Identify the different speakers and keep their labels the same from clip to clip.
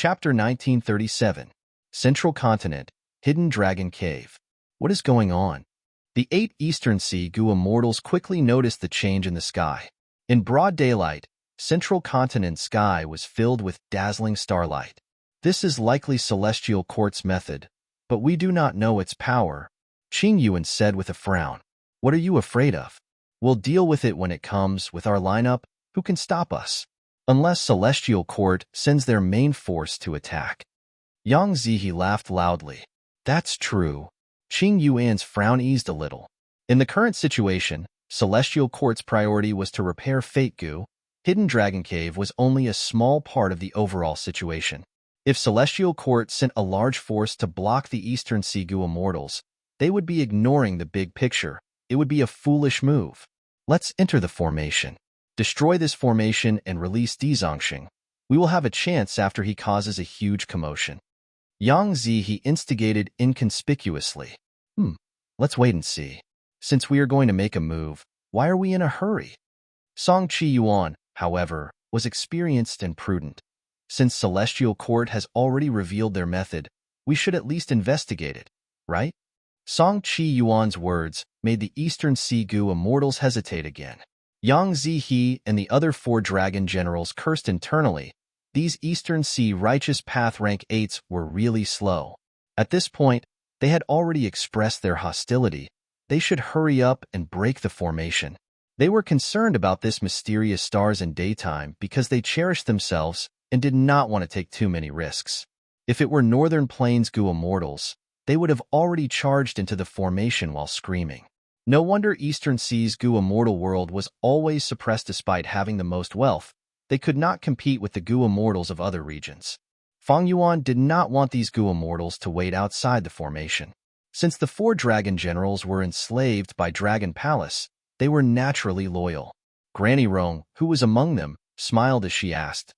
Speaker 1: Chapter 1937. Central Continent, Hidden Dragon Cave. What is going on? The 8 Eastern Sea Goo immortals quickly noticed the change in the sky. In broad daylight, Central Continent sky was filled with dazzling starlight. This is likely celestial quartz method, but we do not know its power, Qing Yuan said with a frown. What are you afraid of? We'll deal with it when it comes with our lineup. Who can stop us? Unless Celestial Court sends their main force to attack. Yang Zihe laughed loudly. That's true. Qing Yuan's frown eased a little. In the current situation, Celestial Court's priority was to repair Fate Goo. Hidden Dragon Cave was only a small part of the overall situation. If Celestial Court sent a large force to block the Eastern Sea Goo immortals, they would be ignoring the big picture. It would be a foolish move. Let's enter the formation. Destroy this formation and release Dizongxing. We will have a chance after he causes a huge commotion. Yang Zihe instigated inconspicuously. Let's wait and see. Since we are going to make a move, why are we in a hurry? Song Qi Yuan, however, was experienced and prudent. Since Celestial Court has already revealed their method, we should at least investigate it, right? Song Qi Yuan's words made the Eastern Sea Goo immortals hesitate again. Yang Zihe and the other 4 dragon generals cursed internally. These Eastern Sea Righteous Path rank 8s were really slow. At this point, they had already expressed their hostility. They should hurry up and break the formation. They were concerned about this mysterious stars in daytime because they cherished themselves and did not want to take too many risks. If it were Northern Plains Goo immortals, they would have already charged into the formation while screaming. No wonder Eastern Sea's Goo immortal world was always suppressed despite having the most wealth. They could not compete with the Goo immortals of other regions. Fang Yuan did not want these Goo immortals to wait outside the formation. Since the 4 dragon generals were enslaved by Dragon Palace, they were naturally loyal. Granny Rong, who was among them, smiled as she asked,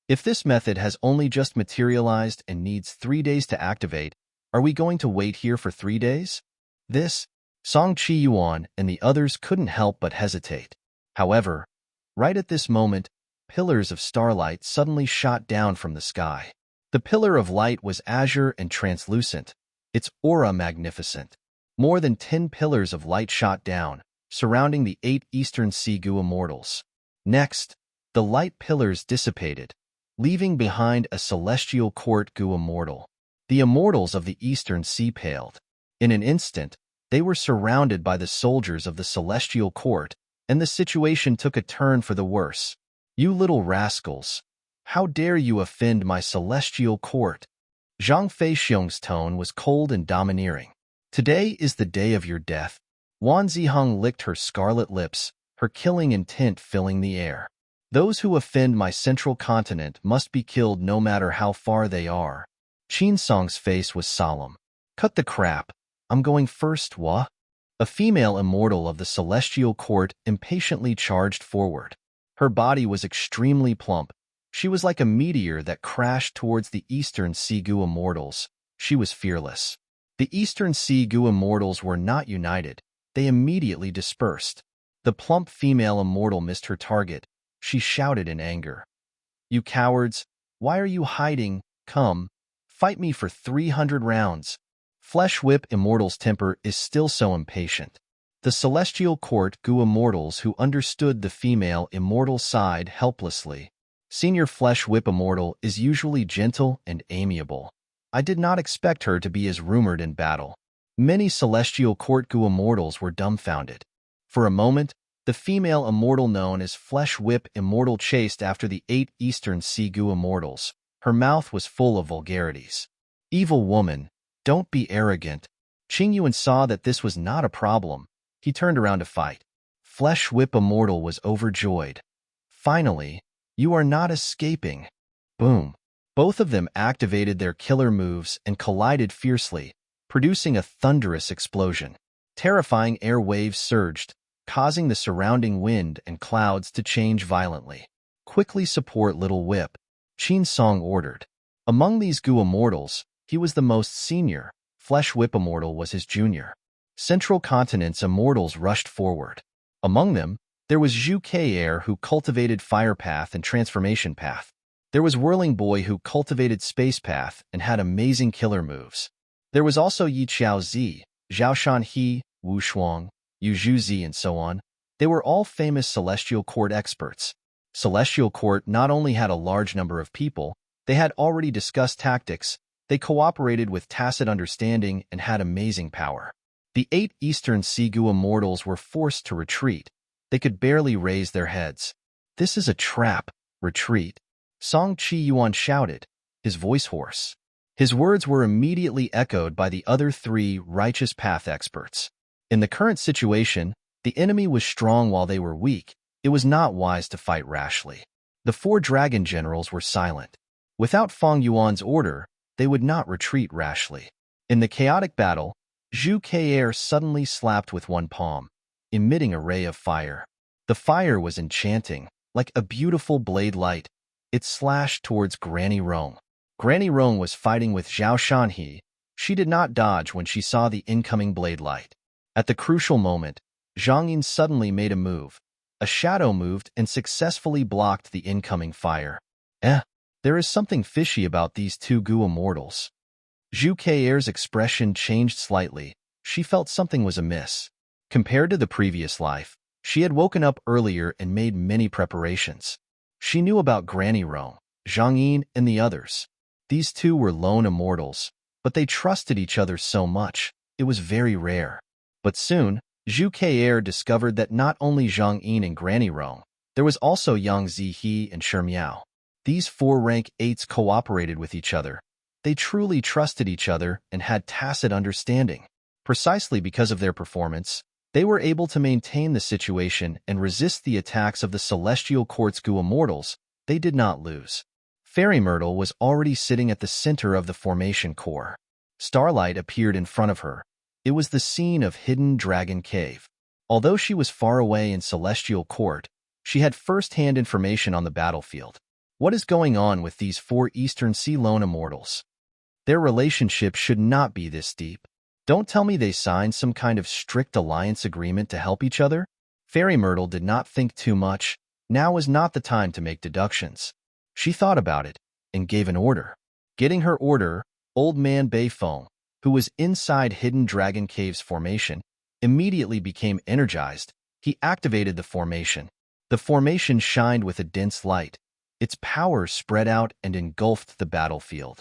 Speaker 1: "If this method has only just materialized and needs 3 days to activate, are we going to wait here for 3 days?" Song Qi Yuan and the others couldn't help but hesitate. However, right at this moment, pillars of starlight suddenly shot down from the sky. The pillar of light was azure and translucent, its aura magnificent. More than 10 pillars of light shot down, surrounding the 8 Eastern Sea Goo immortals. Next, the light pillars dissipated, leaving behind a Celestial Court Goo immortal. The immortals of the Eastern Sea paled. In an instant, they were surrounded by the soldiers of the Celestial Court, and the situation took a turn for the worse. "You little rascals! How dare you offend my Celestial Court?" Zhang Feixiong's tone was cold and domineering. "Today is the day of your death." Wan Ziheng licked her scarlet lips, her killing intent filling the air. "Those who offend my Central Continent must be killed no matter how far they are." Qin Song's face was solemn. "Cut the crap. I'm going first, wha?" A female immortal of the Celestial Court impatiently charged forward. Her body was extremely plump. She was like a meteor that crashed towards the Eastern Sea Goo immortals. She was fearless. The Eastern Sea Goo immortals were not united. They immediately dispersed. The plump female immortal missed her target. She shouted in anger. "You cowards! Why are you hiding? Come, fight me for 300 rounds." Flesh Whip Immortal's temper is still so impatient. The Celestial Court Goo immortals who understood the female immortal sighed helplessly. Senior Flesh Whip Immortal is usually gentle and amiable. I did not expect her to be as rumored in battle. Many Celestial Court Goo immortals were dumbfounded. For a moment, the female immortal known as Flesh Whip Immortal chased after the 8 Eastern Sea Goo immortals. Her mouth was full of vulgarities. "Evil woman, don't be arrogant." Qing Yuan saw that this was not a problem. He turned around to fight. Flesh Whip Immortal was overjoyed. "Finally, you are not escaping." Boom. Both of them activated their killer moves and collided fiercely, producing a thunderous explosion. Terrifying air waves surged, causing the surrounding wind and clouds to change violently. "Quickly support Little Whip," Qin Song ordered. Among these Goo immortals, he was the most senior. Flesh Whip Immortal was his junior. Central Continent's immortals rushed forward. Among them, there was Zhu Kei who cultivated Fire Path and Transformation Path. There was Whirling Boy, who cultivated Space Path and had amazing killer moves. There was also Yi Xiao Zi, Zhao Shan He, Wu Shuang, Yu Zhu Zi, and so on. They were all famous Celestial Court experts. Celestial Court not only had a large number of people, they had already discussed tactics, they cooperated with tacit understanding and had amazing power. The 8 Eastern Sea Gu immortals were forced to retreat. They could barely raise their heads. "This is a trap. Retreat," Song Chi Yuan shouted, his voice hoarse. His words were immediately echoed by the other 3 righteous path experts. In the current situation, the enemy was strong while they were weak. It was not wise to fight rashly. The 4 dragon generals were silent. Without Feng Yuan's order, they would not retreat rashly. In the chaotic battle, Zhu Kei'er suddenly slapped with one palm, emitting a ray of fire. The fire was enchanting, like a beautiful blade light. It slashed towards Granny Rong. Granny Rong was fighting with Zhao Shanhe. She did not dodge when she saw the incoming blade light. At the crucial moment, Zhang Yin suddenly made a move. A shadow moved and successfully blocked the incoming fire. There is something fishy about these 2 Gu immortals. Zhu Keir's expression changed slightly. She felt something was amiss. Compared to the previous life, she had woken up earlier and made many preparations. She knew about Granny Rong, Zhang Yin, and the others. These 2 were lone immortals, but they trusted each other so much. It was very rare. But soon, Zhu Keir discovered that not only Zhang Yin and Granny Rong, there was also Yang Zihe and Shi Miao. These 4 rank 8s cooperated with each other. They truly trusted each other and had tacit understanding. Precisely because of their performance, they were able to maintain the situation and resist the attacks of the Celestial Court's Gu immortals. They did not lose. Fairy Myrtle was already sitting at the center of the formation core. Starlight appeared in front of her. It was the scene of Hidden Dragon Cave. Although she was far away in Celestial Court, she had first-hand information on the battlefield. What is going on with these 4 Eastern Sea lone immortals? Their relationship should not be this deep. Don't tell me they signed some kind of strict alliance agreement to help each other? Fairy Myrtle did not think too much. Now was not the time to make deductions. She thought about it and gave an order. Getting her order, Old Man Beifeng, who was inside Hidden Dragon Cave's formation, immediately became energized. He activated the formation. The formation shined with a dense light. Its power spread out and engulfed the battlefield.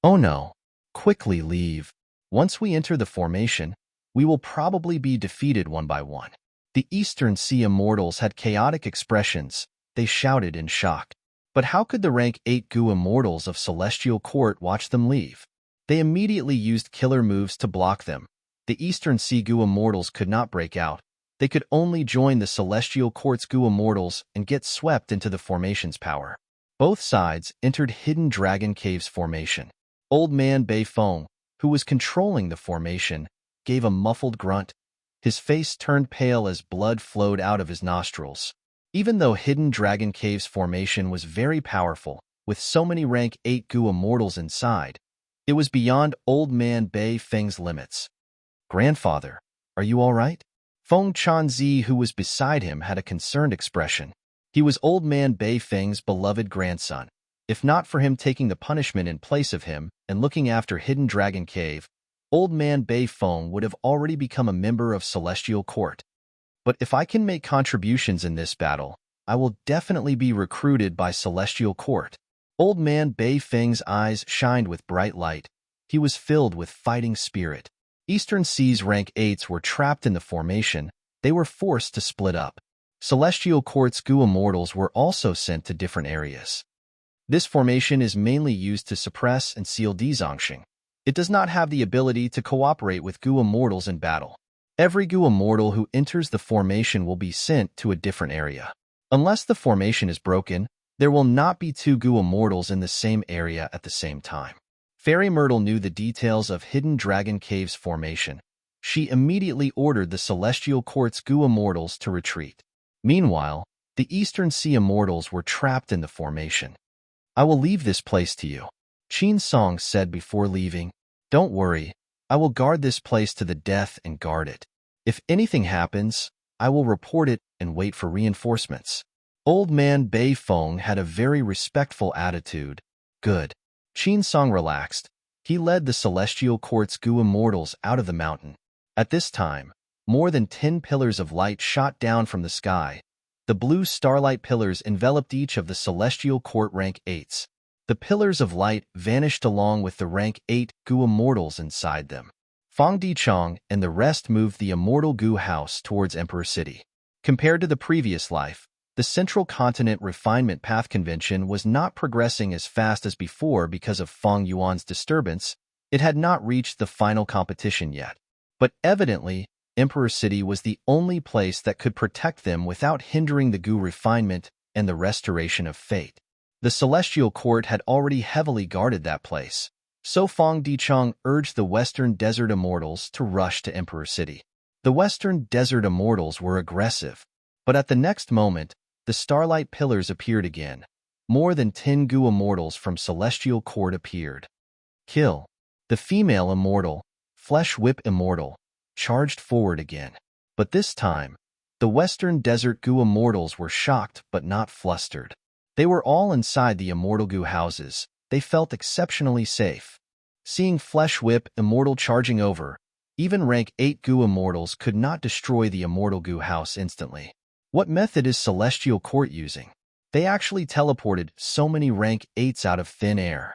Speaker 1: "Oh no! Quickly leave. Once we enter the formation, we will probably be defeated one by one." The Eastern Sea Immortals had chaotic expressions. They shouted in shock. But how could the rank 8 Gu Immortals of Celestial Court watch them leave? They immediately used killer moves to block them. The Eastern Sea Gu Immortals could not break out. They could only join the Celestial Court's Gu Immortals and get swept into the formation's power. Both sides entered Hidden Dragon Cave's formation. Old Man Beifeng, who was controlling the formation, gave a muffled grunt. His face turned pale as blood flowed out of his nostrils. Even though Hidden Dragon Cave's formation was very powerful, with so many rank 8 Gu Immortals inside, it was beyond Old Man Beifeng's limits. "Grandfather, are you all right?" Feng Chanzi, who was beside him, had a concerned expression. He was Old Man Beifeng's beloved grandson. If not for him taking the punishment in place of him and looking after Hidden Dragon Cave, Old Man Beifeng would have already become a member of Celestial Court. But if I can make contributions in this battle, I will definitely be recruited by Celestial Court. Old Man Beifeng's eyes shined with bright light. He was filled with fighting spirit. Eastern Sea's rank 8s were trapped in the formation. They were forced to split up. Celestial Court's Gu Immortals were also sent to different areas. This formation is mainly used to suppress and seal Dezongxing. It does not have the ability to cooperate with Gu Immortals in battle. Every Gu Immortal who enters the formation will be sent to a different area. Unless the formation is broken, there will not be 2 Gu Immortals in the same area at the same time. Fairy Myrtle knew the details of Hidden Dragon Cave's formation. She immediately ordered the Celestial Court's Gu Immortals to retreat. Meanwhile, the Eastern Sea Immortals were trapped in the formation. "I will leave this place to you," Qin Song said before leaving. "Don't worry, I will guard this place to the death and guard it. If anything happens, I will report it and wait for reinforcements." Old man Bei Feng had a very respectful attitude. Good. Qin Song relaxed. He led the celestial quartz goo immortals out of the mountain. At this time, more than 10 pillars of light shot down from the sky. The blue starlight pillars enveloped each of the celestial court rank 8s. The pillars of light vanished along with the rank 8 goo immortals inside them. Fang Dichong and the rest moved the immortal goo house towards Emperor City. Compared to the previous life, the Central Continent Refinement Path Convention was not progressing as fast as before because of Feng Yuan's disturbance. It had not reached the final competition yet. But evidently, Emperor City was the only place that could protect them without hindering the goo refinement and the restoration of fate. The Celestial Court had already heavily guarded that place, so Fang Dichong urged the Western Desert Immortals to rush to Emperor City. The Western Desert Immortals were aggressive, but at the next moment, the starlight pillars appeared again. More than 10 goo immortals from Celestial Court appeared. Kill. The female immortal, Flesh Whip Immortal, charged forward again. But this time, the Western Desert Goo Immortals were shocked but not flustered. They were all inside the Immortal Goo houses. They felt exceptionally safe. Seeing Flesh Whip Immortal charging over, even rank 8 Goo Immortals could not destroy the Immortal Goo house instantly. What method is Celestial Court using? They actually teleported so many rank 8s out of thin air.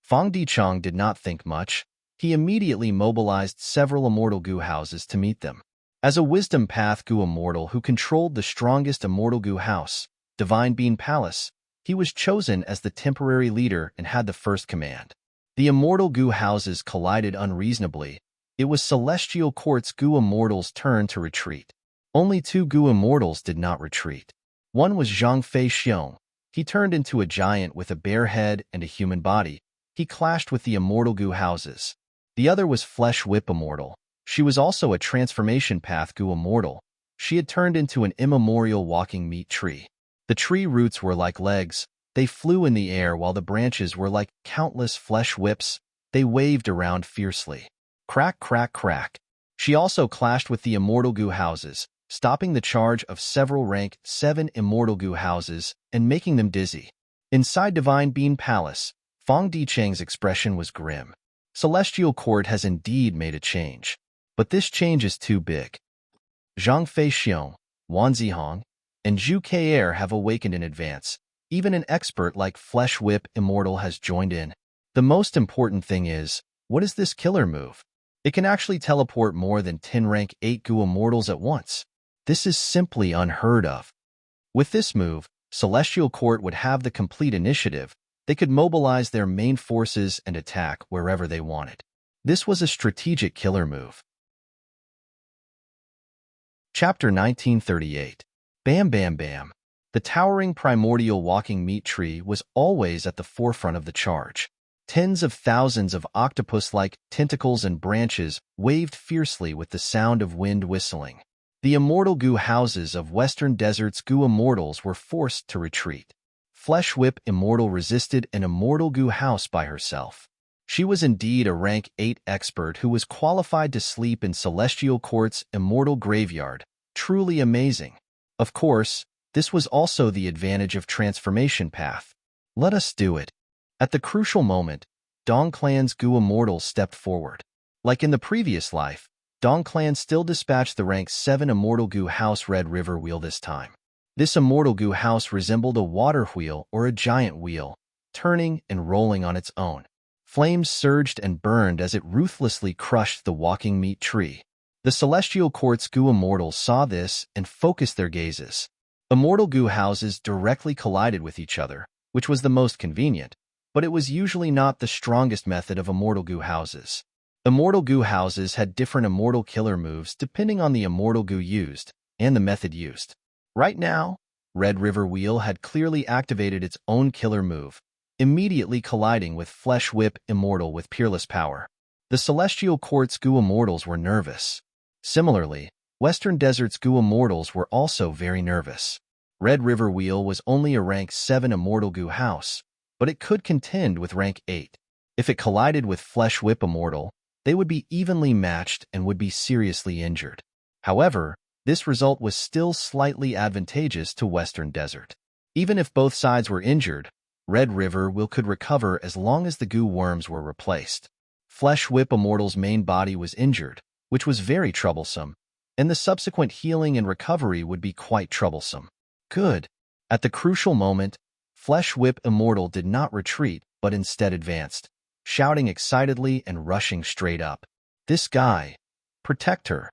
Speaker 1: Fang Dichong did not think much. He immediately mobilized several Immortal Goo houses to meet them. As a Wisdom Path Goo Immortal who controlled the strongest Immortal Goo house, Divine Bean Palace, he was chosen as the temporary leader and had the first command. The Immortal Goo houses collided unreasonably. It was Celestial Court's Goo Immortals' turn to retreat. Only 2 Goo Immortals did not retreat. One was Zhang Fei Xiong. He turned into a giant with a bare head and a human body. He clashed with the Immortal Goo houses. The other was Flesh Whip Immortal. She was also a Transformation Path Goo Immortal. She had turned into an immemorial walking meat tree. The tree roots were like legs. They flew in the air while the branches were like countless flesh whips. They waved around fiercely. Crack, crack, crack. She also clashed with the Immortal Goo houses, stopping the charge of several rank 7 Immortal Goo houses and making them dizzy. Inside Divine Bean Palace, Fang Dicheng's expression was grim. Celestial Court has indeed made a change. But this change is too big. Zhang Fei Xiong, Wan Zihong, and Zhu K'er have awakened in advance. Even an expert like Flesh Whip Immortal has joined in. The most important thing is, what is this killer move? It can actually teleport more than 10 rank 8 Goo Immortals at once. This is simply unheard of. With this move, Celestial Court would have the complete initiative. They could mobilize their main forces and attack wherever they wanted. This was a strategic killer move. Chapter 1938. Bam Bam Bam. The towering primordial walking meat tree was always at the forefront of the charge. Tens of thousands of octopus-like tentacles and branches waved fiercely with the sound of wind whistling. The Immortal Goo houses of Western Desert's Goo Immortals were forced to retreat. Flesh Whip Immortal resisted an Immortal Goo house by herself. She was indeed a rank 8 expert who was qualified to sleep in Celestial Court's Immortal Graveyard. Truly amazing. Of course, this was also the advantage of Transformation Path. Let us do it. At the crucial moment, Dong Clan's Goo Immortals stepped forward. Like in the previous life, Dong Clan still dispatched the rank 7 Immortal Goo House Red River Wheel this time. This Immortal Goo House resembled a water wheel or a giant wheel, turning and rolling on its own. Flames surged and burned as it ruthlessly crushed the walking meat tree. The Celestial Court's Goo Immortals saw this and focused their gazes. Immortal Goo houses directly collided with each other, which was the most convenient, but it was usually not the strongest method of Immortal Goo houses. Immortal Goo houses had different Immortal killer moves depending on the Immortal Goo used and the method used. Right now, Red River Wheel had clearly activated its own killer move, immediately colliding with Flesh Whip Immortal with peerless power. The Celestial Court's Goo Immortals were nervous. Similarly, Western Desert's Goo Immortals were also very nervous. Red River Wheel was only a rank 7 Immortal Goo house, but it could contend with rank 8. If it collided with Flesh Whip Immortal, they would be evenly matched and would be seriously injured. However, this result was still slightly advantageous to Western Desert. Even if both sides were injured, Red River will could recover as long as the goo worms were replaced. Flesh Whip Immortal's main body was injured, which was very troublesome, and the subsequent healing and recovery would be quite troublesome. Good. At the crucial moment, Flesh Whip Immortal did not retreat, but instead advanced, shouting excitedly and rushing straight up. This guy. Protect her.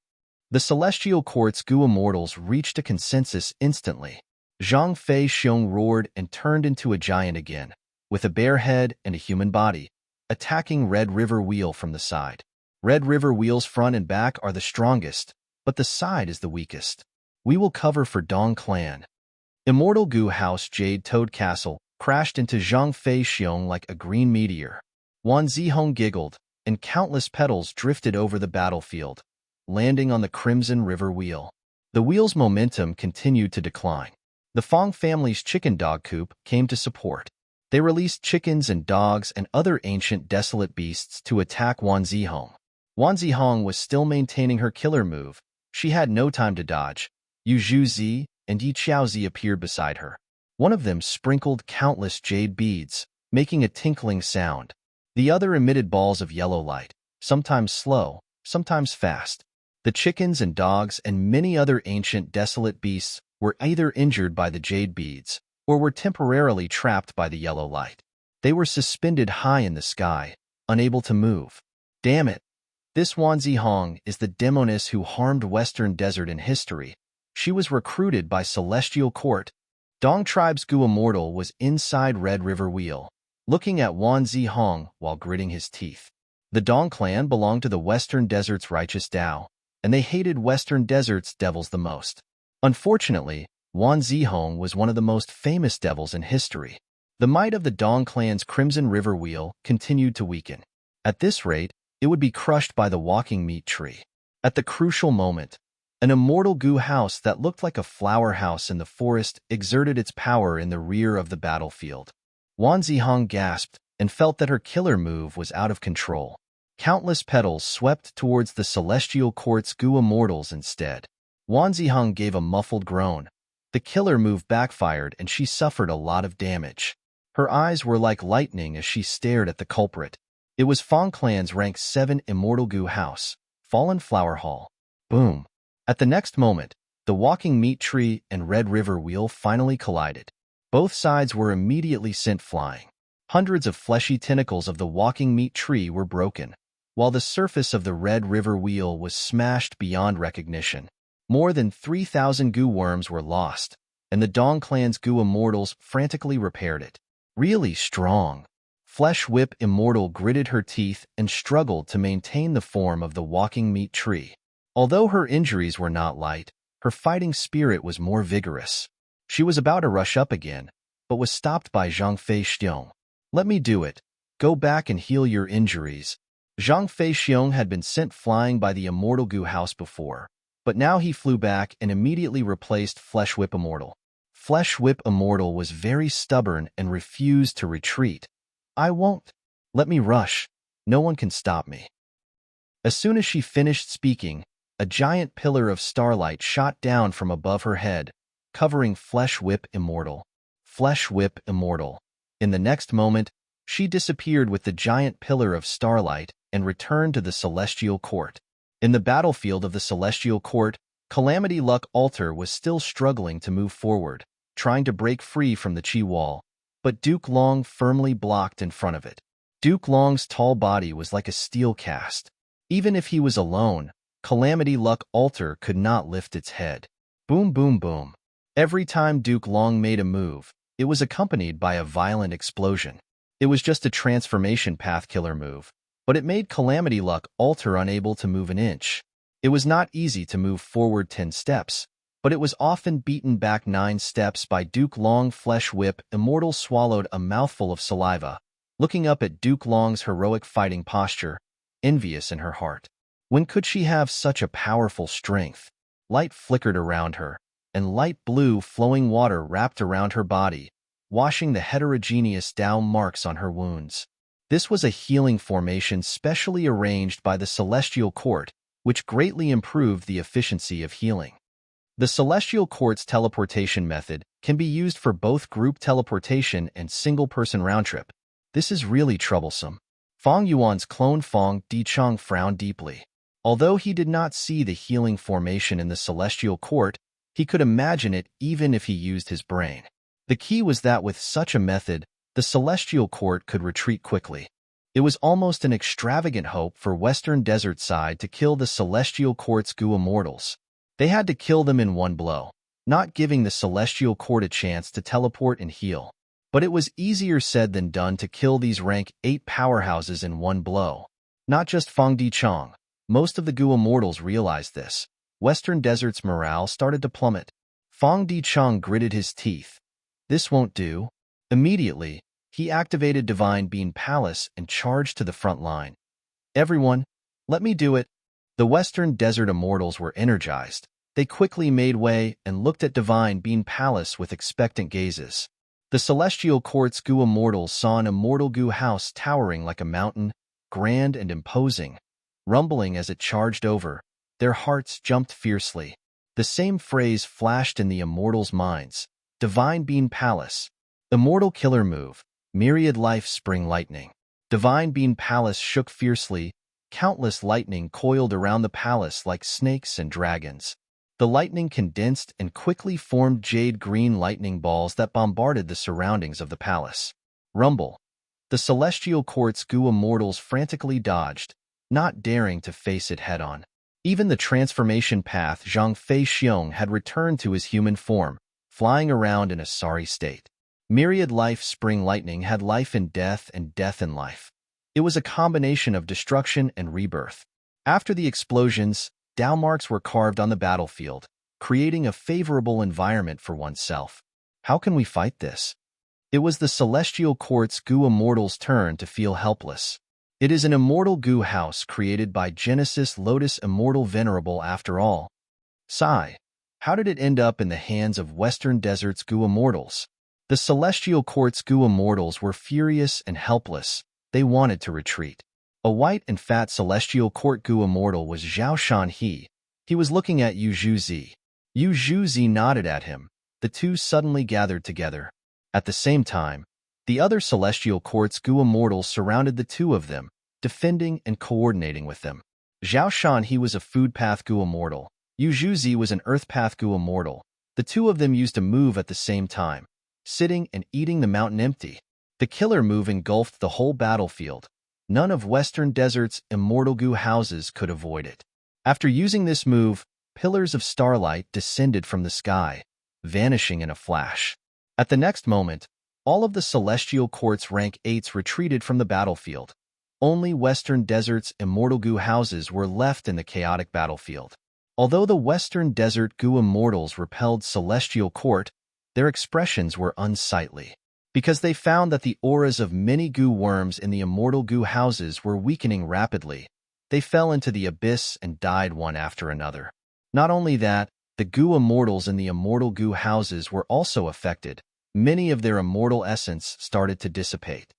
Speaker 1: The Celestial Court's goo immortals reached a consensus instantly. Zhang Fei Xiong roared and turned into a giant again, with a bare head and a human body, attacking Red River Wheel from the side. Red River Wheel's front and back are the strongest, but the side is the weakest. We will cover for Dong Clan. Immortal Goo House Jade Toad Castle crashed into Zhang Fei Xiong like a green meteor. Wan Zihong giggled, and countless petals drifted over the battlefield, landing on the Crimson River Wheel. The wheel's momentum continued to decline. The Fong family's chicken dog coop came to support. They released chickens and dogs and other ancient desolate beasts to attack Wan Zihong. Wan Zihong was still maintaining her killer move. She had no time to dodge. Yu Zhuzi and Yi Xiaozi appeared beside her. One of them sprinkled countless jade beads, making a tinkling sound. The other emitted balls of yellow light, sometimes slow, sometimes fast. The chickens and dogs and many other ancient desolate beasts were either injured by the jade beads or were temporarily trapped by the yellow light. They were suspended high in the sky, unable to move. Damn it! This Wan Zihong is the demoness who harmed Western Desert in history. She was recruited by Celestial Court. Dong Tribe's Goo Immortal was inside Red River Wheel, looking at Wan Zihong while gritting his teeth. The Dong clan belonged to the Western Desert's righteous Tao, and they hated Western Desert's devils the most. Unfortunately, Wan Zihong was one of the most famous devils in history. The might of the Dong clan's Crimson River Wheel continued to weaken. At this rate, it would be crushed by the walking meat tree. At the crucial moment, an immortal goo house that looked like a flower house in the forest exerted its power in the rear of the battlefield. Wan Zihong gasped and felt that her killer move was out of control. Countless petals swept towards the Celestial Court's goo immortals instead. Wan Zihong gave a muffled groan. The killer move backfired and she suffered a lot of damage. Her eyes were like lightning as she stared at the culprit. It was Fong Clan's rank 7 Immortal Goo House, Fallen Flower Hall. Boom. At the next moment, the walking meat tree and Red River Wheel finally collided. Both sides were immediately sent flying. Hundreds of fleshy tentacles of the walking meat tree were broken, while the surface of the Red River Wheel was smashed beyond recognition. More than 3,000 goo worms were lost, and the Dong clan's goo immortals frantically repaired it. Really strong. Flesh Whip Immortal gritted her teeth and struggled to maintain the form of the walking meat tree. Although her injuries were not light, her fighting spirit was more vigorous. She was about to rush up again, but was stopped by Zhang Fei Xiong. Let me do it. Go back and heal your injuries. Zhang Fei Xiong had been sent flying by the Immortal Goo House before, but now he flew back and immediately replaced Flesh Whip Immortal. Flesh Whip Immortal was very stubborn and refused to retreat. I won't. Let me rush. No one can stop me. As soon as she finished speaking, a giant pillar of starlight shot down from above her head, covering Flesh Whip Immortal. Flesh Whip Immortal. In the next moment, she disappeared with the giant pillar of starlight and returned to the Celestial Court. In the battlefield of the Celestial Court, Calamity Luck Altar was still struggling to move forward, trying to break free from the Chi wall, but Duke Long firmly blocked in front of it. Duke Long's tall body was like a steel cast. Even if he was alone, Calamity Luck Altar could not lift its head. Boom, boom, boom. Every time Duke Long made a move, it was accompanied by a violent explosion. It was just a transformation path killer move, but it made Calamity Luck Altar unable to move an inch. It was not easy to move forward 10 steps, but it was often beaten back 9 steps by Duke Long. Flesh Whip Immortal swallowed a mouthful of saliva, looking up at Duke Long's heroic fighting posture, envious in her heart. When could she have such a powerful strength? Light flickered around her, and light blue flowing water wrapped around her body, washing the heterogeneous Tao marks on her wounds. This was a healing formation specially arranged by the Celestial Court, which greatly improved the efficiency of healing. The Celestial Court's teleportation method can be used for both group teleportation and single-person round-trip. This is really troublesome. Fang Yuan's clone Fang Dichang frowned deeply. Although he did not see the healing formation in the celestial court, he could imagine it even if he used his brain. The key was that with such a method, the celestial court could retreat quickly. It was almost an extravagant hope for Western Desert side to kill the celestial court's Gu immortals. They had to kill them in one blow, not giving the celestial court a chance to teleport and heal. But it was easier said than done to kill these rank 8 powerhouses in one blow. Not just Fang Dichang. Most of the Gu immortals realized this. Western Desert's morale started to plummet. Fang Dichang gritted his teeth. This won't do. Immediately, he activated Divine Bean Palace and charged to the front line. Everyone, let me do it. The Western Desert immortals were energized. They quickly made way and looked at Divine Bean Palace with expectant gazes. The Celestial Court's Gu immortals saw an immortal Gu house towering like a mountain, grand and imposing. Rumbling as it charged over, their hearts jumped fiercely. The same phrase flashed in the immortals' minds. Divine Bean Palace. Immortal killer move. Myriad life spring lightning. Divine Bean Palace shook fiercely. Countless lightning coiled around the palace like snakes and dragons. The lightning condensed and quickly formed jade-green lightning balls that bombarded the surroundings of the palace. Rumble. The Celestial Court's Gu immortals frantically dodged, not daring to face it head-on. Even the transformation path Zhang Fei Xiong had returned to his human form, flying around in a sorry state. Myriad life spring lightning had life in death and death in life. It was a combination of destruction and rebirth. After the explosions, Dao marks were carved on the battlefield, creating a favorable environment for oneself. How can we fight this? It was the Celestial Court's Gu immortals' turn to feel helpless. It is an immortal Gu house created by Genesis Lotus Immortal Venerable after all. Sigh. How did it end up in the hands of Western Desert's Gu immortals? The Celestial Court's Gu immortals were furious and helpless. They wanted to retreat. A white and fat Celestial Court Gu immortal was Zhao Shanhe. He was looking at Yu Zhuzi. Yu Zhuzi nodded at him. The two suddenly gathered together. At the same time, the other Celestial Court's Gu immortals surrounded the two of them, defending and coordinating with them. Zhao Shanhe was a Food Path Gu immortal. Yu Zhuzi was an Earth Path Gu immortal. The two of them used a move at the same time, sitting and eating the mountain empty. The killer move engulfed the whole battlefield. None of Western Desert's immortal Gu houses could avoid it. After using this move, pillars of starlight descended from the sky, vanishing in a flash. At the next moment, all of the Celestial Court's rank 8s retreated from the battlefield. Only Western Desert's immortal Gu houses were left in the chaotic battlefield. Although the Western Desert Gu immortals repelled Celestial Court, their expressions were unsightly. Because they found that the auras of many Gu worms in the immortal Gu houses were weakening rapidly, they fell into the abyss and died one after another. Not only that, the Gu immortals in the immortal Gu houses were also affected. Many of their immortal essence started to dissipate.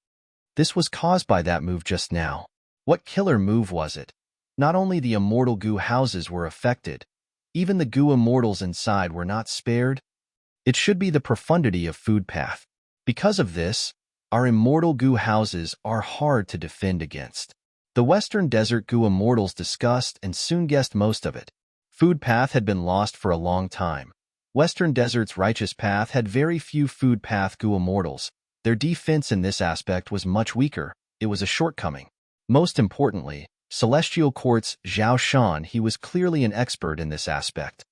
Speaker 1: This was caused by that move just now. What killer move was it? Not only the immortal Gu houses were affected, even the Gu immortals inside were not spared. It should be the profundity of Food Path. Because of this, our immortal Gu houses are hard to defend against. The Western Desert Gu immortals discussed and soon guessed most of it. Food Path had been lost for a long time. Western Desert's Righteous Path had very few Food Path Gu immortals. Their defense in this aspect was much weaker. It was a shortcoming. Most importantly, Celestial Court's Zhao Shan, he was clearly an expert in this aspect.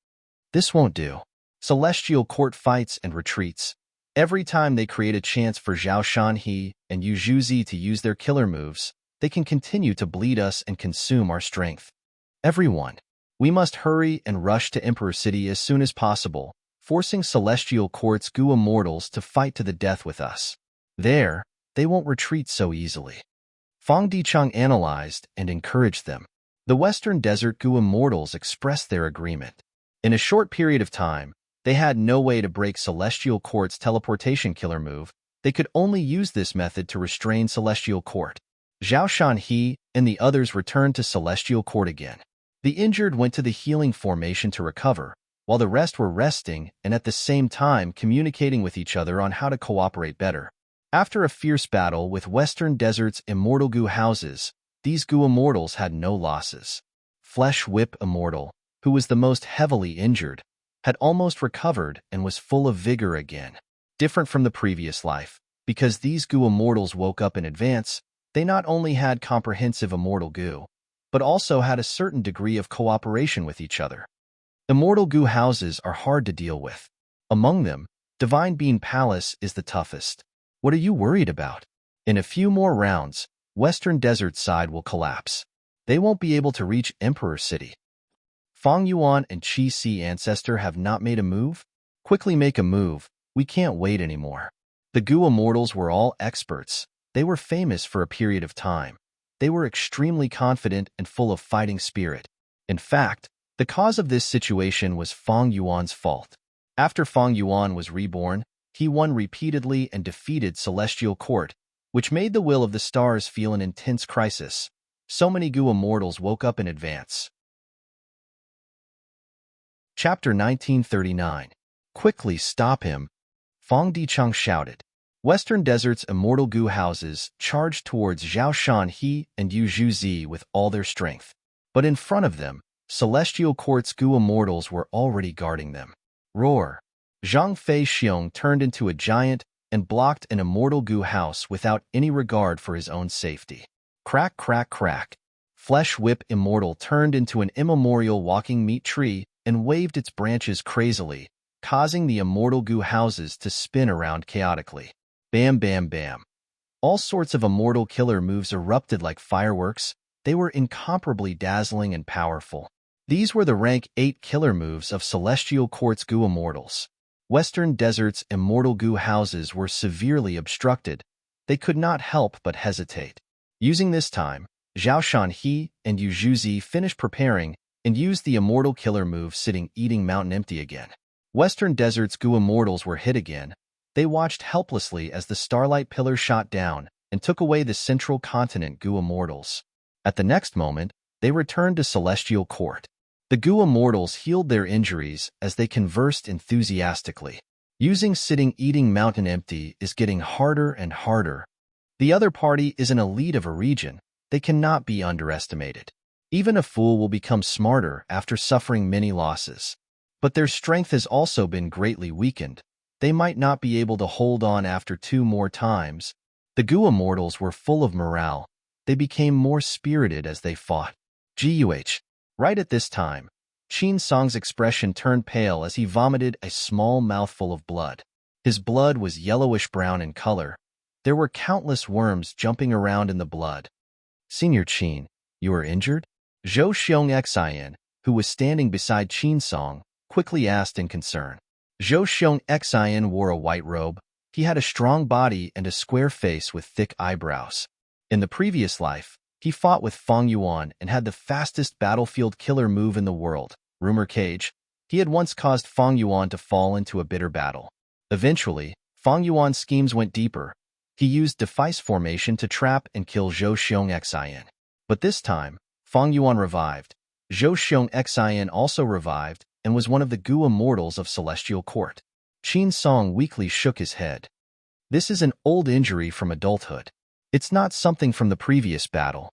Speaker 1: This won't do. Celestial Court fights and retreats. Every time they create a chance for Zhao Shanhe and Yu Zhuzi to use their killer moves, they can continue to bleed us and consume our strength. Everyone, we must hurry and rush to Emperor City as soon as possible, forcing Celestial Court's Gu immortals to fight to the death with us. There, they won't retreat so easily. Fang Dichang analyzed and encouraged them. The Western Desert Gu immortals expressed their agreement. In a short period of time, they had no way to break Celestial Court's teleportation killer move. They could only use this method to restrain Celestial Court. Zhao Shanhe and the others returned to Celestial Court again. The injured went to the healing formation to recover, while the rest were resting and at the same time communicating with each other on how to cooperate better. After a fierce battle with Western Desert's immortal goo houses, these goo immortals had no losses. Flesh Whip Immortal, who was the most heavily injured, had almost recovered and was full of vigor again. Different from the previous life, because these goo immortals woke up in advance, they not only had comprehensive immortal goo, but also had a certain degree of cooperation with each other. Immortal goo houses are hard to deal with. Among them, Divine Bean Palace is the toughest. What are you worried about? In a few more rounds, Western Desert side will collapse. They won't be able to reach Emperor City. Fang Yuan and Qi Si Ancestor have not made a move? Quickly make a move, we can't wait anymore. The goo immortals were all experts. They were famous for a period of time. They were extremely confident and full of fighting spirit. In fact, the cause of this situation was Fang Yuan's fault. After Fang Yuan was reborn, he won repeatedly and defeated Celestial Court, which made the will of the stars feel an intense crisis. So many goo immortals woke up in advance. Chapter 1939. Quickly stop him, Fang Dicheng shouted. Western Desert's immortal goo houses charged towards Zhao Shanhe and Yu Zhuzi with all their strength. But in front of them, Celestial Court's goo immortals were already guarding them. Roar! Zhang Fei Xiong turned into a giant and blocked an immortal goo house without any regard for his own safety. Crack, crack, crack. Flesh Whip Immortal turned into an immemorial walking meat tree and waved its branches crazily, causing the immortal goo houses to spin around chaotically. Bam, bam, bam. All sorts of immortal killer moves erupted like fireworks. They were incomparably dazzling and powerful. These were the rank 8 killer moves of Celestial Court's goo immortals. Western Desert's immortal goo houses were severely obstructed. They could not help but hesitate. Using this time, Zhao Shanhe and Yu Zhuzi finished preparing and used the immortal killer move sitting eating mountain empty again. Western Desert's goo immortals were hit again. They watched helplessly as the starlight pillar shot down and took away the central continent goo immortals. At the next moment, they returned to Celestial Court. The goo immortals healed their injuries as they conversed enthusiastically. Using sitting eating mountain empty is getting harder and harder. The other party is an elite of a region. They cannot be underestimated. Even a fool will become smarter after suffering many losses. But their strength has also been greatly weakened. They might not be able to hold on after 2 more times. The goo immortals were full of morale. They became more spirited as they fought. Guh. Right at this time, Qin Song's expression turned pale as he vomited a small mouthful of blood. His blood was yellowish-brown in color. There were countless worms jumping around in the blood. Senior Qin, you are injured? Zhou Xiong Xian, who was standing beside Qin Song, quickly asked in concern. Zhou Xiong Xian wore a white robe. He had a strong body and a square face with thick eyebrows. In the previous life, he fought with Fang Yuan and had the fastest battlefield killer move in the world, Rumor Cage. He had once caused Fang Yuan to fall into a bitter battle. Eventually, Fang Yuan's schemes went deeper. He used Defice Formation to trap and kill Zhou Xiong Xian. But this time, Fang Yuan revived. Zhou Xiong Xian also revived and was one of the goo immortals of Celestial Court. Qin Song weakly shook his head. This is an old injury from adulthood. It's not something from the previous battle.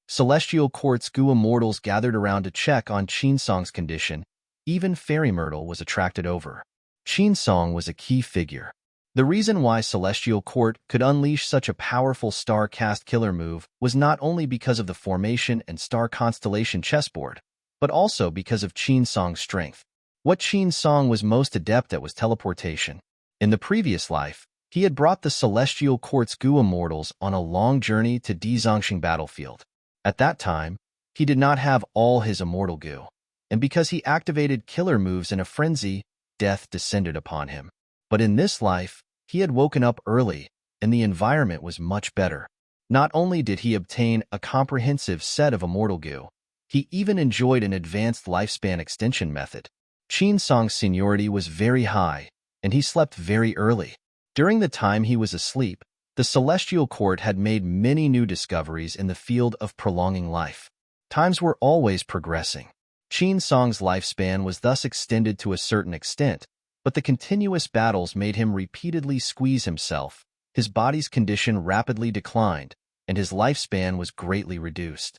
Speaker 1: Celestial Court's goo immortals gathered around to check on Qin Song's condition. Even Fairy Myrtle was attracted over. Qin Song was a key figure. The reason why Celestial Court could unleash such a powerful star-cast killer move was not only because of the formation and star constellation chessboard, but also because of Qin Song's strength. What Qin Song was most adept at was teleportation. In the previous life, he had brought the Celestial Court's goo immortals on a long journey to Dizongxing battlefield. At that time, he did not have all his immortal goo, and because he activated killer moves in a frenzy, death descended upon him. But in this life, he had woken up early, and the environment was much better. Not only did he obtain a comprehensive set of immortal goo, he even enjoyed an advanced lifespan extension method. Qin Song's seniority was very high, and he slept very early. During the time he was asleep, the Celestial Court had made many new discoveries in the field of prolonging life. Times were always progressing. Qin Song's lifespan was thus extended to a certain extent, but the continuous battles made him repeatedly squeeze himself, his body's condition rapidly declined, and his lifespan was greatly reduced.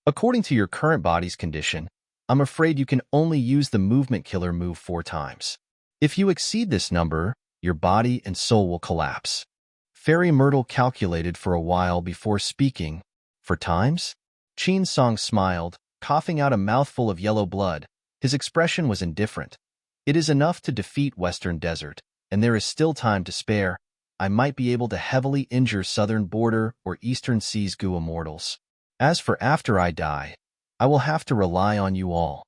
Speaker 1: According to your current body's condition, I'm afraid you can only use the movement killer move 4 times. If you exceed this number, your body and soul will collapse. Fairy Myrtle calculated for a while before speaking. 4 times? Qin Song smiled, coughing out a mouthful of yellow blood. His expression was indifferent. It is enough to defeat Western Desert, and there is still time to spare. I might be able to heavily injure Southern Border or Eastern Sea's Goo Immortals. As for after I die, I will have to rely on you all.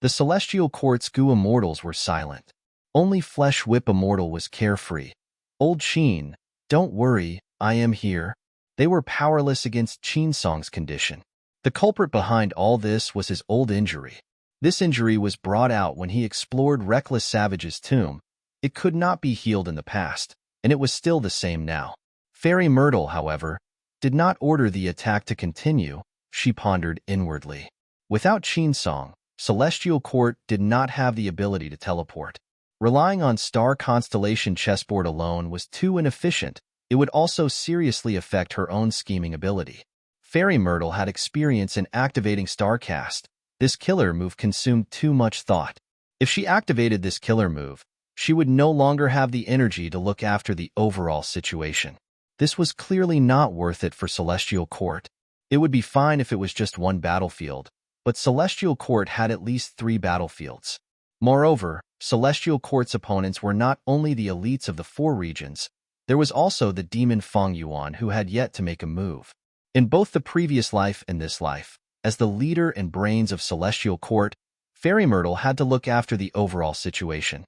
Speaker 1: The Celestial Court's Goo Immortals were silent. Only Flesh Whip Immortal was carefree. Old Qin, don't worry, I am here. They were powerless against Qin Song's condition. The culprit behind all this was his old injury. This injury was brought out when he explored Reckless Savage's tomb. It could not be healed in the past, and it was still the same now. Fairy Myrtle, however, did not order the attack to continue. She pondered inwardly. Without Qin Song, Celestial Court did not have the ability to teleport. Relying on star constellation chessboard alone was too inefficient. It would also seriously affect her own scheming ability. Fairy Myrtle had experience in activating Starcast. This killer move consumed too much thought. If she activated this killer move, she would no longer have the energy to look after the overall situation. This was clearly not worth it for Celestial Court. It would be fine if it was just one battlefield, but Celestial Court had at least 3 battlefields. Moreover, Celestial Court's opponents were not only the elites of the 4 regions, there was also the demon Feng Yuan who had yet to make a move. In both the previous life and this life, as the leader and brains of Celestial Court, Fairy Myrtle had to look after the overall situation.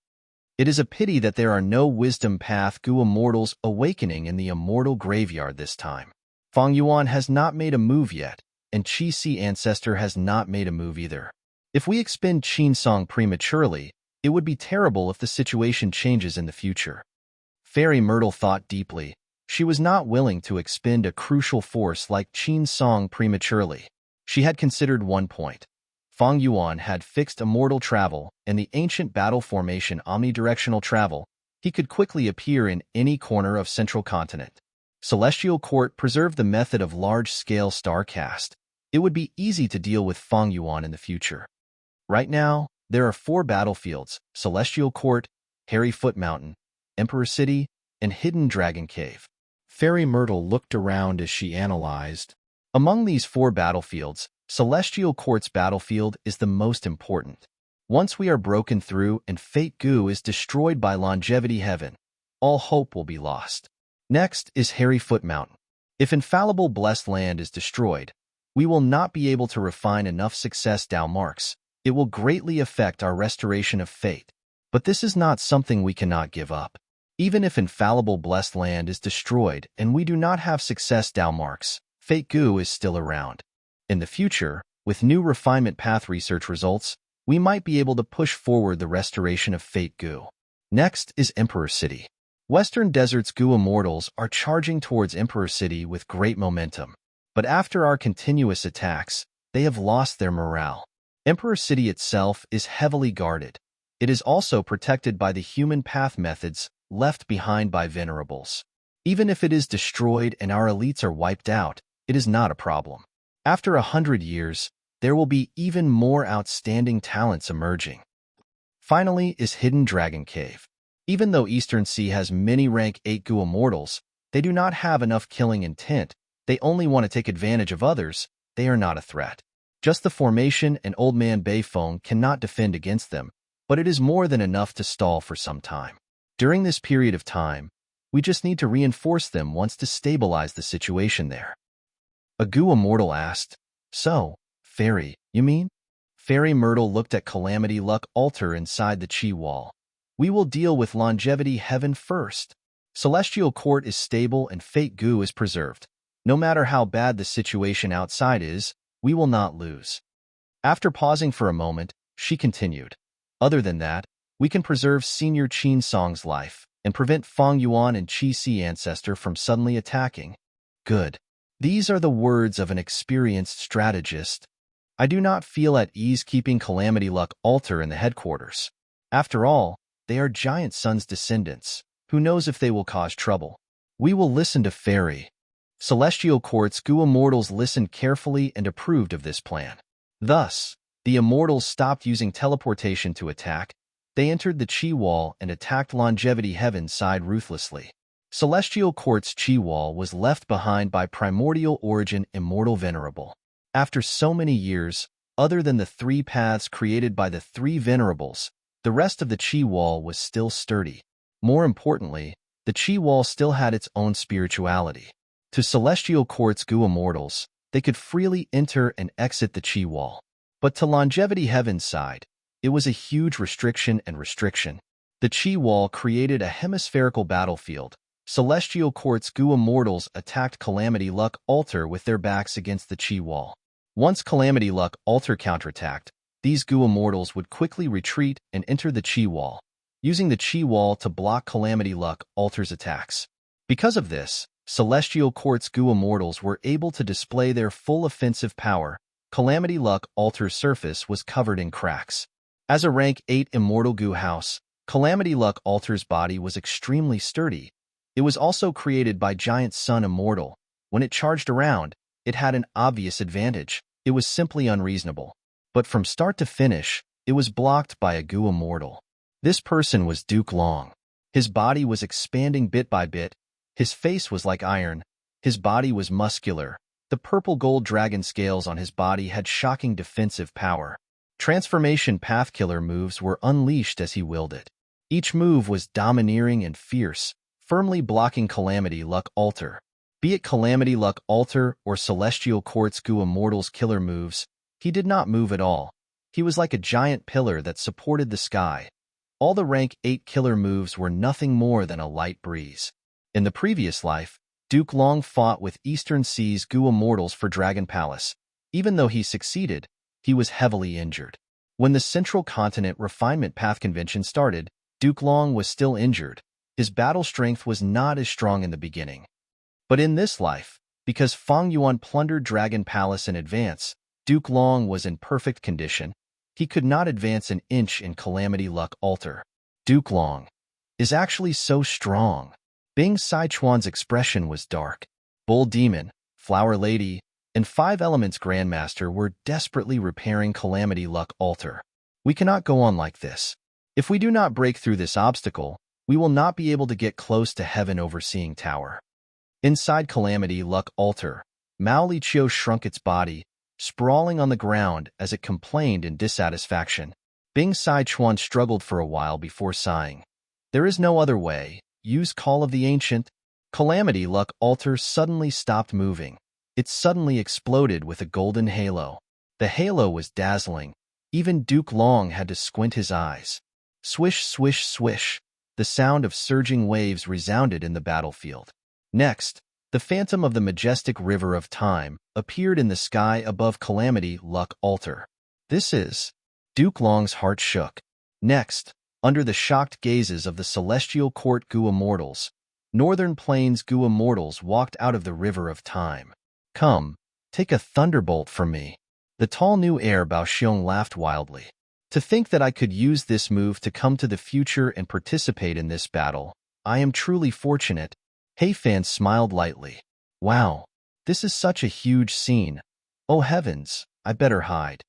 Speaker 1: It is a pity that there are no Wisdom Path Goo Immortals awakening in the Immortal Graveyard this time. Feng Yuan has not made a move yet, and Qi Si Ancestor has not made a move either. If we expend Qin Song prematurely, it would be terrible if the situation changes in the future. Fairy Myrtle thought deeply. She was not willing to expend a crucial force like Qin Song prematurely. She had considered one point. Feng Yuan had fixed immortal travel and the ancient battle formation omnidirectional travel. He could quickly appear in any corner of Central Continent. Celestial Court preserved the method of large-scale starcast. It would be easy to deal with Feng Yuan in the future. Right now, there are 4 battlefields: Celestial Court, Hairy Foot Mountain, Emperor City, and Hidden Dragon Cave. Fairy Myrtle looked around as she analyzed. Among these 4 battlefields, Celestial Court's battlefield is the most important. Once we are broken through and Fate Goo is destroyed by Longevity Heaven, all hope will be lost. Next is Hairy Foot Mountain. If Infallible Blessed Land is destroyed, we will not be able to refine enough success Dao marks. It will greatly affect our restoration of fate. But this is not something we cannot give up. Even if Infallible Blessed Land is destroyed and we do not have success Dao marks, Fate Goo is still around. In the future, with new refinement path research results, we might be able to push forward the restoration of Fate Goo. Next is Emperor City. Western Desert's Goo Immortals are charging towards Emperor City with great momentum. But after our continuous attacks, they have lost their morale. Emperor City itself is heavily guarded. It is also protected by the human path methods left behind by Venerables. Even if it is destroyed and our elites are wiped out, it is not a problem. After 100 years, there will be even more outstanding talents emerging. Finally is Hidden Dragon Cave. Even though Eastern Sea has many rank 8 Goo Immortals, they do not have enough killing intent. They only want to take advantage of others. They are not a threat. Just the formation and Old Man Beifeng cannot defend against them, but it is more than enough to stall for some time. During this period of time, we just need to reinforce them once to stabilize the situation there. A Goo Immortal asked, "So, Fairy, you mean?" Fairy Myrtle looked at Calamity Luck Altar inside the Chi Wall. "We will deal with Longevity Heaven first. Celestial Court is stable and Fate Goo is preserved. No matter how bad the situation outside is, we will not lose." After pausing for a moment, she continued, "Other than that, we can preserve Senior Qin Song's life and prevent Feng Yuan and Qi Si Ancestor from suddenly attacking." Good. These are the words of an experienced strategist. I do not feel at ease keeping Calamity Luck Altar in the headquarters. After all, they are Giant Sun's descendants. Who knows if they will cause trouble? We will listen to Fairy. Celestial Court's Goo Immortals listened carefully and approved of this plan. Thus, the Immortals stopped using teleportation to attack. They entered the Chi Wall and attacked Longevity Heaven's side ruthlessly. Celestial Court's Chi Wall was left behind by Primordial Origin Immortal Venerable. After so many years, other than the 3 paths created by the 3 Venerables, the rest of the Chi Wall was still sturdy. More importantly, the Chi Wall still had its own spirituality. To Celestial Court's Goo Immortals, they could freely enter and exit the Chi Wall. But to Longevity Heaven's side, it was a huge restriction. The Chi Wall created a hemispherical battlefield. Celestial Court's Goo Immortals attacked Calamity Luck Altar with their backs against the Chi Wall. Once Calamity Luck Altar counterattacked, these Goo Immortals would quickly retreat and enter the Chi Wall, using the Chi Wall to block Calamity Luck Altar's attacks. Because of this, Celestial Court's Goo Immortals were able to display their full offensive power. Calamity Luck Altar's surface was covered in cracks. As a rank 8 Immortal Goo House, Calamity Luck Altar's body was extremely sturdy. It was also created by Giant Sun Immortal. When it charged around, it had an obvious advantage. It was simply unreasonable. But from start to finish, it was blocked by a Goo Immortal. This person was Duke Long. His body was expanding bit by bit. His face was like iron. His body was muscular. The purple gold dragon scales on his body had shocking defensive power. Transformation path killer moves were unleashed as he willed it. Each move was domineering and fierce, firmly blocking Calamity Luck Altar. Be it Calamity Luck Altar or Celestial Court's Goo Immortals killer moves, he did not move at all. He was like a giant pillar that supported the sky. All the rank 8 killer moves were nothing more than a light breeze. In the previous life, Duke Long fought with Eastern Sea's Goo Immortals for Dragon Palace. Even though he succeeded, he was heavily injured. When the Central Continent Refinement Path Convention started, Duke Long was still injured. His battle strength was not as strong in the beginning. But in this life, because Feng Yuan plundered Dragon Palace in advance, Duke Long was in perfect condition. He could not advance an inch in Calamity Luck Altar. Duke Long is actually so strong. Bing Sichuan's expression was dark. Bull Demon, Flower Lady, and 5 Elements Grandmaster were desperately repairing Calamity Luck Altar. We cannot go on like this. If we do not break through this obstacle, we will not be able to get close to Heaven Overseeing Tower. Inside Calamity Luck Altar, Mao Liqiu shrunk its body, sprawling on the ground as it complained in dissatisfaction. Bing Sichuan struggled for a while before sighing. There is no other way. Use Call of the Ancient. Calamity Luck Altar suddenly stopped moving. It suddenly exploded with a golden halo. The halo was dazzling. Even Duke Long had to squint his eyes. Swish, swish, swish. The sound of surging waves resounded in the battlefield. Next, the phantom of the majestic river of time appeared in the sky above Calamity Luck Altar. This is... Duke Long's heart shook. Next, under the shocked gazes of the Celestial Court Goo Immortals, Northern Plains Goo Immortals walked out of the river of time. Come, take a thunderbolt from me. The tall new heir Baoxiong laughed wildly. To think that I could use this move to come to the future and participate in this battle. I am truly fortunate. Heifan smiled lightly. Wow, this is such a huge scene. Oh heavens, I better hide.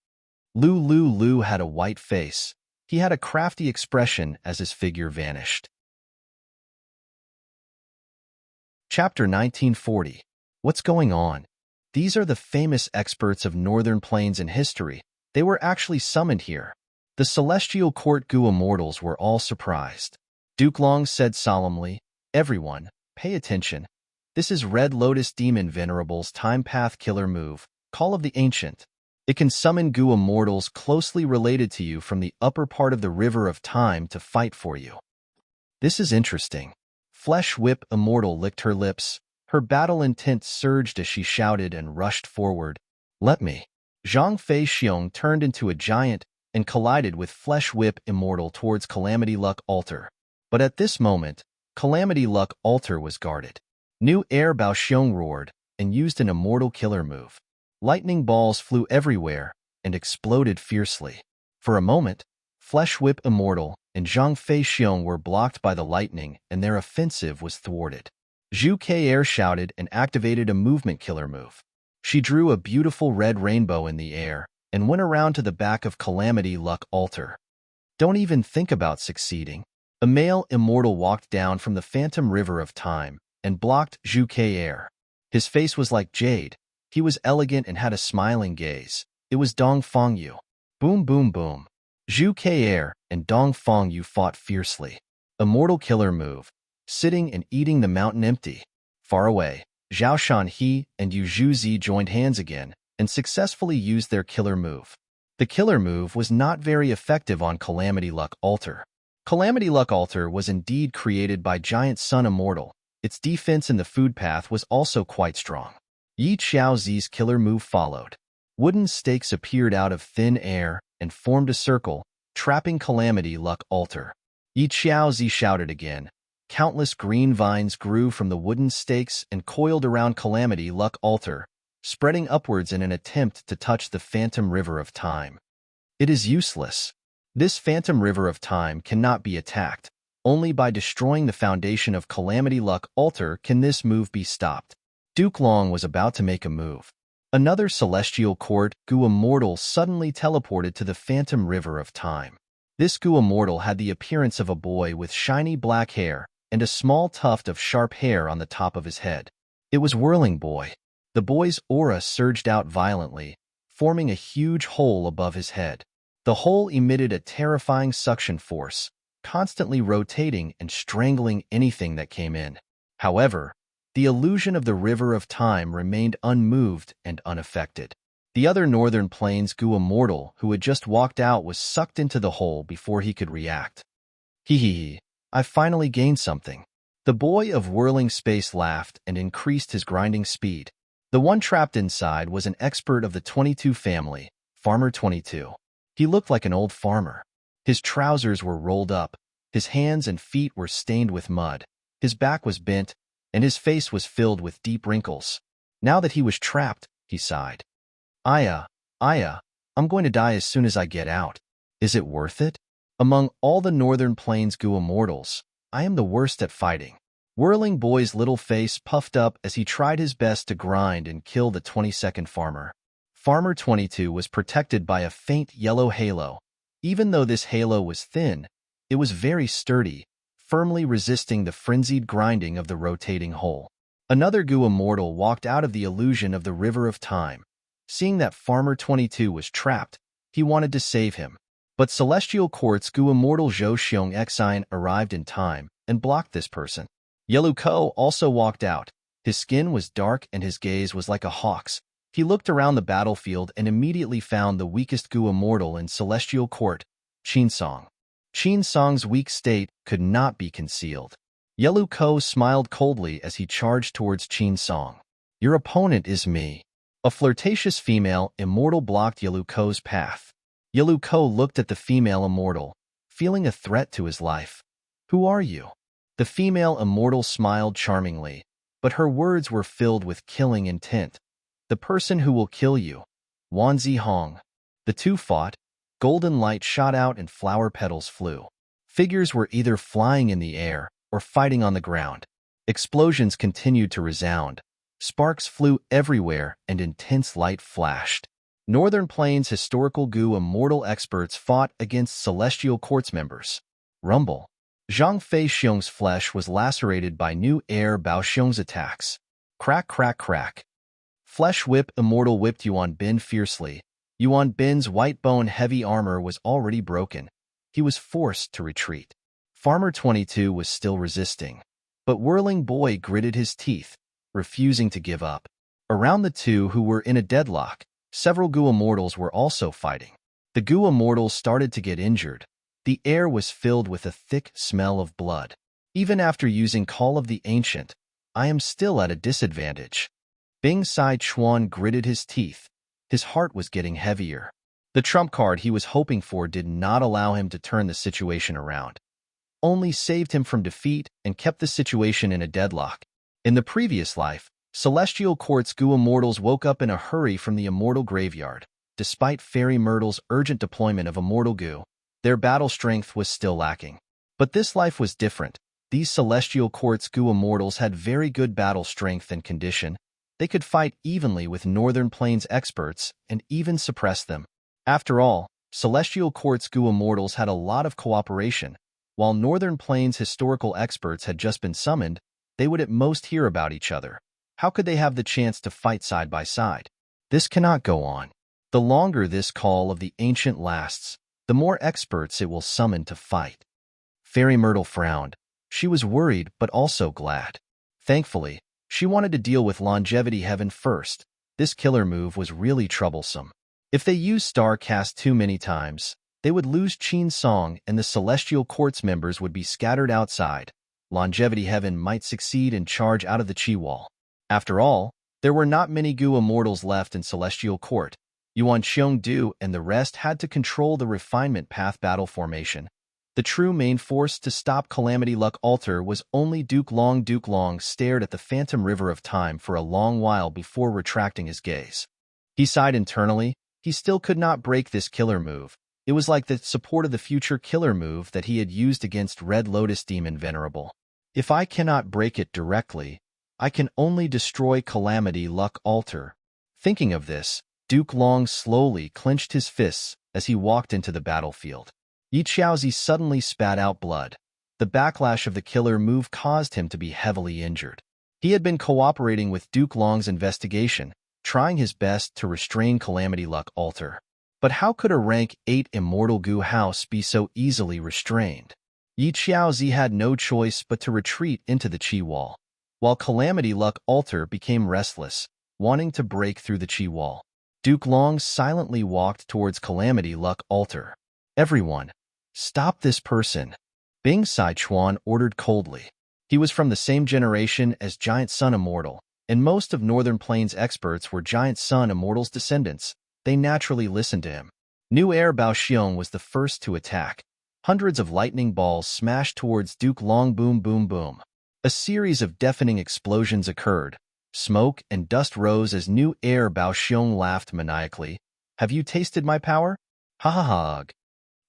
Speaker 1: Lu had a white face. He had a crafty expression as his figure vanished. Chapter 1940. What's going on? These are the famous experts of Northern Plains in history. They were actually summoned here. The Celestial Court Goo Immortals were all surprised. Duke Long said solemnly, Everyone, pay attention. This is Red Lotus Demon Venerable's Time Path Killer move, Call of the Ancient. It can summon Goo Immortals closely related to you from the upper part of the River of Time to fight for you. This is interesting. Flesh Whip Immortal licked her lips. Her battle intent surged as she shouted and rushed forward. Let me. Zhang Fei Xiong turned into a giant and collided with Flesh Whip Immortal towards Calamity Luck Altar. But at this moment, Calamity Luck Altar was guarded. New Heir Baoxiong roared and used an immortal killer move. Lightning balls flew everywhere, and exploded fiercely. For a moment, Flesh Whip Immortal and Zhang Fei Xiong were blocked by the lightning, and their offensive was thwarted. Zhu Ke shouted and activated a movement killer move. She drew a beautiful red rainbow in the air and went around to the back of Calamity Luck Altar. Don't even think about succeeding. A male immortal walked down from the phantom river of time and blocked Zhu Ke. His face was like jade. He was elegant and had a smiling gaze. It was Dong Fengyu. Boom, boom, boom. Zhu Ke and Dong Fengyu fought fiercely. Immortal killer move. Sitting and eating the mountain empty. Far away, Zhao Shanhe and Yu Zhuzi joined hands again and successfully used their killer move. The killer move was not very effective on Calamity Luck Altar. Calamity Luck Altar was indeed created by Giant Sun Immortal. Its defense in the food path was also quite strong. Yi Xiaozi's killer move followed. Wooden stakes appeared out of thin air and formed a circle, trapping Calamity Luck Altar. Yi Xiaozi shouted again. Countless green vines grew from the wooden stakes and coiled around Calamity Luck Altar, spreading upwards in an attempt to touch the phantom river of time. It is useless. This phantom river of time cannot be attacked. Only by destroying the foundation of Calamity Luck Altar can this move be stopped. Duke Long was about to make a move. Another celestial court Gu Immortal suddenly teleported to the phantom river of time. This Gu Immortal had the appearance of a boy with shiny black hair and a small tuft of sharp hair on the top of his head. It was Whirling Boy. The boy's aura surged out violently, forming a huge hole above his head. The hole emitted a terrifying suction force, constantly rotating and strangling anything that came in. However, the illusion of the river of time remained unmoved and unaffected. The other Northern Plains Gu Immortal who had just walked out was sucked into the hole before he could react. Hee, I finally gained something. The boy of whirling space laughed and increased his grinding speed. The one trapped inside was an expert of the 22 family, Farmer 22. He looked like an old farmer. His trousers were rolled up, his hands and feet were stained with mud, his back was bent, and his face was filled with deep wrinkles. Now that he was trapped, he sighed. Aya, I'm going to die as soon as I get out. Is it worth it? Among all the Northern Plains Gu Immortals, I am the worst at fighting. Whirling Boy's little face puffed up as he tried his best to grind and kill the 22nd farmer. Farmer 22 was protected by a faint yellow halo. Even though this halo was thin, it was very sturdy, firmly resisting the frenzied grinding of the rotating hole. Another Gu Immortal walked out of the illusion of the river of time. Seeing that Farmer 22 was trapped, he wanted to save him. But Celestial Court's Gu Immortal Zhou Xiong Xine arrived in time and blocked this person. Yelu Ko also walked out. His skin was dark and his gaze was like a hawk's. He looked around the battlefield and immediately found the weakest Gu Immortal in Celestial Court, Qin Song. Qin Song's weak state could not be concealed. Yelu Ko smiled coldly as he charged towards Qin Song. Your opponent is me. A flirtatious female immortal blocked Yelu Ko's path. Yelu Ko looked at the female immortal, feeling a threat to his life. Who are you? The female immortal smiled charmingly, but her words were filled with killing intent. The person who will kill you. Wanzi Hong. The two fought. Golden light shot out and flower petals flew. Figures were either flying in the air or fighting on the ground. Explosions continued to resound. Sparks flew everywhere and intense light flashed. Northern Plains historical Gu Immortal experts fought against Celestial Courts members. Rumble. Zhang Fei Xiong's flesh was lacerated by new air Bao Xiong's attacks. Crack, crack, crack. Flesh Whip Immortal whipped Yuan Bin fiercely. Yuan Bin's white bone heavy armor was already broken. He was forced to retreat. Farmer 22 was still resisting, but Whirling Boy gritted his teeth, refusing to give up. Around the two who were in a deadlock, several Gu Immortals were also fighting. The Gu Immortals started to get injured. The air was filled with a thick smell of blood. Even after using Call of the Ancient, I am still at a disadvantage. Bing Sai Chuan gritted his teeth. His heart was getting heavier. The trump card he was hoping for did not allow him to turn the situation around. Only saved him from defeat and kept the situation in a deadlock. In the previous life, Celestial Court's Gu Immortals woke up in a hurry from the immortal graveyard. despite Fairy Myrtle's urgent deployment of immortal goo, their battle strength was still lacking. But this life was different. These Celestial Quartz Goo Immortals had very good battle strength and condition. They could fight evenly with Northern Plains experts and even suppress them. After all, Celestial Quartz Goo Immortals had a lot of cooperation. While Northern Plains historical experts had just been summoned, they would at most hear about each other. How could they have the chance to fight side by side? This cannot go on. The longer this call of the ancient lasts, the more experts it will summon to fight. Fairy Myrtle frowned. She was worried but also glad. Thankfully, she wanted to deal with Longevity Heaven first. This killer move was really troublesome. If they used Star Cast too many times, they would lose Qin Song and the Celestial Quartz members would be scattered outside. Longevity Heaven might succeed and charge out of the Qi Wall. After all, there were not many Goo Immortals left in Celestial Court. Yuan Xiongdu and the rest had to control the refinement path battle formation. The true main force to stop Calamity Luck Altar was only Duke Long. Duke Long stared at the phantom river of time for a long while before retracting his gaze. He sighed internally. He still could not break this killer move. It was like the support of the future killer move that he had used against Red Lotus Demon Venerable. If I cannot break it directly, I can only destroy Calamity Luck Altar. Thinking of this, Duke Long slowly clenched his fists as he walked into the battlefield. Yi Xiaozi suddenly spat out blood. The backlash of the killer move caused him to be heavily injured. He had been cooperating with Duke Long's investigation, trying his best to restrain Calamity Luck Altar. But how could a rank 8 Immortal Goo house be so easily restrained? Yi Xiaozi had no choice but to retreat into the Qi Wall, while Calamity Luck Altar became restless, wanting to break through the Qi Wall. Duke Long silently walked towards Calamity Luck Altar. Everyone, stop this person, Bing Sichuan ordered coldly. He was from the same generation as Giant Sun Immortal, and most of Northern Plains experts were Giant Sun Immortal's descendants. They naturally listened to him. New Air Baoxiong was the first to attack. Hundreds of lightning balls smashed towards Duke Long. Boom, boom, boom. A series of deafening explosions occurred. Smoke and dust rose as New Air Baoxiong laughed maniacally. Have you tasted my power? Ha ha ha.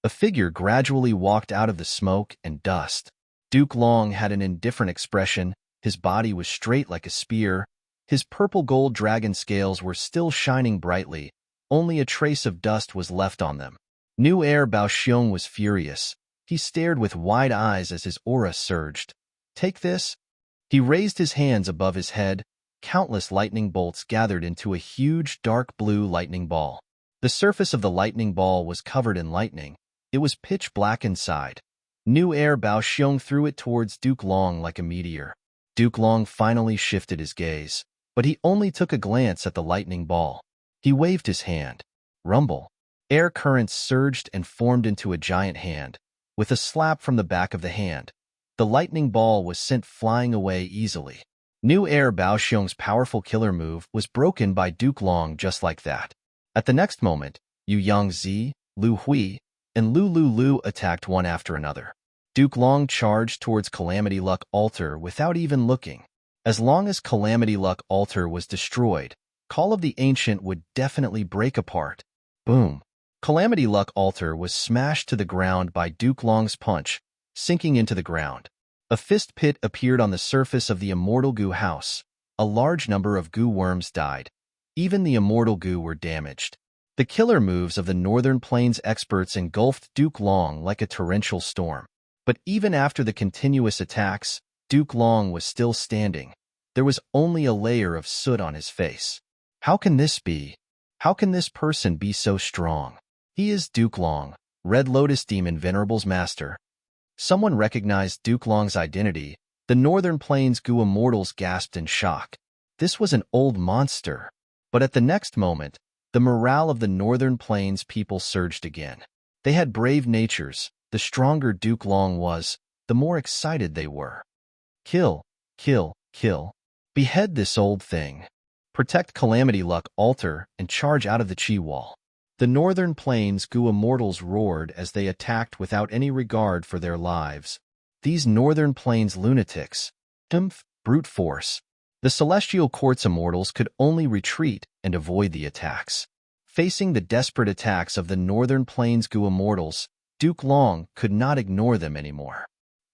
Speaker 1: A figure gradually walked out of the smoke and dust. Duke Long had an indifferent expression. His body was straight like a spear. His purple-gold dragon scales were still shining brightly. Only a trace of dust was left on them. New Air Baoxiong was furious. He stared with wide eyes as his aura surged. Take this? He raised his hands above his head. Countless lightning bolts gathered into a huge dark blue lightning ball. The surface of the lightning ball was covered in lightning. It was pitch black inside. New Air Baoxiong threw it towards Duke Long like a meteor. Duke Long finally shifted his gaze, but he only took a glance at the lightning ball. He waved his hand. Rumble. Air currents surged and formed into a giant hand. With a slap from the back of the hand, the lightning ball was sent flying away easily. New Air Baoxiong's powerful killer move was broken by Duke Long just like that. At the next moment, Yu Yangzi, Lu Hui, and Lu Lu attacked one after another. Duke Long charged towards Calamity Luck Altar without even looking. As long as Calamity Luck Altar was destroyed, Call of the Ancient would definitely break apart. Boom. Calamity Luck Altar was smashed to the ground by Duke Long's punch, sinking into the ground. A fist pit appeared on the surface of the Immortal Goo house. A large number of goo worms died. Even the Immortal Goo were damaged. The killer moves of the Northern Plains experts engulfed Duke Long like a torrential storm. But even after the continuous attacks, Duke Long was still standing. There was only a layer of soot on his face. How can this be? How can this person be so strong? He is Duke Long, Red Lotus Demon Venerable's master. Someone recognized Duke Long's identity. The Northern Plains Goo Immortals gasped in shock. This was an old monster. But at the next moment, the morale of the Northern Plains people surged again. They had brave natures. The stronger Duke Long was, the more excited they were. Kill, kill, kill. Behead this old thing. Protect Calamity Luck Altar and charge out of the Qi Wall. The Northern Plains Goo Immortals roared as they attacked without any regard for their lives. These Northern Plains lunatics. Brute force. The Celestial Quartz Immortals could only retreat and avoid the attacks. Facing the desperate attacks of the Northern Plains Gu immortals, Duke Long could not ignore them anymore.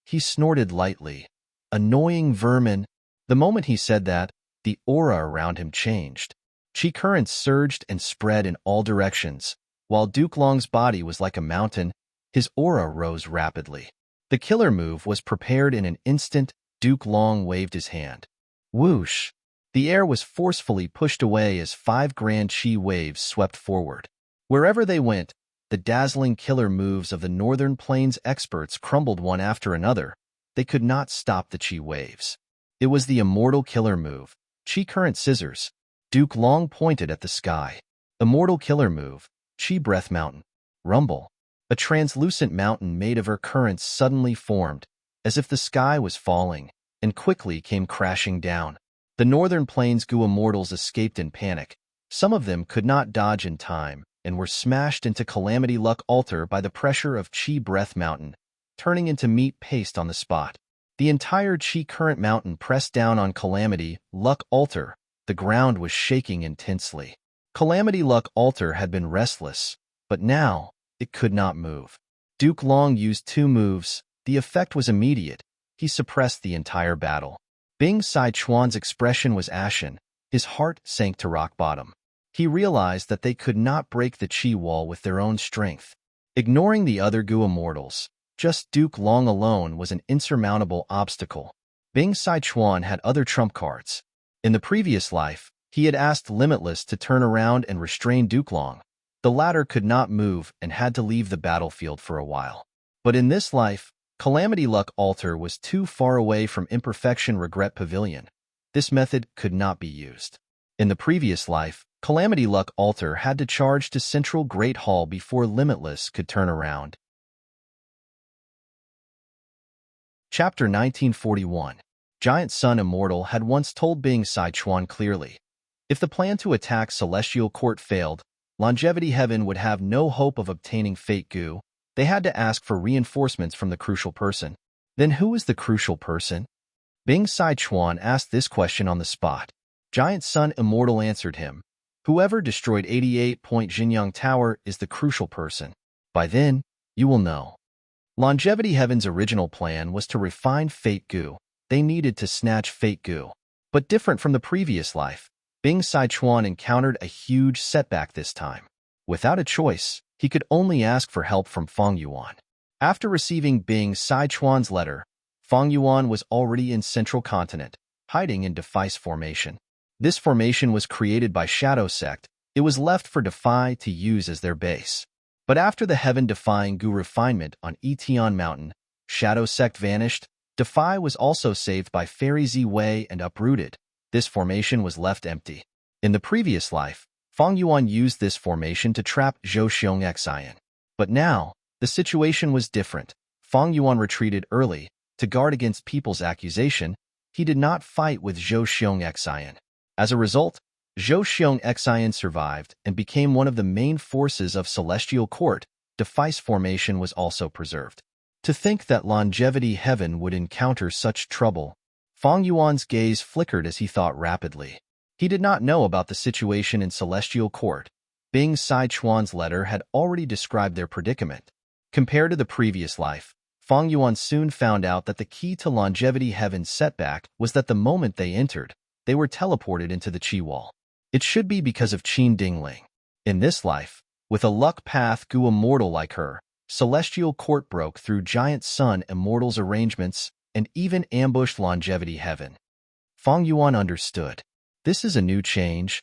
Speaker 1: He snorted lightly. Annoying vermin. The moment he said that, the aura around him changed. Chi currents surged and spread in all directions. While Duke Long's body was like a mountain, his aura rose rapidly. The killer move was prepared in an instant. Duke Long waved his hand. Whoosh! The air was forcefully pushed away as 5 grand chi waves swept forward. Wherever they went, the dazzling killer moves of the Northern Plains experts crumbled one after another. They could not stop the chi waves. It was the immortal killer move, Chi Current Scissors. Duke Long pointed at the sky. Immortal killer move, Chi Breath Mountain. Rumble. A translucent mountain made of her currents suddenly formed, as if the sky was falling, and quickly came crashing down. The Northern Plains Gu immortals escaped in panic. Some of them could not dodge in time, and were smashed into Calamity Luck Altar by the pressure of Chi Breath Mountain, turning into meat paste on the spot. The entire Chi Current Mountain pressed down on Calamity Luck Altar. The ground was shaking intensely. Calamity Luck Altar had been restless, but now it could not move. Duke Long used 2 moves. The effect was immediate. He suppressed the entire battle. Bing Sai Chuan's expression was ashen. His heart sank to rock bottom. He realized that they could not break the Chi wall with their own strength. Ignoring the other Gu immortals, just Duke Long alone was an insurmountable obstacle. Bing Sai Chuan had other trump cards. In the previous life, he had asked Limitless to turn around and restrain Duke Long. The latter could not move and had to leave the battlefield for a while. But in this life, Calamity Luck Altar was too far away from Imperfection Regret Pavilion. This method could not be used. In the previous life, Calamity Luck Altar had to charge to Central Great Hall before Limitless could turn around. Chapter 1941. Giant Sun Immortal had once told Bing Sai Chuan clearly, if the plan to attack Celestial Court failed, Longevity Heaven would have no hope of obtaining Fate Gu. They had to ask for reinforcements from the crucial person. Then who is the crucial person? Bing Sai Chuan asked this question on the spot. Giant Sun Immortal answered him. Whoever destroyed 88 Point Jinyang Tower is the crucial person. By then, you will know. Longevity Heaven's original plan was to refine Fate Gu. They needed to snatch Fate Gu. But different from the previous life, Bing Sai Chuan encountered a huge setback this time. Without a choice, he could only ask for help from Feng Yuan. After receiving Bing Sai Chuan's letter, Feng Yuan was already in Central Continent, hiding in Defice Formation. This formation was created by Shadow Sect. It was left for Defy to use as their base. But after the heaven-defying Gu refinement on Etion Mountain, Shadow Sect vanished. Defy was also saved by Fairy Z Wei and uprooted. This formation was left empty. In the previous life, Feng Yuan used this formation to trap Zhou Xiong Xian. But now, the situation was different. Feng Yuan retreated early. To guard against people's accusation, he did not fight with Zhou Xiong Xian. As a result, Zhou Xiong Xian survived and became one of the main forces of Celestial Court. Defice Formation was also preserved. To think that Longevity Heaven would encounter such trouble, Feng Yuan's gaze flickered as he thought rapidly. He did not know about the situation in Celestial Court. Bing Sai Chuan's letter had already described their predicament. Compared to the previous life, Feng Yuan soon found out that the key to Longevity Heaven's setback was that the moment they entered, they were teleported into the Chi Wall. It should be because of Qin Dingling. In this life, with a luck path Gu immortal like her, Celestial Court broke through Giant Sun Immortal's arrangements and even ambushed Longevity Heaven. Feng Yuan understood. This is a new change.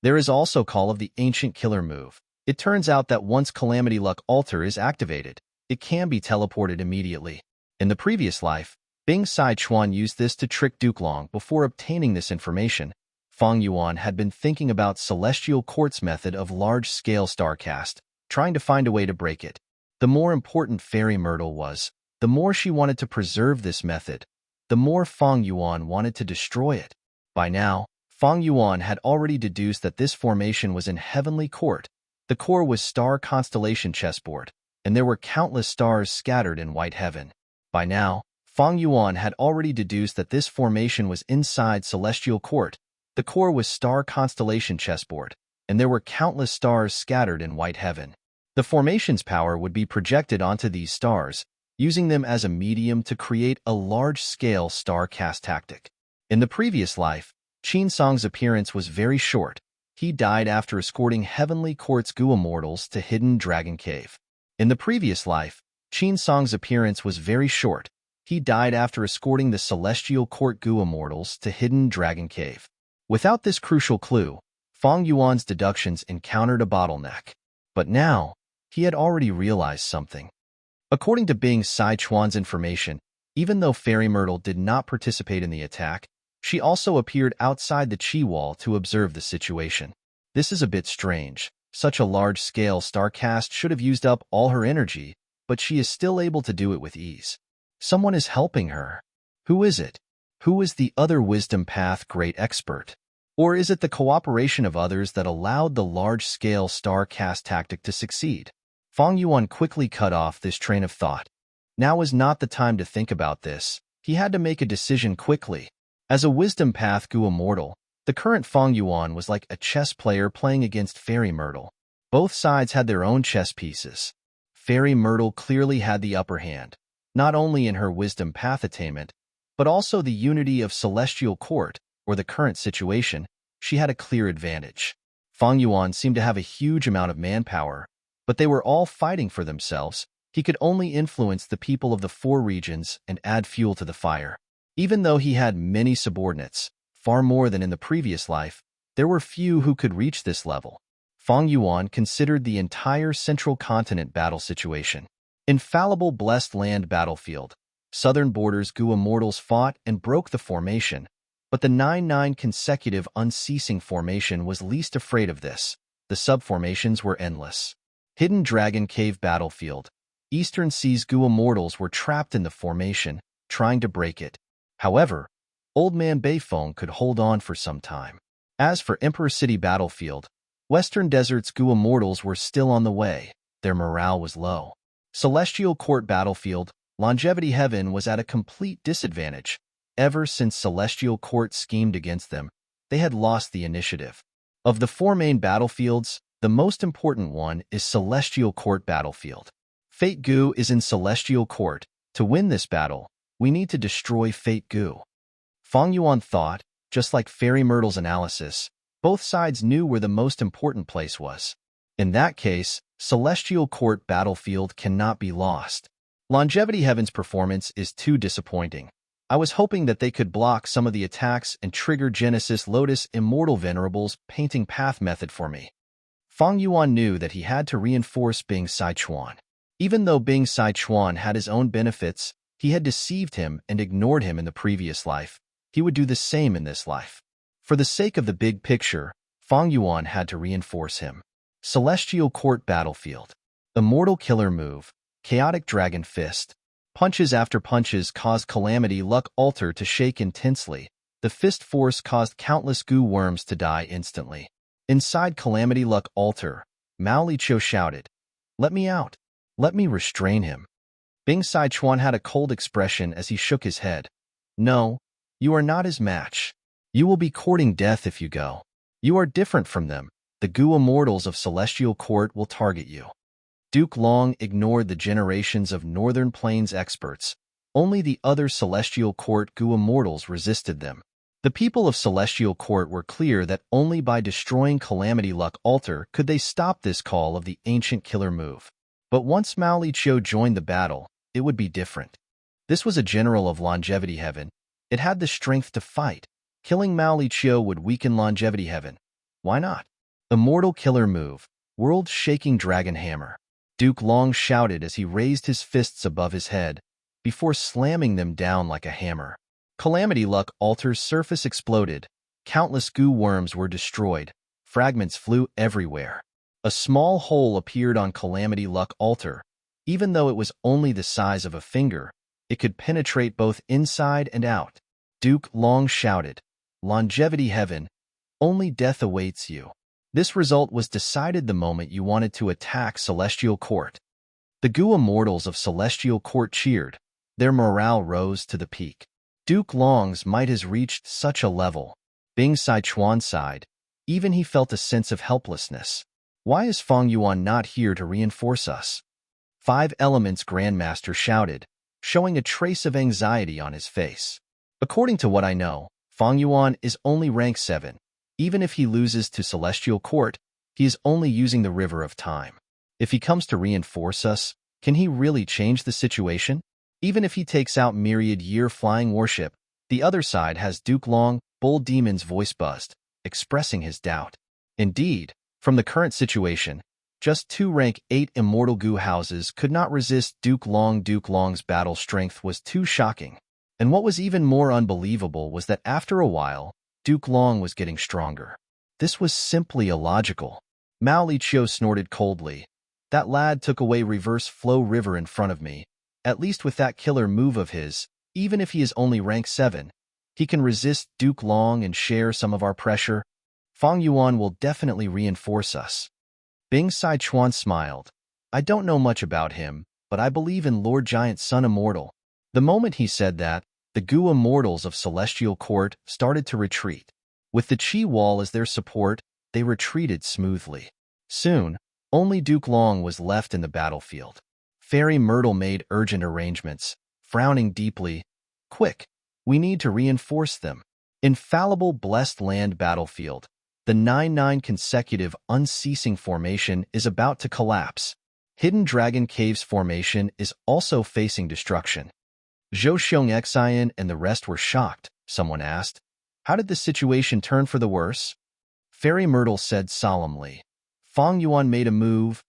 Speaker 1: There is also call of the Ancient Killer move. It turns out that once Calamity Luck Altar is activated, it can be teleported immediately. In the previous life, Bing Sai Chuan used this to trick Duke Long. Before obtaining this information, Feng Yuan had been thinking about Celestial Court's method of large-scale starcast, trying to find a way to break it. The more important Fairy Myrtle was, the more she wanted to preserve this method, the more Feng Yuan wanted to destroy it. By now, Feng Yuan had already deduced that this formation was in Heavenly Court. The core was Star Constellation Chessboard, and there were countless stars scattered in White Heaven. By now, Feng Yuan had already deduced that this formation was inside Celestial Court. The core was Star Constellation Chessboard, and there were countless stars scattered in white heaven. The formation's power would be projected onto these stars, using them as a medium to create a large-scale star cast tactic. In the previous life, Qin Song's appearance was very short. He died after escorting Heavenly Court's Gua mortals to Hidden Dragon Cave. In the previous life, Qin Song's appearance was very short. He died after escorting the Celestial Court Gua mortals to Hidden Dragon Cave. Without this crucial clue, Fang Yuan's deductions encountered a bottleneck. But now, he had already realized something. According to Bing Sichuan's information, even though Fairy Myrtle did not participate in the attack, she also appeared outside the Qi wall to observe the situation. This is a bit strange. Such a large-scale starcast should have used up all her energy, but she is still able to do it with ease. Someone is helping her. Who is it? Who is the other Wisdom Path great expert? Or is it the cooperation of others that allowed the large-scale starcast tactic to succeed? Fang Yuan quickly cut off this train of thought. Now was not the time to think about this. He had to make a decision quickly. As a Wisdom Path Gua mortal, the current Fang Yuan was like a chess player playing against Fairy Myrtle. Both sides had their own chess pieces. Fairy Myrtle clearly had the upper hand, not only in her Wisdom Path attainment, but also the unity of Celestial Court, or the current situation. She had a clear advantage. Fang Yuan seemed to have a huge amount of manpower, but they were all fighting for themselves. He could only influence the people of the 4 regions and add fuel to the fire. Even though he had many subordinates, far more than in the previous life, there were few who could reach this level. Fang Yuan considered the entire central continent battle situation. Infallible blessed land battlefield. Southern borders Gua mortals fought and broke the formation, but the 9-9 consecutive unceasing formation was least afraid of this. The subformations were endless. Hidden Dragon Cave battlefield. Eastern Seas Gua mortals were trapped in the formation, trying to break it. However, Old Man Beifeng could hold on for some time. As for Emperor City battlefield, Western Desert's Gua mortals were still on the way. Their morale was low. Celestial Court battlefield, Longevity Heaven was at a complete disadvantage. Ever since Celestial Court schemed against them, they had lost the initiative. Of the 4 main battlefields, the most important one is Celestial Court battlefield. Fate Gu is in Celestial Court. To win this battle, we need to destroy Fate Gu. Fang Yuan thought, just like Fairy Myrtle's analysis, both sides knew where the most important place was. In that case, Celestial Court battlefield cannot be lost. Longevity Heaven's performance is too disappointing. I was hoping that they could block some of the attacks and trigger Genesis Lotus Immortal Venerable's painting path method for me. Fang Yuan knew that he had to reinforce Bing Sichuan. Even though Bing Sichuan had his own benefits, he had deceived him and ignored him in the previous life. He would do the same in this life. For the sake of the big picture, Fang Yuan had to reinforce him. Celestial Court battlefield. Immortal Killer move. Chaotic Dragon Fist. Punches after punches caused Calamity Luck Altar to shake intensely. The fist force caused countless goo worms to die instantly. Inside Calamity Luck Altar, Mao Liqiu shouted, "Let me out. Let me restrain him." Bing Sichuan had a cold expression as he shook his head. "No, you are not his match. You will be courting death if you go. You are different from them. The Gua mortals of Celestial Court will target you." Duke Long ignored the generations of Northern Plains experts. Only the other Celestial Court Gua mortals resisted them. The people of Celestial Court were clear that only by destroying Calamity Luck Altar could they stop this call of the ancient killer move. But once Mao Liqiu joined the battle, it would be different. This was a general of Longevity Heaven. It had the strength to fight. Killing Mao Liqiu would weaken Longevity Heaven. Why not? Immortal Killer move. World-shaking Dragon Hammer. Duke Long shouted as he raised his fists above his head, before slamming them down like a hammer. Calamity Luck Altar's surface exploded. Countless goo worms were destroyed. Fragments flew everywhere. A small hole appeared on Calamity Luck Altar. Even though it was only the size of a finger, it could penetrate both inside and out. Duke Long shouted, "Longevity Heaven, only death awaits you." This result was decided the moment you wanted to attack Celestial Court. The Gua mortals of Celestial Court cheered. Their morale rose to the peak. Duke Long's might has reached such a level. Bing Sichuan sighed. Even he felt a sense of helplessness. Why is Fang Yuan not here to reinforce us? 5 Elements Grandmaster shouted, showing a trace of anxiety on his face. According to what I know, Fang Yuan is only rank 7. Even if he loses to Celestial Court, he is only using the River of Time. If he comes to reinforce us, can he really change the situation? Even if he takes out Myriad Year Flying Warship, the other side has Duke Long, Bull Demon's voice buzzed, expressing his doubt. Indeed, from the current situation, just 2 rank 8 Immortal Goo houses could not resist Duke Long. Duke Long's battle strength was too shocking. And what was even more unbelievable was that after a while, Duke Long was getting stronger. This was simply illogical. Mao Li Chiu snorted coldly. That lad took away Reverse Flow River in front of me. At least with that killer move of his, even if he is only rank 7, he can resist Duke Long and share some of our pressure. Fang Yuan will definitely reinforce us. Bing Sichuan smiled. I don't know much about him, but I believe in Lord Giant Sun Immortal. The moment he said that, the Goo Immortals of Celestial Court started to retreat. With the Qi Wall as their support, they retreated smoothly. Soon, only Duke Long was left in the battlefield. Fairy Myrtle made urgent arrangements, frowning deeply. Quick, we need to reinforce them. Infallible Blessed Land Battlefield. The 9-9 consecutive unceasing formation is about to collapse. Hidden Dragon Caves formation is also facing destruction. Zhou Xiongxian and the rest were shocked. Someone asked, how did the situation turn for the worse? Fairy Myrtle said solemnly. Fang Yuan made a move.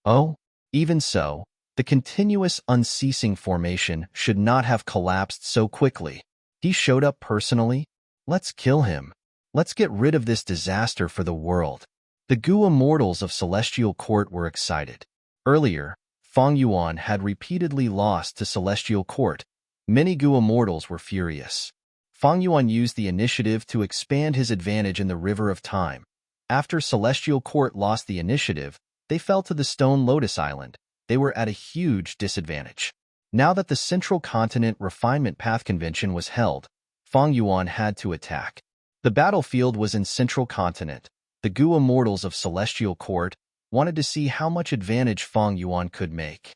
Speaker 1: Oh, even so, the continuous unceasing formation should not have collapsed so quickly. He showed up personally. Let's kill him. Let's get rid of this disaster for the world. The Goo Immortals of Celestial Court were excited. Earlier, Fang Yuan had repeatedly lost to Celestial Court. Many Goo Immortals were furious. Fang Yuan used the initiative to expand his advantage in the River of Time. After Celestial Court lost the initiative, they fell to the Stone Lotus Island. They were at a huge disadvantage. Now that the Central Continent Refinement Path Convention was held, Fang Yuan had to attack. The battlefield was in Central Continent. The Goo Immortals of Celestial Court wanted to see how much advantage Fang Yuan could make.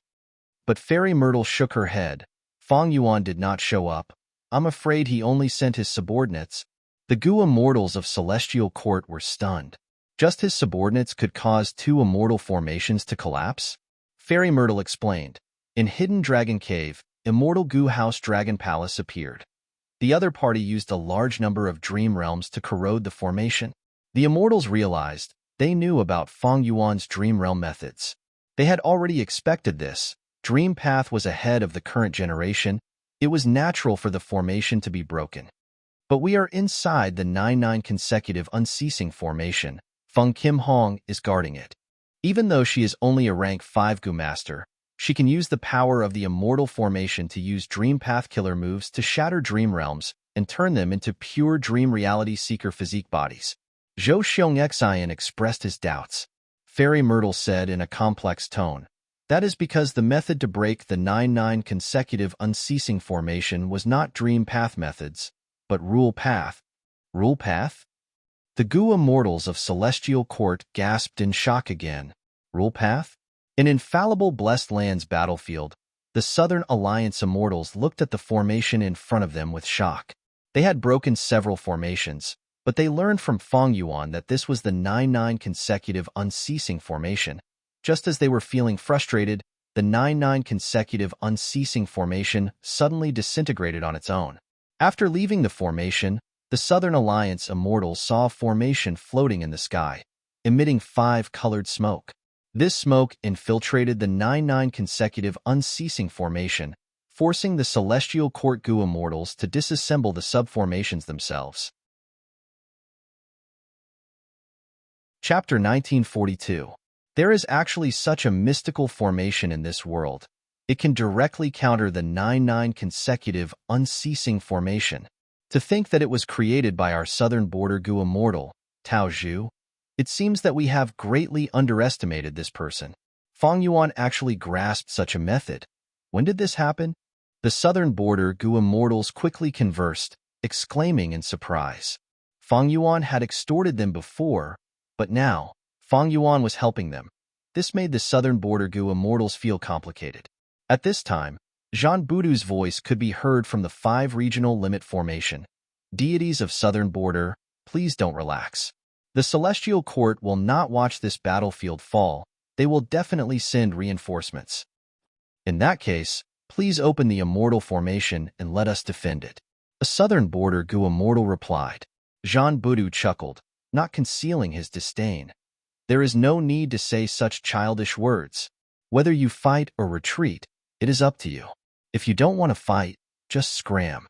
Speaker 1: But Fairy Myrtle shook her head. Fang Yuan did not show up. I'm afraid he only sent his subordinates. The Goo Immortals of Celestial Court were stunned. Just his subordinates could cause 2 immortal formations to collapse? Fairy Myrtle explained. In Hidden Dragon Cave, Immortal Goo House Dragon Palace appeared. The other party used a large number of dream realms to corrode the formation. The Immortals realized they knew about Fang Yuan's dream realm methods. They had already expected this. Dream Path was ahead of the current generation. It was natural for the formation to be broken. But we are inside the 9-9 consecutive unceasing formation. Feng Kim Hong is guarding it. Even though she is only a rank 5 Goo Master, she can use the power of the Immortal Formation to use Dream Path killer moves to shatter dream realms and turn them into pure dream reality seeker physique bodies. Zhou Xiongxian expressed his doubts. Fairy Myrtle said in a complex tone, that is because the method to break the 9-9 consecutive unceasing formation was not Dream Path methods, but Rule Path. Rule Path? The Goo Immortals of Celestial Court gasped in shock again. Rule Path? In Infallible Blessed Lands Battlefield, the Southern Alliance Immortals looked at the formation in front of them with shock. They had broken several formations, but they learned from Fang Yuan that this was the 9-9 consecutive unceasing formation. Just as they were feeling frustrated, the 9-9 consecutive unceasing formation suddenly disintegrated on its own. After leaving the formation, the Southern Alliance Immortals saw a formation floating in the sky, emitting 5-colored smoke. This smoke infiltrated the 9-9 consecutive unceasing formation, forcing the Celestial Court Goo Immortals to disassemble the subformations themselves. Chapter 1942. There is actually such a mystical formation in this world. It can directly counter the 9-9 consecutive unceasing formation. To think that it was created by our southern border Goo Immortal, Tao Zhu, it seems that we have greatly underestimated this person. Fang Yuan actually grasped such a method. When did this happen? The southern border Goo Immortals quickly conversed, exclaiming in surprise. Fang Yuan had extorted them before, but now, Fang Yuan was helping them. This made the southern border Gu immortals feel complicated. At this time, Zhan Budu's voice could be heard from the 5 regional limit formation. Deities of southern border, please don't relax. The celestial court will not watch this battlefield fall. They will definitely send reinforcements. In that case, please open the immortal formation and let us defend it. A southern border Gu immortal replied. Zhan Budu chuckled, not concealing his disdain. There is no need to say such childish words. Whether you fight or retreat, it is up to you. If you don't want to fight, just scram.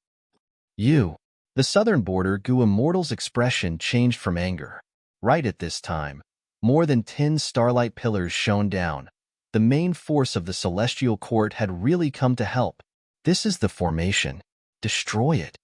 Speaker 1: The southern border Gu immortal's expression changed from anger. Right at this time, more than 10 starlight pillars shone down. The main force of the celestial court had really come to help. This is the formation. Destroy it.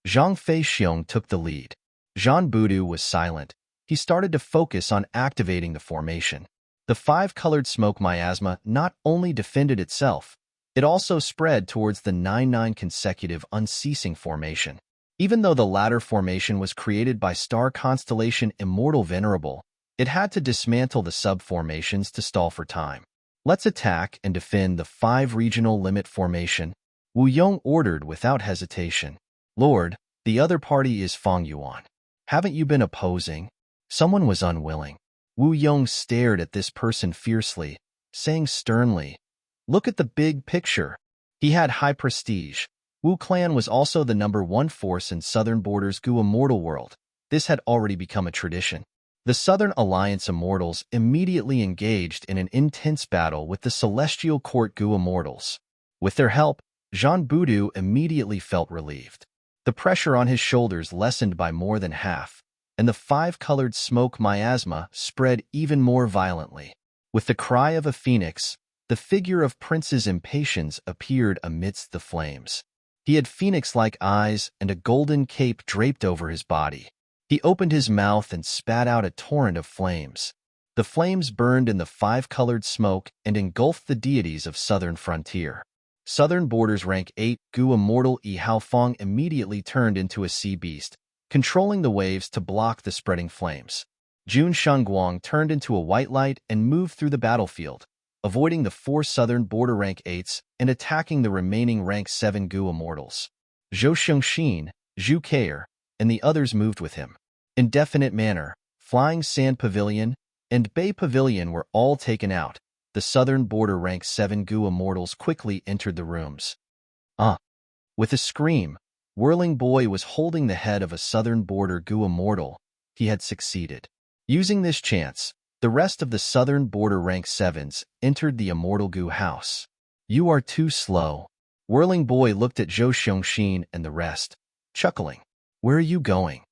Speaker 1: Zhang Feixiong took the lead. Zhan Budu was silent. He started to focus on activating the formation. The 5-colored smoke miasma not only defended itself, it also spread towards the 9-9 consecutive unceasing formation. Even though the latter formation was created by star constellation Immortal Venerable, it had to dismantle the sub-formations to stall for time. Let's attack and defend the 5 regional limit formation, Wu Yong ordered without hesitation. Lord, the other party is Fang Yuan. Haven't you been opposing? Someone was unwilling. Wu Yong stared at this person fiercely, saying sternly, look at the big picture. He had high prestige. Wu clan was also the #1 force in southern borders Gu immortal world. This had already become a tradition. The Southern Alliance Immortals immediately engaged in an intense battle with the Celestial Court Gu Immortals. With their help, Zhan Budu immediately felt relieved. The pressure on his shoulders lessened by more than half, and the 5-colored smoke miasma spread even more violently. With the cry of a phoenix, the figure of Prince's Impatience appeared amidst the flames. He had phoenix-like eyes and a golden cape draped over his body. He opened his mouth and spat out a torrent of flames. The flames burned in the 5-colored smoke and engulfed the deities of southern frontier. Southern borders rank 8 Gu immortal Yi Haofeng immediately turned into a sea beast, controlling the waves to block the spreading flames. Jun Shengguang turned into a white light and moved through the battlefield, avoiding the 4 southern border rank 8s and attacking the remaining rank 7 Gu immortals. Zhou Shengxin, Zhu Keier, and the others moved with him. In definite manner, Flying Sand Pavilion and Bay Pavilion were all taken out. The southern border rank 7 Gu immortals quickly entered the rooms. With a scream, Whirling Boy was holding the head of a southern border Gu immortal. He had succeeded. Using this chance, the rest of the southern border rank 7s entered the immortal Gu house. You are too slow. Whirling Boy looked at Zhou Shengxin and the rest, chuckling. Where are you going?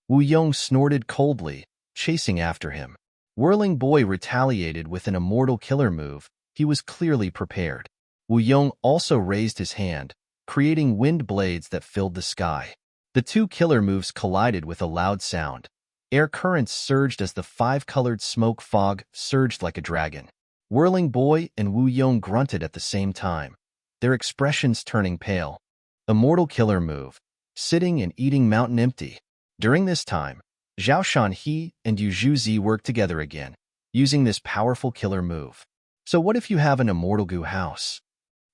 Speaker 1: Wu Yong snorted coldly, chasing after him. Whirling Boy retaliated with an immortal killer move. He was clearly prepared. Wu Yong also raised his hand, creating wind blades that filled the sky. The 2 killer moves collided with a loud sound. Air currents surged as the 5-colored smoke fog surged like a dragon. Whirling Boy and Wu Yong grunted at the same time, their expressions turning pale. Immortal killer move, sitting and eating mountain empty. During this time, Zhao Shanhe and Yu Zhuzi worked together again, using this powerful killer move. So what if you have an immortal Gu house?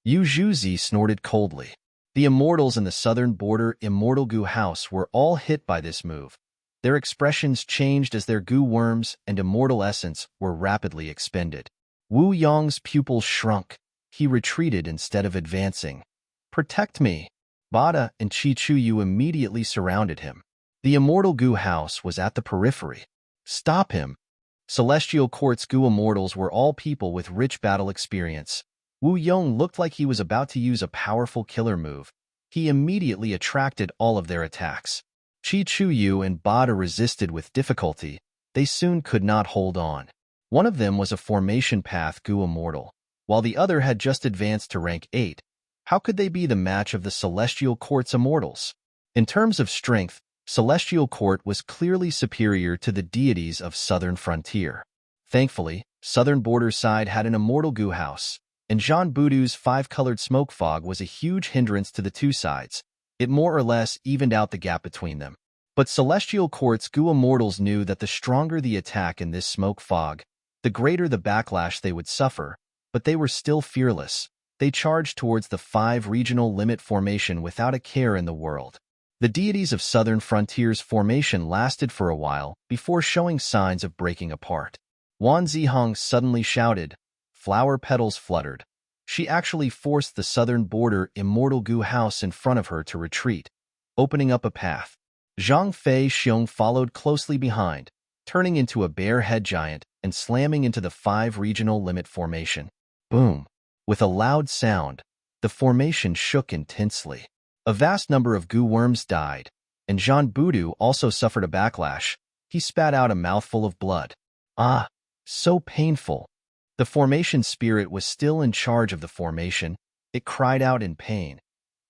Speaker 1: Yu Zhuzi snorted coldly. The immortals in the southern border immortal Gu house were all hit by this move. Their expressions changed as their Gu worms and immortal essence were rapidly expended. Wu Yong's pupils shrunk. He retreated instead of advancing. Protect me! Bada and Chi Chuyu immediately surrounded him. The immortal Gu house was at the periphery. Stop him! Celestial Court's Gu immortals were all people with rich battle experience. Wu Yong looked like he was about to use a powerful killer move. He immediately attracted all of their attacks. Chi Chuyu and Bada resisted with difficulty. They soon could not hold on. One of them was a formation path Gu immortal, while the other had just advanced to rank 8. How could they be the match of the Celestial Court's immortals? In terms of strength, Celestial Court was clearly superior to the deities of Southern Frontier. Thankfully, Southern Border side had an immortal Gu house, and Zhan Budu's 5-colored smoke fog was a huge hindrance to the 2 sides. It more or less evened out the gap between them. But Celestial Court's Gu immortals knew that the stronger the attack in this smoke fog, the greater the backlash they would suffer, but they were still fearless. They charged towards the 5 regional limit formation without a care in the world. The deities of Southern Frontiers formation lasted for a while before showing signs of breaking apart. Wan Zihong suddenly shouted. Flower petals fluttered. She actually forced the southern border immortal Gu house in front of her to retreat, opening up a path. Zhang Fei Xiong followed closely behind, turning into a bear head giant and slamming into the 5 regional limit formation. Boom! With a loud sound, the formation shook intensely. A vast number of Gu worms died, and Jean Budu also suffered a backlash. He spat out a mouthful of blood. Ah, so painful. The formation spirit was still in charge of the formation. It cried out in pain.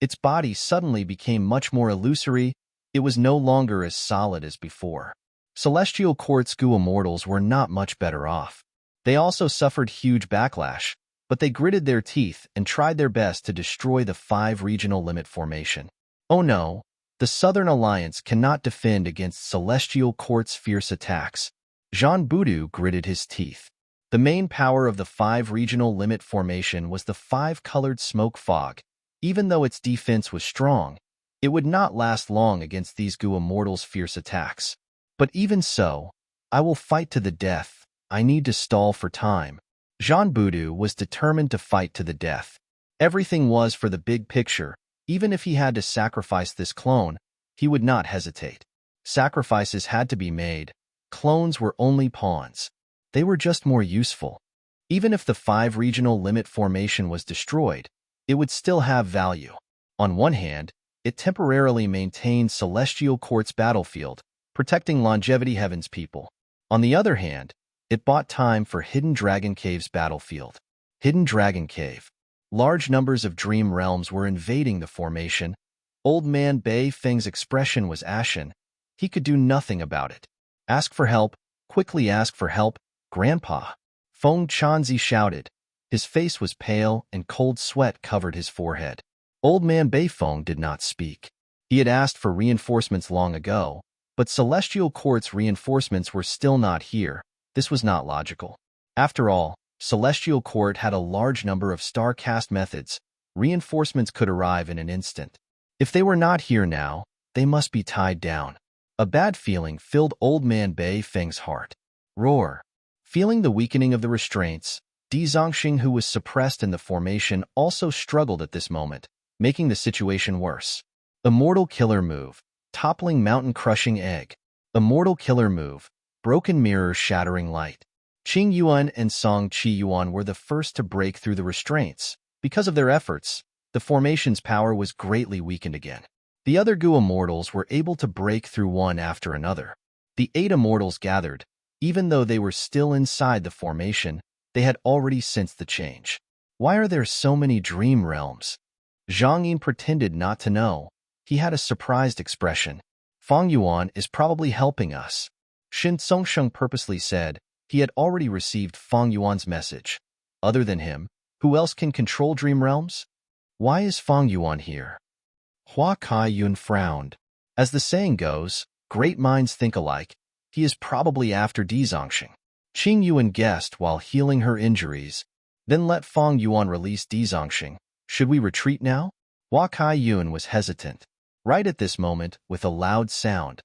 Speaker 1: Its body suddenly became much more illusory. It was no longer as solid as before. Celestial Court's Gu immortals were not much better off. They also suffered huge backlash, but they gritted their teeth and tried their best to destroy the 5 regional limit formation. Oh no, the Southern Alliance cannot defend against Celestial Court's fierce attacks. Jean Budu gritted his teeth. The main power of the 5 regional limit formation was the 5-colored smoke fog. Even though its defense was strong, it would not last long against these Gu immortals' fierce attacks. But even so, I will fight to the death. I need to stall for time. Jean Budu was determined to fight to the death. Everything was for the big picture. Even if he had to sacrifice this clone, he would not hesitate. Sacrifices had to be made. Clones were only pawns. They were just more useful. Even if the 5 regional limit formation was destroyed, it would still have value. On one hand, it temporarily maintained Celestial Court's battlefield, protecting Longevity Heaven's people. On the other hand, it bought time for Hidden Dragon Cave's battlefield. Hidden Dragon Cave. Large numbers of dream realms were invading the formation. Old Man Bei Feng's expression was ashen. He could do nothing about it. Ask for help. Quickly ask for help, Grandpa. Feng Chanzi shouted. His face was pale and cold sweat covered his forehead. Old Man Bei Feng did not speak. He had asked for reinforcements long ago, but Celestial Court's reinforcements were still not here. This was not logical. After all, Celestial Court had a large number of star-cast methods. Reinforcements could arrive in an instant. If they were not here now, they must be tied down. A bad feeling filled Old Man Bei Feng's heart. Roar. Feeling the weakening of the restraints, Di Zongxing, who was suppressed in the formation, also struggled at this moment, making the situation worse. Immortal Killer Move. Toppling Mountain Crushing Egg. Immortal Killer Move. Broken Mirror Shattering Light. Qing Yuan and Song Chi Yuan were the first to break through the restraints. Because of their efforts, the formation's power was greatly weakened again. The other Gu immortals were able to break through one after another. The 8 immortals gathered. Even though they were still inside the formation, they had already sensed the change. Why are there so many dream realms? Zhang Yin pretended not to know. He had a surprised expression. Fang Yuan is probably helping us. Shin Tsongsheng purposely said. He had already received Fang Yuan's message. Other than him, who else can control dream realms? Why is Fang Yuan here? Hua Kai Yun frowned. As the saying goes, great minds think alike. He is probably after Di Zongxing. Qing Yuan guessed while healing her injuries. Then let Fang Yuan release Di Zongxing. Should we retreat now? Hua Kai Yun was hesitant. Right at this moment, with a loud sound,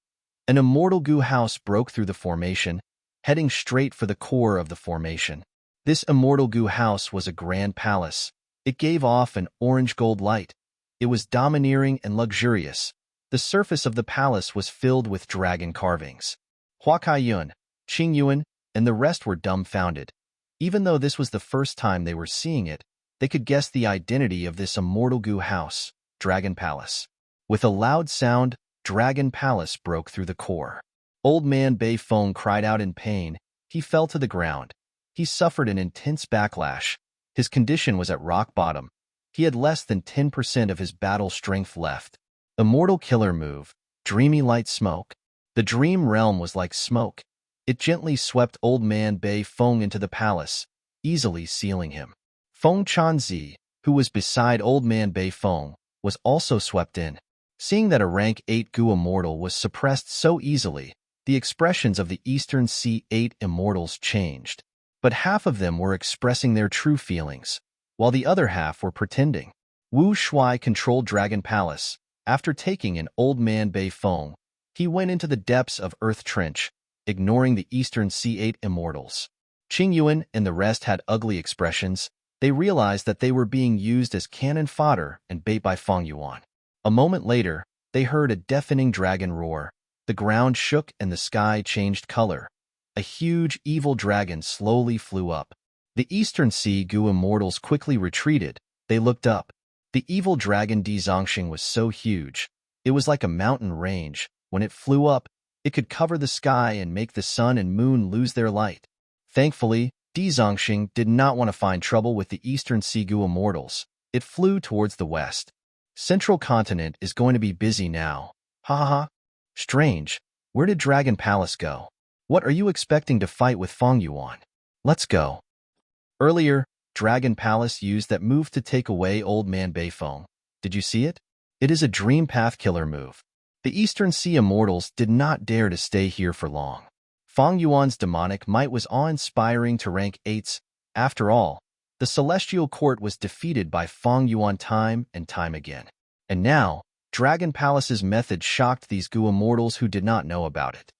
Speaker 1: an immortal Gu house broke through the formation, heading straight for the core of the formation. This immortal Gu house was a grand palace. It gave off an orange-gold light. It was domineering and luxurious. The surface of the palace was filled with dragon carvings. Hua Kai Yun, Qing Yuan, and the rest were dumbfounded. Even though this was the first time they were seeing it, they could guess the identity of this immortal Gu house, Dragon Palace. With a loud sound, Dragon Palace broke through the core. Old Man Bei Feng cried out in pain. He fell to the ground. He suffered an intense backlash. His condition was at rock bottom. He had less than 10% of his battle strength left. Immortal Killer Move, Dreamy Light Smoke. The dream realm was like smoke. It gently swept Old Man Bei Feng into the palace, easily sealing him. Feng Chanzi, who was beside Old Man Bei Feng, was also swept in. Seeing that a rank 8 Gua mortal was suppressed so easily, the expressions of the Eastern Sea 8 immortals changed. But half of them were expressing their true feelings, while the other half were pretending. Wu Shuai controlled Dragon Palace. After taking an Old Man Bei Feng, he went into the depths of Earth Trench, ignoring the Eastern Sea 8 immortals. Qing Yuan and the rest had ugly expressions. They realized that they were being used as cannon fodder and bait by Feng Yuan. A moment later, they heard a deafening dragon roar. The ground shook and the sky changed color. A huge, evil dragon slowly flew up. The Eastern Sea Gu immortals quickly retreated. They looked up. The evil dragon Di Zongxing was so huge. It was like a mountain range. When it flew up, it could cover the sky and make the sun and moon lose their light. Thankfully, Di Zongxing did not want to find trouble with the Eastern Sea Gu immortals. It flew towards the west. Central Continent is going to be busy now. Ha ha ha. Strange. Where did Dragon Palace go? What are you expecting to fight with Feng Yuan? Let's go. Earlier, Dragon Palace used that move to take away Old Man Bei Feng. Did you see it? It is a dream path killer move. The Eastern Sea immortals did not dare to stay here for long. Feng Yuan's demonic might was awe-inspiring to rank 8s. After all, the Celestial Court was defeated by Feng Yuan time and time again. And now, Dragon Palace's method shocked these Gu immortals who did not know about it.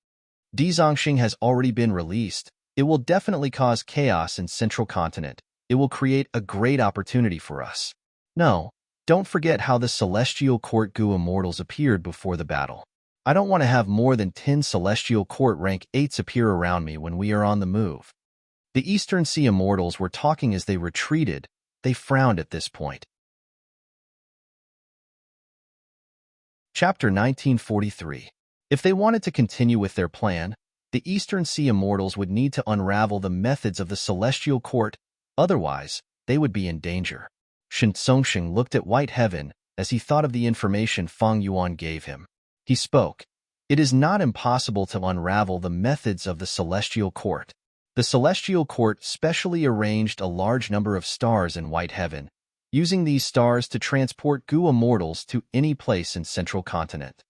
Speaker 1: Di Zongxing has already been released. It will definitely cause chaos in Central Continent. It will create a great opportunity for us. No, don't forget how the Celestial Court Gu immortals appeared before the battle. I don't want to have more than 10 Celestial Court rank 8s appear around me when we are on the move. The Eastern Sea immortals were talking as they retreated. They frowned at this point. Chapter 1943. If they wanted to continue with their plan, the Eastern Sea immortals would need to unravel the methods of the Celestial Court, otherwise, they would be in danger. Shen Zongxing looked at White Heaven as he thought of the information Feng Yuan gave him. He spoke. It is not impossible to unravel the methods of the Celestial Court. The Celestial Court specially arranged a large number of stars in White Heaven, using these stars to transport Gu immortals to any place in Central Continent.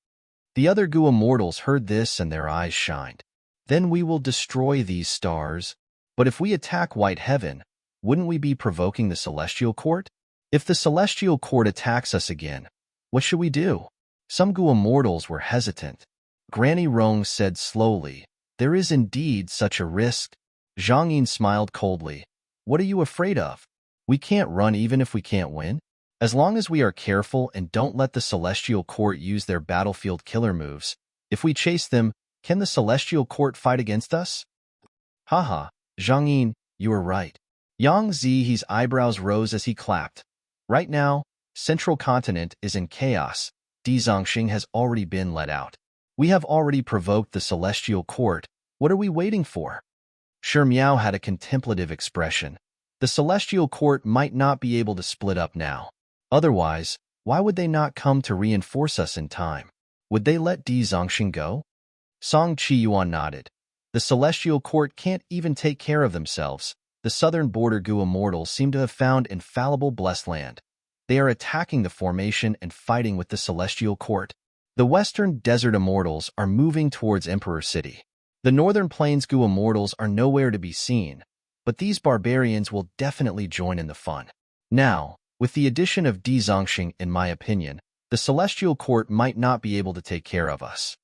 Speaker 1: The other Gu immortals heard this and their eyes shined. Then we will destroy these stars. But if we attack White Heaven, wouldn't we be provoking the Celestial Court? If the Celestial Court attacks us again, what should we do? Some Gu immortals were hesitant. Granny Rong said slowly, there is indeed such a risk. Zhang Yin smiled coldly. What are you afraid of? We can't run even if we can't win. As long as we are careful and don't let the Celestial Court use their battlefield killer moves, if we chase them, can the Celestial Court fight against us? Haha, Zhang Yin, you are right. Yang Zihe's eyebrows rose as he clapped. Right now, Central Continent is in chaos. Di Zongxing has already been let out. We have already provoked the Celestial Court. What are we waiting for? Shi Miao had a contemplative expression. The Celestial Court might not be able to split up now. Otherwise, why would they not come to reinforce us in time? Would they let Di Zongxing go? Song Qiyuan nodded. The Celestial Court can't even take care of themselves. The southern border Gu immortals seem to have found infallible blessed land. They are attacking the formation and fighting with the Celestial Court. The western desert immortals are moving towards Emperor City. The northern plains Gu immortals are nowhere to be seen, but these barbarians will definitely join in the fun. Now, with the addition of Di Zongxing, in my opinion, the Celestial Court might not be able to take care of us.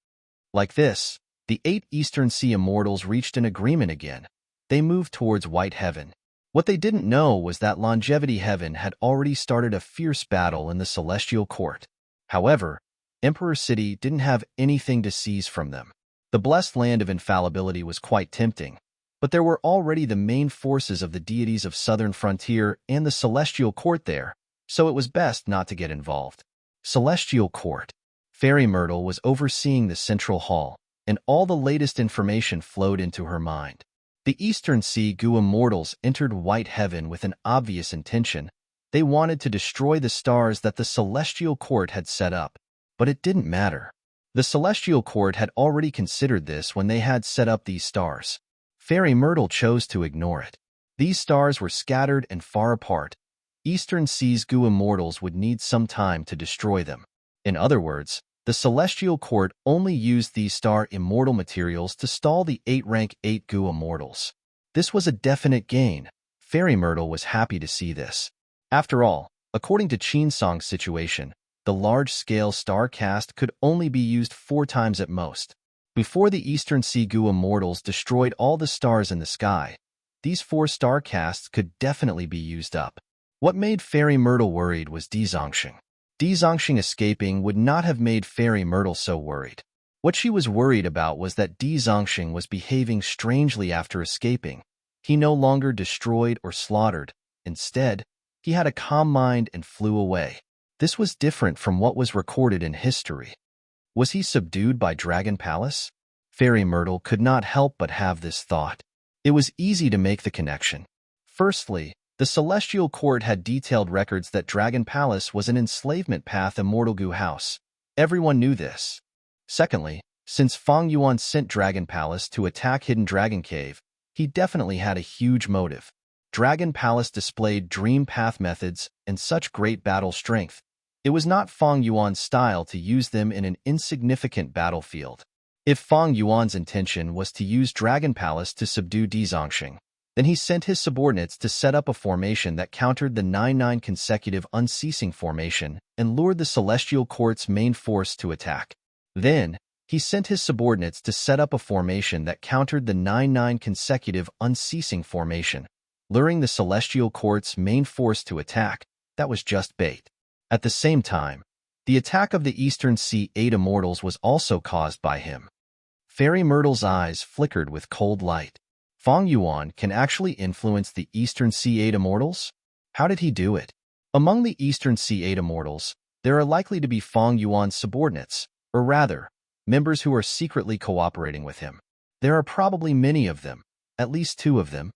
Speaker 1: Like this, the 8 Eastern Sea immortals reached an agreement again. They moved towards White Heaven. What they didn't know was that Longevity Heaven had already started a fierce battle in the Celestial Court. However, Emperor City didn't have anything to seize from them. The blessed land of infallibility was quite tempting, but there were already the main forces of the deities of Southern Frontier and the Celestial Court there, so it was best not to get involved. Celestial Court. Fairy Myrtle was overseeing the central hall, and all the latest information flowed into her mind. The Eastern Sea Gu immortals entered White Heaven with an obvious intention. They wanted to destroy the stars that the Celestial Court had set up, but it didn't matter. The Celestial Court had already considered this when they had set up these stars. Fairy Myrtle chose to ignore it. These stars were scattered and far apart. Eastern Sea's Gu immortals would need some time to destroy them. In other words, the Celestial Court only used these star immortal materials to stall the 8-rank 8 Gu immortals. This was a definite gain. Fairy Myrtle was happy to see this. After all, according to Qinsong's situation, the large-scale star cast could only be used 4 times at most. Before the Eastern Sea Gu immortals destroyed all the stars in the sky, these 4 star casts could definitely be used up. What made Fairy Myrtle worried was Dizongxing. Dizongxing escaping would not have made Fairy Myrtle so worried. What she was worried about was that Dizongxing was behaving strangely after escaping. He no longer destroyed or slaughtered. Instead, he had a calm mind and flew away. This was different from what was recorded in history. Was he subdued by Dragon Palace? Fairy Myrtle could not help but have this thought. It was easy to make the connection. Firstly, the Celestial Court had detailed records that Dragon Palace was an enslavement path immortal Gu house. Everyone knew this. Secondly, since Fang Yuan sent Dragon Palace to attack Hidden Dragon Cave, he definitely had a huge motive. Dragon Palace displayed dream path methods and such great battle strength. It was not Fang Yuan's style to use them in an insignificant battlefield. If Fang Yuan's intention was to use Dragon Palace to subdue Dizongxing, then he sent his subordinates to set up a formation that countered the 9-9 consecutive unceasing formation and lured the Celestial Court's main force to attack. Then, he sent his subordinates to set up a formation that countered the 9-9 consecutive unceasing formation, luring the Celestial Court's main force to attack. That was just bait. At the same time, the attack of the Eastern Sea 8 Immortals was also caused by him. Fairy Myrtle's eyes flickered with cold light. Fang Yuan can actually influence the Eastern Sea 8 Immortals? How did he do it? Among the Eastern Sea 8 Immortals, there are likely to be Fang Yuan's subordinates, or rather, members who are secretly cooperating with him. There are probably many of them, at least 2 of them.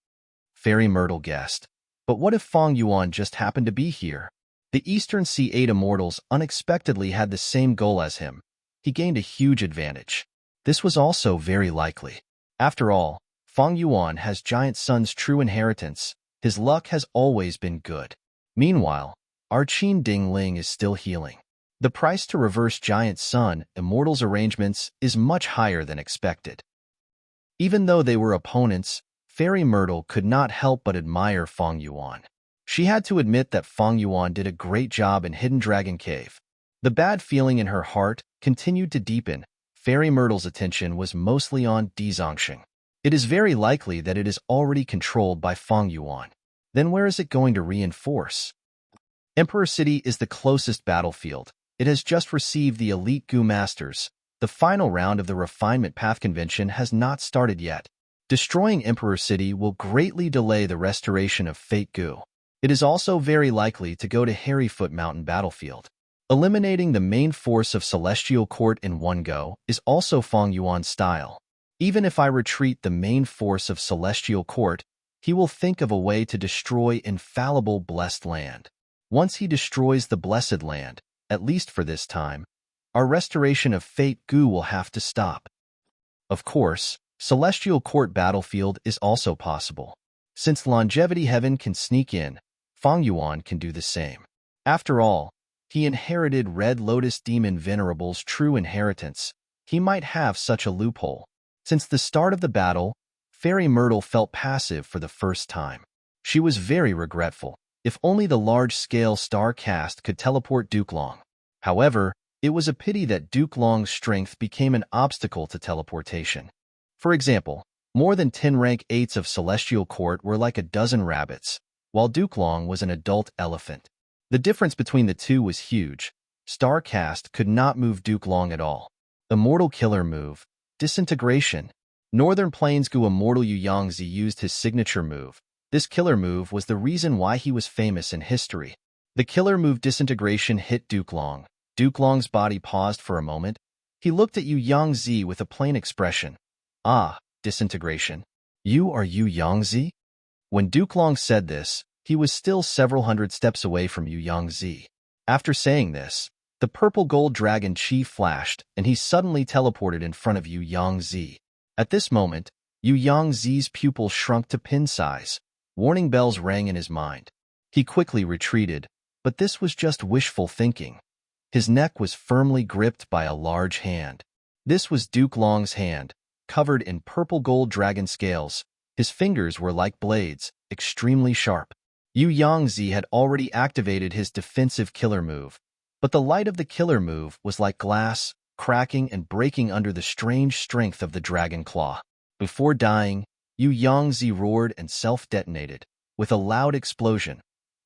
Speaker 1: Fairy Myrtle guessed. But what if Fang Yuan just happened to be here? The Eastern Sea 8 Immortals unexpectedly had the same goal as him. He gained a huge advantage. This was also very likely. After all, Fang Yuan has Giant Sun's true inheritance. His luck has always been good. Meanwhile, our Qin Dingling is still healing. The price to reverse Giant Sun Immortals arrangements is much higher than expected. Even though they were opponents, Fairy Myrtle could not help but admire Fang Yuan. She had to admit that Fang Yuan did a great job in Hidden Dragon Cave. The bad feeling in her heart continued to deepen. Fairy Myrtle's attention was mostly on Dizongxing. It is very likely that it is already controlled by Fang Yuan. Then where is it going to reinforce? Emperor City is the closest battlefield. It has just received the Elite Gu Masters. The final round of the Refinement Path Convention has not started yet. Destroying Emperor City will greatly delay the restoration of Fate Gu. It is also very likely to go to Harryfoot Mountain battlefield. Eliminating the main force of Celestial Court in one go is also Fang Yuan's style. Even if I retreat the main force of Celestial Court, he will think of a way to destroy infallible Blessed Land. Once he destroys the Blessed Land, at least for this time, our restoration of Fate Gu will have to stop. Of course, Celestial Court battlefield is also possible. Since Longevity Heaven can sneak in, Fang Yuan can do the same. After all, he inherited Red Lotus Demon Venerable's true inheritance. He might have such a loophole. Since the start of the battle, Fairy Myrtle felt passive for the first time. She was very regretful. If only the large-scale star cast could teleport Duke Long. However, it was a pity that Duke Long's strength became an obstacle to teleportation. For example, more than 10 rank 8s of Celestial Court were like a dozen rabbits, while Duke Long was an adult elephant. The difference between the two was huge. Starcast could not move Duke Long at all. Immortal Killer move, Disintegration. Northern Plains Gu Immortal Yu Yangzi used his signature move. This killer move was the reason why he was famous in history. The killer move Disintegration hit Duke Long. Duke Long's body paused for a moment. He looked at Yu Yangzi with a plain expression. Ah, Disintegration. You are Yu Yangzi? When Duke Long said this, he was still several hundred steps away from Yu Yangzi. After saying this, the purple gold dragon chi flashed, and he suddenly teleported in front of Yu Yangzi. At this moment, Yu Yangzi's pupil shrunk to pin size. Warning bells rang in his mind. He quickly retreated, but this was just wishful thinking. His neck was firmly gripped by a large hand. This was Duke Long's hand, covered in purple gold dragon scales. His fingers were like blades, extremely sharp. Yu Yangzi had already activated his defensive killer move, but the light of the killer move was like glass, cracking and breaking under the strange strength of the dragon claw. Before dying, Yu Yangzi roared and self-detonated. With a loud explosion,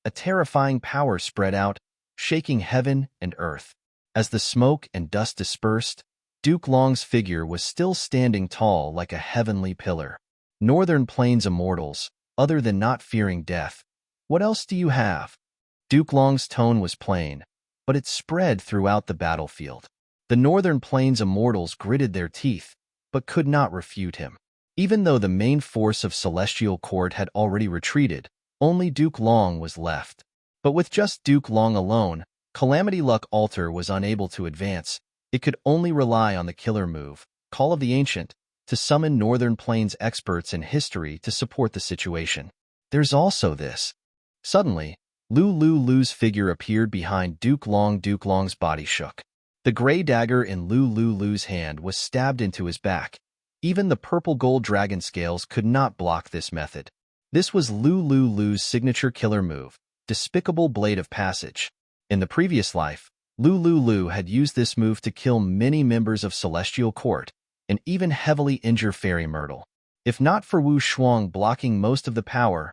Speaker 1: a terrifying power spread out, shaking heaven and earth. As the smoke and dust dispersed, Duke Long's figure was still standing tall like a heavenly pillar. Northern Plains immortals, other than not fearing death, what else do you have? Duke Long's tone was plain, but it spread throughout the battlefield. The Northern Plains immortals gritted their teeth, but could not refute him. Even though the main force of Celestial Court had already retreated, only Duke Long was left. But with just Duke Long alone, Calamity Luck Altar was unable to advance. It could only rely on the killer move, Call of the Ancient, to summon Northern Plains experts in history to support the situation. There's also this. Suddenly, Lu Lu's figure appeared behind Duke Long. Duke Long's body shook. The gray dagger in Lu Lu's hand was stabbed into his back. Even the purple gold dragon scales could not block this method. This was Lu Lu's signature killer move, Despicable Blade of Passage. In the previous life, Lu Lu had used this move to kill many members of Celestial Court and even heavily injure Fairy Myrtle. If not for Wu Shuang blocking most of the power,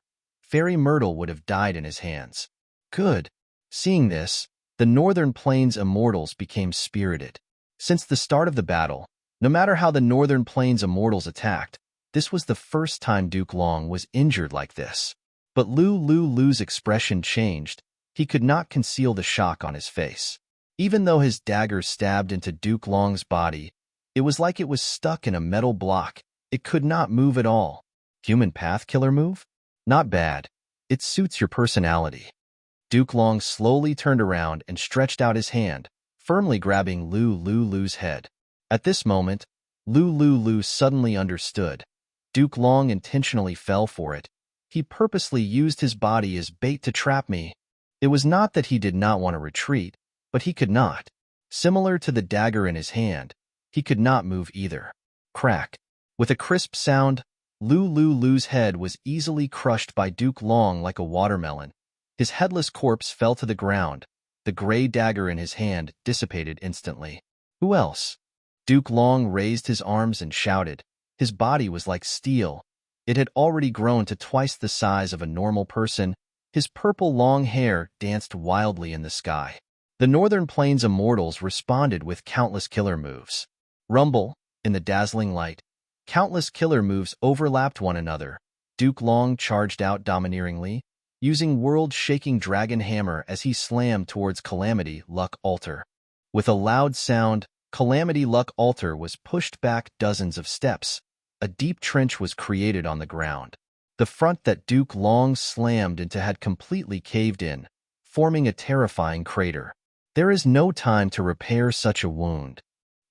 Speaker 1: Fairy Myrtle would have died in his hands. Good. Seeing this, the Northern Plains immortals became spirited. Since the start of the battle, no matter how the Northern Plains immortals attacked, this was the first time Duke Long was injured like this. But Lu Lu's expression changed. He could not conceal the shock on his face. Even though his dagger stabbed into Duke Long's body, it was like it was stuck in a metal block. It could not move at all. Human Path Killer move? Not bad. It suits your personality. Duke Long slowly turned around and stretched out his hand, firmly grabbing Lu Lu's head. At this moment, Lu Lu suddenly understood. Duke Long intentionally fell for it. He purposely used his body as bait to trap me. It was not that he did not want to retreat, but he could not. Similar to the dagger in his hand, he could not move either. Crack. With a crisp sound, Lu Lu's head was easily crushed by Duke Long like a watermelon. His headless corpse fell to the ground. The gray dagger in his hand dissipated instantly. Who else? Duke Long raised his arms and shouted. His body was like steel. It had already grown to twice the size of a normal person. His purple long hair danced wildly in the sky. The Northern Plains immortals responded with countless killer moves. Rumble, in the dazzling light. Countless killer moves overlapped one another. Duke Long charged out domineeringly, using world-shaking dragon hammer as he slammed towards Calamity Luck Altar. With a loud sound, Calamity Luck Altar was pushed back dozens of steps. A deep trench was created on the ground. The front that Duke Long slammed into had completely caved in, forming a terrifying crater. There is no time to repair such a wound.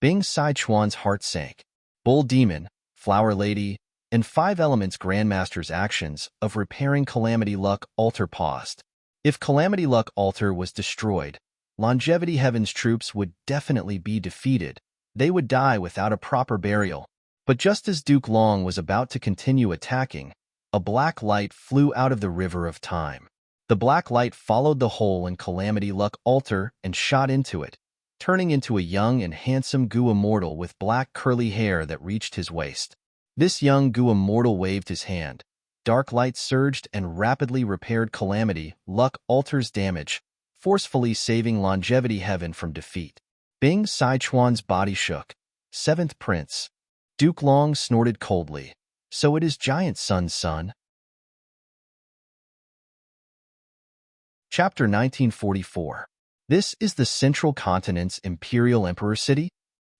Speaker 1: Bing Sichuan's heart sank. Bull Demon, Flower Lady, and Five Elements Grandmaster's actions of repairing Calamity Luck Altar paused. If Calamity Luck Altar was destroyed, Longevity Heaven's troops would definitely be defeated. They would die without a proper burial. But just as Duke Long was about to continue attacking, a black light flew out of the river of time. The black light followed the hole in Calamity Luck Altar and shot into it, turning into a young and handsome Gu immortal with black curly hair that reached his waist. This young Gu immortal waved his hand. Dark light surged and rapidly repaired Calamity Luck Altar's damage, forcefully saving Longevity Heaven from defeat. Bing Sichuan's body shook. Seventh Prince. Duke Long snorted coldly. So it is Giant Sun's son? Chapter 1944. This is the Central Continent's Imperial Emperor City?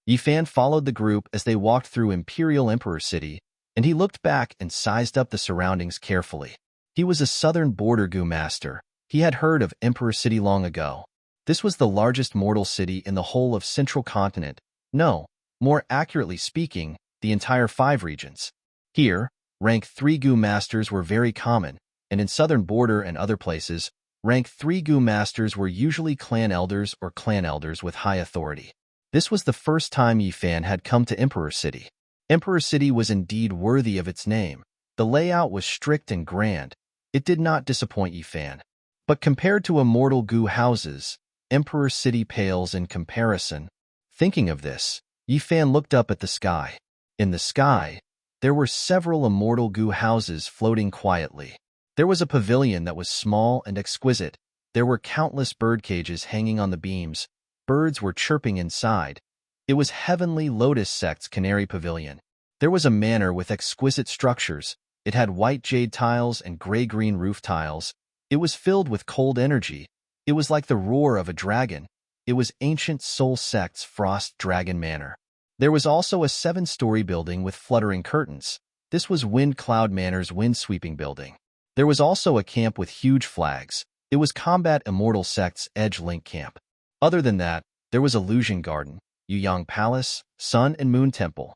Speaker 1: Yifan followed the group as they walked through Imperial Emperor City, and he looked back and sized up the surroundings carefully. He was a southern border Gu master. He had heard of Emperor City long ago. This was the largest mortal city in the whole of Central Continent. No, more accurately speaking, the entire 5 regions. Here, rank 3 Gu masters were very common, and in southern border and other places, Rank 3 Gu masters were usually clan elders or clan elders with high authority. This was the first time Yifan had come to Emperor City. Emperor City was indeed worthy of its name. The layout was strict and grand. It did not disappoint Yifan. But compared to immortal Gu houses, Emperor City pales in comparison. Thinking of this, Yifan looked up at the sky. In the sky, there were several immortal Gu houses floating quietly. There was a pavilion that was small and exquisite. There were countless bird cages hanging on the beams. Birds were chirping inside. It was Heavenly Lotus Sect's Canary Pavilion. There was a manor with exquisite structures. It had white jade tiles and gray-green roof tiles. It was filled with cold energy. It was like the roar of a dragon. It was Ancient Soul Sect's Frost Dragon Manor. There was also a 7-story building with fluttering curtains. This was Wind Cloud Manor's wind-sweeping building. There was also a camp with huge flags. It was Combat Immortal Sect's Edge Link Camp. Other than that, there was Illusion Garden, Yuyang Palace, Sun and Moon Temple.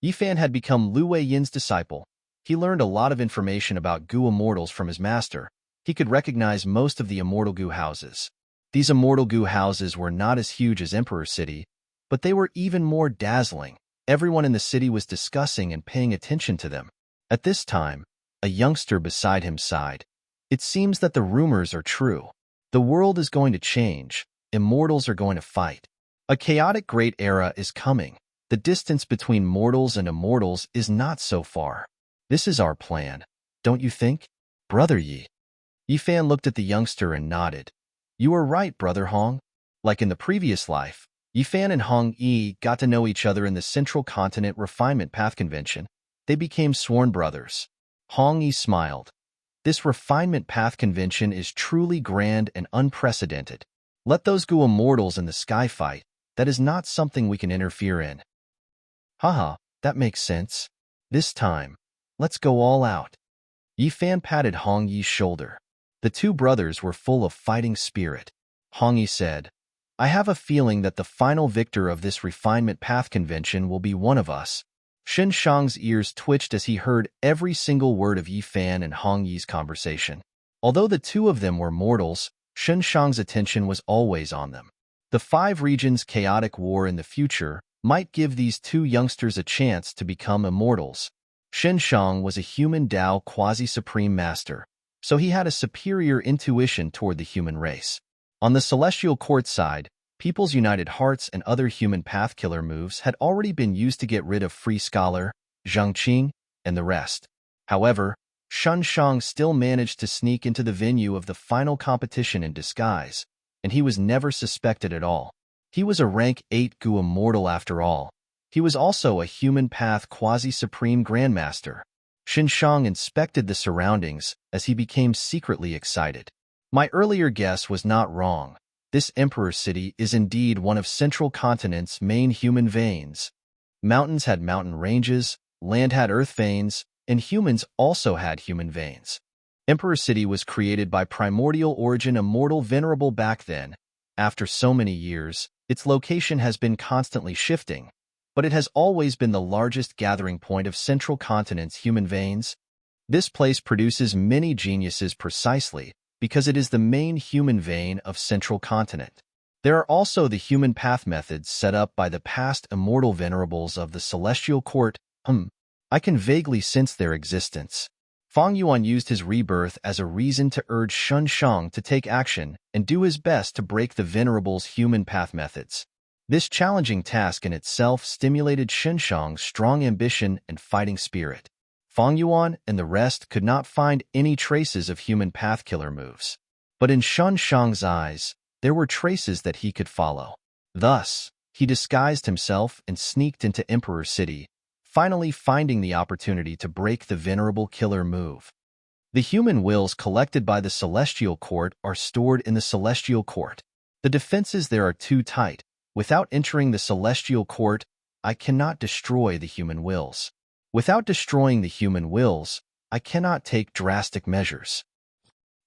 Speaker 1: Yifan had become Lu Weiyin's disciple. He learned a lot of information about Gu immortals from his master. He could recognize most of the immortal Gu houses. These immortal Gu houses were not as huge as Emperor City, but they were even more dazzling. Everyone in the city was discussing and paying attention to them. At this time, a youngster beside him sighed. It seems that the rumors are true. The world is going to change. Immortals are going to fight. A chaotic great era is coming. The distance between mortals and immortals is not so far. This is our plan, don't you think? Brother Yi. Yifan looked at the youngster and nodded. You are right, Brother Hong. Like in the previous life, Yifan and Hong Yi got to know each other in the Central Continent Refinement Path Convention. They became sworn brothers. Hong Yi smiled. This Refinement Path Convention is truly grand and unprecedented. Let those Gu immortals in the sky fight. That is not something we can interfere in. Haha, that makes sense. This time, let's go all out. Yifan patted Hong Yi's shoulder. The two brothers were full of fighting spirit. Hong Yi said, I have a feeling that the final victor of this Refinement Path Convention will be one of us. Shen Shang's ears twitched as he heard every single word of Yifan and Hong Yi's conversation. Although the two of them were mortals, Shen Shang's attention was always on them. The 5 regions' chaotic war in the future might give these two youngsters a chance to become immortals. Shen Shang was a human Dao quasi-supreme master, so he had a superior intuition toward the human race. On the Celestial Court side, People's United Hearts and other human path killer moves had already been used to get rid of Free Scholar, Zhang Qing, and the rest. However, Shen Shang still managed to sneak into the venue of the final competition in disguise, and he was never suspected at all. He was a rank 8 Gu immortal after all. He was also a human path quasi-supreme grandmaster. Shen Shang inspected the surroundings as he became secretly excited. My earlier guess was not wrong. This Emperor City is indeed one of Central Continent's main human veins. Mountains had mountain ranges, land had earth veins, and humans also had human veins. Emperor City was created by primordial origin immortal Venerable back then. After so many years, its location has been constantly shifting, but it has always been the largest gathering point of Central Continent's human veins. This place produces many geniuses precisely because it is the main human vein of Central Continent. There are also the human path methods set up by the past immortal venerables of the Celestial Court. I can vaguely sense their existence. Fang Yuan used his rebirth as a reason to urge Shen Shang to take action and do his best to break the venerable's human path methods. This challenging task in itself stimulated Shen Shang's strong ambition and fighting spirit. Fang Yuan and the rest could not find any traces of human path killer moves. But in Shen Shang's eyes, there were traces that he could follow. Thus, he disguised himself and sneaked into Emperor City, finally finding the opportunity to break the venerable killer move. The human wills collected by the Celestial Court are stored in the Celestial Court. The defenses there are too tight. Without entering the Celestial Court, I cannot destroy the human wills. Without destroying the human wills, I cannot take drastic measures.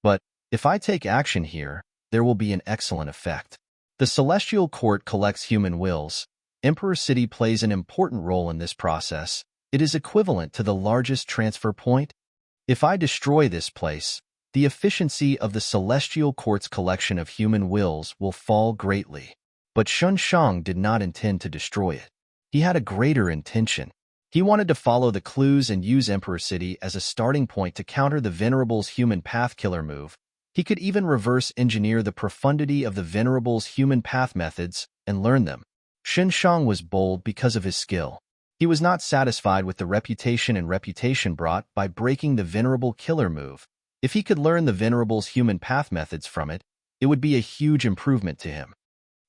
Speaker 1: But if I take action here, there will be an excellent effect. The Celestial Court collects human wills. Emperor City plays an important role in this process. It is equivalent to the largest transfer point. If I destroy this place, the efficiency of the celestial quartz collection of human wills will fall greatly. But Shunshang did not intend to destroy it. He had a greater intention. He wanted to follow the clues and use Emperor City as a starting point to counter the Venerable's human path killer move. He could even reverse engineer the profundity of the Venerable's human path methods and learn them. Shunshang was bold because of his skill. He was not satisfied with the reputation brought by breaking the Venerable killer move. If he could learn the Venerable's human path methods from it, it would be a huge improvement to him.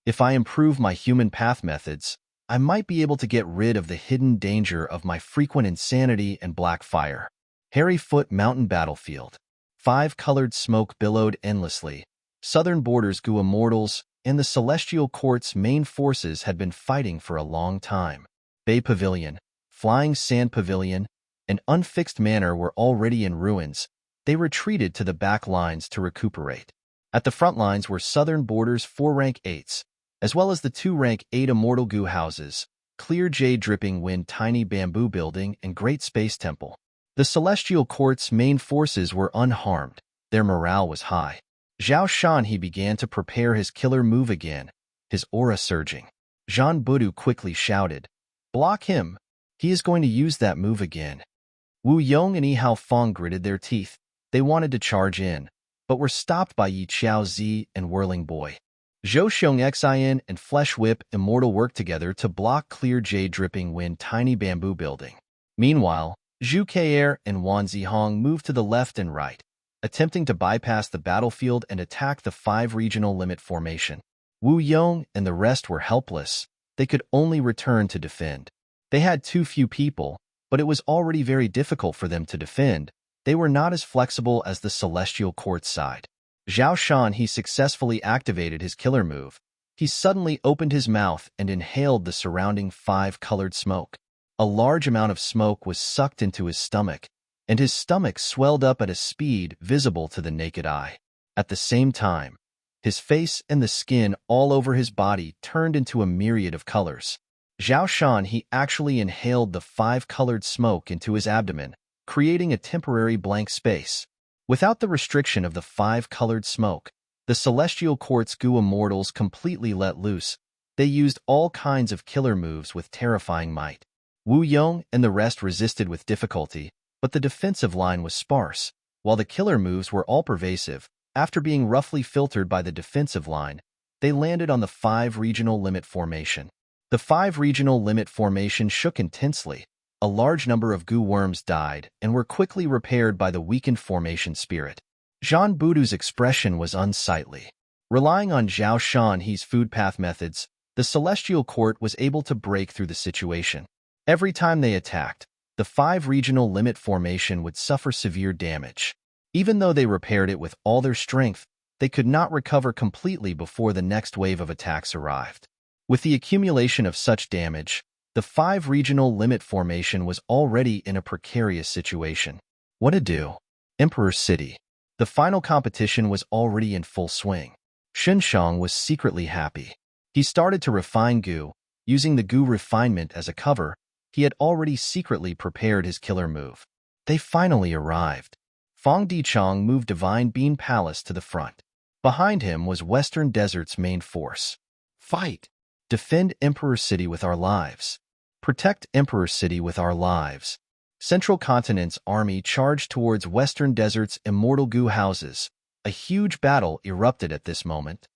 Speaker 1: If I improve my human path methods, I might be able to get rid of the hidden danger of my frequent insanity and black fire. Harryfoot Mountain Battlefield. 5 colored smoke billowed endlessly. Southern Borders Gu Immortals and the Celestial Court's main forces had been fighting for a long time. Bay Pavilion, Flying Sand Pavilion, and Unfixed Manor were already in ruins. They retreated to the back lines to recuperate. At the front lines were Southern Borders 4 rank 8s, as well as the 2 rank 8 Immortal Gu houses, Clear Jade Dripping Wind Tiny Bamboo Building, and Great Space Temple. The Celestial Court's main forces were unharmed. Their morale was high. Zhao Shanhe began to prepare his killer move again, his aura surging. Zhan Budu quickly shouted, "Block him! He is going to use that move again." Wu Yong and Yi Hao Feng gritted their teeth. They wanted to charge in, but were stopped by Yi Chao Zi and Whirling Boy. Zhou Xiong Xin and Flesh Whip Immortal worked together to block Clear Jade Dripping Wind Tiny Bamboo Building. Meanwhile, Zhu Kei'er and Wan Zihong moved to the left and right, attempting to bypass the battlefield and attack the 5 regional limit formation. Wu Yong and the rest were helpless. They could only return to defend. They had too few people, but it was already very difficult for them to defend. They were not as flexible as the Celestial Court side. Zhao Shanhe successfully activated his killer move. He suddenly opened his mouth and inhaled the surrounding 5-colored smoke. A large amount of smoke was sucked into his stomach, and his stomach swelled up at a speed visible to the naked eye. At the same time, his face and the skin all over his body turned into a myriad of colors. Zhao Shanhe actually inhaled the 5-colored smoke into his abdomen, creating a temporary blank space. Without the restriction of the 5-colored smoke, the Celestial Court's Gu Immortals completely let loose. They used all kinds of killer moves with terrifying might. Wu Yong and the rest resisted with difficulty, but the defensive line was sparse, while the killer moves were all pervasive. After being roughly filtered by the defensive line, they landed on the 5 regional limit formation. The 5 regional limit formation shook intensely. A large number of Gu worms died and were quickly repaired by the weakened formation spirit. Zhan Budu's expression was unsightly. Relying on Zhao Shanhe's food path methods, the Celestial Court was able to break through the situation. Every time they attacked, the 5 regional limit formation would suffer severe damage. Even though they repaired it with all their strength, they could not recover completely before the next wave of attacks arrived. With the accumulation of such damage, the 5 regional limit formation was already in a precarious situation. What to do? Emperor City. The final competition was already in full swing. Shunshang was secretly happy. He started to refine Gu, using the Gu refinement as a cover. He had already secretly prepared his killer move. They finally arrived. Fong Dichong moved Divine Bean Palace to the front. Behind him was Western Desert's main force. Fight! Defend Emperor City with our lives. Protect Emperor City with our lives. Central Continent's army charged towards Western Desert's Immortal Gu houses. A huge battle erupted at this moment.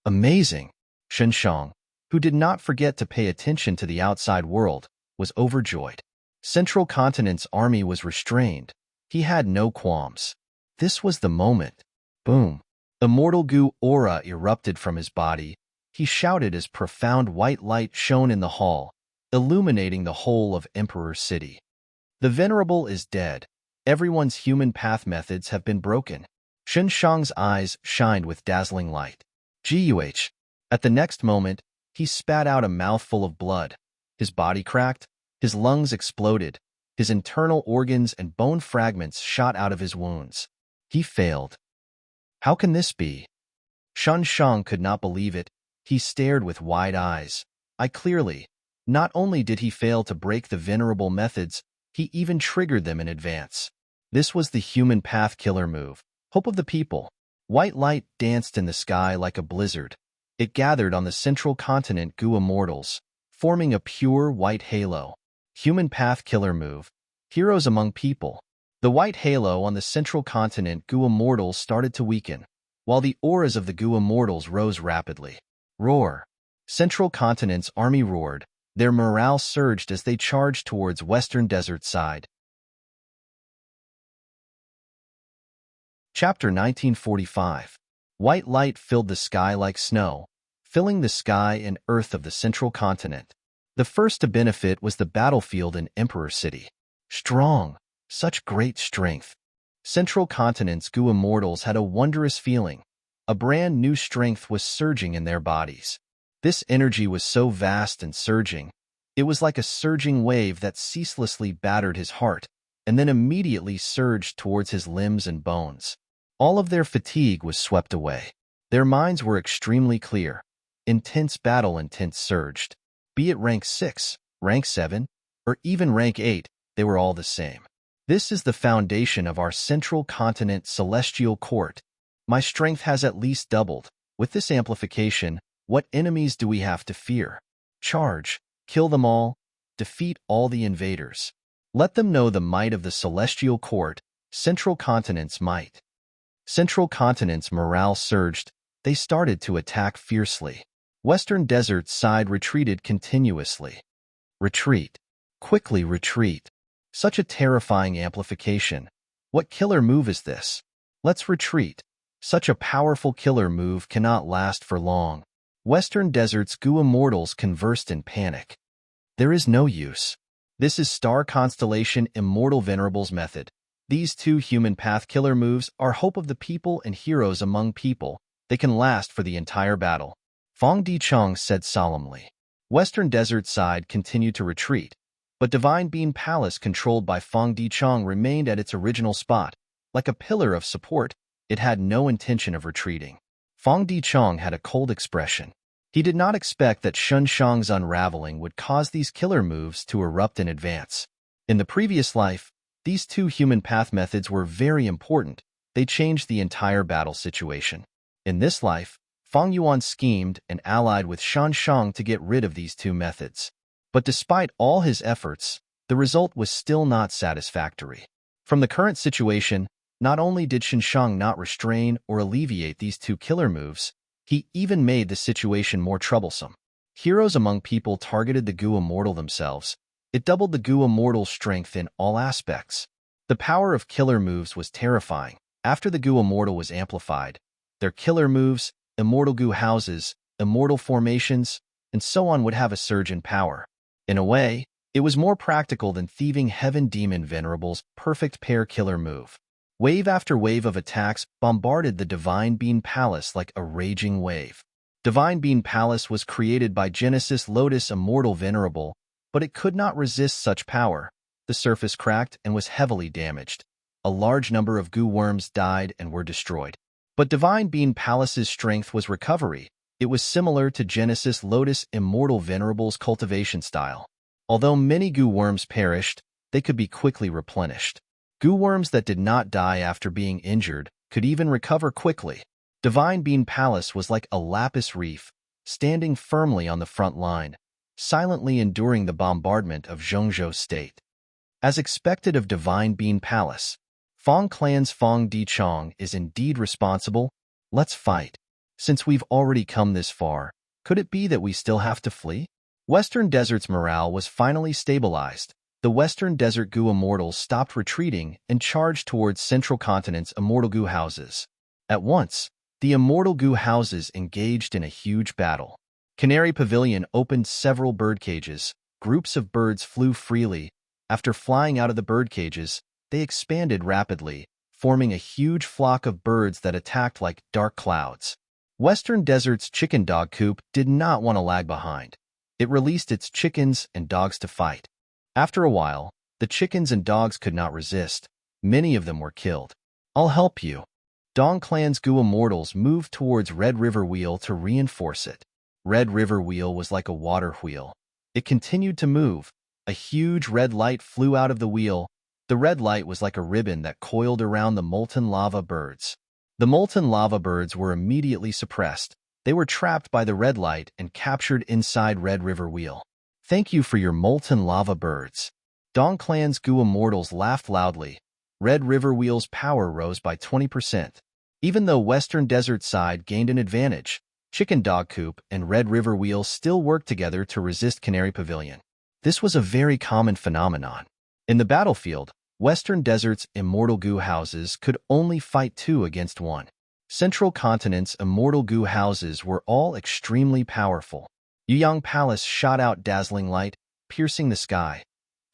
Speaker 1: Amazing! Shunshang, who did not forget to pay attention to the outside world, was overjoyed. Central Continent's army was restrained. He had no qualms. This was the moment. Boom! Immortal Gu aura erupted from his body. He shouted as profound white light shone in the hall, illuminating the whole of Emperor City. The Venerable is dead. Everyone's human path methods have been broken. Shunshang's eyes shined with dazzling light. Guh! At the next moment, he spat out a mouthful of blood. His body cracked, his lungs exploded, his internal organs and bone fragments shot out of his wounds. He failed. How can this be? Shunshang could not believe it. He stared with wide eyes. Not only did he fail to break the Venerable methods, he even triggered them in advance. This was the human path killer move. Hope of the people. White light danced in the sky like a blizzard. It gathered on the central continent Gu Immortals, forming a pure white halo. Human path killer move. Heroes among people. The white halo on the central continent Gu Immortals started to weaken, while the auras of the Gu Immortals rose rapidly. Roar. Central continent's army roared. Their morale surged as they charged towards western desert side. Chapter 1945. White light filled the sky like snow, filling the sky and earth of the central continent. The first to benefit was the battlefield in Emperor City. Strong, such great strength. Central continent's Gu Immortals had a wondrous feeling. A brand new strength was surging in their bodies. This energy was so vast and surging. It was like a surging wave that ceaselessly battered his heart, and then immediately surged towards his limbs and bones. All of their fatigue was swept away. Their minds were extremely clear. Intense battle intent surged. Be it rank 6, rank 7, or even rank 8, they were all the same. This is the foundation of our central continent celestial court. My strength has at least doubled. With this amplification, what enemies do we have to fear? Charge, kill them all, defeat all the invaders. Let them know the might of the celestial court, central continent's might. Central continent's morale surged. They started to attack fiercely. Western desert's side retreated continuously. Retreat. Quickly retreat. Such a terrifying amplification. What killer move is this? Let's retreat. Such a powerful killer move cannot last for long. Western desert's Gu Immortals conversed in panic. There is no use. This is Star Constellation Immortal Venerable's method. These two human path killer moves are hope of the people and heroes among people. They can last for the entire battle. Fong Dichong said solemnly. Western desert side continued to retreat, but Divine Bean Palace controlled by Fong Dichong remained at its original spot. Like a pillar of support, it had no intention of retreating. Fong Dichong had a cold expression. He did not expect that Shun Shang's unraveling would cause these killer moves to erupt in advance. In the previous life, these two human path methods were very important. They changed the entire battle situation. In this life, Fong Yuan schemed and allied with Shan Shang to get rid of these two methods. But despite all his efforts, the result was still not satisfactory. From the current situation, not only did Shan Shang not restrain or alleviate these two killer moves, he even made the situation more troublesome. Heroes among people targeted the Gu Immortal themselves. It doubled the Gu Immortal's strength in all aspects. The power of killer moves was terrifying. After the Gu Immortal was amplified, their killer moves, immortal Gu houses, immortal formations, and so on would have a surge in power. In a way, it was more practical than thieving Heaven Demon Venerable's perfect pair killer move. Wave after wave of attacks bombarded the Divine Bean Palace like a raging wave. Divine Bean Palace was created by Genesis Lotus Immortal Venerable, but it could not resist such power. The surface cracked and was heavily damaged. A large number of Gu worms died and were destroyed. But Divine Bean Palace's strength was recovery. It was similar to Genesis Lotus Immortal Venerable's cultivation style. Although many Gu worms perished, they could be quickly replenished. Gu worms that did not die after being injured could even recover quickly. Divine Bean Palace was like a lapis reef, standing firmly on the front line, silently enduring the bombardment of Zhongzhou State. As expected of Divine Bean Palace, Fong Clan's Fong Dichong is indeed responsible. Let's fight. Since we've already come this far, could it be that we still have to flee? Western Desert's morale was finally stabilized. The Western Desert Gu Immortals stopped retreating and charged towards Central Continent's Immortal Gu houses. At once, the Immortal Gu houses engaged in a huge battle. Canary Pavilion opened several bird cages. Groups of birds flew freely. After flying out of the bird cages, they expanded rapidly, forming a huge flock of birds that attacked like dark clouds. Western Desert's chicken dog coop did not want to lag behind. It released its chickens and dogs to fight. After a while, the chickens and dogs could not resist. Many of them were killed. I'll help you. Dong Clan's Gu Immortals moved towards Red River Wheel to reinforce it. Red River Wheel was like a water wheel. It continued to move. A huge red light flew out of the wheel. The red light was like a ribbon that coiled around the molten lava birds. The molten lava birds were immediately suppressed. They were trapped by the red light and captured inside Red River Wheel. Thank you for your molten lava birds. Dong Clan's Gua mortals laughed loudly. Red River Wheel's power rose by 20%. Even though Western Desert Side gained an advantage, Chicken Dog Coop and Red River Wheel still worked together to resist Canary Pavilion. This was a very common phenomenon. In the battlefield, Western Desert's immortal goo houses could only fight 2 against 1. Central Continent's immortal goo houses were all extremely powerful. Yuyang Palace shot out dazzling light, piercing the sky.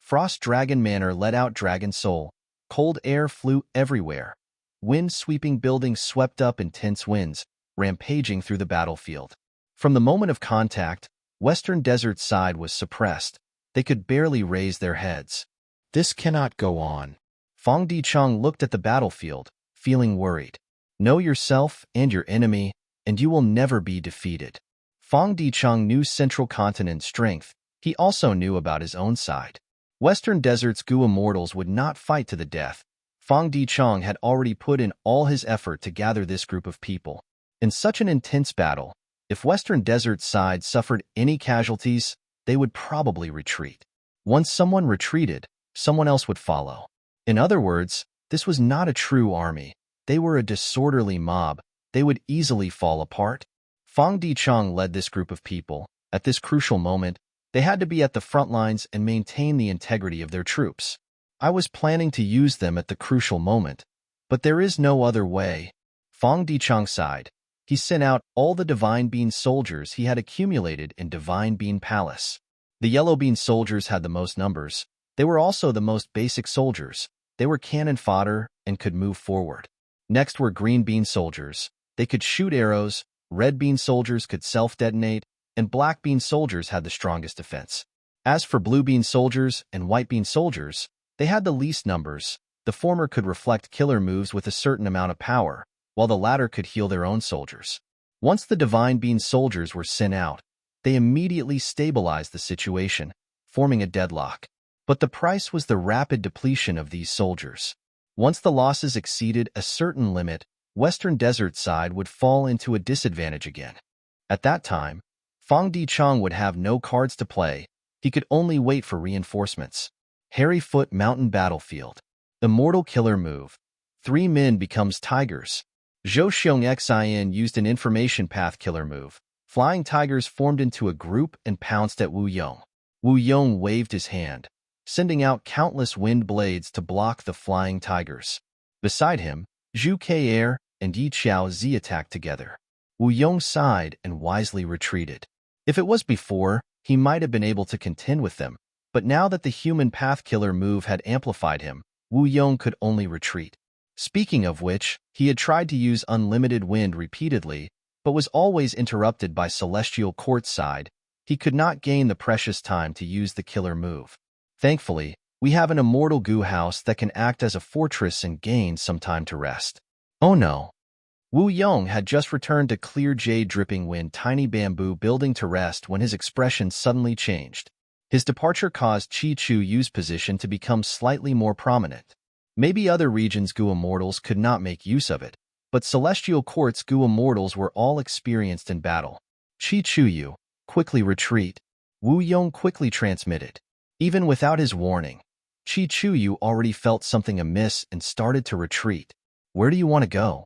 Speaker 1: Frost Dragon Manor let out Dragon Soul. Cold air flew everywhere. Wind-sweeping buildings swept up intense winds, rampaging through the battlefield. From the moment of contact, Western Desert Side was suppressed. They could barely raise their heads. This cannot go on. Fong Dichang looked at the battlefield, feeling worried. Know yourself and your enemy, and you will never be defeated. Fong Dichang knew Central Continent's strength. He also knew about his own side. Western Desert's Gua Immortals would not fight to the death. Fong Dichang had already put in all his effort to gather this group of people. In such an intense battle, if Western Desert Side suffered any casualties, they would probably retreat. Once someone retreated, someone else would follow. In other words, this was not a true army. They were a disorderly mob. They would easily fall apart. Fong Dichang led this group of people. At this crucial moment, they had to be at the front lines and maintain the integrity of their troops. I was planning to use them at the crucial moment, but there is no other way. Fong Dichang sighed. He sent out all the Divine Bean soldiers he had accumulated in Divine Bean Palace. The Yellow Bean soldiers had the most numbers. They were also the most basic soldiers. They were cannon fodder and could move forward. Next were Green Bean soldiers. They could shoot arrows. Red Bean soldiers could self-detonate, and Black Bean soldiers had the strongest defense. As for Blue Bean soldiers and White Bean soldiers, they had the least numbers. The former could reflect killer moves with a certain amount of power, while the latter could heal their own soldiers. Once the Divine Bean soldiers were sent out, they immediately stabilized the situation, forming a deadlock. But the price was the rapid depletion of these soldiers. Once the losses exceeded a certain limit, Western Desert Side would fall into a disadvantage again. At that time, Fong Dichang would have no cards to play. He could only wait for reinforcements. Hairy Foot Mountain Battlefield. Immortal Killer Move. 3 men becomes tigers. Zhou Xiong Xin used an information path killer move. Flying tigers formed into a group and pounced at Wu Yong. Wu Yong waved his hand, sending out countless wind blades to block the flying tigers. Beside him, Zhu Ke and Yi Xiao Zi attacked together. Wu Yong sighed and wisely retreated. If it was before, he might have been able to contend with them, but now that the human path killer move had amplified him, Wu Yong could only retreat. Speaking of which, he had tried to use unlimited wind repeatedly, but was always interrupted by Celestial Court's side. He could not gain the precious time to use the killer move. Thankfully, we have an immortal goo house that can act as a fortress and gain some time to rest. Oh no. Wu Yong had just returned to clear jade dripping wind tiny bamboo building to rest when his expression suddenly changed. His departure caused Chi Chu Yu's position to become slightly more prominent. Maybe other regions' Gua mortals could not make use of it, but Celestial Court's Gua mortals were all experienced in battle. Chi Chu Yu, quickly retreat. Wu Yong quickly transmitted. Even without his warning, Chi Chu Yu already felt something amiss and started to retreat. Where do you want to go?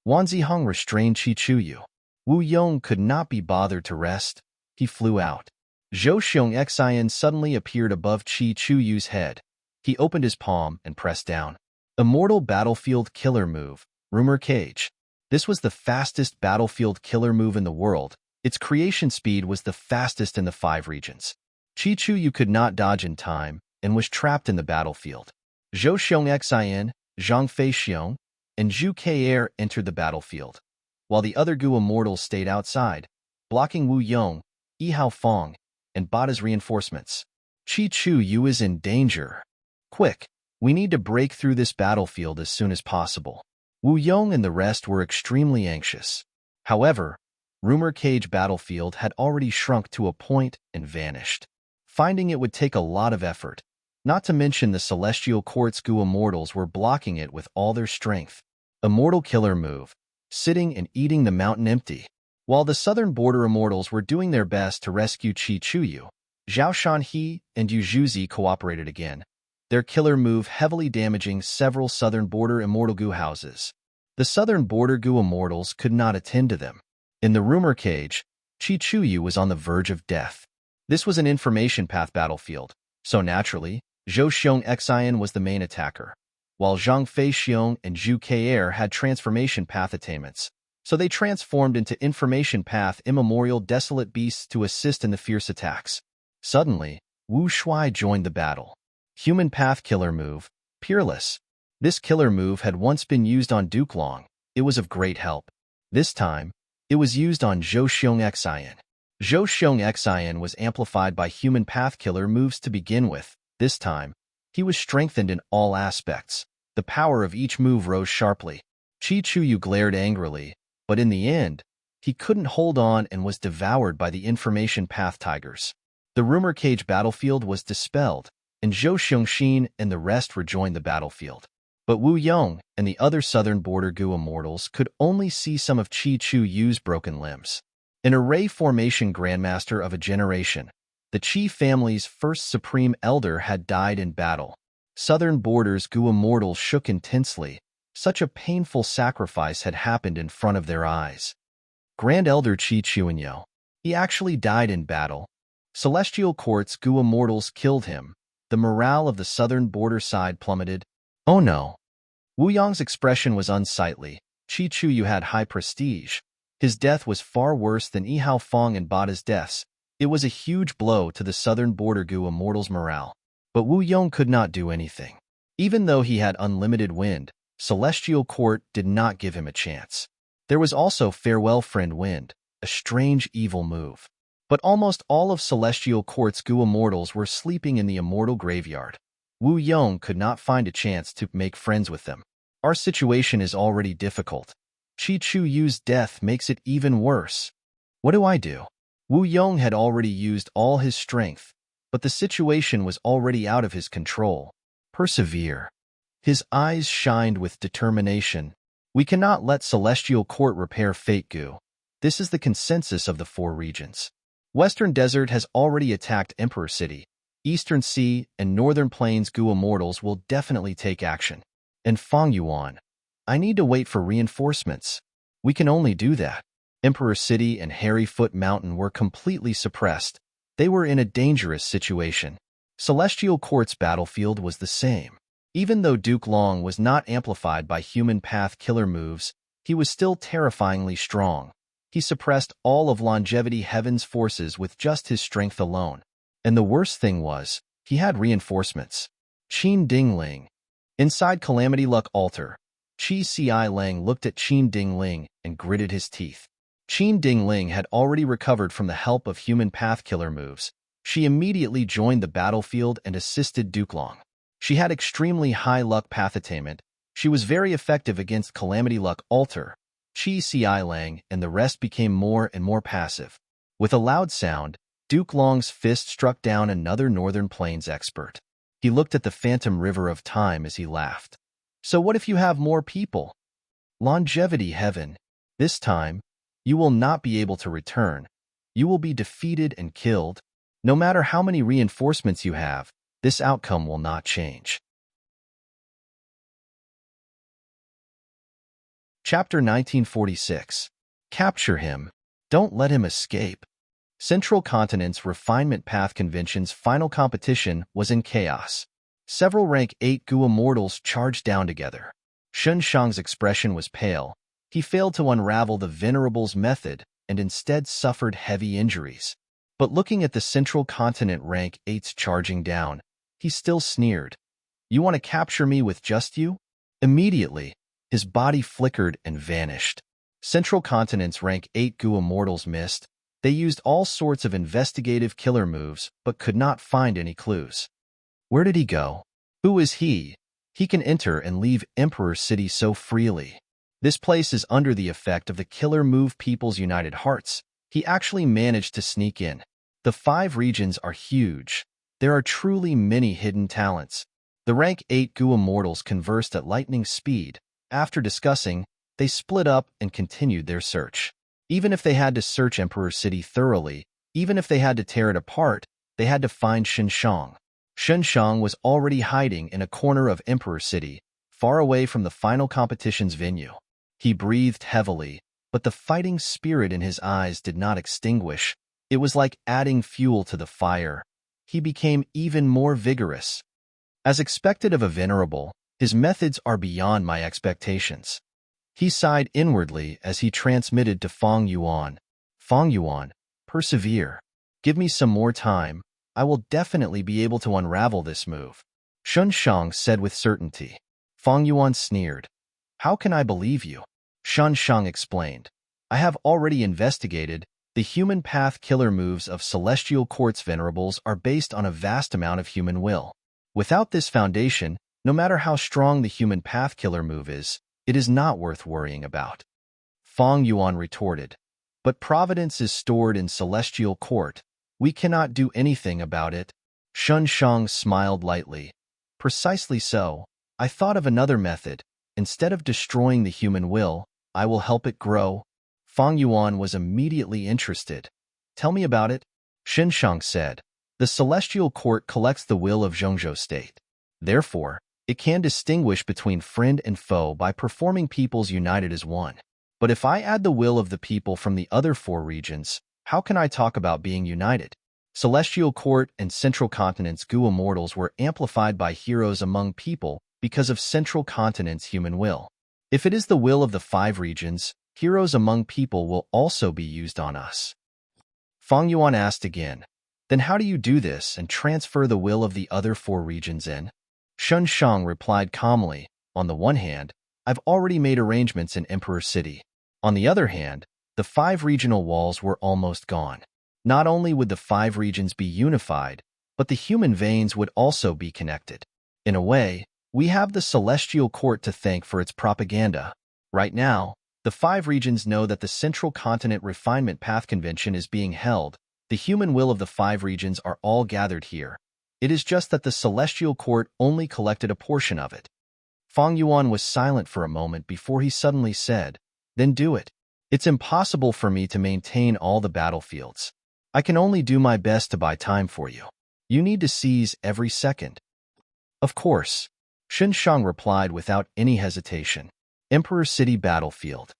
Speaker 1: Wan Zihong restrained Chi Chu Yu. Wu Yong could not be bothered to rest. He flew out. Zhou Xiong Xin suddenly appeared above Chi Chu Yu's head. He opened his palm and pressed down. Immortal Battlefield Killer Move, Rumor Cage. This was the fastest battlefield killer move in the world. Its creation speed was the fastest in the 5 regions. Chi Chu Yu could not dodge in time and was trapped in the battlefield. Zhou Xiong Xin, Zhang Fei Xiong, and Zhu Ke entered the battlefield, while the other Gua mortals stayed outside, blocking Wu Yong, Yi Hao Fong, and Bada's reinforcements. Chi Chu Yu is in danger. Quick, we need to break through this battlefield as soon as possible. Wu Yong and the rest were extremely anxious. However, Rumor Cage Battlefield had already shrunk to a point and vanished. Finding it would take a lot of effort. Not to mention the celestial quartz goo immortals were blocking it with all their strength. Immortal killer move, sitting and eating the mountain empty. While the southern border immortals were doing their best to rescue Qi Chuyu, Zhao Shanhe and Yu Zhuzi cooperated again, their killer move heavily damaging several southern border immortal goo houses. The southern border goo immortals could not attend to them. In the rumor cage, Qi Chuyu was on the verge of death. This was an information path battlefield, so naturally, Zhou Xiong Xian was the main attacker, while Zhang Fei Xiong and Zhu Ke'er had transformation path attainments, so they transformed into information path immemorial desolate beasts to assist in the fierce attacks. Suddenly, Wu Shuai joined the battle. Human path killer move, Peerless. This killer move had once been used on Duke Long. It was of great help. This time, it was used on Zhou Xiong Xian. Zhou Xiong Xian was amplified by human path killer moves to begin with. This time, he was strengthened in all aspects. The power of each move rose sharply. Qi Chuyu glared angrily, but in the end, he couldn't hold on and was devoured by the information path tigers. The rumor cage battlefield was dispelled, and Zhou Xiongxin and the rest rejoined the battlefield. But Wu Yong and the other southern border goo immortals could only see some of Qi Chuyu's broken limbs. An array formation grandmaster of a generation, the Qi family's first supreme elder had died in battle. Southern borders goo immortals shook intensely. Such a painful sacrifice had happened in front of their eyes. Grand Elder Qi Chuanyo. He actually died in battle. Celestial Quartz goo immortals killed him. The morale of the southern border side plummeted. Oh no. Wu Yong's expression was unsightly. Qi Chuyu had high prestige. His death was far worse than Yi Hao Fong and Bada's deaths. It was a huge blow to the southern border goo immortals' morale. But Wu Yong could not do anything. Even though he had unlimited wind, Celestial Court did not give him a chance. There was also Farewell Friend Wind, a strange evil move. But almost all of Celestial Court's goo immortals were sleeping in the immortal graveyard. Wu Yong could not find a chance to make friends with them. Our situation is already difficult. Qi Chuyu's death makes it even worse. What do I do? Wu Yong had already used all his strength, but the situation was already out of his control. Persevere. His eyes shined with determination. We cannot let Celestial Court repair Fate Goo. This is the consensus of the four regions. Western Desert has already attacked Emperor City. Eastern Sea and Northern Plains goo immortals will definitely take action. And Fengyuan, I need to wait for reinforcements. We can only do that. Emperor City and Hairyfoot Mountain were completely suppressed. They were in a dangerous situation. Celestial Court's battlefield was the same. Even though Duke Long was not amplified by human path killer moves, he was still terrifyingly strong. He suppressed all of Longevity Heaven's forces with just his strength alone. And the worst thing was, he had reinforcements. Qin Dingling. Inside Calamity Luck Altar, Qi Ci Lang looked at Qin Dingling and gritted his teeth. Qin Dingling had already recovered from the help of human path killer moves. She immediately joined the battlefield and assisted Duke Long. She had extremely high luck path attainment. She was very effective against Calamity Luck Altar. Qi Ci Lang and the rest became more and more passive. With a loud sound, Duke Long's fist struck down another Northern Plains expert. He looked at the phantom river of time as he laughed. So what if you have more people? Longevity Heaven. This time, you will not be able to return. You will be defeated and killed. No matter how many reinforcements you have, this outcome will not change. Chapter 1946. Capture him. Don't let him escape. Central Continent's Refinement Path Convention's final competition was in chaos. Several rank 8 goo immortals charged down together. Shun Shang's expression was pale. He failed to unravel the Venerable's method and instead suffered heavy injuries. But looking at the Central Continent rank 8s charging down, he still sneered. You want to capture me with just you? Immediately, his body flickered and vanished. Central Continent's rank 8 goo immortals missed. They used all sorts of investigative killer moves, but could not find any clues. Where did he go? Who is he? He can enter and leave Emperor City so freely. This place is under the effect of the killer move People's United Hearts. He actually managed to sneak in. The 5 regions are huge. There are truly many hidden talents. The rank 8 Gu immortals conversed at lightning speed. After discussing, they split up and continued their search. Even if they had to search Emperor City thoroughly, even if they had to tear it apart, they had to find Shenshang. Shenshang was already hiding in a corner of Emperor City, far away from the final competition's venue. He breathed heavily, but the fighting spirit in his eyes did not extinguish. It was like adding fuel to the fire. He became even more vigorous. As expected of a Venerable, his methods are beyond my expectations. He sighed inwardly as he transmitted to Feng Yuan. Feng Yuan, persevere. Give me some more time. I will definitely be able to unravel this move. Shenshang said with certainty. Feng Yuan sneered. How can I believe you? Shenshang explained. I have already investigated. The human path killer moves of Celestial Court's Venerables are based on a vast amount of human will. Without this foundation, no matter how strong the human path killer move is, it is not worth worrying about. Feng Yuan retorted. But providence is stored in Celestial Court. We cannot do anything about it. Shenshang smiled lightly. Precisely so. I thought of another method. Instead of destroying the human will, I will help it grow. Feng Yuan was immediately interested. Tell me about it, Shenshang said. The Celestial Court collects the will of Zhongzhou State. Therefore, it can distinguish between friend and foe by performing peoples united as one. But if I add the will of the people from the other 4 regions, how can I talk about being united? Celestial Court and Central Continent's Gu immortals were amplified by heroes among people because of Central Continent's human will. If it is the will of the 5 regions, heroes among people will also be used on us. Feng Yuan asked again. Then how do you do this and transfer the will of the other 4 regions in? Shenshang replied calmly. On the one hand, I've already made arrangements in Emperor City. On the other hand, the 5 regional walls were almost gone. Not only would the 5 regions be unified, but the human veins would also be connected. In a way, we have the Celestial Court to thank for its propaganda. Right now, the 5 regions know that the Central Continent Refinement Path Convention is being held. The human will of the 5 regions are all gathered here. It is just that the Celestial Court only collected a portion of it. Feng Yuan was silent for a moment before he suddenly said, Then do it. It's impossible for me to maintain all the battlefields. I can only do my best to buy time for you. You need to seize every second. Of course, Shenshang replied without any hesitation. Emperor City Battlefield.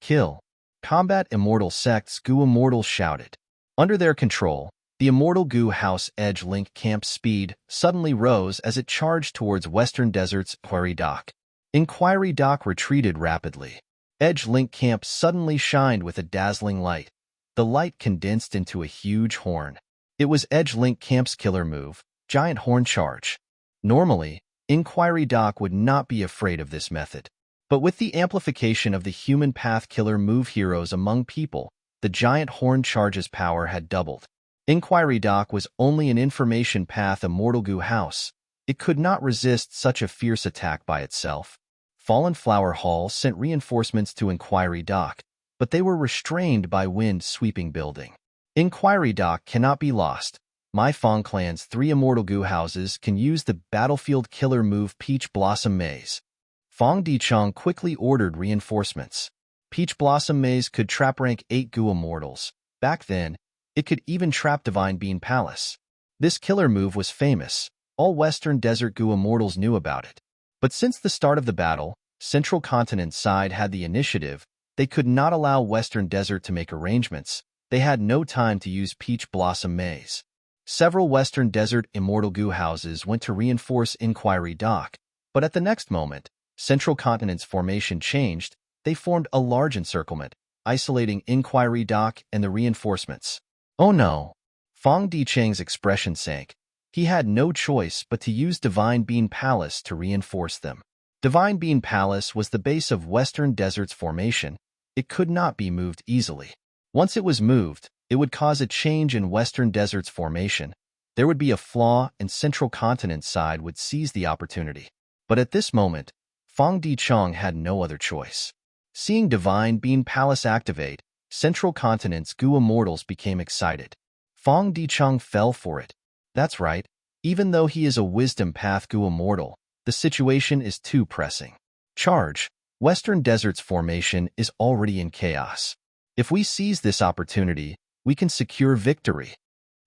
Speaker 1: Kill. Combat Immortal Sects Gu Immortals shouted. Under their control, the Immortal Gu House Edge Link Camp's speed suddenly rose as it charged towards Western Desert's Inquiry Dock. Inquiry Dock retreated rapidly. Edge Link Camp suddenly shined with a dazzling light. The light condensed into a huge horn. It was Edge Link Camp's killer move, Giant Horn Charge. Normally, Inquiry Dock would not be afraid of this method. But with the amplification of the human path killer move heroes among people, the Giant Horn Charge's power had doubled. Inquiry Dock was only an information path Immortal Gu House. It could not resist such a fierce attack by itself. Fallen Flower Hall sent reinforcements to Inquiry Dock, but they were restrained by wind sweeping building. Inquiry Dock cannot be lost. My Fong Clan's 3 Immortal Gu houses can use the battlefield killer move Peach Blossom Maze. Fong Dichong quickly ordered reinforcements. Peach Blossom Maze could trap rank 8 Gu immortals. Back then, it could even trap Divine Bean Palace. This killer move was famous. All Western Desert Gu immortals knew about it. But since the start of the battle, Central Continent side had the initiative. They could not allow Western Desert to make arrangements. They had no time to use Peach Blossom Maze. Several Western Desert Immortal Gu houses went to reinforce Inquiry Dock, but at the next moment, Central Continent's formation changed. They formed a large encirclement, isolating Inquiry Dock and the reinforcements. Oh no! Fong Dicheng's expression sank. He had no choice but to use Divine Bean Palace to reinforce them. Divine Bean Palace was the base of Western Desert's formation. It could not be moved easily. Once it was moved, it would cause a change in Western Desert's formation. There would be a flaw and Central Continent side would seize the opportunity. But at this moment, Fong Dicheng had no other choice. Seeing Divine Bean Palace activate, Central Continent's Gu immortals became excited. Fong Dicheng fell for it. That's right, Even though he is a wisdom path Gu immortal, the situation is too pressing. Charge! Western Desert's formation is already in chaos. If we seize this opportunity, we can secure victory.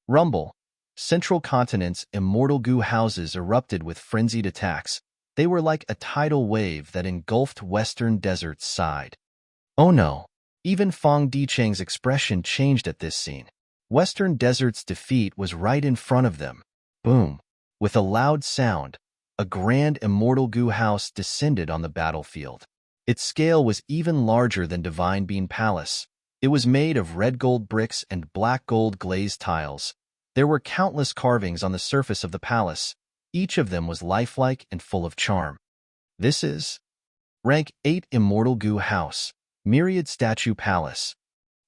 Speaker 1: Rumble! Central Continent's immortal Gu houses erupted with frenzied attacks. They were like a tidal wave that engulfed Western Desert's side. Oh no! Even Fong Dicheng's expression changed at this scene. Western Desert's defeat was right in front of them. Boom! With a loud sound, a grand immortal Gu house descended on the battlefield. Its scale was even larger than Divine Bean Palace. It was made of red gold bricks and black gold glazed tiles. There were countless carvings on the surface of the palace. Each of them was lifelike and full of charm. This is Rank 8 Immortal Gu House, Myriad Statue Palace.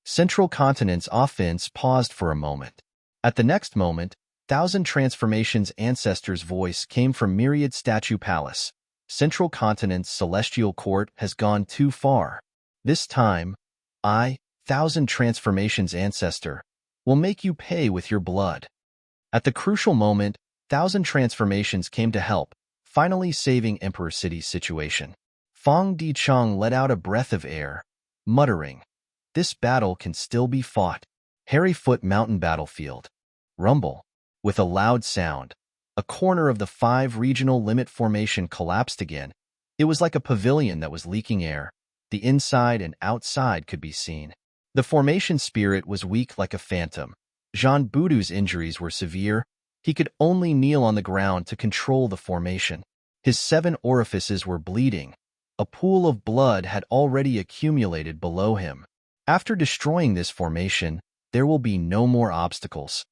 Speaker 1: Central Continent's offense paused for a moment. At the next moment, Thousand Transformations Ancestor's voice came from Myriad Statue Palace. Central Continent's celestial court has gone too far. This time, I, Thousand Transformations Ancestor, will make you pay with your blood. At the crucial moment, Thousand Transformations came to help, finally saving Emperor City's situation. Fong Dicheng let out a breath of air, muttering, "This battle can still be fought." Harryfoot Mountain Battlefield. Rumble. With a loud sound, a corner of the 5 regional limit formation collapsed again. It was like a pavilion that was leaking air. The inside and outside could be seen. The formation spirit was weak like a phantom. Jean Boudou's injuries were severe. He could only kneel on the ground to control the formation. His 7 orifices were bleeding. A pool of blood had already accumulated below him. After destroying this formation, there will be no more obstacles.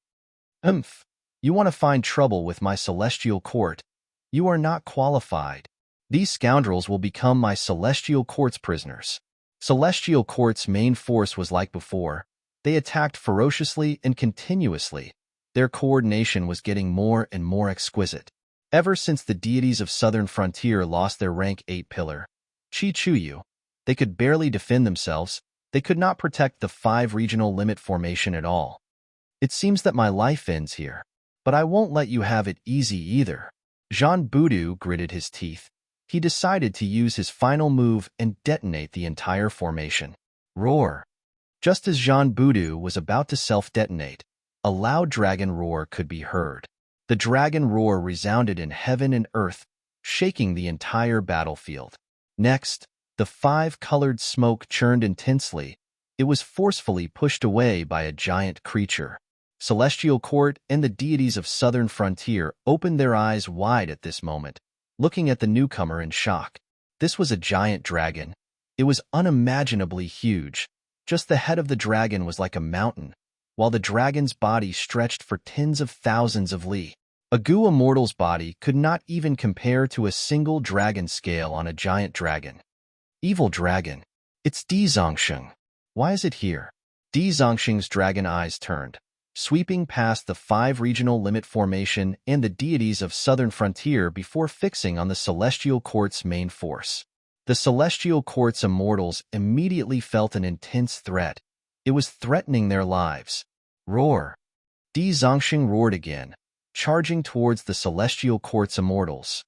Speaker 1: Humph! You want to find trouble with my celestial court? You are not qualified. These scoundrels will become my celestial court's prisoners. Celestial court's main force was like before. They attacked ferociously and continuously. Their coordination was getting more and more exquisite. Ever since the deities of Southern Frontier lost their rank 8 pillar, Chi Chuyu, they could barely defend themselves. They could not protect the 5 regional limit formation at all. It seems that my life ends here. But I won't let you have it easy either. Jean Boudou gritted his teeth. He decided to use his final move and detonate the entire formation. Roar! Just as Jean Boudou was about to self-detonate, a loud dragon roar could be heard. The dragon roar resounded in heaven and earth, shaking the entire battlefield. Next, the 5-colored smoke churned intensely. It was forcefully pushed away by a giant creature. Celestial Court and the deities of Southern Frontier opened their eyes wide at this moment, looking at the newcomer in shock. This was a giant dragon. It was unimaginably huge. Just the head of the dragon was like a mountain, while the dragon's body stretched for tens of thousands of li. A Gu immortal's body could not even compare to a single dragon scale on a giant dragon. Evil dragon. It's Di Zongsheng. Why is it here? Di Zongsheng's dragon eyes turned, sweeping past the 5 regional limit formation and the deities of Southern Frontier before fixing on the Celestial Court's main force. The Celestial Court's immortals immediately felt an intense threat. It was threatening their lives. Roar! Di Zongsheng roared again, charging towards the Celestial Court's immortals.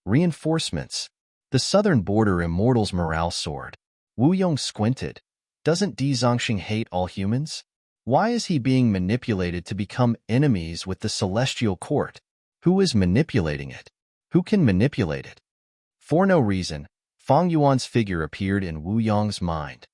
Speaker 1: Reinforcements. The Southern Border immortals' morale soared. Wu Yong squinted. Doesn't Di Zongsheng hate all humans? Why is he being manipulated to become enemies with the Celestial Court? Who is manipulating it? Who can manipulate it? For no reason, Fong Yuan's figure appeared in Wu Yong's mind.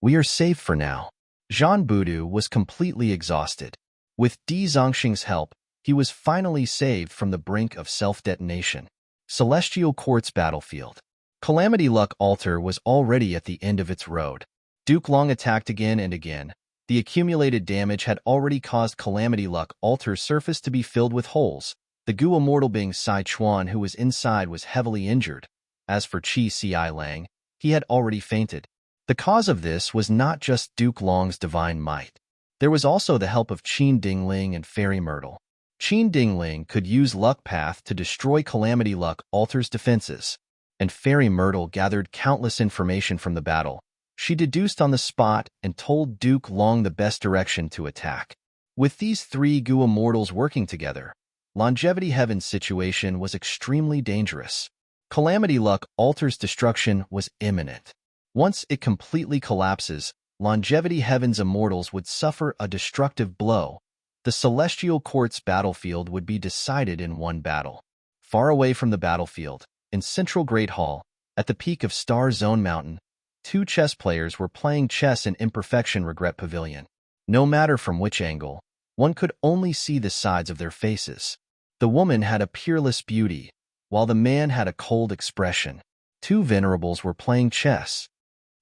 Speaker 1: We are safe for now. Jean Boudou was completely exhausted. With Di Zongsheng's help, he was finally saved from the brink of self-detonation. Celestial Court's battlefield. Calamity Luck Altar was already at the end of its road. Duke Long attacked again and again. The accumulated damage had already caused Calamity Luck Altar's surface to be filled with holes. The Gu immortal being Sai Chuan, who was inside, was heavily injured. As for Qi Ci Lang, he had already fainted. The cause of this was not just Duke Long's divine might. There was also the help of Qin Dingling and Fairy Myrtle. Qin Dingling could use Luck Path to destroy Calamity Luck Altar's defenses, and Fairy Myrtle gathered countless information from the battle. She deduced on the spot and told Duke Long the best direction to attack. With these 3 Gu immortals working together, Longevity Heaven's situation was extremely dangerous. Calamity Luck Alter's destruction was imminent. Once it completely collapses, Longevity Heaven's immortals would suffer a destructive blow. The Celestial Court's battlefield would be decided in one battle. Far away from the battlefield, in Central Great Hall, at the peak of Star Zone Mountain, two chess players were playing chess in Imperfection Regret Pavilion. No matter from which angle, one could only see the sides of their faces. The woman had a peerless beauty, while the man had a cold expression. Two Venerables were playing chess.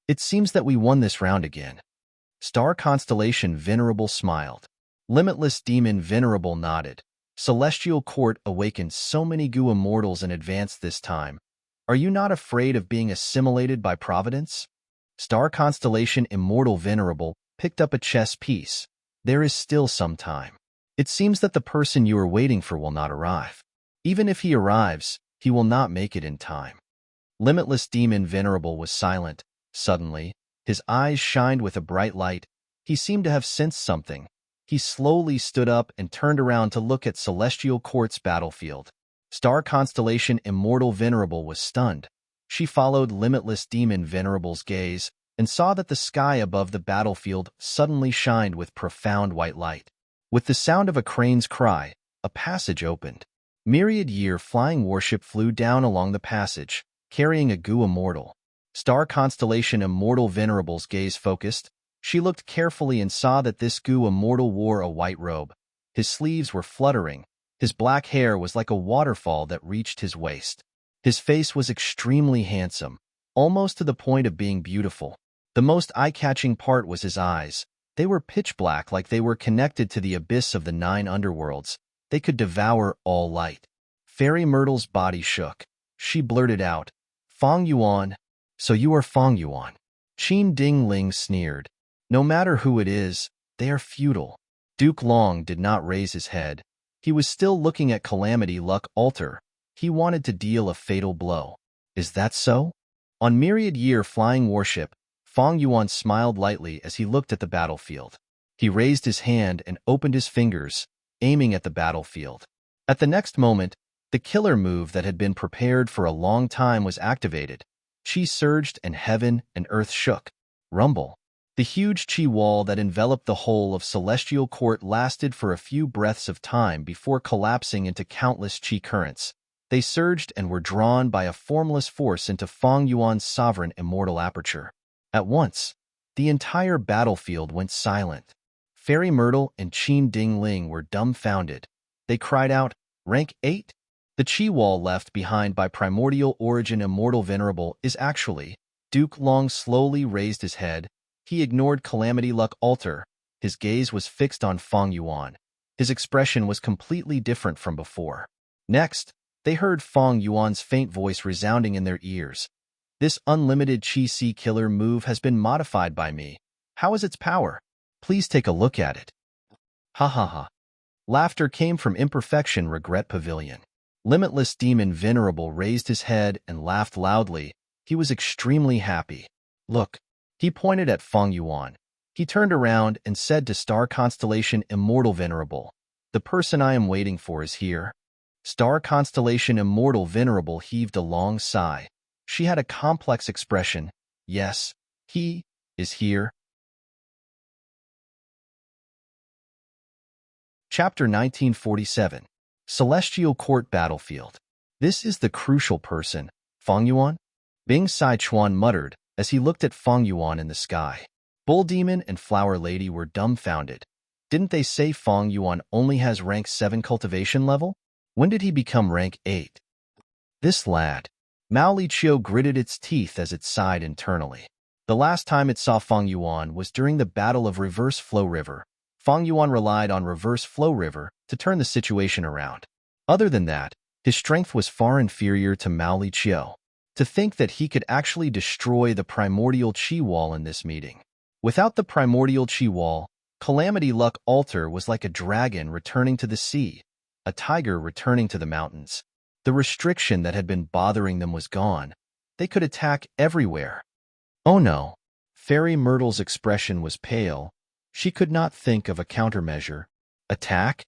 Speaker 1: It seems that we won this round again. Star Constellation Venerable smiled. Limitless Demon Venerable nodded. Celestial Court awakened so many Gu immortals in advance this time. Are you not afraid of being assimilated by Providence? Star Constellation Immortal Venerable picked up a chess piece. There is still some time. It seems that the person you are waiting for will not arrive. Even if he arrives, he will not make it in time. Limitless Demon Venerable was silent. Suddenly, his eyes shined with a bright light. He seemed to have sensed something. He slowly stood up and turned around to look at Celestial Court's battlefield. Star Constellation Immortal Venerable was stunned. She followed Limitless Demon Venerable's gaze and saw that the sky above the battlefield suddenly shined with profound white light. With the sound of a crane's cry, a passage opened. Myriad Year flying warship flew down along the passage, carrying a Gu immortal. Star Constellation Immortal Venerable's gaze focused. She looked carefully and saw that this Gu immortal wore a white robe. His sleeves were fluttering. His black hair was like a waterfall that reached his waist. His face was extremely handsome, almost to the point of being beautiful. The most eye-catching part was his eyes. They were pitch black, like they were connected to the abyss of the 9 underworlds. They could devour all light. Fairy Myrtle's body shook. She blurted out, "Fong Yuan, so you are Fong Yuan." Qin Ding Ling sneered. "No matter who it is, they are futile." Duke Long did not raise his head. He was still looking at Calamity Luck Altar. He wanted to deal a fatal blow. Is that so? On Myriad Year flying warship, Fong Yuan smiled lightly as he looked at the battlefield. He raised his hand and opened his fingers, aiming at the battlefield. At the next moment, the killer move that had been prepared for a long time was activated. Qi surged and heaven and earth shook. Rumble. The huge Qi wall that enveloped the whole of Celestial Court lasted for a few breaths of time before collapsing into countless Qi currents. They surged and were drawn by a formless force into Fong Yuan's sovereign immortal aperture. At once, the entire battlefield went silent. Fairy Myrtle and Qin Ding Ling were dumbfounded. They cried out, "Rank 8? The Qi wall left behind by Primordial Origin Immortal Venerable is actually..." Duke Long slowly raised his head. He ignored Calamity Luck Altar. His gaze was fixed on Fong Yuan. His expression was completely different from before. Next, they heard Fong Yuan's faint voice resounding in their ears. "This unlimited Qi Sea killer move has been modified by me. How is its power? Please take a look at it." Ha ha ha. Laughter came from Imperfection Regret Pavilion. Limitless Demon Venerable raised his head and laughed loudly. He was extremely happy. "Look." He pointed at Fong Yuan. He turned around and said to Star Constellation Immortal Venerable, "The person I am waiting for is here." Star Constellation Immortal Venerable heaved a long sigh. She had a complex expression. "Yes, he is here." Chapter 1947. Celestial Court Battlefield. "This is the crucial person, Fong Yuan?" Bing Sai Chuan muttered as he looked at Fong Yuan in the sky. Bull Demon and Flower Lady were dumbfounded. Didn't they say Fong Yuan only has rank 7 cultivation level? When did he become rank 8? This lad. Mao Li Chiu gritted its teeth as it sighed internally. The last time it saw Fong Yuan was during the Battle of Reverse Flow River. Fong Yuan relied on Reverse Flow River to turn the situation around. Other than that, his strength was far inferior to Mao Li Chiu. To think that he could actually destroy the Primordial Qi Wall in this meeting. Without the Primordial Qi Wall, Calamity Luck Altar was like a dragon returning to the sea, a tiger returning to the mountains. The restriction that had been bothering them was gone. They could attack everywhere. Oh no. Fairy Myrtle's expression was pale. She could not think of a countermeasure. Attack?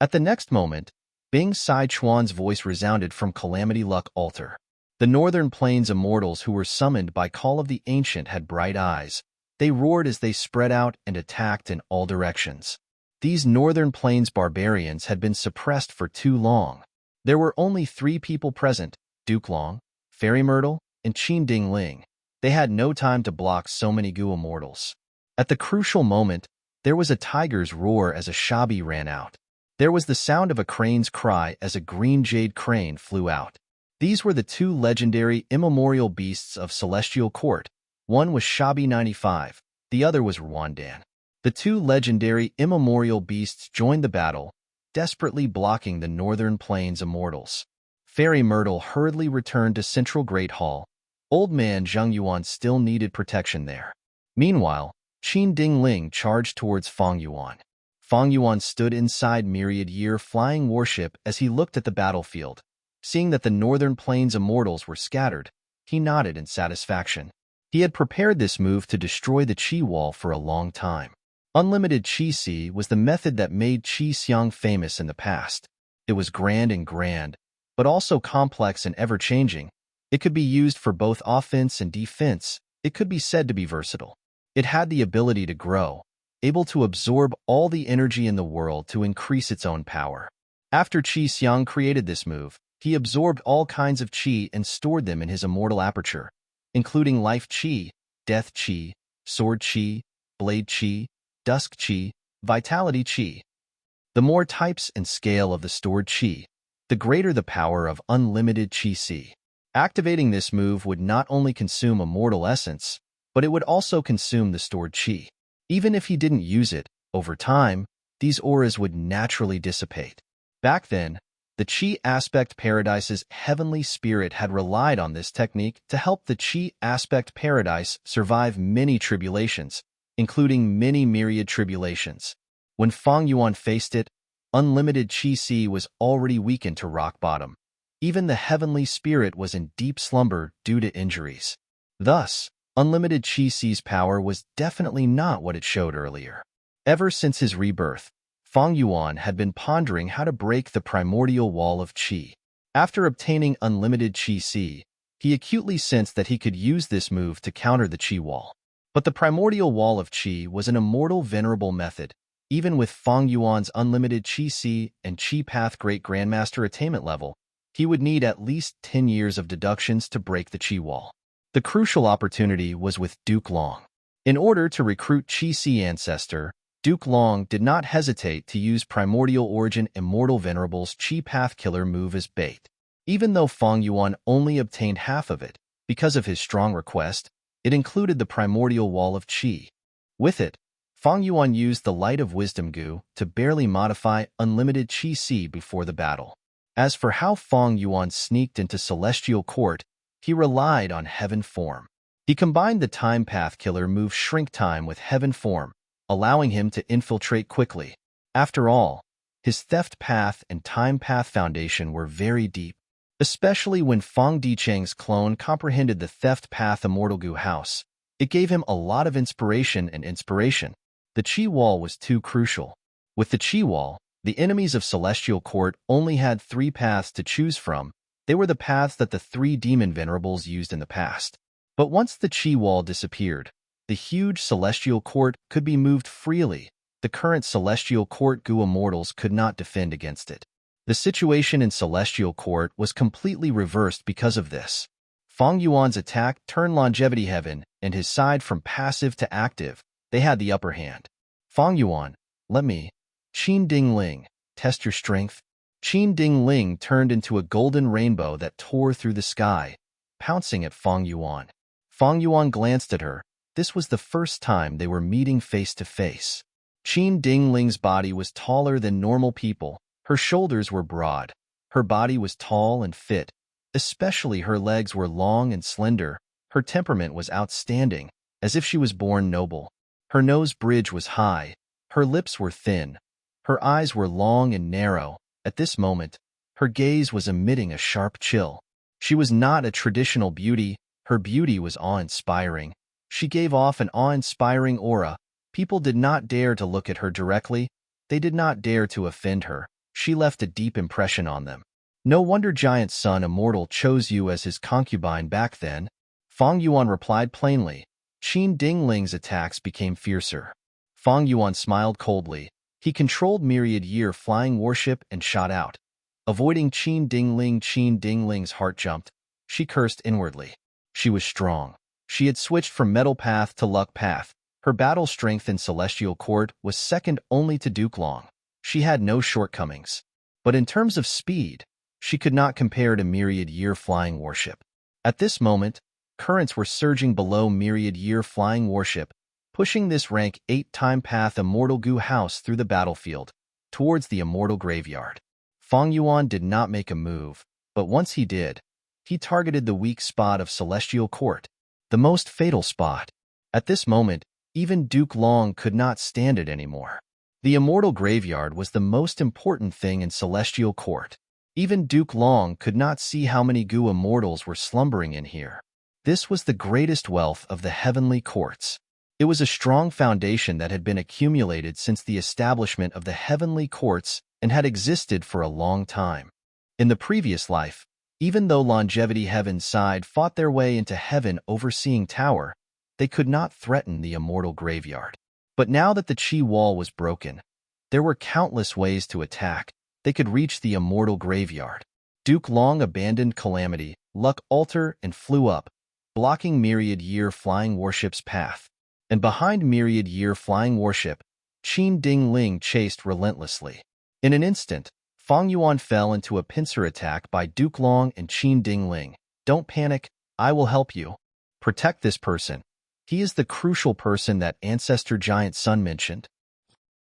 Speaker 1: At the next moment, Bing Sai Chuan's voice resounded from Calamity Luck Altar. The Northern Plains immortals who were summoned by Call of the Ancient had bright eyes. They roared as they spread out and attacked in all directions. These Northern Plains barbarians had been suppressed for too long. There were only 3 people present, Duke Long, Fairy Myrtle, and Qin Ding Ling. They had no time to block so many Gu immortals. At the crucial moment, there was a tiger's roar as a shabi ran out. There was the sound of a crane's cry as a green jade crane flew out. These were the 2 legendary immemorial beasts of Celestial Court. One was Shabi 95, the other was Rwandan. The 2 legendary immemorial beasts joined the battle, desperately blocking the Northern Plains immortals. Fairy Myrtle hurriedly returned to Central Great Hall. Old man Zheng Yuan still needed protection there. Meanwhile, Qin Ding Ling charged towards Feng Yuan. Feng Yuan stood inside Myriad Year Flying Warship as he looked at the battlefield. Seeing that the Northern Plains immortals were scattered, he nodded in satisfaction. He had prepared this move to destroy the Qi Wall for a long time. Unlimited Qi Si was the method that made Qi Xiang famous in the past. It was grand, but also complex and ever-changing. It could be used for both offense and defense. It could be said to be versatile. It had the ability to grow, able to absorb all the energy in the world to increase its own power. After Qi Xiang created this move, he absorbed all kinds of Qi and stored them in his immortal aperture, including Life Qi, Death Qi, Sword Qi, Blade Qi, Dusk Qi, Vitality Qi. The more types and scale of the stored Qi, the greater the power of unlimited Qi Si. Activating this move would not only consume immortal essence, but it would also consume the stored Qi. Even if he didn't use it, over time, these auras would naturally dissipate. Back then, the Qi Aspect Paradise's heavenly spirit had relied on this technique to help the Qi Aspect Paradise survive many tribulations, including many myriad tribulations. When Feng Yuan faced it, unlimited Qi Si was already weakened to rock bottom. Even the heavenly spirit was in deep slumber due to injuries. Thus, unlimited Qi Si's power was definitely not what it showed earlier. Ever since his rebirth, Feng Yuan had been pondering how to break the primordial wall of Qi. After obtaining unlimited Qi Si, he acutely sensed that he could use this move to counter the Qi wall. But the primordial wall of Qi was an immortal venerable method. Even with Feng Yuan's unlimited Qi Si and Qi Path Great Grandmaster attainment level, he would need at least 10 years of deductions to break the Qi wall. The crucial opportunity was with Duke Long. In order to recruit Qi Si Ancestor, Duke Long did not hesitate to use Primordial Origin Immortal Venerable's Qi Path Killer move as bait. Even though Feng Yuan only obtained half of it, because of his strong request, it included the Primordial Wall of Qi. With it, Feng Yuan used the Light of Wisdom Gu to barely modify unlimited Qi Si before the battle. As for how Feng Yuan sneaked into Celestial Court, he relied on Heaven Form. He combined the Time Path Killer move Shrink Time with Heaven Form, allowing him to infiltrate quickly. After all, his Theft Path and Time Path Foundation were very deep, especially when Feng Dicheng's clone comprehended the Theft Path Immortal Gu House. It gave him a lot of inspiration. The Qi Wall was too crucial. With the Qi Wall, the enemies of Celestial Court only had 3 paths to choose from. They were the paths that the 3 demon venerables used in the past. But once the Qi Wall disappeared, the huge Celestial Court could be moved freely. The current Celestial Court Gu immortals could not defend against it. The situation in Celestial Court was completely reversed because of this. Feng Yuan's attack turned Longevity Heaven and his side from passive to active. They had the upper hand. Feng Yuan, let me. Qin Ding Ling, test your strength. Qin Ding Ling turned into a golden rainbow that tore through the sky, pouncing at Feng Yuan. Feng Yuan glanced at her. This was the first time they were meeting face to face. Qin Ding Ling's body was taller than normal people. Her shoulders were broad. Her body was tall and fit. Especially her legs were long and slender. Her temperament was outstanding, as if she was born noble. Her nose bridge was high. Her lips were thin. Her eyes were long and narrow. At this moment, her gaze was emitting a sharp chill. She was not a traditional beauty. Her beauty was awe-inspiring. She gave off an awe-inspiring aura. People did not dare to look at her directly. They did not dare to offend her. She left a deep impression on them. No wonder Giant Sun Immortal chose you as his concubine back then. Fang Yuan replied plainly. Qin Dingling's attacks became fiercer. Fang Yuan smiled coldly. He controlled Myriad Year flying warship and shot out. Avoiding Qin Dingling's heart jumped. She cursed inwardly. She was strong. She had switched from metal path to luck path. Her battle strength in Celestial Court was second only to Duke Long. She had no shortcomings. But in terms of speed, she could not compare to Myriad Year flying warship. At this moment, currents were surging below Myriad Year flying warship, pushing this rank 8-time path Immortal Gu house through the battlefield, towards the Immortal Graveyard. Fang Yuan did not make a move, but once he did, he targeted the weak spot of Celestial Court, the most fatal spot. At this moment, even Duke Long could not stand it anymore. The Immortal Graveyard was the most important thing in Celestial Court. Even Duke Long could not see how many Gu immortals were slumbering in here. This was the greatest wealth of the heavenly courts. It was a strong foundation that had been accumulated since the establishment of the heavenly courts and had existed for a long time. In the previous life, even though Longevity Heaven's side fought their way into Heaven Overseeing Tower, they could not threaten the Immortal Graveyard. But now that the Qi Wall was broken, there were countless ways to attack. They could reach the Immortal Graveyard. Duke Long abandoned Calamity, Luck Altar, and flew up, blocking Myriad Year flying warship's path. And behind Myriad Year flying warship, Qin Dingling chased relentlessly. In an instant, Fang Yuan fell into a pincer attack by Duke Long and Qin Dingling. Don't panic, I will help you. Protect this person. He is the crucial person that Ancestor Giant Sun mentioned.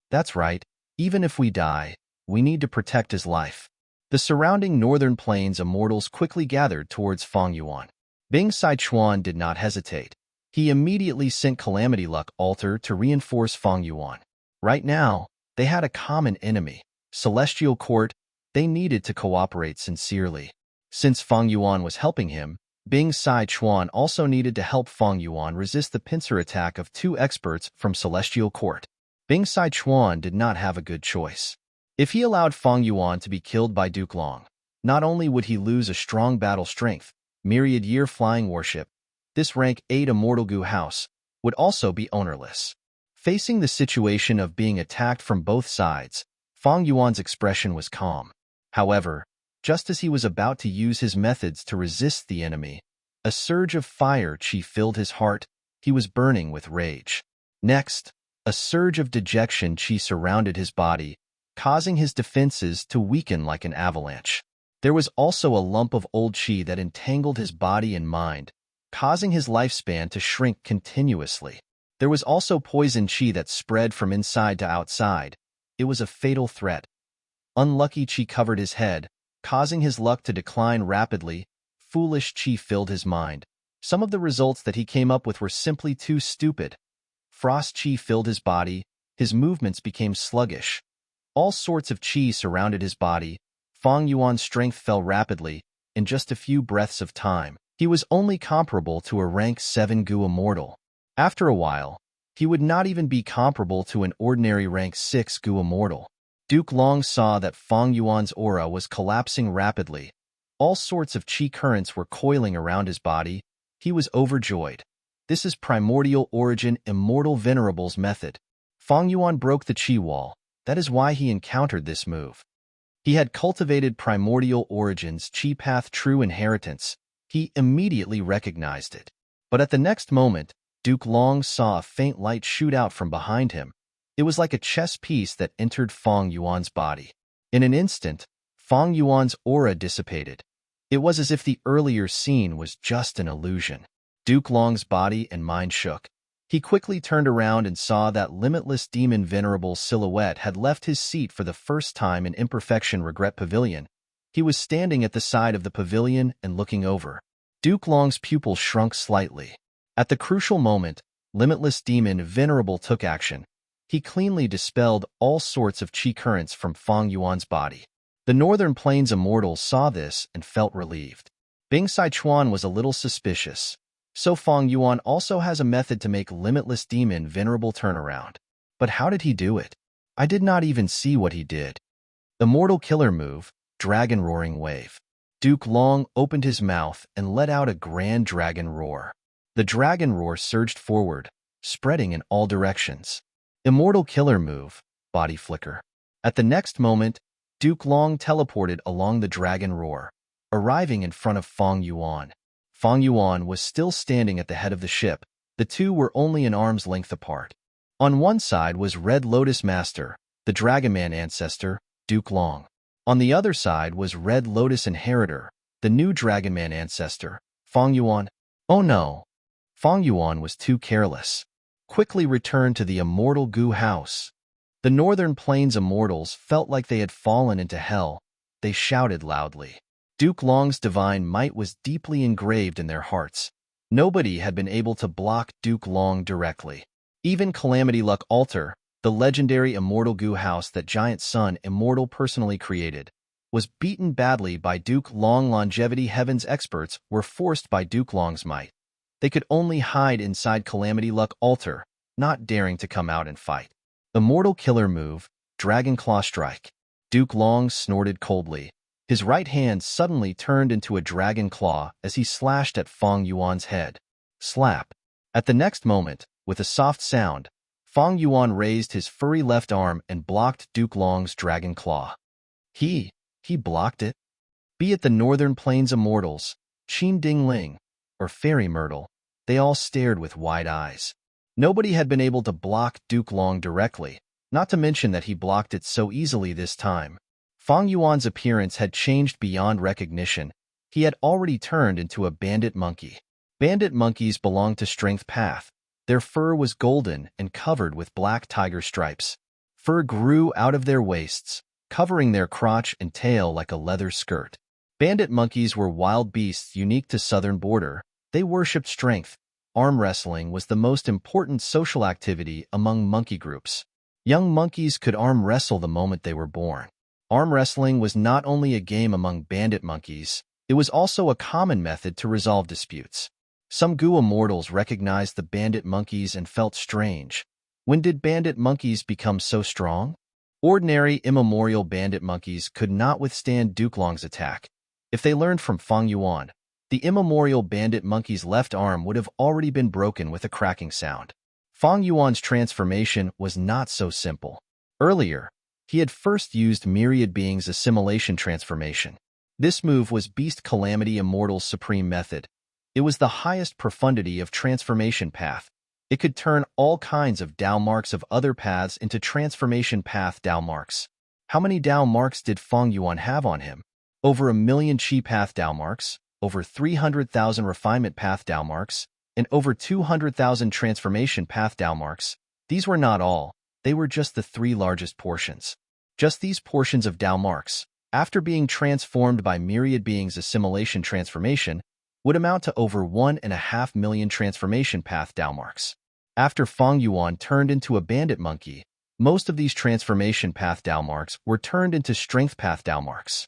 Speaker 1: That's right, even if we die, we need to protect his life. The surrounding northern plains immortals quickly gathered towards Fang Yuan. Bing Sichuan did not hesitate. He immediately sent Calamity Luck Altar to reinforce Fang Yuan. Right now, they had a common enemy, Celestial Court. They needed to cooperate sincerely. Since Fang Yuan was helping him, Bing Sichuan also needed to help Fang Yuan resist the pincer attack of 2 experts from Celestial Court. Bing Sichuan did not have a good choice. If he allowed Fang Yuan to be killed by Duke Long, not only would he lose a strong battle strength, Myriad Year flying warship, this rank 8 Immortal Gu house would also be ownerless. Facing the situation of being attacked from both sides, Fang Yuan's expression was calm. However, just as he was about to use his methods to resist the enemy, a surge of fire chi filled his heart. He was burning with rage. Next, a surge of dejection chi surrounded his body, causing his defenses to weaken like an avalanche. There was also a lump of old chi that entangled his body and mind, causing his lifespan to shrink continuously. There was also poison chi that spread from inside to outside. It was a fatal threat. Unlucky chi covered his head, causing his luck to decline rapidly. Foolish chi filled his mind. Some of the results that he came up with were simply too stupid. Frost chi filled his body. His movements became sluggish. All sorts of chi surrounded his body. Fang Yuan's strength fell rapidly. In just a few breaths of time, he was only comparable to a rank 7 Gu immortal. After a while, he would not even be comparable to an ordinary rank 6 Gu immortal. Duke Long saw that Fang Yuan's aura was collapsing rapidly. All sorts of chi currents were coiling around his body. He was overjoyed. This is Primordial Origin Immortal Venerable's method. Fang Yuan broke the chi wall. That is why he encountered this move. He had cultivated Primordial Origin's chi path true inheritance. He immediately recognized it. But at the next moment, Duke Long saw a faint light shoot out from behind him. It was like a chess piece that entered Fang Yuan's body. In an instant, Fang Yuan's aura dissipated. It was as if the earlier scene was just an illusion. Duke Long's body and mind shook. He quickly turned around and saw that limitless demon Venerable's silhouette had left his seat for the first time in Imperfection Regret Pavilion. He was standing at the side of the pavilion and looking over. Duke Long's pupils shrunk slightly. At the crucial moment, limitless demon Venerable took action. He cleanly dispelled all sorts of chi currents from Fang Yuan's body. The Northern Plains immortals saw this and felt relieved. Bing Sichuan was a little suspicious. So Fang Yuan also has a method to make limitless demon Venerable turn around. But how did he do it? I did not even see what he did. Immortal killer move, dragon roaring wave. Duke Long opened his mouth and let out a grand dragon roar. The dragon roar surged forward, spreading in all directions. Immortal killer move, body flicker. At the next moment, Duke Long teleported along the dragon roar, arriving in front of Fong Yuan. Fong Yuan was still standing at the head of the ship. The two were only an arm's length apart. On one side was Red Lotus Master, the Dragonman ancestor, Duke Long. On the other side was Red Lotus Inheritor, the new Dragonman ancestor, Fong Yuan. Oh no! Fong Yuan was too careless. Quickly returned to the immortal goo house. The Northern Plains immortals felt like they had fallen into hell. They shouted loudly. Duke Long's divine might was deeply engraved in their hearts. Nobody had been able to block Duke Long directly. Even Calamity Luck Altar, the legendary immortal goo house that Giant Sun Immortal personally created, was beaten badly by Duke Long. Longevity Heaven's experts were forced by Duke Long's might. They could only hide inside Calamity Luck Altar, not daring to come out and fight. Immortal killer move, Dragon Claw Strike. Duke Long snorted coldly. His right hand suddenly turned into a dragon claw as he slashed at Fong Yuan's head. Slap. At the next moment, with a soft sound, Fong Yuan raised his furry left arm and blocked Duke Long's dragon claw. He blocked it. Be it the Northern Plains immortals, Qin Ding Ling, or Fairy Myrtle, they all stared with wide eyes. Nobody had been able to block Duke Long directly, not to mention that he blocked it so easily this time. Fong Yuan's appearance had changed beyond recognition. He had already turned into a bandit monkey. Bandit monkeys belong to Strength Path. Their fur was golden and covered with black tiger stripes. Fur grew out of their waists, covering their crotch and tail like a leather skirt. Bandit monkeys were wild beasts unique to Southern Border. They worshipped strength. Arm wrestling was the most important social activity among monkey groups. Young monkeys could arm wrestle the moment they were born. Arm wrestling was not only a game among bandit monkeys, it was also a common method to resolve disputes. Some goo immortals recognized the bandit monkeys and felt strange. When did bandit monkeys become so strong? Ordinary immemorial bandit monkeys could not withstand Duke Long's attack. If they learned from Fong Yuan, the immemorial bandit monkey's left arm would have already been broken with a cracking sound. Fong Yuan's transformation was not so simple. Earlier, he had first used Myriad Being's assimilation transformation. This move was Beast Calamity Immortal's supreme method. It was the highest profundity of transformation path. It could turn all kinds of Dao marks of other paths into transformation path Dao marks. How many Dao marks did Fong Yuan have on him? Over 1 million Chi path Dao marks, over 300,000 refinement path Dao marks, and over 200,000 transformation path Dao marks. These were not all. They were just the 3 largest portions. Just these portions of Dao marks, after being transformed by Myriad Being's assimilation transformation, would amount to over 1.5 million transformation path Dao marks. After Fong Yuan turned into a bandit monkey, most of these transformation path Dao marks were turned into strength path Dao marks.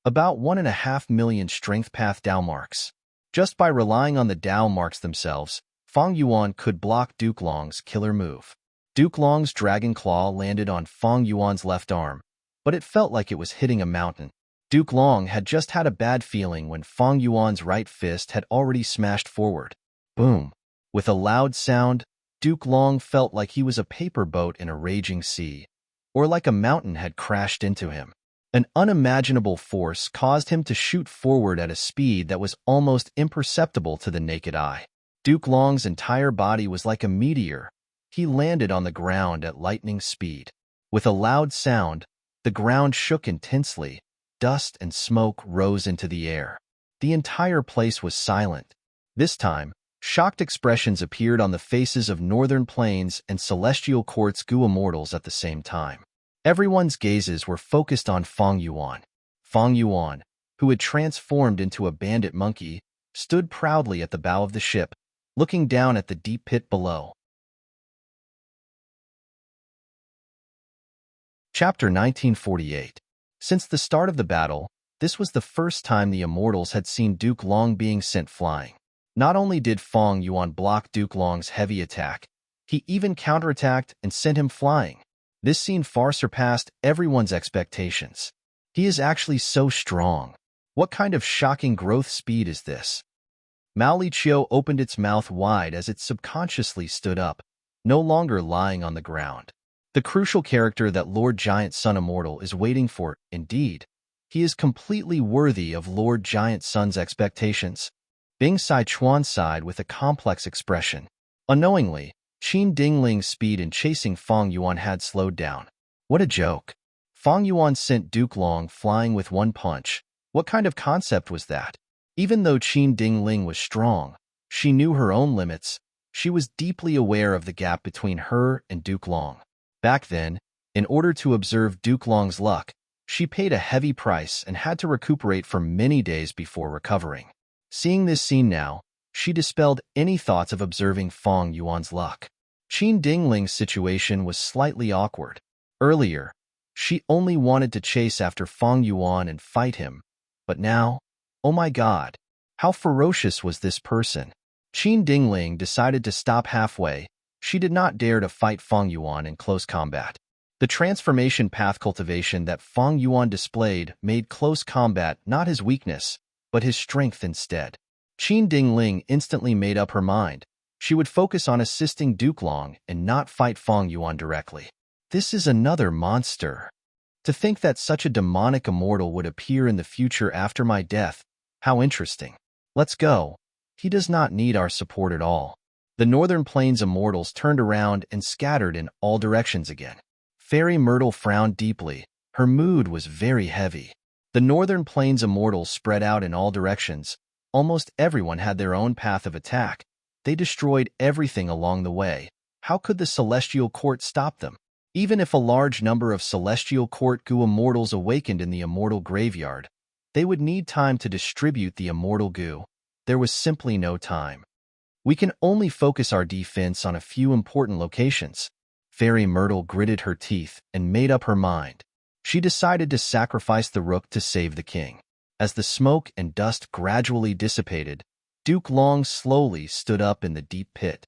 Speaker 1: About 1.5 million strength path Dao marks. Just by relying on the Dao marks themselves, Fong Yuan could block Duke Long's killer move. Duke Long's dragon claw landed on Fong Yuan's left arm, but it felt like it was hitting a mountain. Duke Long had just had a bad feeling when Fong Yuan's right fist had already smashed forward. Boom! With a loud sound, Duke Long felt like he was a paper boat in a raging sea, or like a mountain had crashed into him. An unimaginable force caused him to shoot forward at a speed that was almost imperceptible to the naked eye. Duke Long's entire body was like a meteor. He landed on the ground at lightning speed. With a loud sound, the ground shook intensely. Dust and smoke rose into the air. The entire place was silent. This time, shocked expressions appeared on the faces of Northern Plains and Celestial Court's goo immortals at the same time. Everyone's gazes were focused on Fong Yuan. Fong Yuan, who had transformed into a bandit monkey, stood proudly at the bow of the ship, looking down at the deep pit below. Chapter 1948. Since the start of the battle, this was the first time the immortals had seen Duke Long being sent flying. Not only did Fong Yuan block Duke Long's heavy attack, he even counterattacked and sent him flying. This scene far surpassed everyone's expectations. He is actually so strong. What kind of shocking growth speed is this? Mao Li Chiu opened its mouth wide as it subconsciously stood up, no longer lying on the ground. The crucial character that Lord Giant Sun Immortal is waiting for, indeed. He is completely worthy of Lord Giant Sun's expectations. Bing Sai Chuan sighed with a complex expression. Unknowingly, Qin Dingling's speed in chasing Fang Yuan had slowed down. What a joke. Fang Yuan sent Duke Long flying with one punch. What kind of concept was that? Even though Qin Dingling was strong, she knew her own limits. She was deeply aware of the gap between her and Duke Long. Back then, in order to observe Duke Long's luck, she paid a heavy price and had to recuperate for many days before recovering. Seeing this scene now, she dispelled any thoughts of observing Fang Yuan's luck. Qin Dingling's situation was slightly awkward. Earlier, she only wanted to chase after Fang Yuan and fight him. But now, oh my god, how ferocious was this person? Qin Dingling decided to stop halfway. She did not dare to fight Fang Yuan in close combat. The transformation path cultivation that Fang Yuan displayed made close combat not his weakness, but his strength instead. Qin Dingling instantly made up her mind. She would focus on assisting Duke Long and not fight Fang Yuan directly. This is another monster. To think that such a demonic immortal would appear in the future after my death, how interesting. Let's go. He does not need our support at all. The Northern Plains immortals turned around and scattered in all directions again. Fairy Myrtle frowned deeply. Her mood was very heavy. The Northern Plains immortals spread out in all directions. Almost everyone had their own path of attack. They destroyed everything along the way. How could the Celestial Court stop them? Even if a large number of Celestial Court Goo immortals awakened in the immortal graveyard, they would need time to distribute the immortal goo. There was simply no time. We can only focus our defense on a few important locations. Fairy Myrtle gritted her teeth and made up her mind. She decided to sacrifice the rook to save the king. As the smoke and dust gradually dissipated, Duke Long slowly stood up in the deep pit.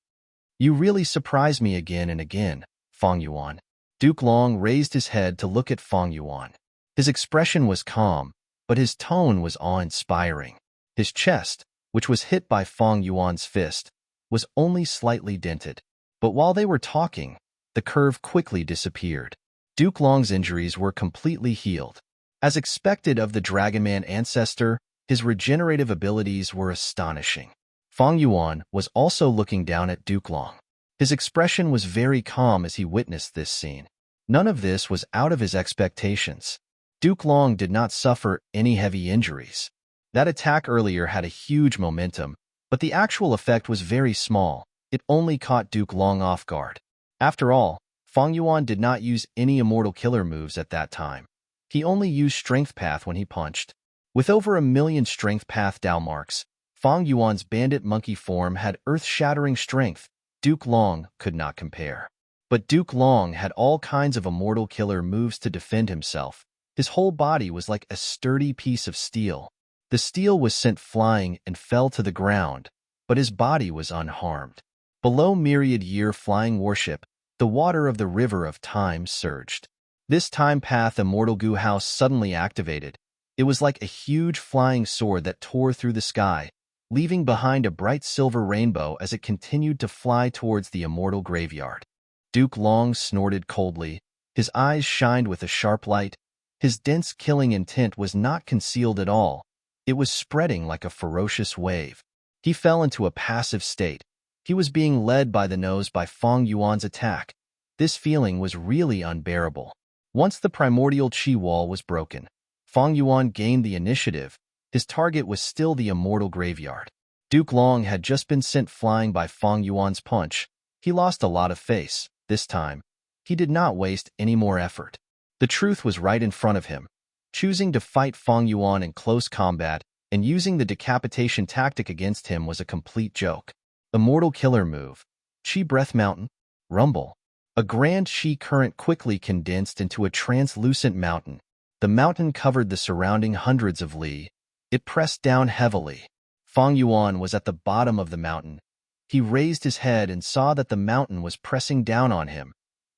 Speaker 1: You really surprise me again and again, Fang Yuan. Duke Long raised his head to look at Fang Yuan. His expression was calm, but his tone was awe-inspiring. His chest, which was hit by Fang Yuan's fist, was only slightly dented. But while they were talking, the curve quickly disappeared. Duke Long's injuries were completely healed. As expected of the Dragonman ancestor, his regenerative abilities were astonishing. Fang Yuan was also looking down at Duke Long. His expression was very calm as he witnessed this scene. None of this was out of his expectations. Duke Long did not suffer any heavy injuries. That attack earlier had a huge momentum, but the actual effect was very small. It only caught Duke Long off guard. After all, Fang Yuan did not use any immortal killer moves at that time. He only used Strength Path when he punched. With over 1,000,000 Strength Path Dao marks, Fang Yuan's bandit monkey form had earth-shattering strength. Duke Long could not compare. But Duke Long had all kinds of immortal killer moves to defend himself. His whole body was like a sturdy piece of steel. The steel was sent flying and fell to the ground, but his body was unharmed. Below Myriad Year Flying Warship, the water of the River of Time surged. This Time Path Immortal Goo House suddenly activated. It was like a huge flying sword that tore through the sky, leaving behind a bright silver rainbow as it continued to fly towards the immortal graveyard. Duke Long snorted coldly. His eyes shined with a sharp light. His dense killing intent was not concealed at all. It was spreading like a ferocious wave. He fell into a passive state. He was being led by the nose by Fang Yuan's attack. This feeling was really unbearable. Once the primordial chi wall was broken, Fang Yuan gained the initiative. His target was still the immortal graveyard. Duke Long had just been sent flying by Fang Yuan's punch. He lost a lot of face. This time, he did not waste any more effort. The truth was right in front of him. Choosing to fight Fang Yuan in close combat and using the decapitation tactic against him was a complete joke. Immortal killer move. Chi Breath Mountain. Rumble. A grand chi current quickly condensed into a translucent mountain. The mountain covered the surrounding hundreds of li. It pressed down heavily. Fang Yuan was at the bottom of the mountain. He raised his head and saw that the mountain was pressing down on him.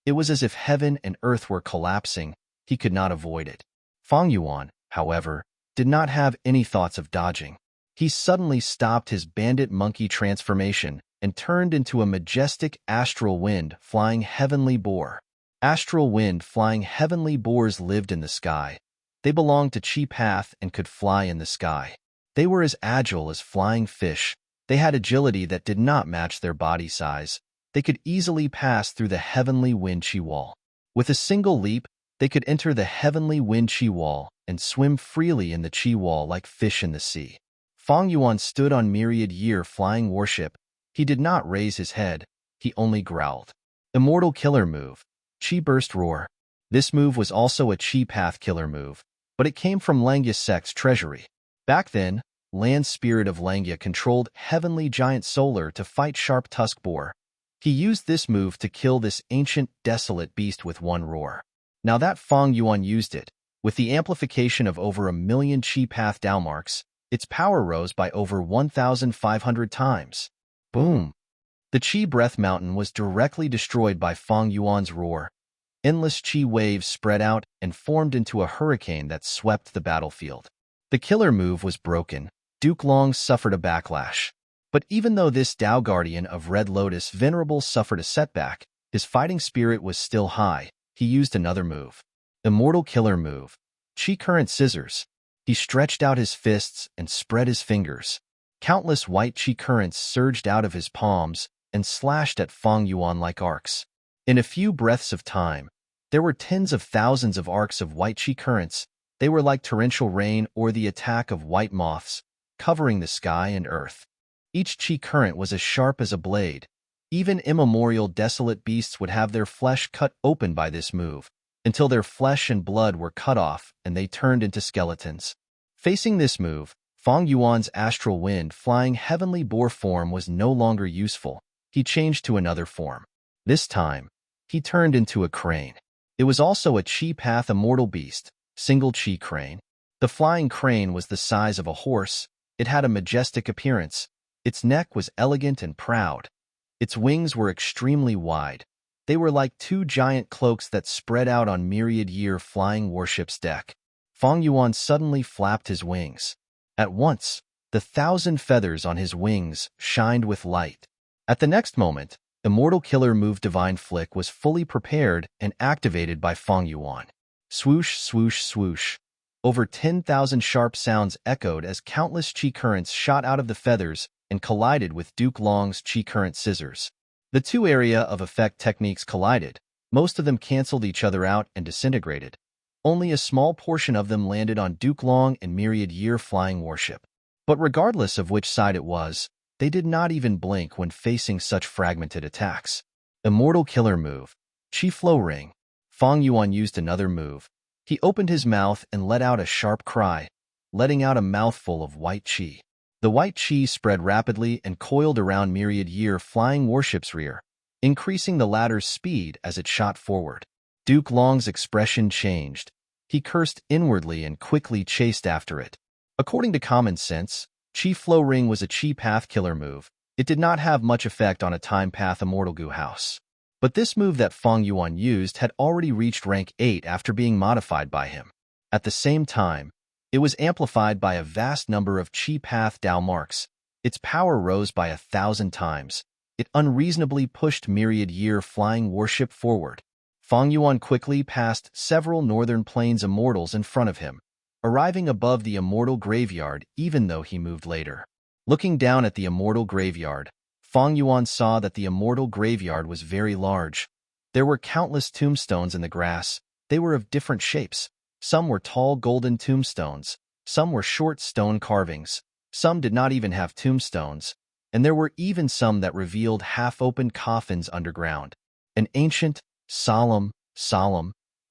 Speaker 1: It was as if heaven and earth were collapsing. He could not avoid it. Fang Yuan, however, did not have any thoughts of dodging. He suddenly stopped his bandit monkey transformation and turned into a majestic astral wind flying heavenly boar. Astral wind flying heavenly boars lived in the sky. They belonged to Chi Path and could fly in the sky. They were as agile as flying fish. They had agility that did not match their body size. They could easily pass through the heavenly wind chi wall. With a single leap, they could enter the heavenly wind chi wall and swim freely in the chi wall like fish in the sea. Fang Yuan stood on myriad year flying warship. He did not raise his head. He only growled. Immortal killer move. Chi burst roar. This move was also a Chi Path killer move, but it came from Langya sect's treasury. Back then, land spirit of Langya controlled heavenly giant solar to fight sharp tusk boar. He used this move to kill this ancient, desolate beast with one roar. Now that Fang Yuan used it, with the amplification of over 1,000,000 Chi Path Dalmarks, its power rose by over 1,500 times. Boom! The Chi Breath Mountain was directly destroyed by Fang Yuan's roar. Endless Chi waves spread out and formed into a hurricane that swept the battlefield. The killer move was broken. Duke Long suffered a backlash. But even though this Tao Guardian of Red Lotus Venerable suffered a setback, his fighting spirit was still high. He used another move. Immortal killer move. Chi Current Scissors. He stretched out his fists and spread his fingers. Countless white Chi currents surged out of his palms and slashed at Fang Yuan like arcs. In a few breaths of time, there were tens of thousands of arcs of white Chi currents. They were like torrential rain or the attack of white moths, covering the sky and earth. Each Chi current was as sharp as a blade. Even immemorial desolate beasts would have their flesh cut open by this move, until their flesh and blood were cut off and they turned into skeletons. Facing this move, Fang Yuan's astral wind flying heavenly boar form was no longer useful. He changed to another form. This time, he turned into a crane. It was also a Chi Path immortal beast, single Chi crane. The flying crane was the size of a horse. It had a majestic appearance. Its neck was elegant and proud. Its wings were extremely wide. They were like two giant cloaks that spread out on myriad year flying warship's deck. Fang Yuan suddenly flapped his wings. At once, the 1,000 feathers on his wings shined with light. At the next moment, Immortal Killer Move Divine Flick was fully prepared and activated by Fang Yuan. Swoosh, swoosh, swoosh. Over 10,000 sharp sounds echoed as countless Chi currents shot out of the feathers and collided with Duke Long's Chi current scissors. The two area of effect techniques collided. Most of them canceled each other out and disintegrated. Only a small portion of them landed on Duke Long and Myriad Year flying warship. But regardless of which side it was, they did not even blink when facing such fragmented attacks. Immortal Killer Move. Chi Flow Ring. Fang Yuan used another move. He opened his mouth and let out a sharp cry, letting out a mouthful of white chi. The white chi spread rapidly and coiled around Myriad Year flying warship's rear, increasing the latter's speed as it shot forward. Duke Long's expression changed. He cursed inwardly and quickly chased after it. According to common sense, Chi Flow Ring was a Chi Path killer move. It did not have much effect on a Time Path Immortal Gu House. But this move that Fang Yuan used had already reached rank 8 after being modified by him. At the same time, it was amplified by a vast number of Chi Path Dao marks. Its power rose by 1,000 times. It unreasonably pushed Myriad Year flying warship forward. Fang Yuan quickly passed several Northern Plains immortals in front of him, arriving above the immortal graveyard even though he moved later. Looking down at the immortal graveyard, Fang Yuan saw that the immortal graveyard was very large. There were countless tombstones in the grass. They were of different shapes. Some were tall golden tombstones. Some were short stone carvings. Some did not even have tombstones. And there were even some that revealed half-open coffins underground. An ancient, solemn,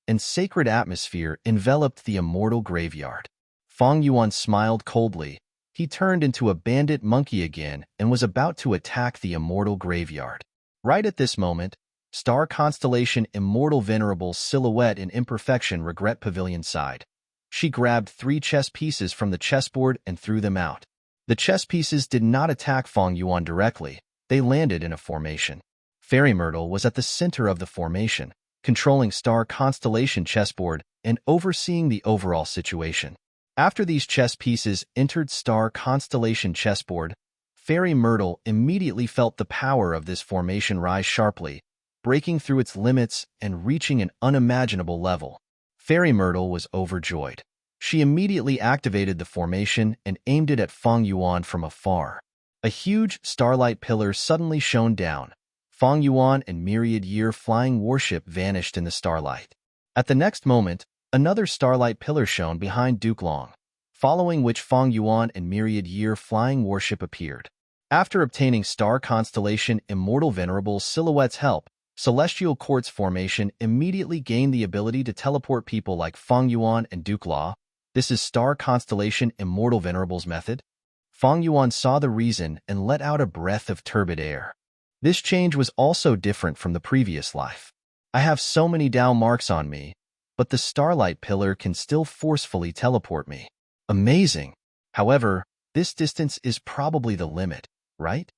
Speaker 1: and sacred atmosphere enveloped the immortal graveyard. Fang Yuan smiled coldly. He turned into a bandit monkey again and was about to attack the immortal graveyard. Right at this moment, star constellation Immortal Venerable's silhouette in imperfection regret pavilion side. She grabbed 3 chess pieces from the chessboard and threw them out. The chess pieces did not attack Fang Yuan directly. They landed in a formation. Fairy Myrtle was at the center of the formation. controlling star constellation chessboard and overseeing the overall situation. After these chess pieces entered star constellation chessboard, Fairy Myrtle immediately felt the power of this formation rise sharply, breaking through its limits and reaching an unimaginable level. Fairy Myrtle was overjoyed. She immediately activated the formation and aimed it at Feng Yuan from afar. A huge starlight pillar suddenly shone down. Feng Yuan and Myriad Year flying warship vanished in the starlight. At the next moment, another starlight pillar shone behind Duke Long, following which Feng Yuan and Myriad Year flying warship appeared. After obtaining star constellation Immortal Venerable's silhouette's help, Celestial Quartz formation immediately gained the ability to teleport people like Feng Yuan and Duke Law. This is star constellation Immortal Venerable's method. Feng Yuan saw the reason and let out a breath of turbid air. This change was also different from the previous life. I have so many Dao marks on me, but the starlight pillar can still forcefully teleport me. Amazing. However, this distance is probably the limit, right?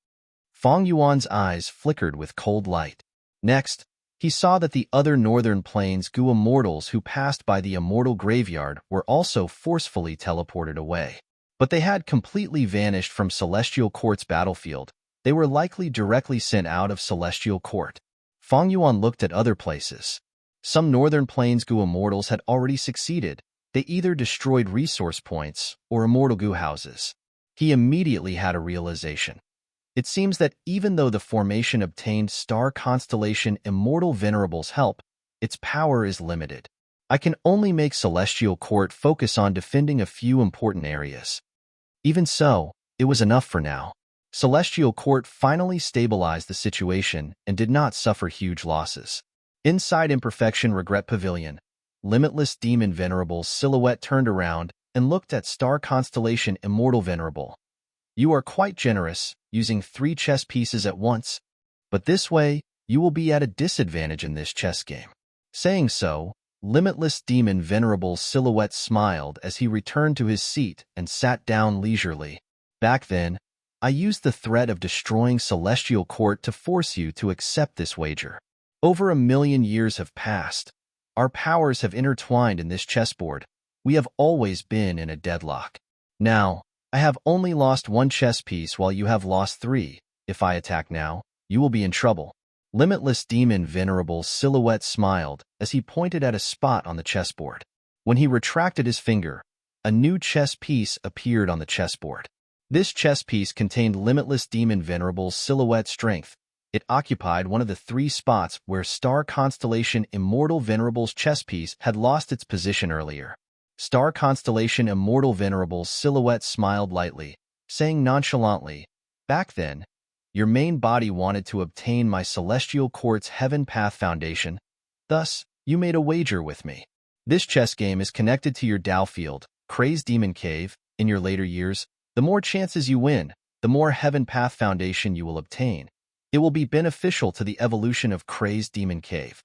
Speaker 1: Feng Yuan's eyes flickered with cold light. Next, he saw that the other Northern Plains Gu immortals who passed by the immortal graveyard were also forcefully teleported away. But they had completely vanished from Celestial Court's battlefield. They were likely directly sent out of Celestial Court. Feng Yuan looked at other places. Some Northern Plains Gu immortals had already succeeded. They either destroyed resource points or immortal Gu houses. He immediately had a realization. It seems that even though the formation obtained star constellation Immortal Venerable's help, its power is limited. I can only make Celestial Court focus on defending a few important areas. Even so, it was enough for now. Celestial Court finally stabilized the situation and did not suffer huge losses. Inside Imperfection Regret Pavilion, Limitless Demon Venerable's silhouette turned around and looked at star constellation Immortal Venerable. You are quite generous, using 3 chess pieces at once, but this way, you will be at a disadvantage in this chess game. Saying so, Limitless Demon Venerable's silhouette smiled as he returned to his seat and sat down leisurely. Back then, I used the threat of destroying Celestial Court to force you to accept this wager. Over 1,000,000 years have passed. Our powers have intertwined in this chessboard. We have always been in a deadlock. Now, I have only lost 1 chess piece while you have lost 3. If I attack now, you will be in trouble. Limitless Demon Venerable's silhouette smiled as he pointed at a spot on the chessboard. When he retracted his finger, a new chess piece appeared on the chessboard. This chess piece contained Limitless Demon Venerable's silhouette strength. It occupied one of the 3 spots where star constellation Immortal Venerable's chess piece had lost its position earlier. Star constellation Immortal Venerable's silhouette smiled lightly, saying nonchalantly, "Back then, your main body wanted to obtain my Celestial Court's Heaven Path Foundation. Thus, you made a wager with me. This chess game is connected to your Dao field, Crazed Demon Cave. In your later years, the more chances you win, the more Heaven Path Foundation you will obtain. It will be beneficial to the evolution of Crazed Demon Cave."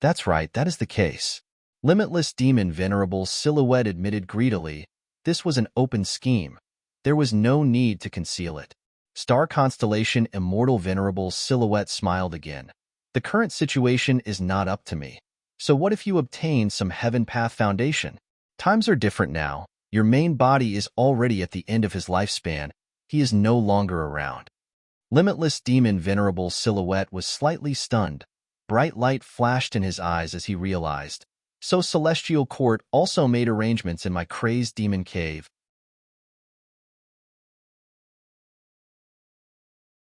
Speaker 1: That's right, that is the case. Limitless Demon Venerable's silhouette admitted greedily, this was an open scheme. There was no need to conceal it. Star constellation Immortal Venerable's silhouette smiled again. The current situation is not up to me. So what if you obtain some Heaven Path Foundation? Times are different now. Your main body is already at the end of his lifespan. He is no longer around. Limitless Demon Venerable's silhouette was slightly stunned. Bright light flashed in his eyes as he realized. So Celestial Court also made arrangements in my Crazed Demon Cave.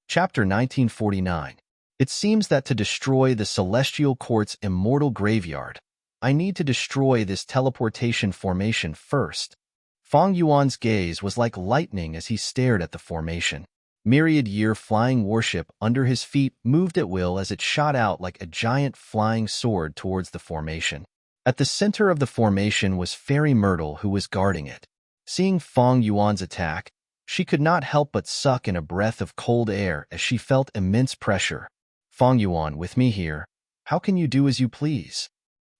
Speaker 1: Chapter 1949. It seems that to destroy the Celestial Court's immortal graveyard, I need to destroy this teleportation formation first. Feng Yuan's gaze was like lightning as he stared at the formation. Myriad Year flying warship under his feet moved at will as it shot out like a giant flying sword towards the formation. At the center of the formation was Fairy Myrtle, who was guarding it. Seeing Feng Yuan's attack, she could not help but suck in a breath of cold air as she felt immense pressure. "Feng Yuan, with me here, how can you do as you please?"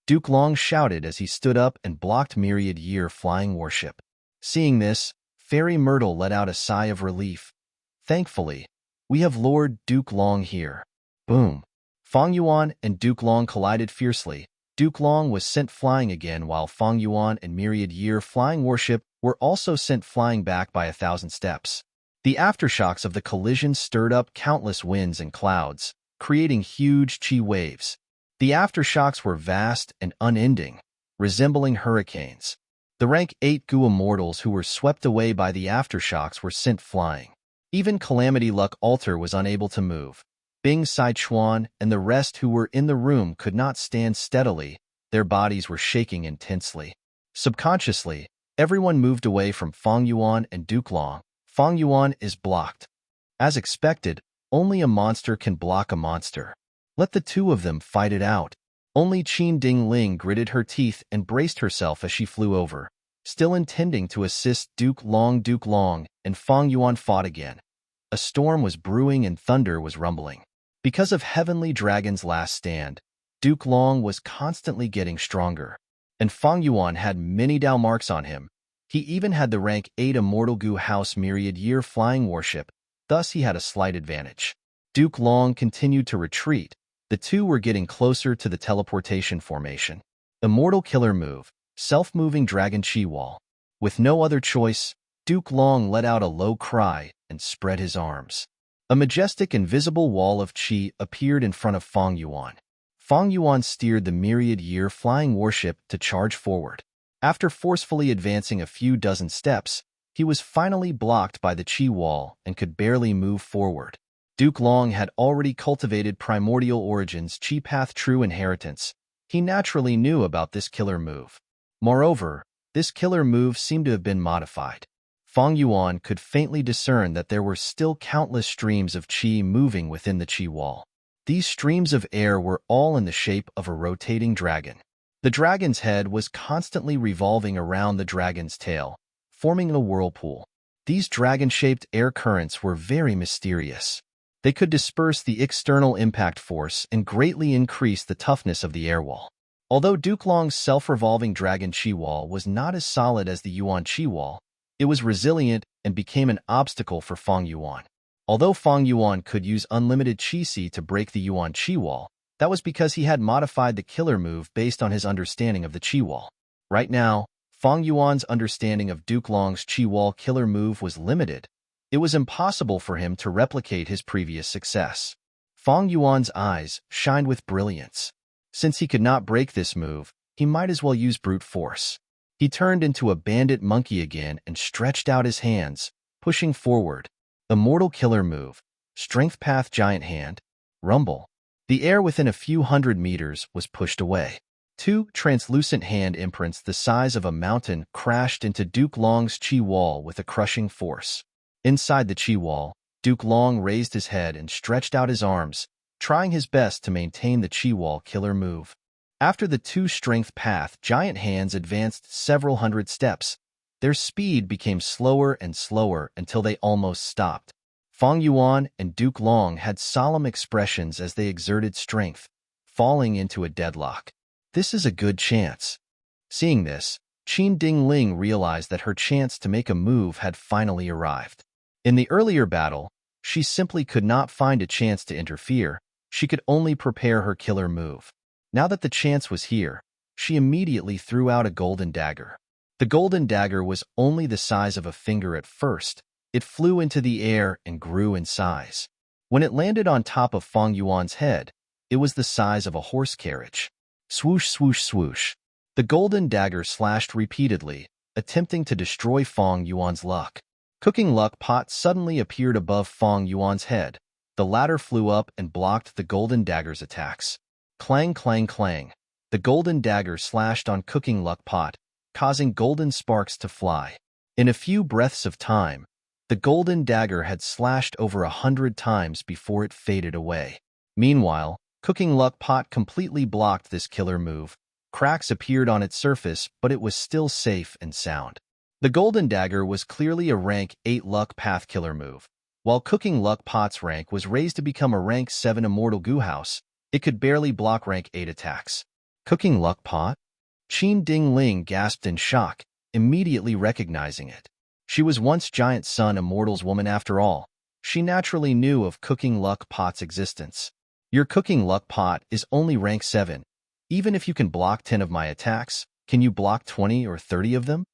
Speaker 1: Duke Long shouted as he stood up and blocked Myriad Year flying warship. Seeing this, Fairy Myrtle let out a sigh of relief. "Thankfully, we have Lord Duke Long here." Boom. Fang Yuan and Duke Long collided fiercely. Duke Long was sent flying again, while Fang Yuan and Myriad Year flying warship were also sent flying back by 1,000 steps. The aftershocks of the collision stirred up countless winds and clouds, creating huge chi waves. The aftershocks were vast and unending, resembling hurricanes. The rank 8 Gu immortals who were swept away by the aftershocks were sent flying. Even Calamity Luck Alter was unable to move. Bing Sichuan and the rest who were in the room could not stand steadily. Their bodies were shaking intensely. Subconsciously, everyone moved away from Fang Yuan and Duke Long. Fang Yuan is blocked. As expected, only a monster can block a monster. Let the two of them fight it out. Only Qin Dingling gritted her teeth and braced herself as she flew over. Still intending to assist Duke Long and Fang Yuan fought again. A storm was brewing and thunder was rumbling. Because of Heavenly Dragon's last stand, Duke Long was constantly getting stronger. And Fang Yuan had many Dao marks on him. He even had the rank 8 Immortal Gu House Myriad Year flying warship, thus he had a slight advantage. Duke Long continued to retreat. The two were getting closer to the teleportation formation. Immortal Killer Move, Self-Moving Dragon Chi Wall. With no other choice, Duke Long let out a low cry and spread his arms. A majestic invisible wall of chi appeared in front of Fang Yuan. Fang Yuan steered the Myriad Year flying warship to charge forward. After forcefully advancing a few dozen steps, he was finally blocked by the chi wall and could barely move forward. Duke Long had already cultivated Primordial Origins Chi Path True Inheritance. He naturally knew about this killer move. Moreover, this killer move seemed to have been modified. Fang Yuan could faintly discern that there were still countless streams of chi moving within the chi wall. These streams of air were all in the shape of a rotating dragon. The dragon's head was constantly revolving around the dragon's tail, forming a whirlpool. These dragon-shaped air currents were very mysterious. They could disperse the external impact force and greatly increase the toughness of the air wall. Although Duke Long's self-revolving dragon chi wall was not as solid as the Yuan chi wall, it was resilient and became an obstacle for Fang Yuan. Although Fang Yuan could use unlimited Qi to break the Yuan Qi wall, that was because he had modified the killer move based on his understanding of the Qi wall. Right now, Fang Yuan's understanding of Duke Long's Qi wall killer move was limited. It was impossible for him to replicate his previous success. Fang Yuan's eyes shined with brilliance. Since he could not break this move, he might as well use brute force. He turned into a bandit monkey again and stretched out his hands, pushing forward. Immortal Killer Move, Strength Path Giant Hand, Rumble. The air within a few hundred meters was pushed away. Two translucent hand imprints the size of a mountain crashed into Duke Long's chi wall with a crushing force. Inside the chi wall, Duke Long raised his head and stretched out his arms, trying his best to maintain the chi wall killer move. After the two strength path giant hands advanced several hundred steps, their speed became slower and slower until they almost stopped. Fang Yuan and Duke Long had solemn expressions as they exerted strength, falling into a deadlock. This is a good chance. Seeing this, Qin Dingling realized that her chance to make a move had finally arrived. In the earlier battle, she simply could not find a chance to interfere. She could only prepare her killer move. Now that the chance was here, she immediately threw out a golden dagger. The golden dagger was only the size of a finger at first. It flew into the air and grew in size. When it landed on top of Fang Yuan's head, it was the size of a horse carriage. Swoosh, swoosh, swoosh. The golden dagger slashed repeatedly, attempting to destroy Fang Yuan's luck. Cooking luck pot suddenly appeared above Fang Yuan's head. The latter flew up and blocked the golden dagger's attacks. Clang, clang, clang. The golden dagger slashed on Cooking Luck Pot, causing golden sparks to fly. In a few breaths of time, the golden dagger had slashed over 100 times before it faded away. Meanwhile, Cooking Luck Pot completely blocked this killer move. Cracks appeared on its surface, but it was still safe and sound. The golden dagger was clearly a rank 8 Luck Path killer move. While Cooking Luck Pot's rank was raised to become a rank 7 Immortal Gu House, it could barely block rank 8 attacks. Cooking Luck Pot? Qin Dingling gasped in shock, immediately recognizing it. She was once Giant Sun Immortal's woman after all. She naturally knew of Cooking Luck Pot's existence. Your cooking luck pot is only rank 7. Even if you can block 10 of my attacks, can you block 20 or 30 of them?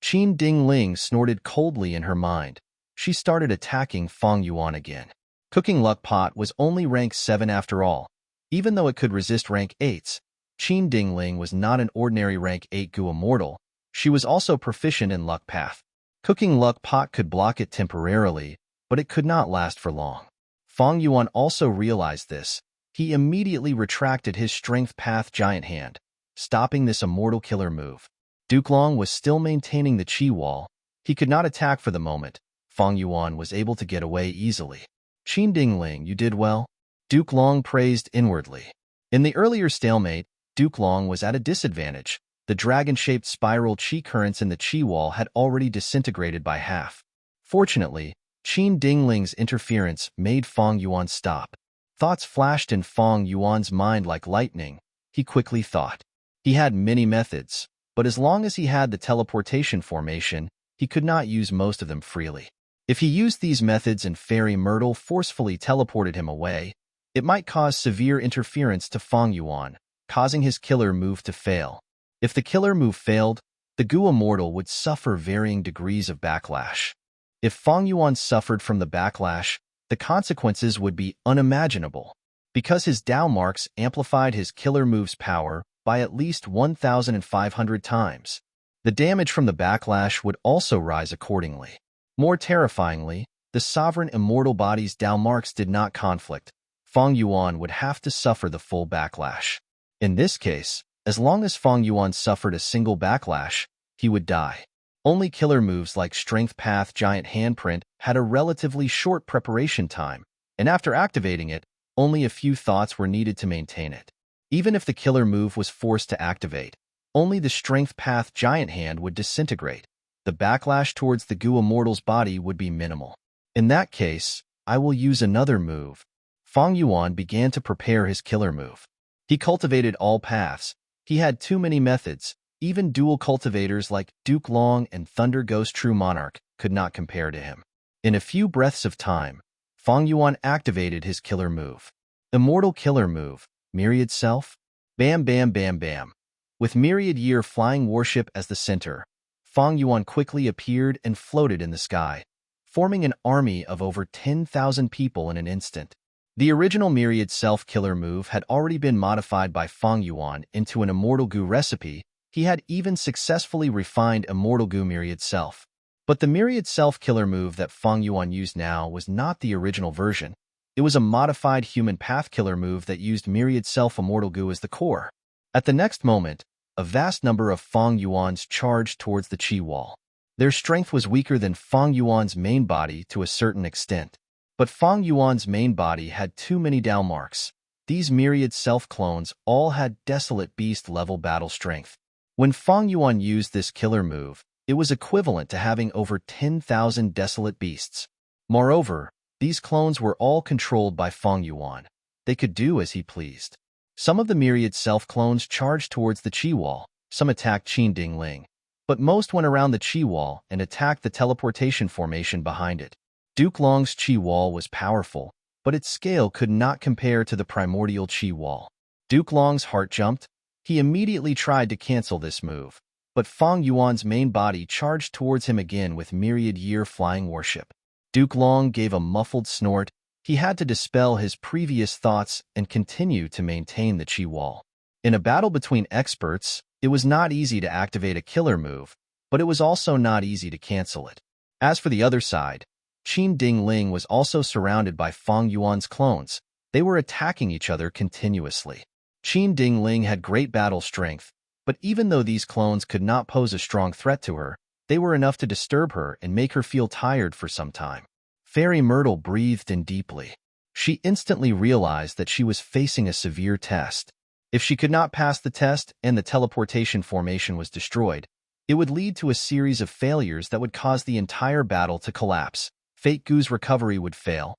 Speaker 1: Qin Dingling snorted coldly in her mind. She started attacking Fang Yuan again. Cooking luck pot was only rank 7 after all. Even though it could resist rank 8s, Qin Dingling was not an ordinary rank 8 Gu immortal. She was also proficient in luck path. Cooking luck pot could block it temporarily, but it could not last for long. Fang Yuan also realized this. He immediately retracted his strength path giant hand, stopping this immortal killer move. Duke Long was still maintaining the chi wall. He could not attack for the moment. Fang Yuan was able to get away easily. Qin Dingling, you did well. Duke Long praised inwardly. In the earlier stalemate, Duke Long was at a disadvantage. The dragon-shaped spiral chi currents in the chi wall had already disintegrated by half. Fortunately, Qin Dingling's interference made Fang Yuan stop. Thoughts flashed in Fang Yuan's mind like lightning. He quickly thought. He had many methods, but as long as he had the teleportation formation, he could not use most of them freely. If he used these methods and Fairy Myrtle forcefully teleported him away, it might cause severe interference to Fang Yuan, causing his killer move to fail. If the killer move failed, the Gu Immortal would suffer varying degrees of backlash. If Fang Yuan suffered from the backlash, the consequences would be unimaginable. Because his Dao marks amplified his killer move's power by at least 1,500 times, the damage from the backlash would also rise accordingly. More terrifyingly, the sovereign immortal body's Dao marks did not conflict. Fang Yuan would have to suffer the full backlash. In this case, as long as Fang Yuan suffered a single backlash, he would die. Only killer moves like Strength Path Giant Handprint had a relatively short preparation time, and after activating it, only a few thoughts were needed to maintain it. Even if the killer move was forced to activate, only the Strength Path Giant Hand would disintegrate. The backlash towards the Gu Immortal's body would be minimal. In that case, I will use another move. Fang Yuan began to prepare his killer move. He cultivated all paths. He had too many methods. Even dual cultivators like Duke Long and Thunder Ghost True Monarch could not compare to him. In a few breaths of time, Fang Yuan activated his killer move. Immortal killer move, Myriad Self. Bam bam bam bam. With Myriad Year Flying Warship as the center, Fang Yuan quickly appeared and floated in the sky, forming an army of over 10,000 people in an instant. The original Myriad Self killer move had already been modified by Fang Yuan into an Immortal Gu recipe. He had even successfully refined Immortal Gu Myriad Self. But the Myriad Self killer move that Fang Yuan used now was not the original version. It was a modified human path killer move that used Myriad Self Immortal Gu as the core. At the next moment, a vast number of Fang Yuans charged towards the chi wall. Their strength was weaker than Fang Yuan's main body to a certain extent. But Fang Yuan's main body had too many Dao marks. These Myriad Self clones all had Desolate Beast level battle strength. When Fang Yuan used this killer move, it was equivalent to having over 10,000 Desolate Beasts. Moreover, these clones were all controlled by Fang Yuan. They could do as he pleased. Some of the Myriad Self clones charged towards the chi wall, some attacked Qin Dingling, but most went around the chi wall and attacked the teleportation formation behind it. Duke Long's chi wall was powerful, but its scale could not compare to the primordial chi wall. Duke Long's heart jumped. He immediately tried to cancel this move, but Fang Yuan's main body charged towards him again with Myriad Year Flying Warship. Duke Long gave a muffled snort. He had to dispel his previous thoughts and continue to maintain the chi wall. In a battle between experts, it was not easy to activate a killer move, but it was also not easy to cancel it. As for the other side, Qin Dingling was also surrounded by Fang Yuan's clones. They were attacking each other continuously. Qin Dingling had great battle strength, but even though these clones could not pose a strong threat to her, they were enough to disturb her and make her feel tired for some time. Fairy Myrtle breathed in deeply. She instantly realized that she was facing a severe test. If she could not pass the test and the teleportation formation was destroyed, it would lead to a series of failures that would cause the entire battle to collapse. Fate Gu's recovery would fail.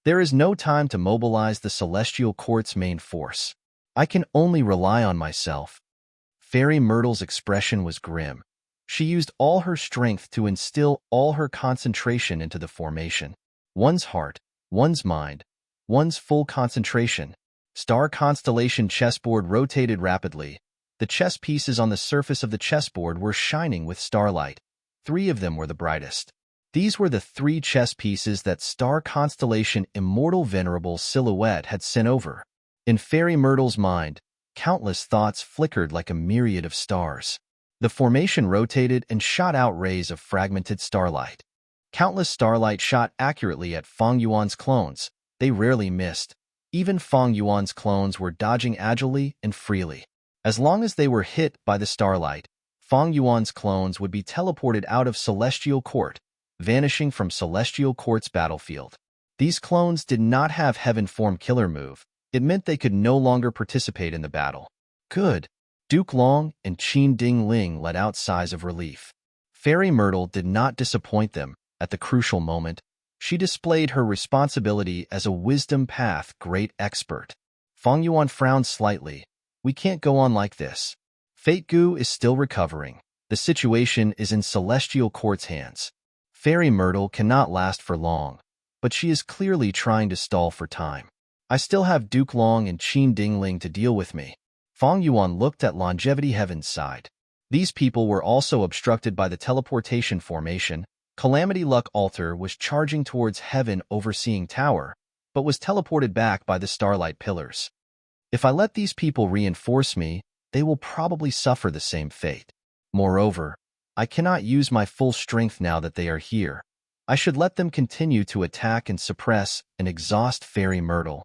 Speaker 1: There is no time to mobilize the Celestial Court's main force. I can only rely on myself. Fairy Myrtle's expression was grim. She used all her strength to instill all her concentration into the formation. One's heart, one's mind, one's full concentration. Star constellation chessboard rotated rapidly. The chess pieces on the surface of the chessboard were shining with starlight. 3 of them were the brightest. These were the 3 chess pieces that star constellation Immortal Venerable Silhouette had sent over. In Fairy Myrtle's mind, countless thoughts flickered like a myriad of stars. The formation rotated and shot out rays of fragmented starlight. Countless starlight shot accurately at Feng Yuan's clones. They rarely missed. Even Feng Yuan's clones were dodging agilely and freely. As long as they were hit by the starlight, Feng Yuan's clones would be teleported out of Celestial Court, vanishing from Celestial Court's battlefield. These clones did not have Heaven Form Killer move. It meant they could no longer participate in the battle. Good. Duke Long and Qin Ding Ling let out sighs of relief. Fairy Myrtle did not disappoint them. At the crucial moment, she displayed her responsibility as a wisdom path great expert. Feng Yuan frowned slightly. We can't go on like this. Fate Gu is still recovering. The situation is in Celestial Court's hands. Fairy Myrtle cannot last for long, but she is clearly trying to stall for time. I still have Duke Long and Qin Dingling to deal with me. Feng Yuan looked at Longevity Heaven's side. These people were also obstructed by the teleportation formation. Calamity Luck Altar was charging towards Heaven Overseeing Tower, but was teleported back by the Starlight Pillars. If I let these people reinforce me, they will probably suffer the same fate. Moreover, I cannot use my full strength now that they are here. I should let them continue to attack and suppress and exhaust Fairy Myrtle.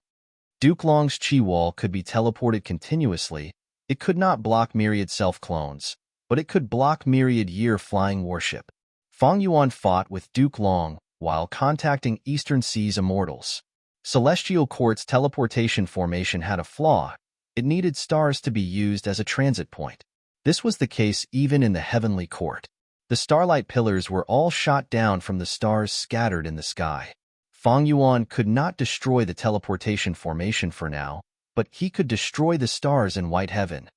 Speaker 1: Duke Long's Chi Wall could be teleported continuously. It could not block Myriad Self-Clones, but it could block Myriad Year Flying Warship. Feng Yuan fought with Duke Long while contacting Eastern Seas Immortals. Celestial Court's teleportation formation had a flaw. It needed stars to be used as a transit point. This was the case even in the Heavenly Court. The Starlight Pillars were all shot down from the stars scattered in the sky. Feng Yuan could not destroy the teleportation formation for now, but he could destroy the stars in White Heaven.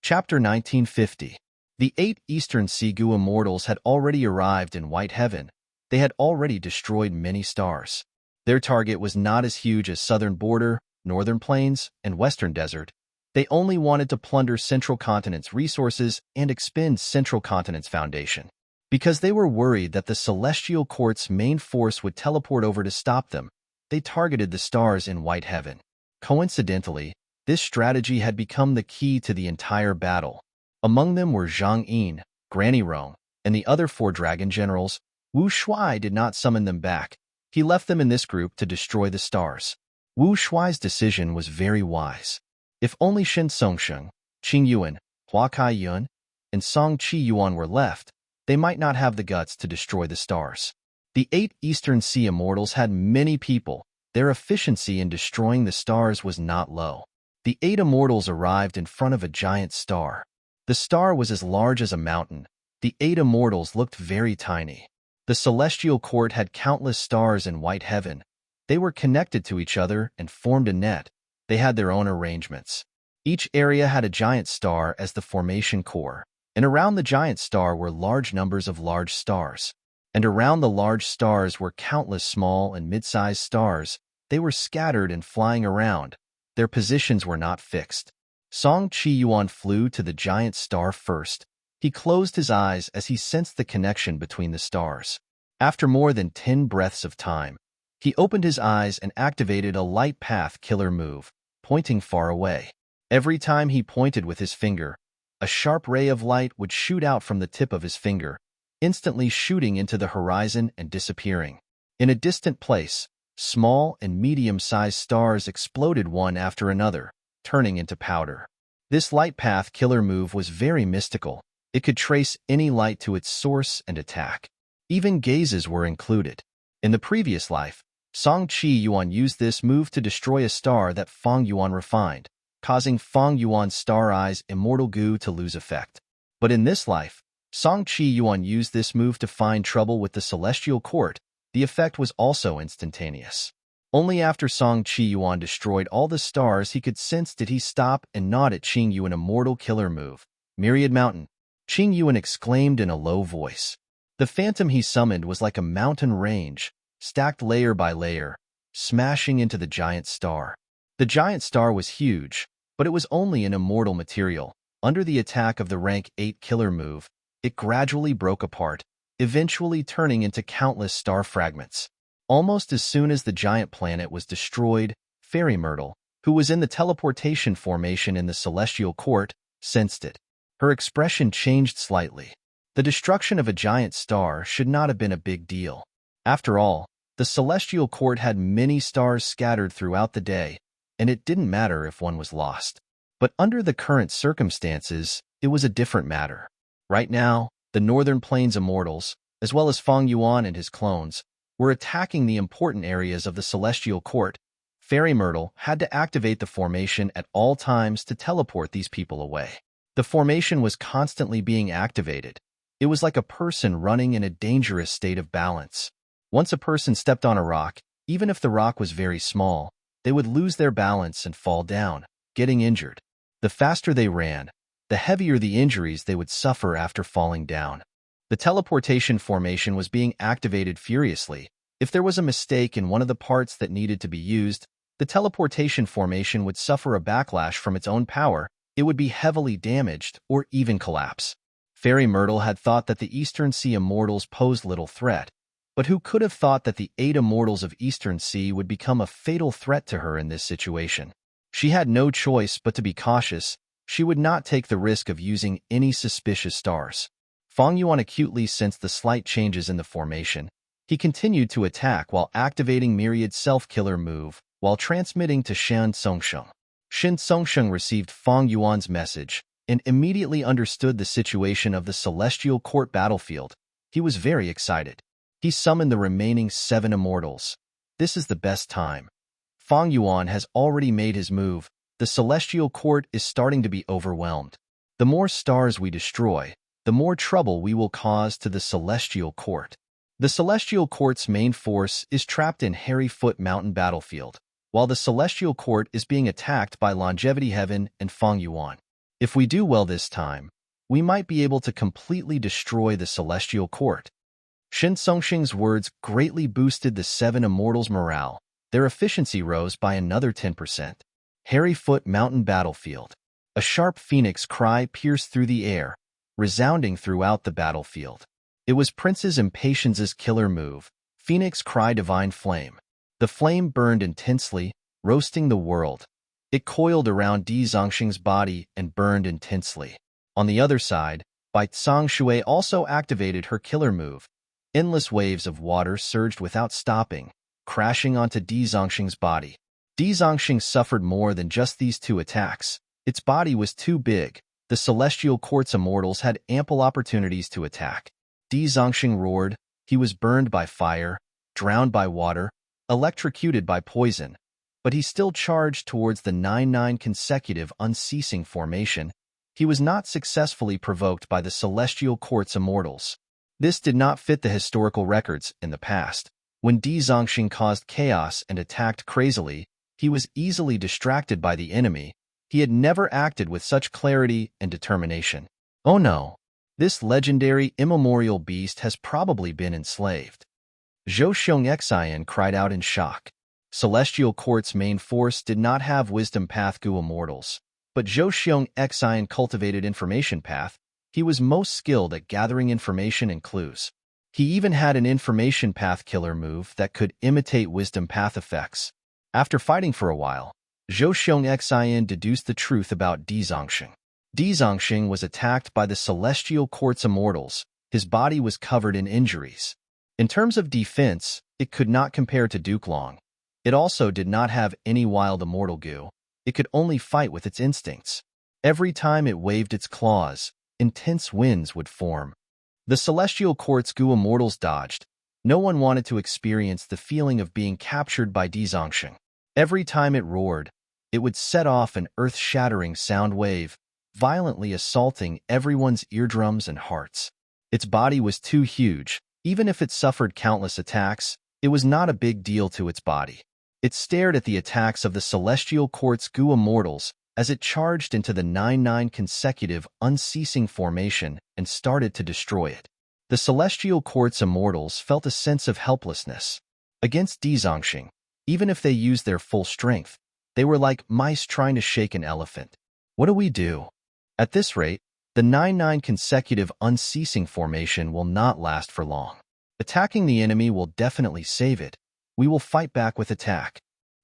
Speaker 1: Chapter 1950. The 8 Eastern Sigu Immortals had already arrived in White Heaven. They had already destroyed many stars. Their target was not as huge as Southern Border, Northern Plains, and Western Desert. They only wanted to plunder Central Continent's resources and expend Central Continent's foundation. Because they were worried that the Celestial Court's main force would teleport over to stop them, they targeted the stars in White Heaven. Coincidentally, this strategy had become the key to the entire battle. Among them were Zhang Yin, Granny Rome, and the other 4 dragon generals. Wu Shuai did not summon them back. He left them in this group to destroy the stars. Wu Shuai's decision was very wise. If only Shen Songsheng, Qing Yuan, Hua Kai Yun, and Song Chi Yuan were left, they might not have the guts to destroy the stars. The 8 Eastern Sea Immortals had many people. Their efficiency in destroying the stars was not low. The 8 Immortals arrived in front of a giant star. The star was as large as a mountain. The 8 Immortals looked very tiny. The Celestial Court had countless stars in White Heaven. They were connected to each other and formed a net. They had their own arrangements. Each area had a giant star as the formation core, and around the giant star were large numbers of large stars. And around the large stars were countless small and mid-sized stars. They were scattered and flying around. Their positions were not fixed. Song Chi Yuan flew to the giant star first. He closed his eyes as he sensed the connection between the stars. After more than 10 breaths of time, he opened his eyes and activated a light path killer move, pointing far away. Every time he pointed with his finger, a sharp ray of light would shoot out from the tip of his finger, instantly shooting into the horizon and disappearing. In a distant place, small and medium-sized stars exploded one after another, turning into powder. This light path killer move was very mystical. It could trace any light to its source and attack. Even gazes were included. In the previous life, Song Chi Yuan used this move to destroy a star that Feng Yuan refined, causing Feng Yuan's Star Eyes Immortal Goo to lose effect. But in this life, Song Chi Yuan used this move to find trouble with the Celestial Court. The effect was also instantaneous. Only after Song Chi Yuan destroyed all the stars he could sense did he stop and nod at Qing Yuan Immortal Killer move. Myriad Mountain. Qing Yuan exclaimed in a low voice. The phantom he summoned was like a mountain range, stacked layer by layer, smashing into the giant star. The giant star was huge, but it was only an immortal material. Under the attack of the rank 8 killer move, it gradually broke apart, eventually turning into countless star fragments. Almost as soon as the giant planet was destroyed, Venerable, who was in the teleportation formation in the celestial court, sensed it. Her expression changed slightly. The destruction of a giant star should not have been a big deal. After all, the celestial court had many stars scattered throughout the day, and it didn't matter if one was lost. But under the current circumstances, it was a different matter. Right now, the Northern Plains Immortals, as well as Feng Yuan and his clones, were attacking the important areas of the celestial court. Venerable had to activate the formation at all times to teleport these people away. The formation was constantly being activated. It was like a person running in a dangerous state of balance. Once a person stepped on a rock, even if the rock was very small, they would lose their balance and fall down, getting injured. The faster they ran, the heavier the injuries they would suffer after falling down. The teleportation formation was being activated furiously. If there was a mistake in one of the parts that needed to be used, the teleportation formation would suffer a backlash from its own power. It would be heavily damaged or even collapse. Venerable had thought that the Eastern Sea Immortals posed little threat, but who could have thought that the 8 Immortals of Eastern Sea would become a fatal threat to her in this situation? She had no choice but to be cautious. She would not take the risk of using any suspicious stars. Feng Yuan acutely sensed the slight changes in the formation. He continued to attack while activating Myriad Self-Killer move, while transmitting to Shan Songsheng. Shan Songsheng received Feng Yuan's message and immediately understood the situation of the Celestial Court battlefield. He was very excited. He summoned the remaining 7 Immortals. This is the best time. Feng Yuan has already made his move. The Celestial Court is starting to be overwhelmed. The more stars we destroy, the more trouble we will cause to the Celestial Court. The Celestial Court's main force is trapped in Hairy Foot Mountain battlefield, while the Celestial Court is being attacked by Longevity Heaven and Feng Yuan. If we do well this time, we might be able to completely destroy the Celestial Court. Shan Songsheng's words greatly boosted the 7 Immortals' morale. Their efficiency rose by another 10%. Hairy Foot Mountain battlefield. A sharp phoenix cry pierced through the air, resounding throughout the battlefield. It was Princess Impatience's killer move, Phoenix Cry Divine Flame. The flame burned intensely, roasting the world. It coiled around Di Zongxing's body and burned intensely. On the other side, Bai Shui also activated her killer move. Endless waves of water surged without stopping, crashing onto Di Zongxing's body. Di Zongxing suffered more than just these 2 attacks. Its body was too big. The Celestial Court's Immortals had ample opportunities to attack. Di Zongxing roared. He was burned by fire, drowned by water, electrocuted by poison, but he still charged towards the 9-9 consecutive unceasing formation. He was not successfully provoked by the Celestial Court's Immortals. This did not fit the historical records in the past. When Di Zongxing caused chaos and attacked crazily, he was easily distracted by the enemy. He had never acted with such clarity and determination. Oh no! This legendary immemorial beast has probably been enslaved. Zhou Xiong Xian cried out in shock. Celestial Court's main force did not have Wisdom Path Gu Immortals, but Zhou Xiong Xian cultivated Information Path. He was most skilled at gathering information and clues. He even had an Information Path killer move that could imitate Wisdom Path effects. After fighting for a while, Zhou Xiong Xian deduced the truth about Di Zongxing. Di Zongxing was attacked by the Celestial Court's Immortals. His body was covered in injuries. In terms of defense, it could not compare to Dukelong. It also did not have any wild immortal Gu. It could only fight with its instincts. Every time it waved its claws, intense winds would form. The Celestial Court's Gu Immortals dodged. No one wanted to experience the feeling of being captured by Di Zongxing. Every time it roared, it would set off an earth-shattering sound wave, violently assaulting everyone's eardrums and hearts. Its body was too huge. Even if it suffered countless attacks, it was not a big deal to its body. It stared at the attacks of the Celestial Court's Gu Immortals as it charged into the 9-9 consecutive unceasing formation and started to destroy it. The Celestial Court's Immortals felt a sense of helplessness. Against Dizongxing, even if they used their full strength, they were like mice trying to shake an elephant. What do we do? At this rate, the 9-9 consecutive unceasing formation will not last for long. Attacking the enemy will definitely save it. We will fight back with attack.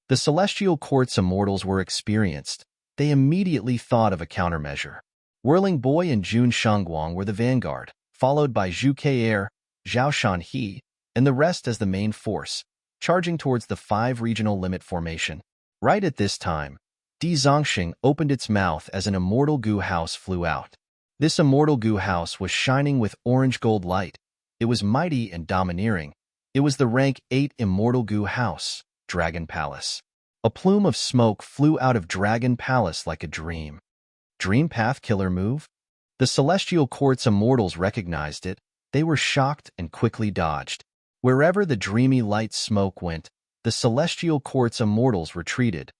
Speaker 1: The Celestial Court's immortals were experienced. They immediately thought of a countermeasure. Whirling Boy and Jun Shangguang were the vanguard, followed by Zhu Ke, Zhao Shanhe, and the rest as the main force, charging towards the 5 regional limit formation. Right at this time, Dizongxing opened its mouth as an immortal goo house flew out. This immortal goo house was shining with orange-gold light. It was mighty and domineering. It was the rank 8 immortal goo house, Dragon Palace. A plume of smoke flew out of Dragon Palace like a dream. Dream Path Killer move? The Celestial Court's immortals recognized it. They were shocked and quickly dodged. Wherever the dreamy light smoke went, the Celestial Court's immortals retreated,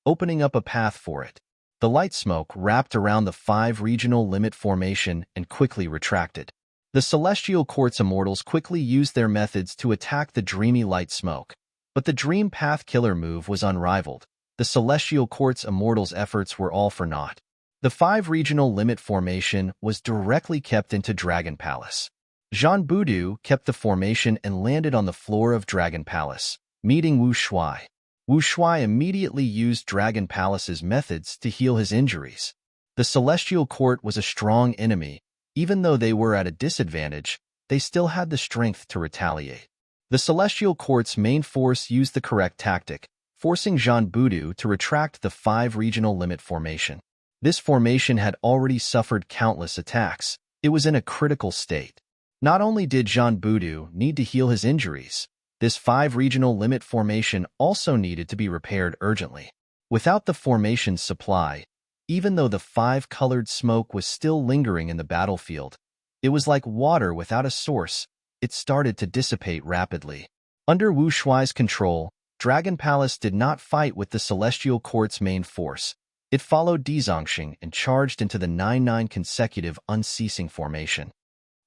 Speaker 1: opening up a path for it. The light smoke wrapped around the 5 regional limit formation and quickly retracted. The Celestial Court's immortals quickly used their methods to attack the dreamy light smoke. But the Dream Path Killer move was unrivaled. The Celestial Court's immortals' efforts were all for naught. The 5 regional limit formation was directly kept into Dragon Palace. Zhan Budu kept the formation and landed on the floor of Dragon Palace, meeting Wu Shuai. Wu Shuai immediately used Dragon Palace's methods to heal his injuries. The Celestial Court was a strong enemy. Even though they were at a disadvantage, they still had the strength to retaliate. The Celestial Court's main force used the correct tactic, forcing Zhan Budu to retract the 5 regional limit formation. This formation had already suffered countless attacks. It was in a critical state. Not only did Zhan Budu need to heal his injuries, this 5 regional limit formation also needed to be repaired urgently. Without the formation's supply, even though the 5-colored smoke was still lingering in the battlefield, it was like water without a source. It started to dissipate rapidly. Under Wu Shuai's control, Dragon Palace did not fight with the Celestial Court's main force. It followed Dizongxing and charged into the 9-9 consecutive unceasing formation.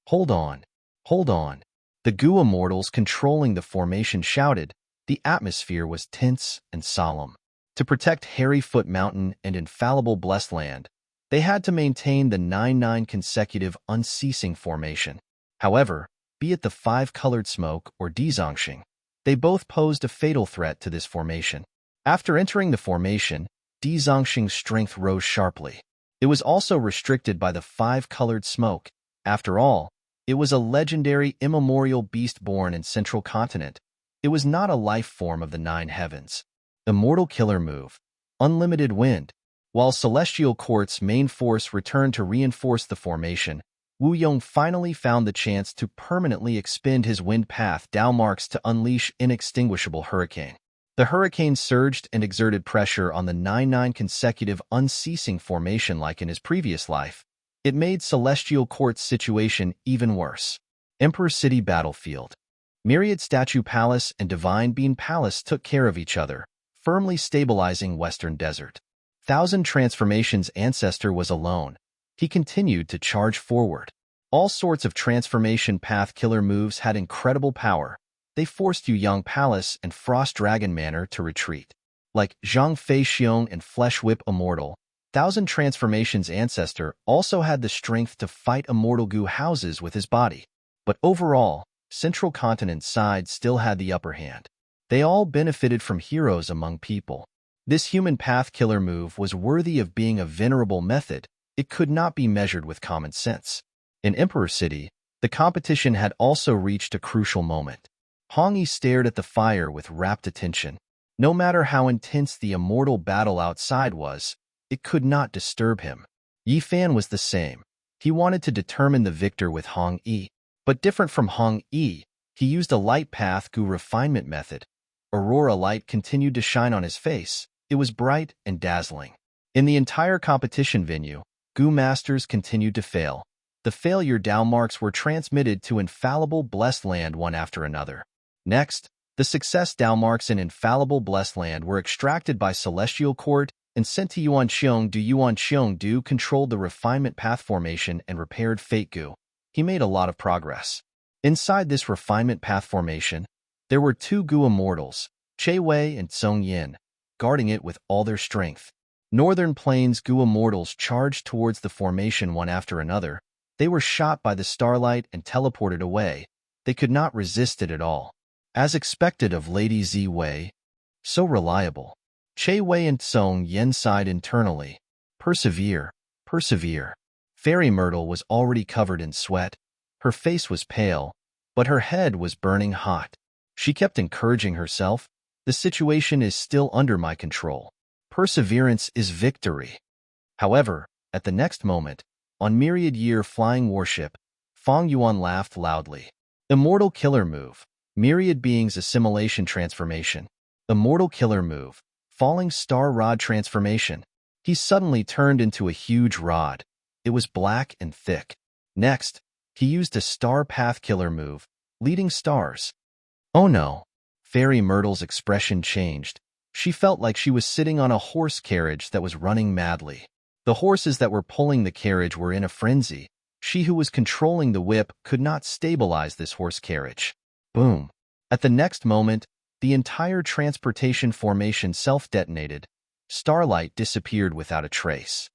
Speaker 1: Hold on. Hold on. The Gu immortals controlling the formation shouted. The atmosphere was tense and solemn. To protect Hairy Foot Mountain and infallible Blessed Land, they had to maintain the 9-9 consecutive unceasing formation. However, be it the 5-colored smoke or Dizongxing, they both posed a fatal threat to this formation. After entering the formation, Dizongxing's strength rose sharply. It was also restricted by the 5-colored smoke. After all, it was a legendary immemorial beast born in Central Continent. It was not a life form of the 9 heavens. Immortal Killer move. Unlimited Wind. While Celestial Court's main force returned to reinforce the formation, Wu Yong finally found the chance to permanently expend his wind path Dao marks to unleash inextinguishable hurricane. The hurricane surged and exerted pressure on the 9-9 consecutive unceasing formation like in his previous life. It made Celestial Court's situation even worse. Emperor City Battlefield. Myriad Statue Palace and Divine Bean Palace took care of each other, firmly stabilizing Western Desert. Thousand Transformations Ancestor was alone. He continued to charge forward. All sorts of transformation path killer moves had incredible power. They forced Yuyang Palace and Frost Dragon Manor to retreat. Like Zhang Fei Xiong and Flesh Whip Immortal, Thousand Transformations Ancestor also had the strength to fight Immortal Goo houses with his body. But overall, Central Continent's side still had the upper hand. They all benefited from heroes among people. This human path killer move was worthy of being a venerable method. It could not be measured with common sense. In Emperor City, the competition had also reached a crucial moment. Hong Yi stared at the fire with rapt attention. No matter how intense the immortal battle outside was, it could not disturb him. Yi Fan was the same. He wanted to determine the victor with Hong Yi. But different from Hong Yi, he used a light path Gu refinement method. Aurora light continued to shine on his face. It was bright and dazzling. In the entire competition venue, Gu masters continued to fail. The failure Dao marks were transmitted to infallible Blessed Land one after another. Next, the success Dao marks in infallible Blessed Land were extracted by Celestial Court and sent to Yuan Xiong Du. Yuan Xiong Du controlled the refinement path formation and repaired Fate Gu. He made a lot of progress. Inside this refinement path formation, There were two Gu immortals, Che Wei and Song Yin, guarding it with all their strength. Northern Plains Gu immortals charged towards the formation one after another. They were shot by the starlight and teleported away. They could not resist it at all. As expected of Lady Zi Wei, so reliable. Che Wei and Song Yin sighed internally. Persevere, persevere. Fairy Myrtle was already covered in sweat. Her face was pale, but her head was burning hot. She kept encouraging herself, the situation is still under my control. Perseverance is victory. However, at the next moment, on Myriad Year Flying Warship, Fong Yuan laughed loudly. Immortal Killer Move. Myriad Beings Assimilation Transformation. Immortal Killer Move. Falling Star Rod Transformation. He suddenly turned into a huge rod. It was black and thick. Next, he used a Star Path Killer Move, leading stars. Oh no! Fairy Myrtle's expression changed. She felt like she was sitting on a horse carriage that was running madly. The horses that were pulling the carriage were in a frenzy. She who was controlling the whip could not stabilize this horse carriage. Boom! At the next moment, the entire transportation formation self-detonated. Starlight disappeared without a trace.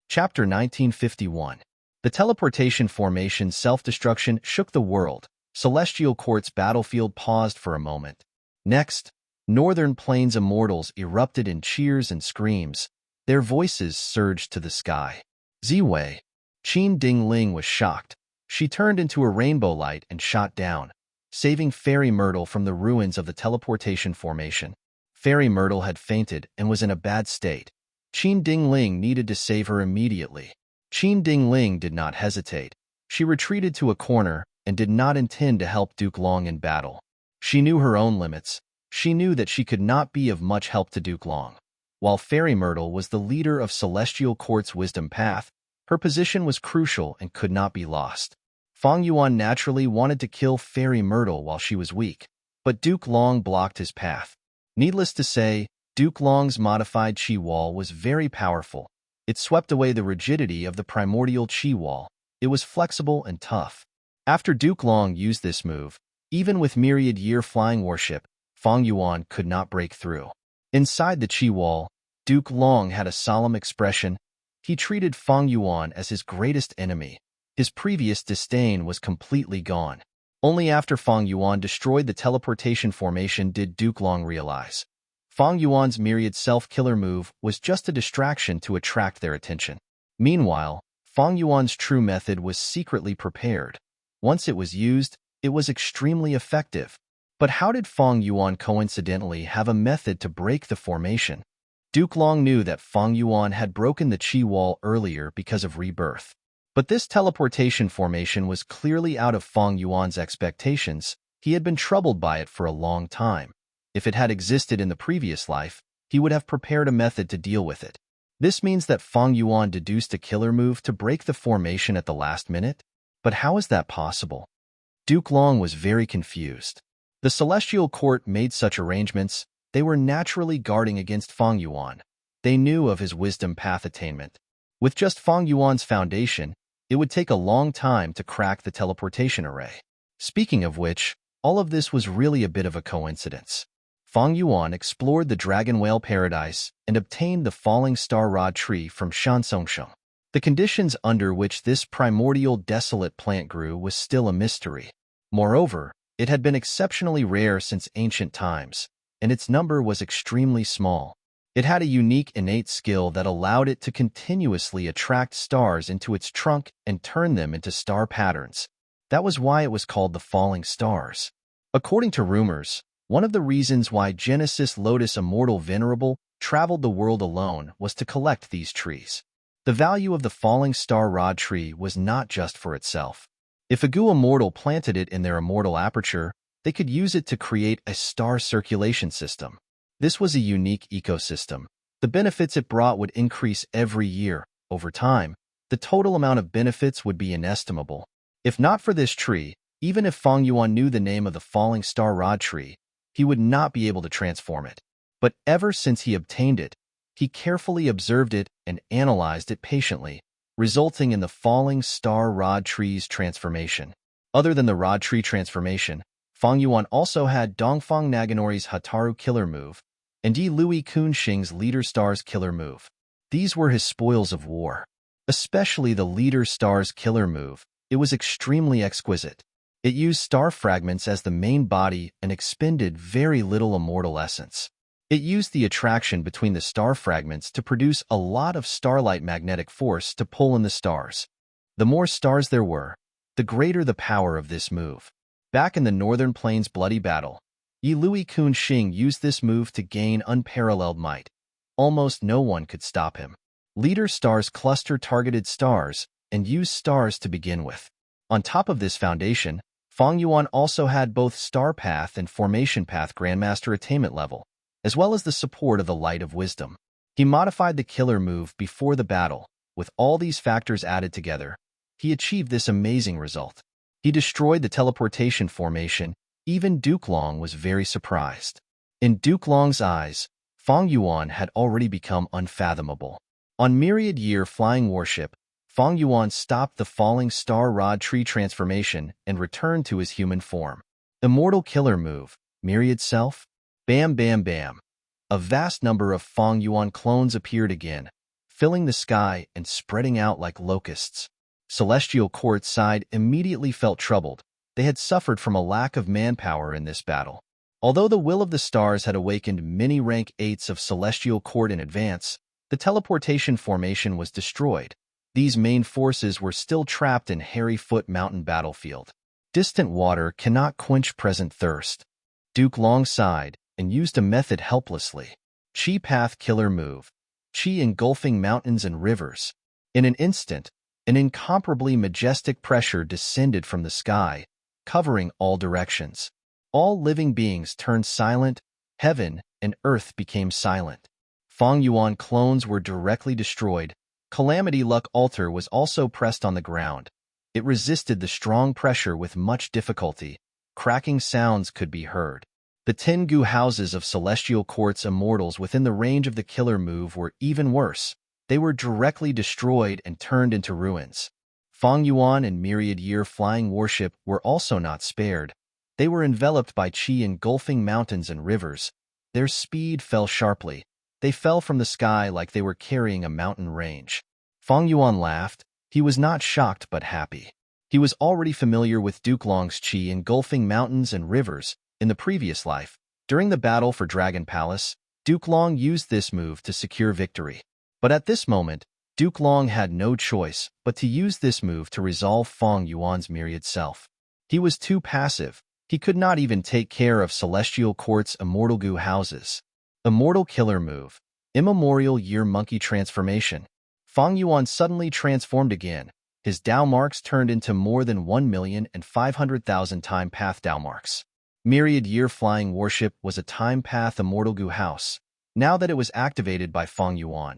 Speaker 1: Chapter 1951. The teleportation formation self-destruction shook the world. Celestial Court's battlefield paused for a moment. Next, Northern Plains immortals erupted in cheers and screams. Their voices surged to the sky. Ziwei. Qin Dingling was shocked. She turned into a rainbow light and shot down, saving Fairy Myrtle from the ruins of the teleportation formation. Fairy Myrtle had fainted and was in a bad state. Qin Dingling needed to save her immediately. Qin Dingling did not hesitate. She retreated to a corner and did not intend to help Duke Long in battle. She knew her own limits. She knew that she could not be of much help to Duke Long. While Fairy Myrtle was the leader of Celestial Court's Wisdom Path, her position was crucial and could not be lost. Fong Yuan naturally wanted to kill Fairy Myrtle while she was weak, but Duke Long blocked his path. Needless to say, Duke Long's modified Qi Wall was very powerful. It swept away the rigidity of the primordial Qi Wall. It was flexible and tough. After Duke Long used this move, even with Myriad Year Flying Warship, Fong Yuan could not break through. Inside the Qi Wall, Duke Long had a solemn expression. He treated Fong Yuan as his greatest enemy. His previous disdain was completely gone. Only after Fong Yuan destroyed the teleportation formation did Duke Long realize. Fong Yuan's myriad self-killer move was just a distraction to attract their attention. Meanwhile, Fong Yuan's true method was secretly prepared. Once it was used, it was extremely effective. But how did Fong Yuan coincidentally have a method to break the formation? Duke Long knew that Fong Yuan had broken the Qi Wall earlier because of rebirth. But this teleportation formation was clearly out of Fong Yuan's expectations. He had been troubled by it for a long time. If it had existed in the previous life, he would have prepared a method to deal with it. This means that Fong Yuan deduced a killer move to break the formation at the last minute? But how is that possible? Duke Long was very confused. The Celestial Court made such arrangements. They were naturally guarding against Fong Yuan. They knew of his wisdom path attainment. With just Fong Yuan's foundation, it would take a long time to crack the teleportation array. Speaking of which, all of this was really a bit of a coincidence. Fong Yuan explored the Dragon Whale Paradise and obtained the Falling Star Rod Tree from Shansongsheng. The conditions under which this primordial desolate plant grew was still a mystery. Moreover, it had been exceptionally rare since ancient times, and its number was extremely small. It had a unique innate skill that allowed it to continuously attract stars into its trunk and turn them into star patterns. That was why it was called the Falling Stars. According to rumors, one of the reasons why Genesis Lotus Immortal Venerable traveled the world alone was to collect these trees. The value of the Falling Star Rod Tree was not just for itself. If a Gu Immortal planted it in their immortal aperture, they could use it to create a star circulation system. This was a unique ecosystem. The benefits it brought would increase every year. Over time, the total amount of benefits would be inestimable. If not for this tree, even if Fong Yuan knew the name of the Falling Star Rod Tree, he would not be able to transform it. But ever since he obtained it, he carefully observed it and analyzed it patiently. resulting in the falling star rod tree's transformation. Other than the rod tree transformation, Fang Yuan also had Dongfang Naganori's Hataru killer move and Yi Lui Kunxing's Leader Star's killer move. These were his spoils of war. Especially the Leader Star's killer move. It was extremely exquisite. It used star fragments as the main body and expended very little immortal essence. It used the attraction between the star fragments to produce a lot of starlight magnetic force to pull in the stars. The more stars there were, the greater the power of this move. Back in the Northern Plains bloody battle, Yi Lui Kunxing used this move to gain unparalleled might. Almost no one could stop him. Leader Stars cluster targeted stars and used stars to begin with. On top of this foundation, Fang Yuan also had both Star Path and Formation Path Grandmaster attainment level, as well as the support of the Light of Wisdom. He modified the killer move before the battle. With all these factors added together, he achieved this amazing result. He destroyed the teleportation formation. Even Duke Long was very surprised. In Duke Long's eyes, Fang Yuan had already become unfathomable. On Myriad Year Flying Warship, Fang Yuan stopped the falling star rod tree transformation and returned to his human form. Immortal killer move, Myriad Self. Bam bam bam. A vast number of Fang Yuan clones appeared again, filling the sky and spreading out like locusts. Celestial Court's side immediately felt troubled. They had suffered from a lack of manpower in this battle. Although the will of the stars had awakened many rank 8s of Celestial Court in advance, the teleportation formation was destroyed. These main forces were still trapped in Harryfoot Mountain battlefield. Distant water cannot quench present thirst. Duke Long sighed and used a method helplessly. Chi Path killer move. Chi engulfing mountains and rivers. In an instant, an incomparably majestic pressure descended from the sky, covering all directions. All living beings turned silent, heaven and earth became silent. Fang Yuan clones were directly destroyed. Calamity Luck Altar was also pressed on the ground. It resisted the strong pressure with much difficulty. Cracking sounds could be heard. The Tengu houses of Celestial Court's immortals within the range of the killer move were even worse. They were directly destroyed and turned into ruins. Fang Yuan and Myriad Year Flying Warship were also not spared. They were enveloped by Chi engulfing mountains and rivers. Their speed fell sharply. They fell from the sky like they were carrying a mountain range. Fang Yuan laughed. He was not shocked but happy. He was already familiar with Duke Long's Chi engulfing mountains and rivers. In the previous life, during the battle for Dragon Palace, Duke Long used this move to secure victory. But at this moment, Duke Long had no choice but to use this move to resolve Fang Yuan's myriad self. He was too passive. He could not even take care of Celestial Court's Immortal Goo houses. Immortal killer move. Immemorial Year Monkey transformation. Fang Yuan suddenly transformed again. His Dao marks turned into more than 1,500,000 time path Dao marks. Myriad Year Flying Warship was a time path Immortal Goo house. Now that it was activated by Fang Yuan,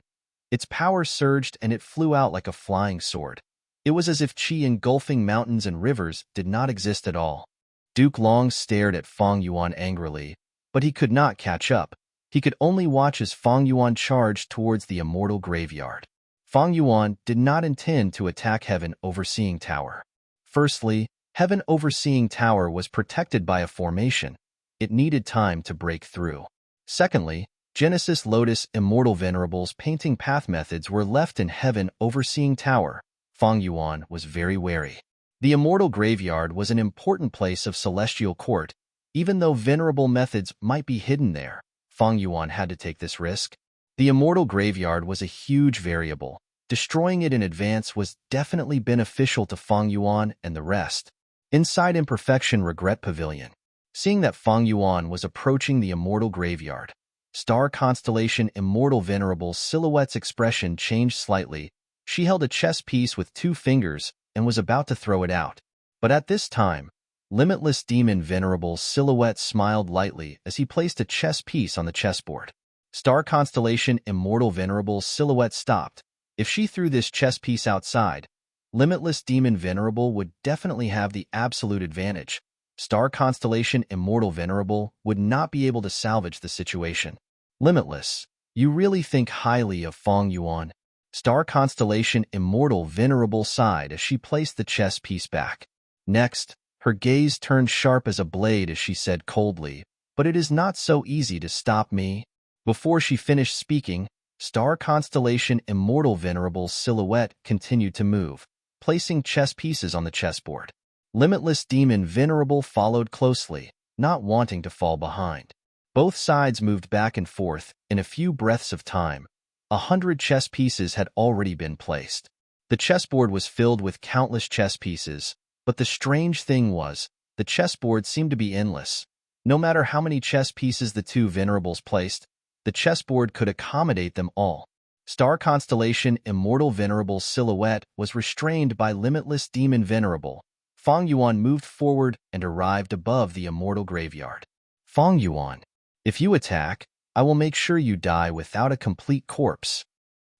Speaker 1: its power surged and it flew out like a flying sword. It was as if Chi engulfing mountains and rivers did not exist at all. Duke Long stared at Fang Yuan angrily, but he could not catch up. He could only watch as Fang Yuan charged towards the immortal graveyard. Fang Yuan did not intend to attack Heaven Overseeing Tower. Firstly, Heaven Overseeing Tower was protected by a formation. It needed time to break through. Secondly, Genesis Lotus Immortal Venerable's painting path methods were left in Heaven Overseeing Tower. Fang Yuan was very wary. The Immortal Graveyard was an important place of Celestial Court. Even though Venerable methods might be hidden there, Fang Yuan had to take this risk. The Immortal Graveyard was a huge variable. Destroying it in advance was definitely beneficial to Fang Yuan and the rest. Inside Imperfection Regret Pavilion. Seeing that Fang Yuan was approaching the Immortal Graveyard, Star Constellation Immortal Venerable's silhouette's expression changed slightly. She held a chess piece with 2 fingers and was about to throw it out. But at this time, Limitless Demon Venerable's silhouette smiled lightly as he placed a chess piece on the chessboard. Star Constellation Immortal Venerable's silhouette stopped. If she threw this chess piece outside, Limitless Demon Venerable would definitely have the absolute advantage. Star Constellation Immortal Venerable would not be able to salvage the situation. Limitless, you really think highly of Fang Yuan? Star constellation Immortal Venerable sighed as she placed the chess piece back. Next, her gaze turned sharp as a blade as she said coldly, "But it is not so easy to stop me." Before she finished speaking, Star constellation Immortal Venerable's silhouette continued to move, placing chess pieces on the chessboard. Limitless Demon Venerable followed closely, not wanting to fall behind. Both sides moved back and forth in a few breaths of time. 100 chess pieces had already been placed. The chessboard was filled with countless chess pieces, but the strange thing was, the chessboard seemed to be endless. No matter how many chess pieces the two venerables placed, the chessboard could accommodate them all. Star constellation Immortal Venerable's silhouette was restrained by Limitless Demon Venerable. Fang Yuan moved forward and arrived above the immortal graveyard. Fang Yuan, if you attack, I will make sure you die without a complete corpse.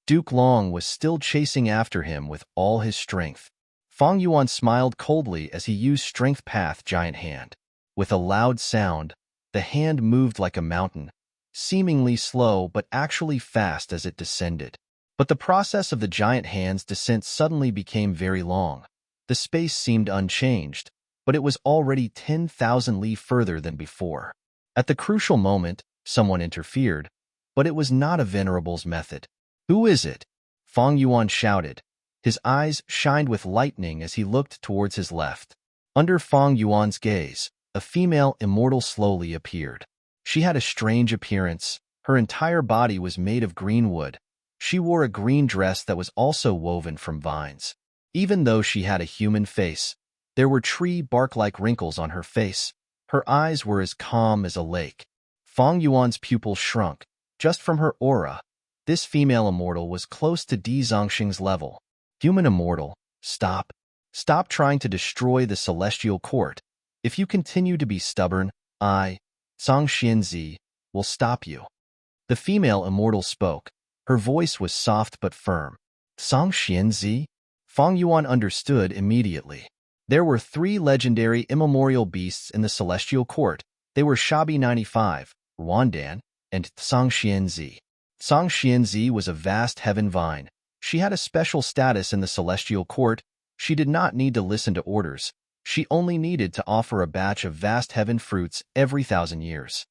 Speaker 1: Duke Long was still chasing after him with all his strength. Fang Yuan smiled coldly as he used Strength Path Giant Hand. With a loud sound, the hand moved like a mountain, seemingly slow but actually fast as it descended. But the process of the giant hand's descent suddenly became very long. The space seemed unchanged, but it was already 10,000 li further than before. At the crucial moment, someone interfered, but it was not a Venerable's method. "Who is it?" Fang Yuan shouted. His eyes shined with lightning as he looked towards his left. Under Fang Yuan's gaze, a female immortal slowly appeared. She had a strange appearance. Her entire body was made of green wood. She wore a green dress that was also woven from vines. Even though she had a human face, there were tree bark-like wrinkles on her face. Her eyes were as calm as a lake. Fang Yuan's pupils shrunk. Just from her aura, this female immortal was close to Di Zongxing's level. "Human immortal, stop. Stop trying to destroy the celestial court. If you continue to be stubborn, I, Zhang Xianzi, will stop you." The female immortal spoke. Her voice was soft but firm. "Zhang Xianzi?" Fang Yuan understood immediately. There were 3 legendary immemorial beasts in the celestial court. They were Shabi 95, Wandan, and Zhang Xianzi. Zhang Xianzi was a vast heaven vine. She had a special status in the celestial court. She did not need to listen to orders. She only needed to offer a batch of vast heaven fruits every 1,000 years.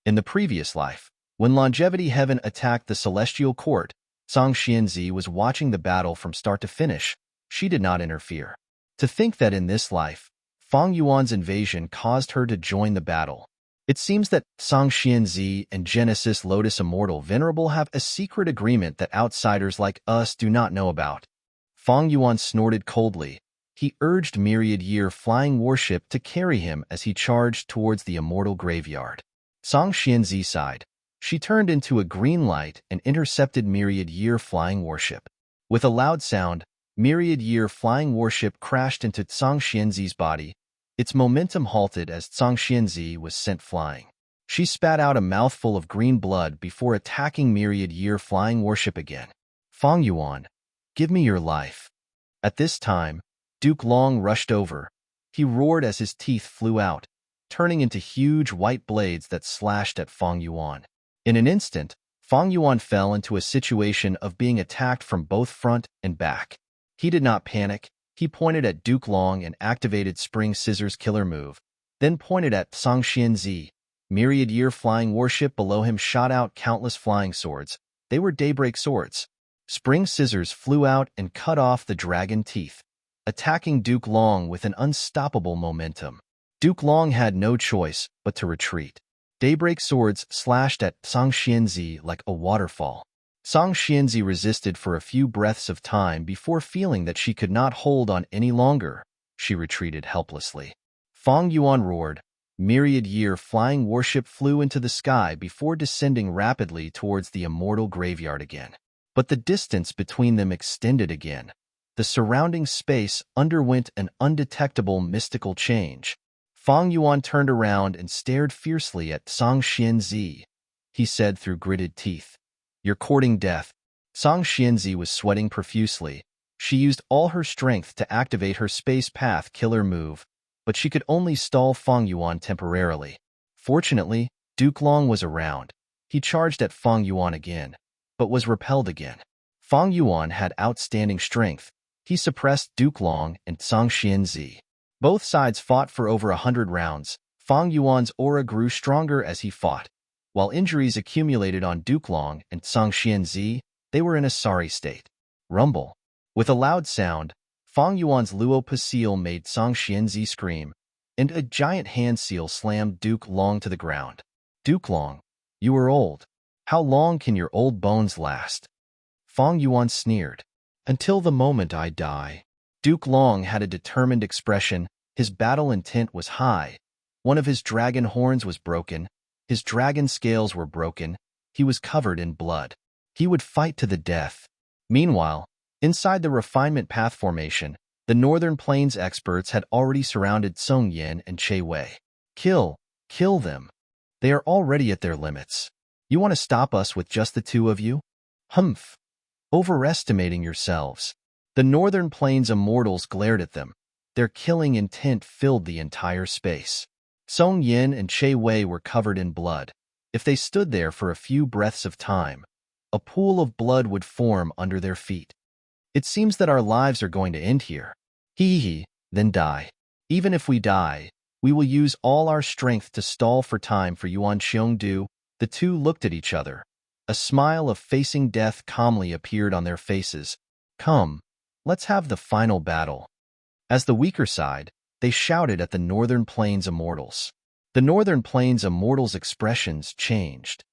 Speaker 1: In the previous life, when Longevity Heaven attacked the celestial court, Zhang Xianzi was watching the battle from start to finish. She did not interfere. To think that in this life, Fang Yuan's invasion caused her to join the battle. It seems that Zhang Xianzi and Genesis Lotus Immortal Venerable have a secret agreement that outsiders like us do not know about. Fang Yuan snorted coldly. He urged Myriad Year Flying Warship to carry him as he charged towards the immortal graveyard. Zhang Xianzi sighed. She turned into a green light and intercepted Myriad Year Flying Warship. With a loud sound, Myriad Year Flying Warship crashed into Zhang Xianzi's body. Its momentum halted as Zhang Xianzi was sent flying. She spat out a mouthful of green blood before attacking Myriad Year Flying Warship again. "Fang Yuan, give me your life." At this time, Duke Long rushed over. He roared as his teeth flew out, turning into huge white blades that slashed at Fang Yuan. In an instant, Fang Yuan fell into a situation of being attacked from both front and back. He did not panic. He pointed at Duke Long and activated Spring Scissors Killer Move, then pointed at Zhang Xianzi. Myriad Year Flying Warship below him shot out countless flying swords. They were daybreak swords. Spring Scissors flew out and cut off the dragon teeth, attacking Duke Long with an unstoppable momentum. Duke Long had no choice but to retreat. Daybreak swords slashed at Zhang Xianzi like a waterfall. Zhang Xianzi resisted for a few breaths of time before feeling that she could not hold on any longer. She retreated helplessly. Fang Yuan roared. Myriad Year Flying Warship flew into the sky before descending rapidly towards the immortal graveyard again. But the distance between them extended again. The surrounding space underwent an undetectable mystical change. Fang Yuan turned around and stared fiercely at Zhang Xianzi. He said through gritted teeth, "You're courting death." Zhang Xianzi was sweating profusely. She used all her strength to activate her Space Path Killer Move, but she could only stall Fang Yuan temporarily. Fortunately, Duke Long was around. He charged at Fang Yuan again, but was repelled again. Fang Yuan had outstanding strength. He suppressed Duke Long and Zhang Xianzi. Both sides fought for over 100 rounds. Fang Yuan's aura grew stronger as he fought. While injuries accumulated on Duke Long and Zhang Xianzi, they were in a sorry state. Rumble. With a loud sound, Fang Yuan's Luo Pa made Zhang Xianzi scream, and a giant hand seal slammed Duke Long to the ground. Duke Long, you are old. How long can your old bones last? Fang Yuan sneered. Until the moment I die. Duke Long had a determined expression. His battle intent was high. One of his dragon horns was broken. His dragon scales were broken. He was covered in blood. He would fight to the death. Meanwhile, inside the refinement path formation, the Northern Plains experts had already surrounded Song Yin and Che Wei. Kill them. They are already at their limits. You want to stop us with just the two of you? Humph. Overestimating yourselves. The Northern Plains immortals glared at them. Their killing intent filled the entire space. Song Yin and Che Wei were covered in blood. If they stood there for a few breaths of time, a pool of blood would form under their feet. It seems that our lives are going to end here. Then die. Even if we die, we will use all our strength to stall for time for Yuan Xiongdu. The two looked at each other. A smile of facing death calmly appeared on their faces. Come, let's have the final battle. As the weaker side, they shouted at the Northern Plains immortals. The Northern Plains immortals' expressions changed.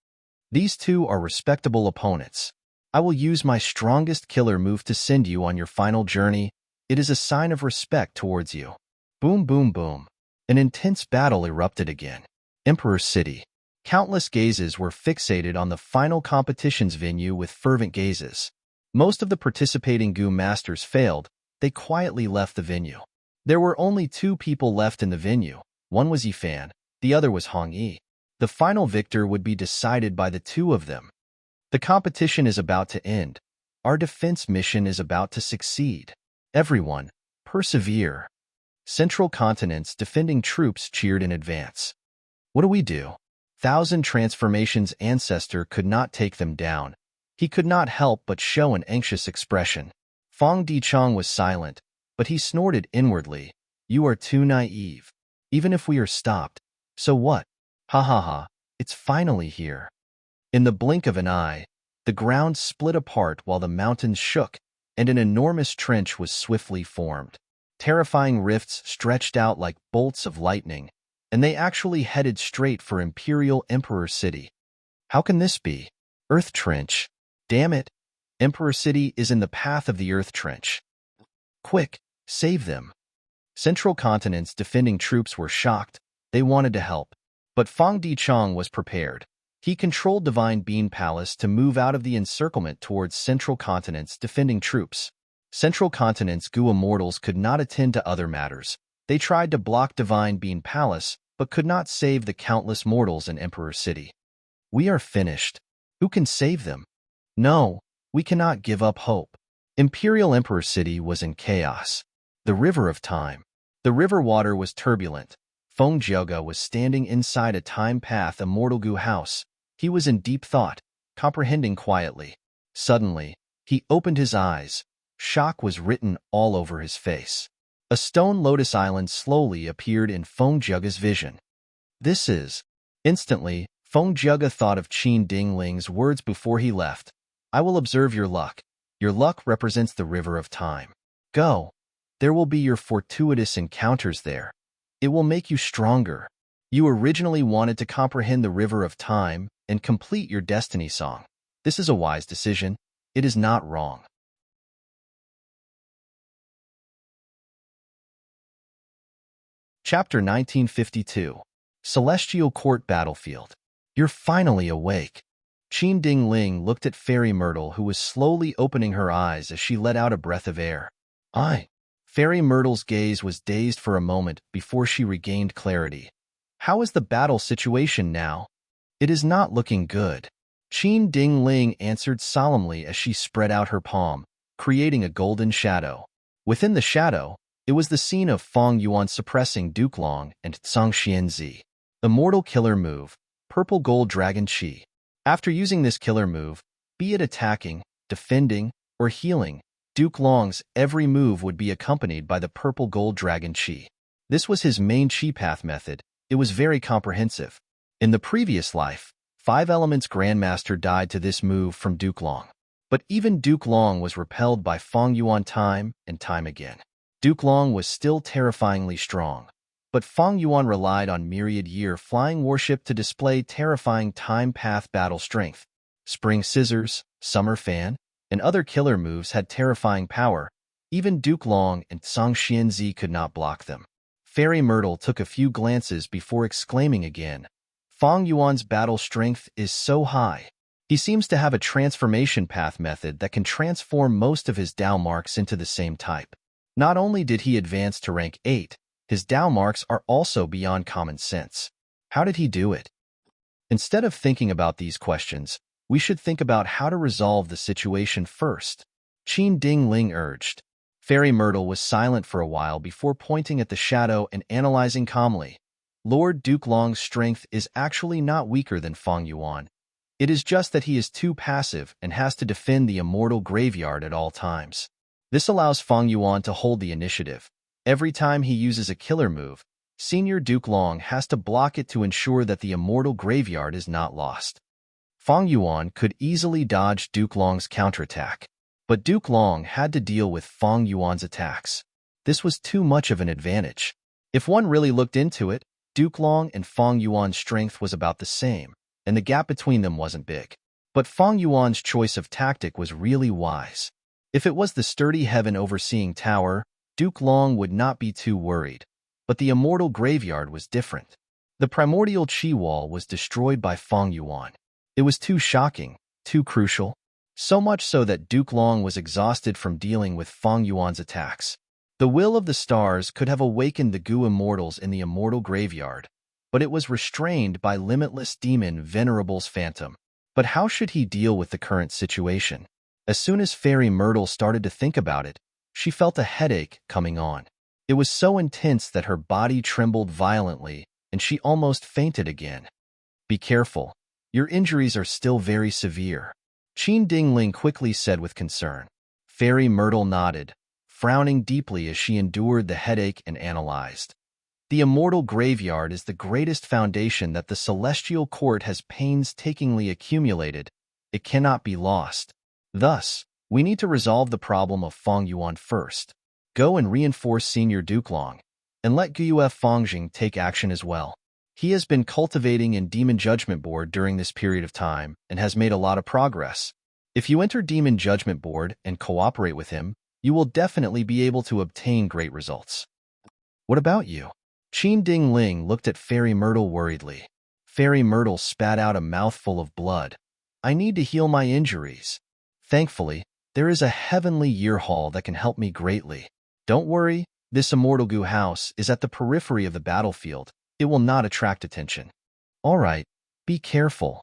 Speaker 1: These two are respectable opponents. I will use my strongest killer move to send you on your final journey. It is a sign of respect towards you. Boom, boom, boom. An intense battle erupted again. Emperor City. Countless gazes were fixated on the final competition's venue with fervent gazes. Most of the participating Gu masters failed. They quietly left the venue. There were only two people left in the venue. One was Yifan, the other was Hong Yi. The final victor would be decided by the two of them. The competition is about to end. Our defense mission is about to succeed. Everyone, persevere. Central Continent's defending troops cheered in advance. What do we do? Thousand Transformations' ancestor could not take them down. He could not help but show an anxious expression. Fang Dichang was silent, but he snorted inwardly. You are too naive. Even if we are stopped, so what? Ha ha ha, it's finally here. In the blink of an eye, the ground split apart while the mountains shook, and an enormous trench was swiftly formed. Terrifying rifts stretched out like bolts of lightning, and they actually headed straight for Imperial Emperor City. How can this be? Earth Trench. Damn it! Emperor City is in the path of the Earth Trench. Quick, save them. Central Continent's defending troops were shocked. They wanted to help. But Fang Dichang was prepared. He controlled Divine Bean Palace to move out of the encirclement towards Central Continent's defending troops. Central Continent's Gu immortals could not attend to other matters. They tried to block Divine Bean Palace, but could not save the countless mortals in Emperor City. We are finished. Who can save them? No, we cannot give up hope. Imperial Emperor City was in chaos. The river of time. The river water was turbulent. Feng Jiaga was standing inside a time path immortal Gu house. He was in deep thought, comprehending quietly. Suddenly, he opened his eyes. Shock was written all over his face. A stone lotus island slowly appeared in Feng Jiaga's vision. This is... Instantly, Feng Jiaga thought of Qin Dingling's words before he left. I will observe your luck. Your luck represents the river of time. Go. There will be your fortuitous encounters there. It will make you stronger. You originally wanted to comprehend the river of time and complete your destiny song. This is a wise decision. It is not wrong. Chapter 1952. Celestial Court Battlefield. You're finally awake. Qin Dingling looked at Fairy Myrtle, who was slowly opening her eyes as she let out a breath of air. Fairy Myrtle's gaze was dazed for a moment before she regained clarity. How is the battle situation now? It is not looking good. Qin Dingling answered solemnly as she spread out her palm, creating a golden shadow. Within the shadow, it was the scene of Fang Yuan suppressing Duke Long and Zhang Xianzi. Immortal killer move, Purple Gold Dragon Chi. After using this killer move, be it attacking, defending, or healing, Duke Long's every move would be accompanied by the purple gold dragon chi. This was his main chi path method. It was very comprehensive. In the previous life, 5 Elements Grandmaster died to this move from Duke Long. But even Duke Long was repelled by Fong Yuan time and time again. Duke Long was still terrifyingly strong, but Fong Yuan relied on myriad-year flying warship to display terrifying time path battle strength. Spring Scissors, Summer Fan, and other killer moves had terrifying power. Even Duke Long and Song Xianzi could not block them. Fairy Myrtle took a few glances before exclaiming again, Fong Yuan's battle strength is so high. He seems to have a transformation path method that can transform most of his Dao marks into the same type. Not only did he advance to rank 8, his Dao marks are also beyond common sense. How did he do it? Instead of thinking about these questions, we should think about how to resolve the situation first. Qin Ding Ling urged. Fairy Myrtle was silent for a while before pointing at the shadow and analyzing calmly. Lord Duke Long's strength is actually not weaker than Fong Yuan. It is just that he is too passive and has to defend the immortal graveyard at all times. This allows Fong Yuan to hold the initiative. Every time he uses a killer move, Senior Duke Long has to block it to ensure that the immortal graveyard is not lost. Fong Yuan could easily dodge Duke Long's counterattack, but Duke Long had to deal with Fong Yuan's attacks. This was too much of an advantage. If one really looked into it, Duke Long and Fong Yuan's strength was about the same, and the gap between them wasn't big. But Fong Yuan's choice of tactic was really wise. If it was the sturdy heaven overseeing tower, Duke Long would not be too worried. But the immortal graveyard was different. The primordial chi wall was destroyed by Fong Yuan. It was too shocking, too crucial, so much so that Duke Long was exhausted from dealing with Fong Yuan's attacks. The will of the stars could have awakened the Gu immortals in the immortal graveyard, but it was restrained by limitless demon Venerable's phantom. But how should he deal with the current situation? As soon as Fairy Myrtle started to think about it, she felt a headache coming on. It was so intense that her body trembled violently, and she almost fainted again. Be careful. Your injuries are still very severe, Qin Dingling quickly said with concern. Fairy Myrtle nodded, frowning deeply as she endured the headache and analyzed. The immortal graveyard is the greatest foundation that the celestial court has painstakingly accumulated. It cannot be lost. Thus, we need to resolve the problem of Fong Yuan first. Go and reinforce Senior Duke Long, and let Guyue Fongjing take action as well. He has been cultivating in Demon Judgment Board during this period of time and has made a lot of progress. If you enter Demon Judgment Board and cooperate with him, you will definitely be able to obtain great results. What about you? Qin Ding Ling looked at Fairy Myrtle worriedly. Fairy Myrtle spat out a mouthful of blood. I need to heal my injuries. Thankfully, there is a heavenly year hall that can help me greatly. Don't worry, this immortal Gu house is at the periphery of the battlefield. It will not attract attention. All right, be careful.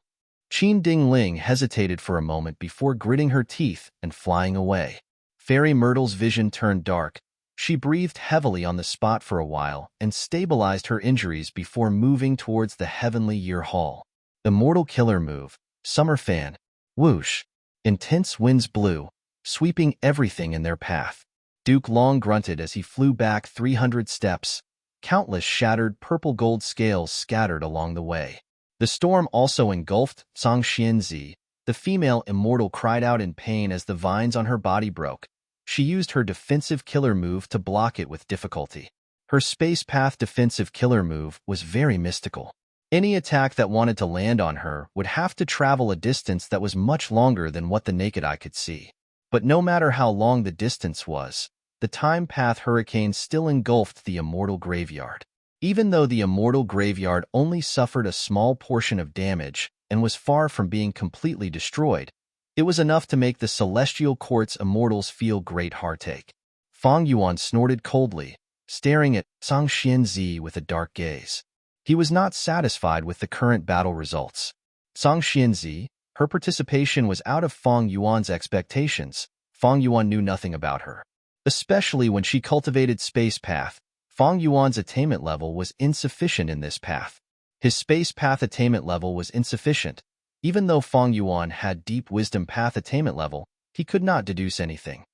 Speaker 1: Qin Ding Ling hesitated for a moment before gritting her teeth and flying away. Fairy Myrtle's vision turned dark. She breathed heavily on the spot for a while and stabilized her injuries before moving towards the heavenly year hall. Immortal killer move, Summer Fan. Whoosh. Intense winds blew, sweeping everything in their path. Duke Long grunted as he flew back 300 steps. Countless shattered purple gold scales scattered along the way. The storm also engulfed Song Xianzi. The female immortal cried out in pain as the vines on her body broke. She used her defensive killer move to block it with difficulty. Her space path defensive killer move was very mystical. Any attack that wanted to land on her would have to travel a distance that was much longer than what the naked eye could see. But no matter how long the distance was, the time path hurricane still engulfed the immortal graveyard. Even though the immortal graveyard only suffered a small portion of damage and was far from being completely destroyed, it was enough to make the celestial court's immortals feel great heartache. Fong Yuan snorted coldly, staring at Song Xianzi with a dark gaze. He was not satisfied with the current battle results. Song Xianzi, her participation was out of Fong Yuan's expectations. Fong Yuan knew nothing about her. Especially when she cultivated Space Path, Fong Yuan's attainment level was insufficient in this path. His Space Path attainment level was insufficient. Even though Fong Yuan had Deep Wisdom Path attainment level, he could not deduce anything.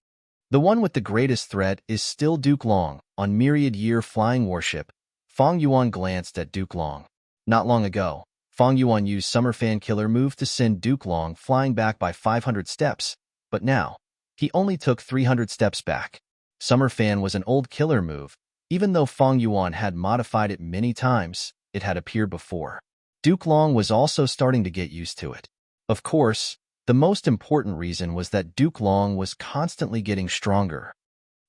Speaker 1: The one with the greatest threat is still Duke Long. On myriad-year flying warship, Fang Yuan glanced at Duke Long. Not long ago, Fang Yuan used Summer Fan Killer move to send Duke Long flying back by 500 steps, but now, he only took 300 steps back. Summer Fan was an old killer move. Even though Fang Yuan had modified it many times, it had appeared before. Duke Long was also starting to get used to it. Of course, the most important reason was that Duke Long was constantly getting stronger.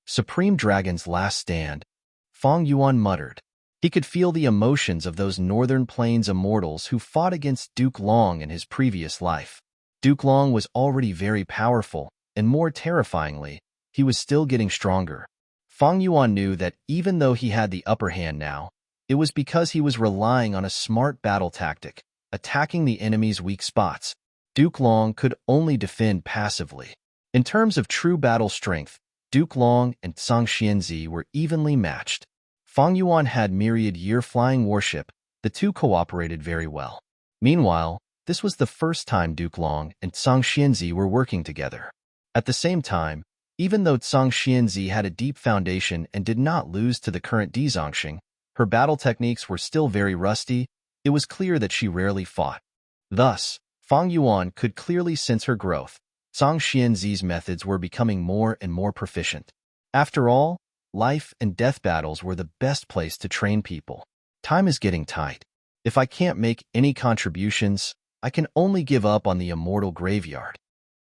Speaker 1: Supreme Dragon's last stand, Fang Yuan muttered. He could feel the emotions of those Northern Plains immortals who fought against Duke Long in his previous life. Duke Long was already very powerful, and more terrifyingly, he was still getting stronger. Fang Yuan knew that even though he had the upper hand now, it was because he was relying on a smart battle tactic, attacking the enemy's weak spots. Duke Long could only defend passively. In terms of true battle strength, Duke Long and Zhang Xianzi were evenly matched. Fang Yuan had myriad-year flying warship. The two cooperated very well. Meanwhile, this was the first time Duke Long and Zhang Xianzi were working together. At the same time, even though Zhang Xianzi had a deep foundation and did not lose to the current Dizongxing, her battle techniques were still very rusty. It was clear that she rarely fought. Thus, Fang Yuan could clearly sense her growth. Zhang Xianzi's methods were becoming more and more proficient. After all, life and death battles were the best place to train people. Time is getting tight. If I can't make any contributions, I can only give up on the immortal graveyard.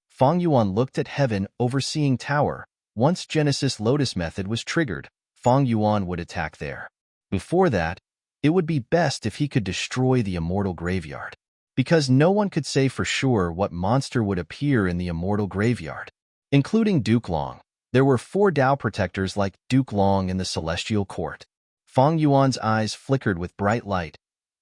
Speaker 1: Fang Yuan looked at heaven overseeing tower. Once Genesis Lotus method was triggered, Fang Yuan would attack there. Before that, it would be best if he could destroy the immortal graveyard. Because no one could say for sure what monster would appear in the immortal graveyard. Including Duke Long, there were 4 Dao protectors like Duke Long in the Celestial Court. Fang Yuan's eyes flickered with bright light.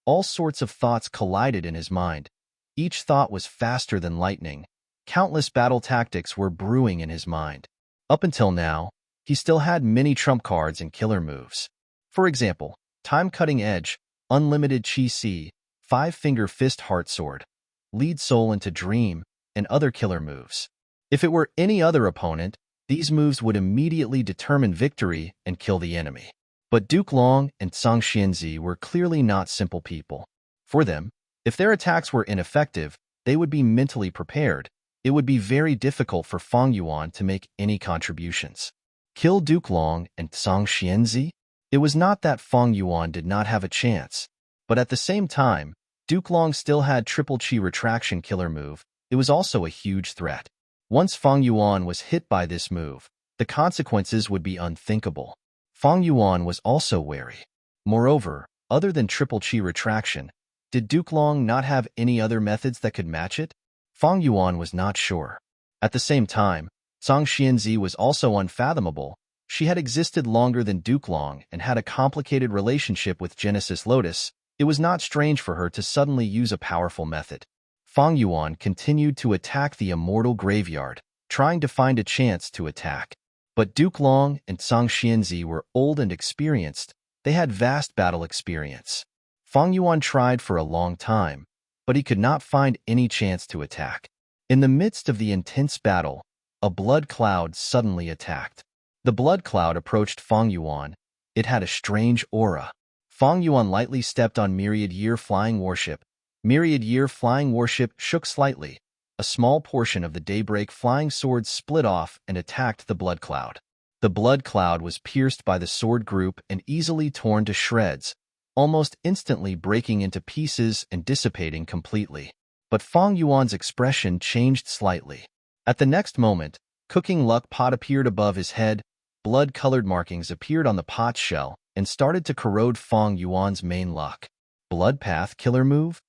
Speaker 1: All sorts of thoughts collided in his mind. Each thought was faster than lightning. Countless battle tactics were brewing in his mind. Up until now, he still had many trump cards and killer moves. For example, Time Cutting Edge, Unlimited Chi Si, 5-Finger Fist Heart Sword, Lead Soul into Dream, and other killer moves. If it were any other opponent, these moves would immediately determine victory and kill the enemy. But Duke Long and Zhang Xianzi were clearly not simple people. For them, if their attacks were ineffective, they would be mentally prepared. It would be very difficult for Fang Yuan to make any contributions. Kill Duke Long and Zhang Xianzi? It was not that Fang Yuan did not have a chance, but at the same time, Duke Long still had Triple Chi Retraction killer move. It was also a huge threat. Once Fang Yuan was hit by this move, the consequences would be unthinkable. Fang Yuan was also wary. Moreover, other than Triple Chi Retraction, did Duke Long not have any other methods that could match it? Fang Yuan was not sure. At the same time, Zhang Xianzi was also unfathomable. She had existed longer than Duke Long and had a complicated relationship with Genesis Lotus. It was not strange for her to suddenly use a powerful method. Fang Yuan continued to attack the immortal graveyard, trying to find a chance to attack. But Duke Long and Zhang Xianzi were old and experienced. They had vast battle experience. Fang Yuan tried for a long time, but he could not find any chance to attack. In the midst of the intense battle, a blood cloud suddenly attacked. The blood cloud approached Fang Yuan. It had a strange aura. Fang Yuan lightly stepped on myriad-year flying warship. Myriad-year flying warship shook slightly. A small portion of the daybreak flying sword split off and attacked the blood cloud. The blood cloud was pierced by the sword group and easily torn to shreds, almost instantly breaking into pieces and dissipating completely. But Fang Yuan's expression changed slightly. At the next moment, cooking luck pot appeared above his head. Blood-colored markings appeared on the pot's shell and started to corrode Fang Yuan's main luck. Blood Path killer move?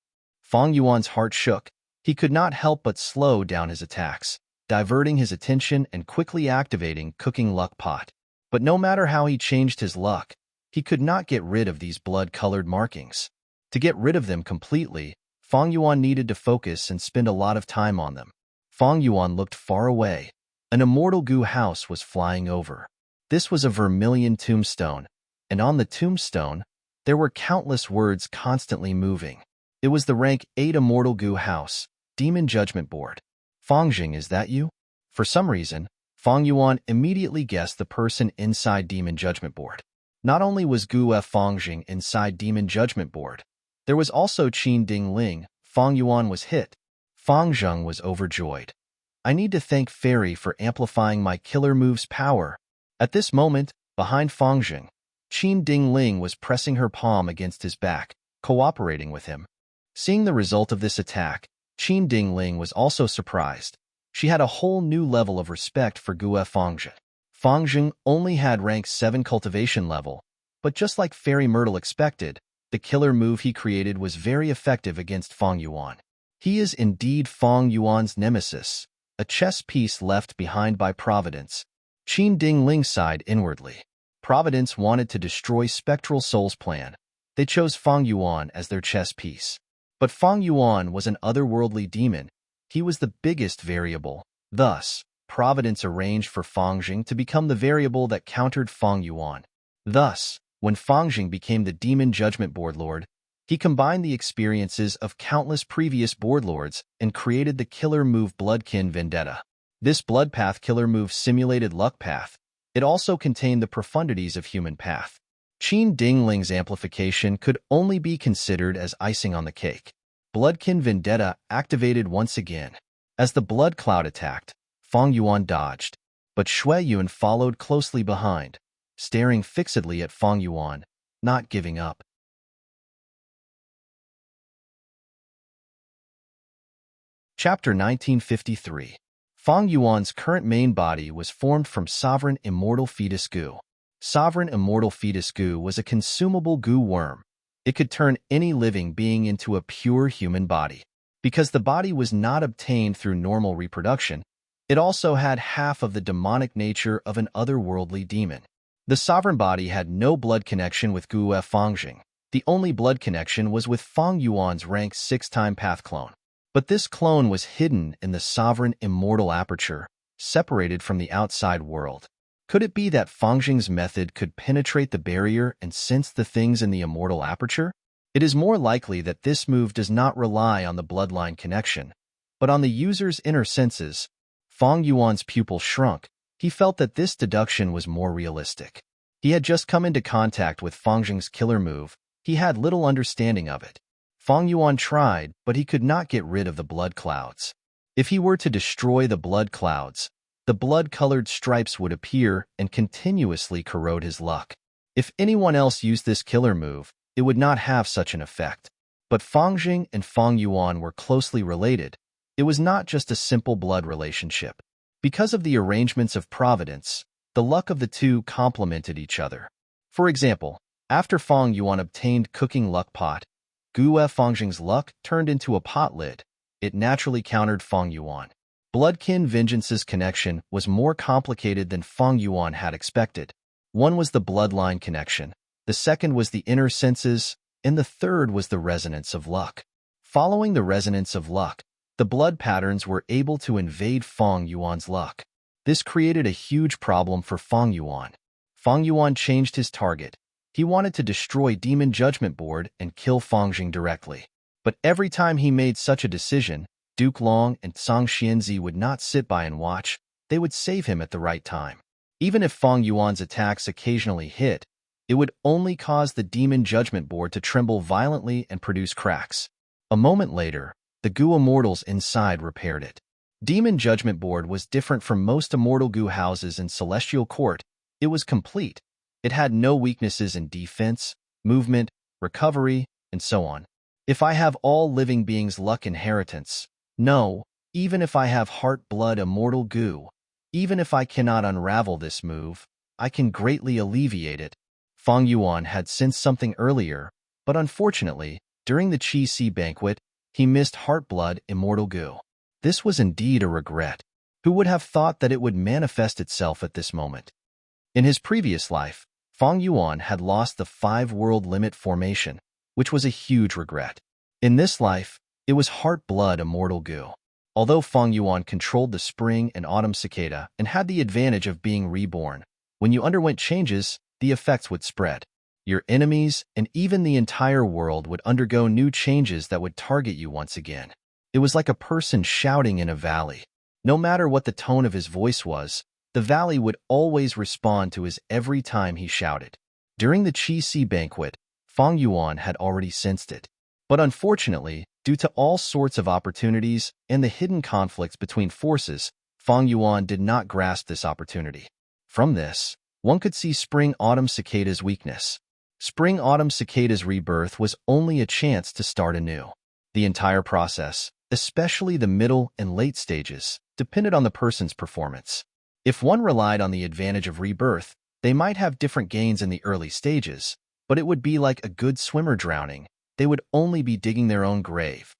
Speaker 1: Fang Yuan's heart shook. He could not help but slow down his attacks, diverting his attention and quickly activating cooking luck pot. But no matter how he changed his luck, he could not get rid of these blood-colored markings. To get rid of them completely, Fang Yuan needed to focus and spend a lot of time on them. Fang Yuan looked far away. An immortal goo house was flying over. This was a vermilion tombstone, and on the tombstone, there were countless words constantly moving. It was the rank 8 immortal goo house, Demon Judgment Board. Fangjing, is that you? For some reason, Fang Yuan immediately guessed the person inside Demon Judgment Board. Not only was Gu Fangjing inside Demon Judgment Board, there was also Qin Ding Ling. Fang Yuan was hit. Fang Zheng was overjoyed. I need to thank Fairy for amplifying my killer move's power. At this moment, behind Fang Zheng, Qin Ding Ling was pressing her palm against his back, cooperating with him. Seeing the result of this attack, Qin Ding Ling was also surprised. She had a whole new level of respect for Gu Fangjing. Fang Zheng only had rank 7 cultivation level, but just like Fairy Myrtle expected, the killer move he created was very effective against Fang Yuan. He is indeed Fang Yuan's nemesis, a chess piece left behind by Providence. Qin Ding Ling sighed inwardly. Providence wanted to destroy Spectral Soul's plan. They chose Fang Yuan as their chess piece. But Fang Yuan was an otherworldly demon. He was the biggest variable. Thus, Providence arranged for Fang Zheng to become the variable that countered Fang Yuan. Thus, when Fang Zheng became the Demon Judgment Board Lord, he combined the experiences of countless previous board lords and created the killer move Bloodkin Vendetta. This Blood Path killer move simulated Luck Path. It also contained the profundities of Human Path. Qin Ding Ling's amplification could only be considered as icing on the cake. Bloodkin Vendetta activated once again. As the blood cloud attacked, Fang Yuan dodged, but Shui Yun followed closely behind, staring fixedly at Fang Yuan, not giving up. Chapter 1953. Fang Yuan's current main body was formed from Sovereign Immortal Fetus Goo. Sovereign Immortal Fetus Goo was a consumable goo worm. It could turn any living being into a pure human body. Because the body was not obtained through normal reproduction, it also had half of the demonic nature of an otherworldly demon. The sovereign body had no blood connection with Gu Fangjing. The only blood connection was with Fang Yuan's rank 6-time path clone. But this clone was hidden in the sovereign immortal aperture, separated from the outside world. Could it be that Fangjing's method could penetrate the barrier and sense the things in the immortal aperture? It is more likely that this move does not rely on the bloodline connection, but on the user's inner senses. Fang Yuan's pupil shrunk. He felt that this deduction was more realistic. He had just come into contact with Fangjing's killer move. He had little understanding of it. Fang Yuan tried, but he could not get rid of the blood clouds. If he were to destroy the blood clouds, the blood-colored stripes would appear and continuously corrode his luck. If anyone else used this killer move, it would not have such an effect. But Fangjing and Fang Yuan were closely related. It was not just a simple blood relationship. Because of the arrangements of Providence, the luck of the two complemented each other. For example, after Fang Yuan obtained Cooking Luck Pot, Gu Fangjing's luck turned into a pot lid. It naturally countered Fang Yuan. Bloodkin Vengeance's connection was more complicated than Fang Yuan had expected. One was the bloodline connection, the second was the inner senses, and the third was the resonance of luck. Following the resonance of luck, the blood patterns were able to invade Fang Yuan's luck. This created a huge problem for Fang Yuan. Fang Yuan changed his target. He wanted to destroy Demon Judgment Board and kill Fangjing directly. But every time he made such a decision, Duke Long and Zhang Xianzi would not sit by and watch. They would save him at the right time. Even if Fang Yuan's attacks occasionally hit, it would only cause the Demon Judgment Board to tremble violently and produce cracks. A moment later, the Gu Immortals inside repaired it. Demon Judgment Board was different from most Immortal Gu houses in Celestial Court. It was complete. It had no weaknesses in defense, movement, recovery, and so on. If I have all living beings' luck inheritance, no, even if I have heart blood immortal goo, even if I cannot unravel this move, I can greatly alleviate it. Fang Yuan had sensed something earlier, but unfortunately, during the Qi Si banquet, he missed heart blood immortal goo. This was indeed a regret. Who would have thought that it would manifest itself at this moment? In his previous life, Fang Yuan had lost the 5-world limit formation, which was a huge regret. In this life, it was heart blood immortal goo. Although Fang Yuan controlled the spring and autumn cicada and had the advantage of being reborn, when you underwent changes, the effects would spread. Your enemies and even the entire world would undergo new changes that would target you once again. It was like a person shouting in a valley. No matter what the tone of his voice was, the valley would always respond to his every time he shouted. During the Qi banquet, Fang Yuan had already sensed it. But unfortunately, due to all sorts of opportunities and the hidden conflicts between forces, Fang Yuan did not grasp this opportunity. From this, one could see Spring-Autumn Cicada's weakness. Spring-Autumn Cicada's rebirth was only a chance to start anew. The entire process, especially the middle and late stages, depended on the person's performance. If one relied on the advantage of rebirth, they might have different gains in the early stages, but it would be like a good swimmer drowning. They would only be digging their own grave.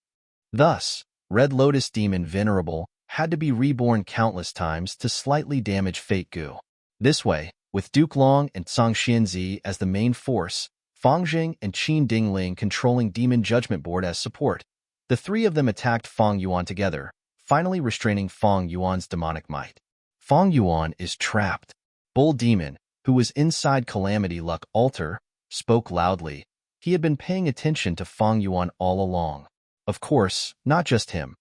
Speaker 1: Thus, Red Lotus Demon Venerable had to be reborn countless times to slightly damage Fate Gu. This way, with Duke Long and Cang Xianzi as the main force, Fang Jing and Qin Dingling controlling Demon Judgment Board as support, the three of them attacked Fang Yuan together, finally restraining Fang Yuan's demonic might. Fang Yuan is trapped. Bull Demon, who was inside Calamity Luck Altar, spoke loudly. He had been paying attention to Fang Yuan all along. Of course, not just him.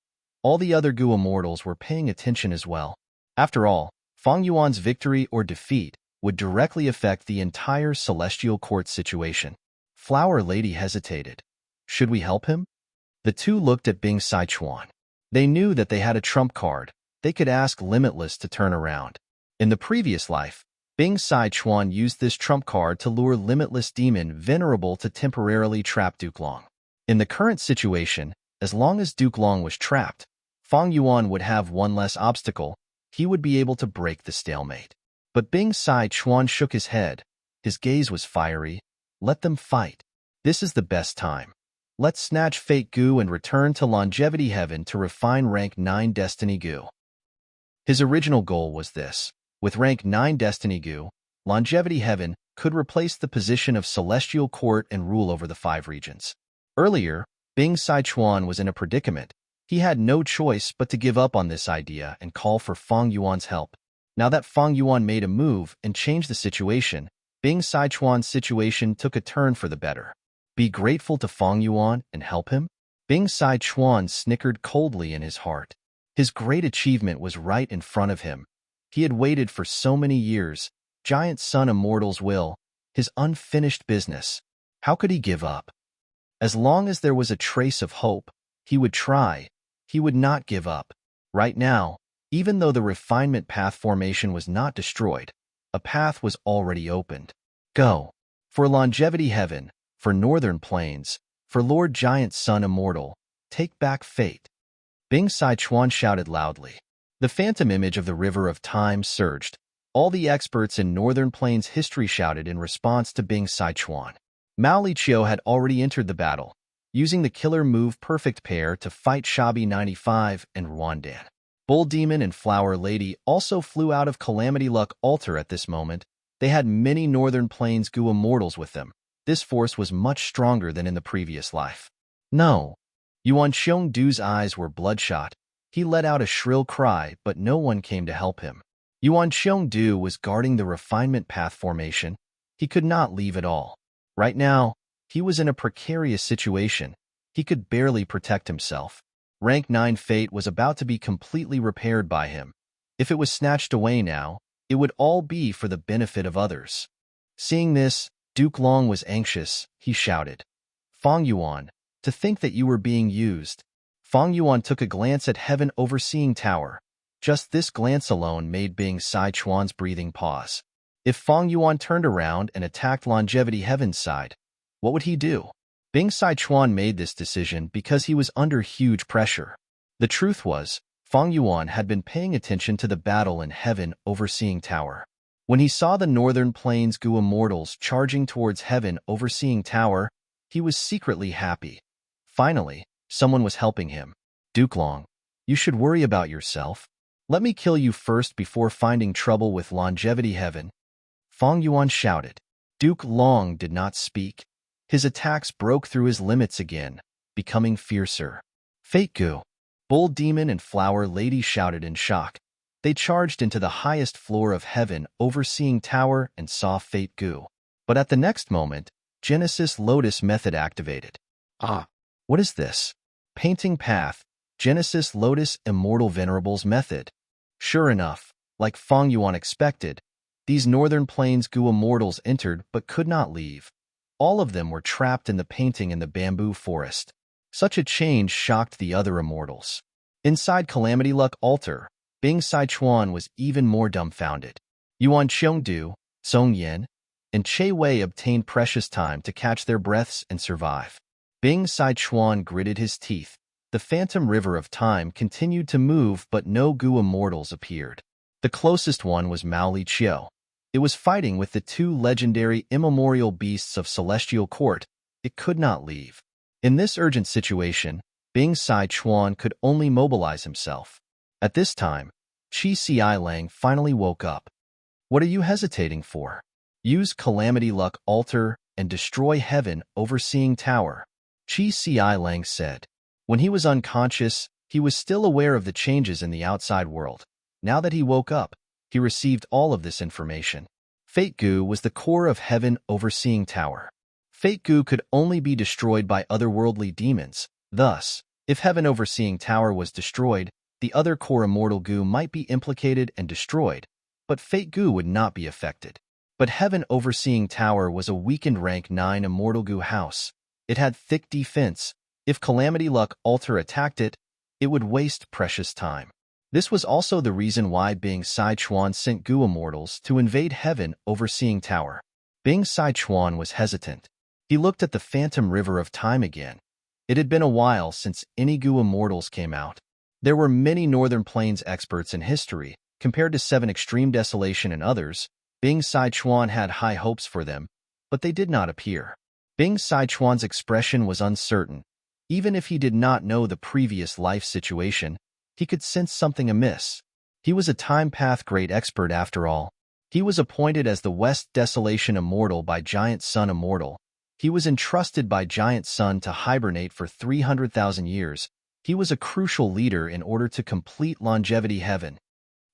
Speaker 1: All the other Gu immortals were paying attention as well. After all, Fang Yuan's victory or defeat would directly affect the entire Celestial Court situation. Flower Lady hesitated. Should we help him? The two looked at Bing Sichuan. They knew that they had a trump card. They could ask Limitless to turn around. In the previous life, Bing Sichuan used this trump card to lure Limitless Demon Venerable to temporarily trap Duke Long. In the current situation, as long as Duke Long was trapped, Fang Yuan would have one less obstacle. He would be able to break the stalemate. But Bing Sichuan shook his head. His gaze was fiery. Let them fight. This is the best time. Let's snatch Fate Gu and return to Longevity Heaven to refine Rank 9 Destiny Gu. His original goal was this. With Rank 9 Destiny Gu, Longevity Heaven could replace the position of Celestial Court and rule over the 5 regions. Earlier, Bing Sichuan was in a predicament. He had no choice but to give up on this idea and call for Fang Yuan's help. Now that Fang Yuan made a move and changed the situation, Bing Sichuan's situation took a turn for the better. Be grateful to Fang Yuan and help him? Bing Sichuan snickered coldly in his heart. His great achievement was right in front of him. He had waited for so many years. Giant Sun Immortal's will, his unfinished business. How could he give up? As long as there was a trace of hope, he would try. He would not give up. Right now, even though the refinement path formation was not destroyed, a path was already opened. Go. For Longevity Heaven, for Northern Plains, for Lord Giant Sun Immortal, take back fate. Bing Sichuan shouted loudly. The phantom image of the River of Time surged. All the experts in Northern Plains history shouted in response to Bing Sichuan. Mao Liqiu had already entered the battle, using the killer move Perfect Pair to fight Shabi 95 and Rwandan. Bull Demon and Flower Lady also flew out of Calamity Luck Altar at this moment. They had many Northern Plains Gu immortals with them. This force was much stronger than in the previous life. No. Yuan Xiongdu's eyes were bloodshot. He let out a shrill cry, but no one came to help him. Yuan Xiongdu was guarding the refinement path formation. He could not leave at all. Right now, he was in a precarious situation. He could barely protect himself. Rank 9 fate was about to be completely repaired by him. If it was snatched away now, it would all be for the benefit of others. Seeing this, Duke Long was anxious. He shouted, Fang Yuan, to think that you were being used. Fang Yuan took a glance at Heaven Overseeing Tower. Just this glance alone made Bing Sichuan's breathing pause. If Fang Yuan turned around and attacked Longevity Heaven's side, what would he do? Bing Sichuan made this decision because he was under huge pressure. The truth was, Fang Yuan had been paying attention to the battle in Heaven Overseeing Tower. When he saw the Northern Plains Gu immortals charging towards Heaven Overseeing Tower, he was secretly happy. Finally, someone was helping him. Duke Long, you should worry about yourself. Let me kill you first before finding trouble with Longevity Heaven. Fang Yuan shouted. Duke Long did not speak. His attacks broke through his limits again, becoming fiercer. Fate Gu. Bull Demon and Flower Lady shouted in shock. They charged into the highest floor of Heaven Overseeing Tower and saw Fate Gu. But at the next moment, Genesis Lotus method activated. Ah, what is this? Painting path. Genesis Lotus Immortal Venerable's method. Sure enough, like Feng Yuan expected, these northern plains Gu immortals entered but could not leave. All of them were trapped in the painting in the bamboo forest. Such a change shocked the other immortals. Inside Calamity Luck Altar, Bing Sichuan was even more dumbfounded. Yuan Qiongdu, Song Yin, and Che Wei obtained precious time to catch their breaths and survive. Bing Sichuan gritted his teeth. The phantom river of time continued to move, but no Gu immortals appeared. The closest one was Mao Li Chiu. It was fighting with the two legendary immemorial beasts of Celestial Court. It could not leave. In this urgent situation, Bing Sichuan could only mobilize himself. At this time, Qi Xiaolang finally woke up. What are you hesitating for? Use Calamity Luck Altar and destroy Heaven Overseeing Tower, Qi Xiaolang said. When he was unconscious, he was still aware of the changes in the outside world. Now that he woke up, he received all of this information. Fate Gu was the core of Heaven Overseeing Tower. Fate Gu could only be destroyed by otherworldly demons. Thus, if Heaven Overseeing Tower was destroyed, the other core immortal Gu might be implicated and destroyed, but Fate Gu would not be affected. But Heaven Overseeing Tower was a weakened rank 9 immortal Gu house. It had thick defense. If Calamity Luck Altar attacked it, it would waste precious time. This was also the reason why Bing Sichuan sent Gu immortals to invade Heaven Overseeing Tower. Bing Sichuan was hesitant. He looked at the phantom river of time again. It had been a while since any Gu immortals came out. There were many Northern Plains experts in history. Compared to 7 Extreme Desolation and others, Bing Sichuan had high hopes for them, but they did not appear. Bing Sichuan's expression was uncertain. Even if he did not know the previous life situation, he could sense something amiss. He was a time path great expert after all. He was appointed as the West Desolation Immortal by Giant Sun Immortal. He was entrusted by Giant Sun to hibernate for 300,000 years. He was a crucial leader in order to complete Longevity Heaven.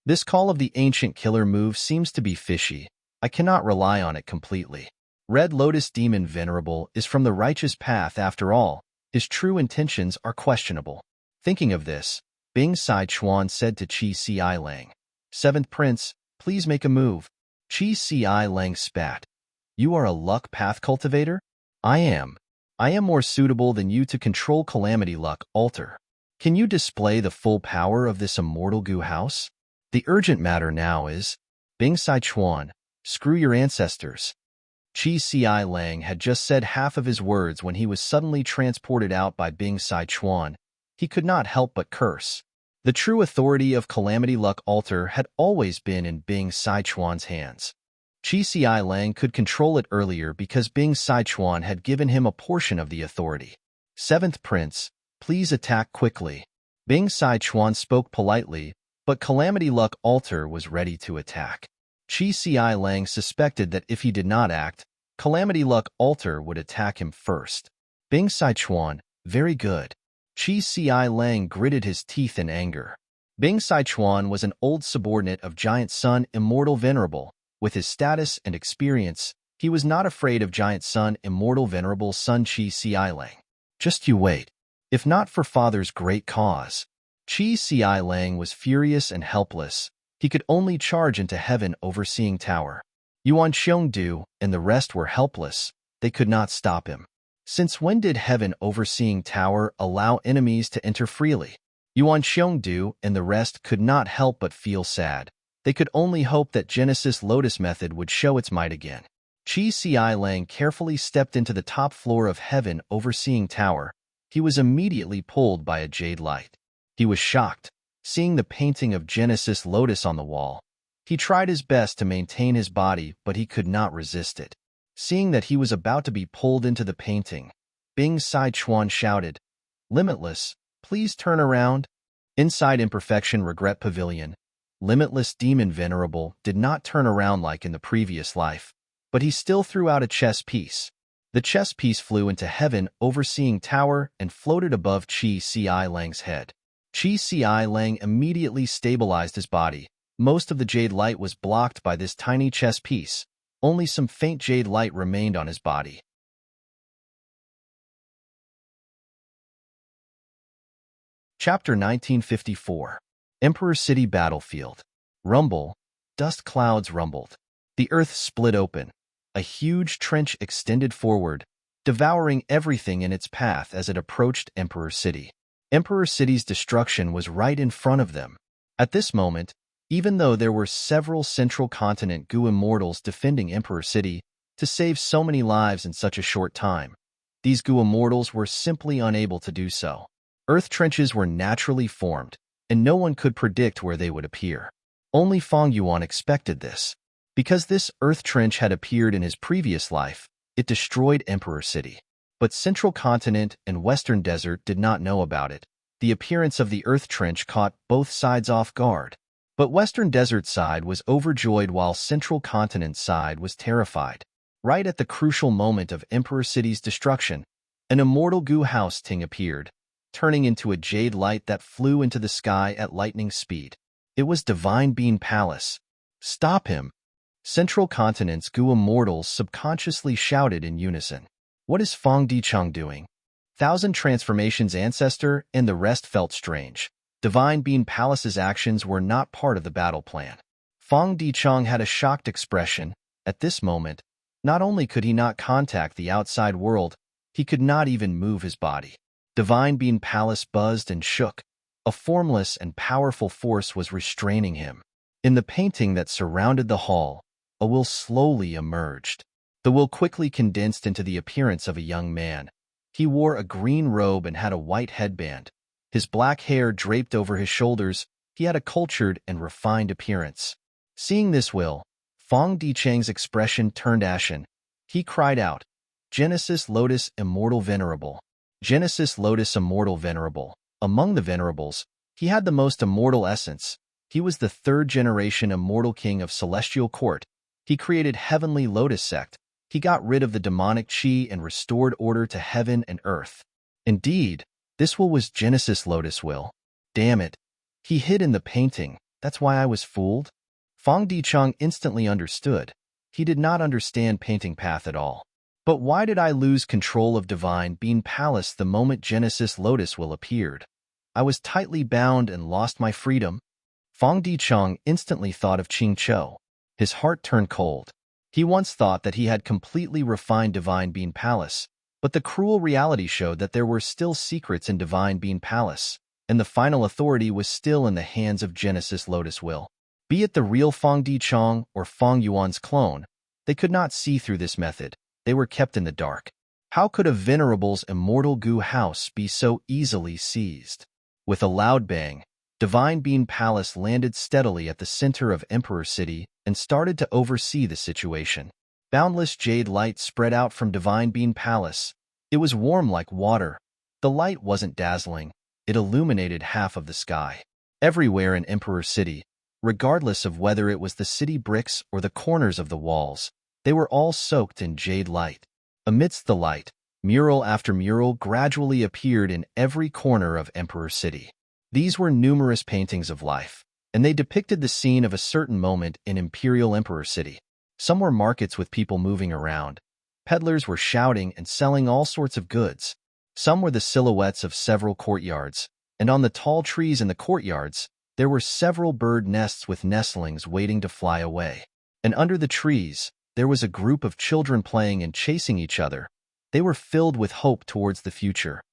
Speaker 1: This Call of the Ancient Killer move seems to be fishy. I cannot rely on it completely. Red Lotus Demon Venerable is from the righteous path after all. His true intentions are questionable. Thinking of this, Bing Sichuan said to Qi Xiaolang, "Seventh Prince, please make a move." Qi Xiaolang spat. "You are a luck path cultivator? I am. I am more suitable than you to control Calamity Luck Altar. Can you display the full power of this immortal Gu house? The urgent matter now is, Bing Sichuan, screw your ancestors." Qi Xiaolang had just said half of his words when he was suddenly transported out by Bing Sichuan. He could not help but curse. The true authority of Calamity Luck Altar had always been in Bing Sichuan's hands. Qi Xiaolang could control it earlier because Bing Sichuan had given him a portion of the authority. "Seventh Prince, please attack quickly." Bing Sichuan spoke politely, but Calamity Luck Altar was ready to attack. Qi Xiaolang suspected that if he did not act, Calamity Luck Altar would attack him first. Bing Sichuan, very good. Qi Xiaolang gritted his teeth in anger. Bing Sichuan was an old subordinate of Giant Sun Immortal Venerable. With his status and experience, he was not afraid of Giant Sun Immortal Venerable son Qi Xiaolang. Just you wait. If not for father's great cause. Qi Xiaolang was furious and helpless. He could only charge into Heaven Overseeing Tower. Yuan Qiongdu and the rest were helpless. They could not stop him. Since when did Heaven Overseeing Tower allow enemies to enter freely? Yuan Qiongdu and the rest could not help but feel sad. They could only hope that Genesis Lotus method would show its might again. Qi Xiaolang carefully stepped into the top floor of Heaven Overseeing Tower. He was immediately pulled by a jade light. He was shocked, seeing the painting of Genesis Lotus on the wall. He tried his best to maintain his body, but he could not resist it. Seeing that he was about to be pulled into the painting, Bing Sichuan shouted, "Limitless, please turn around." Inside Imperfection Regret Pavilion, Limitless Demon Venerable did not turn around like in the previous life, but he still threw out a chess piece. The chess piece flew into Heaven Overseeing Tower and floated above Qi Xiaolang's head. Qi Xiaolang immediately stabilized his body. Most of the jade light was blocked by this tiny chess piece. Only some faint jade light remained on his body. Chapter 1954. Emperor City Battlefield. Rumble. Dust clouds rumbled. The earth split open. A huge trench extended forward, devouring everything in its path as it approached Emperor City. Emperor City's destruction was right in front of them. At this moment, even though there were several Central Continent Goo Immortals defending Emperor City to save so many lives in such a short time, these Goo Immortals were simply unable to do so. Earth trenches were naturally formed, and no one could predict where they would appear. Only Feng Yuan expected this. Because this earth trench had appeared in his previous life, it destroyed Emperor City. But Central Continent and Western Desert did not know about it. The appearance of the earth trench caught both sides off guard. But Western Desert side was overjoyed while Central Continent side was terrified. Right at the crucial moment of Emperor City's destruction, an immortal Goo House Ting appeared, turning into a jade light that flew into the sky at lightning speed. It was Divine Bean Palace. "Stop him!" Central Continent's Goo Immortals subconsciously shouted in unison. "What is Feng Dicheng doing?" Thousand Transformations Ancestor and the rest felt strange. Divine Bean Palace's actions were not part of the battle plan. Feng Dicheng had a shocked expression. At this moment, not only could he not contact the outside world, he could not even move his body. Divine Bean Palace buzzed and shook. A formless and powerful force was restraining him. In the painting that surrounded the hall, a will slowly emerged. The will quickly condensed into the appearance of a young man. He wore a green robe and had a white headband. His black hair draped over his shoulders. He had a cultured and refined appearance. Seeing this will, Feng Dicheng's expression turned ashen. He cried out, "Genesis Lotus Immortal Venerable! Genesis Lotus Immortal Venerable!" Among the Venerables, he had the most immortal essence. He was the third-generation immortal king of Celestial Court. He created Heavenly Lotus Sect. He got rid of the demonic chi and restored order to heaven and earth. Indeed, this will was Genesis Lotus will. Damn it. He hid in the painting. That's why I was fooled. Feng Dicheng instantly understood. He did not understand painting path at all. But why did I lose control of Divine Bean Palace the moment Genesis Lotus will appeared? I was tightly bound and lost my freedom. Feng Dicheng instantly thought of Qing Chou. His heart turned cold. He once thought that he had completely refined Divine Bean Palace, but the cruel reality showed that there were still secrets in Divine Bean Palace, and the final authority was still in the hands of Genesis Lotus Will. Be it the real Feng Dicheng or Feng Yuan's clone, they could not see through this method. They were kept in the dark. How could a Venerable's immortal Goo House be so easily seized? With a loud bang, Divine Bean Palace landed steadily at the center of Emperor City and started to oversee the situation. Boundless jade light spread out from Divine Bean Palace. It was warm like water. The light wasn't dazzling. It illuminated half of the sky. Everywhere in Emperor City, regardless of whether it was the city bricks or the corners of the walls, they were all soaked in jade light. Amidst the light, mural after mural gradually appeared in every corner of Emperor City. These were numerous paintings of life, and they depicted the scene of a certain moment in Imperial Emperor City. Some were markets with people moving around. Peddlers were shouting and selling all sorts of goods. Some were the silhouettes of several courtyards, and on the tall trees in the courtyards, there were several bird nests with nestlings waiting to fly away. And under the trees, there was a group of children playing and chasing each other. They were filled with hope towards the future.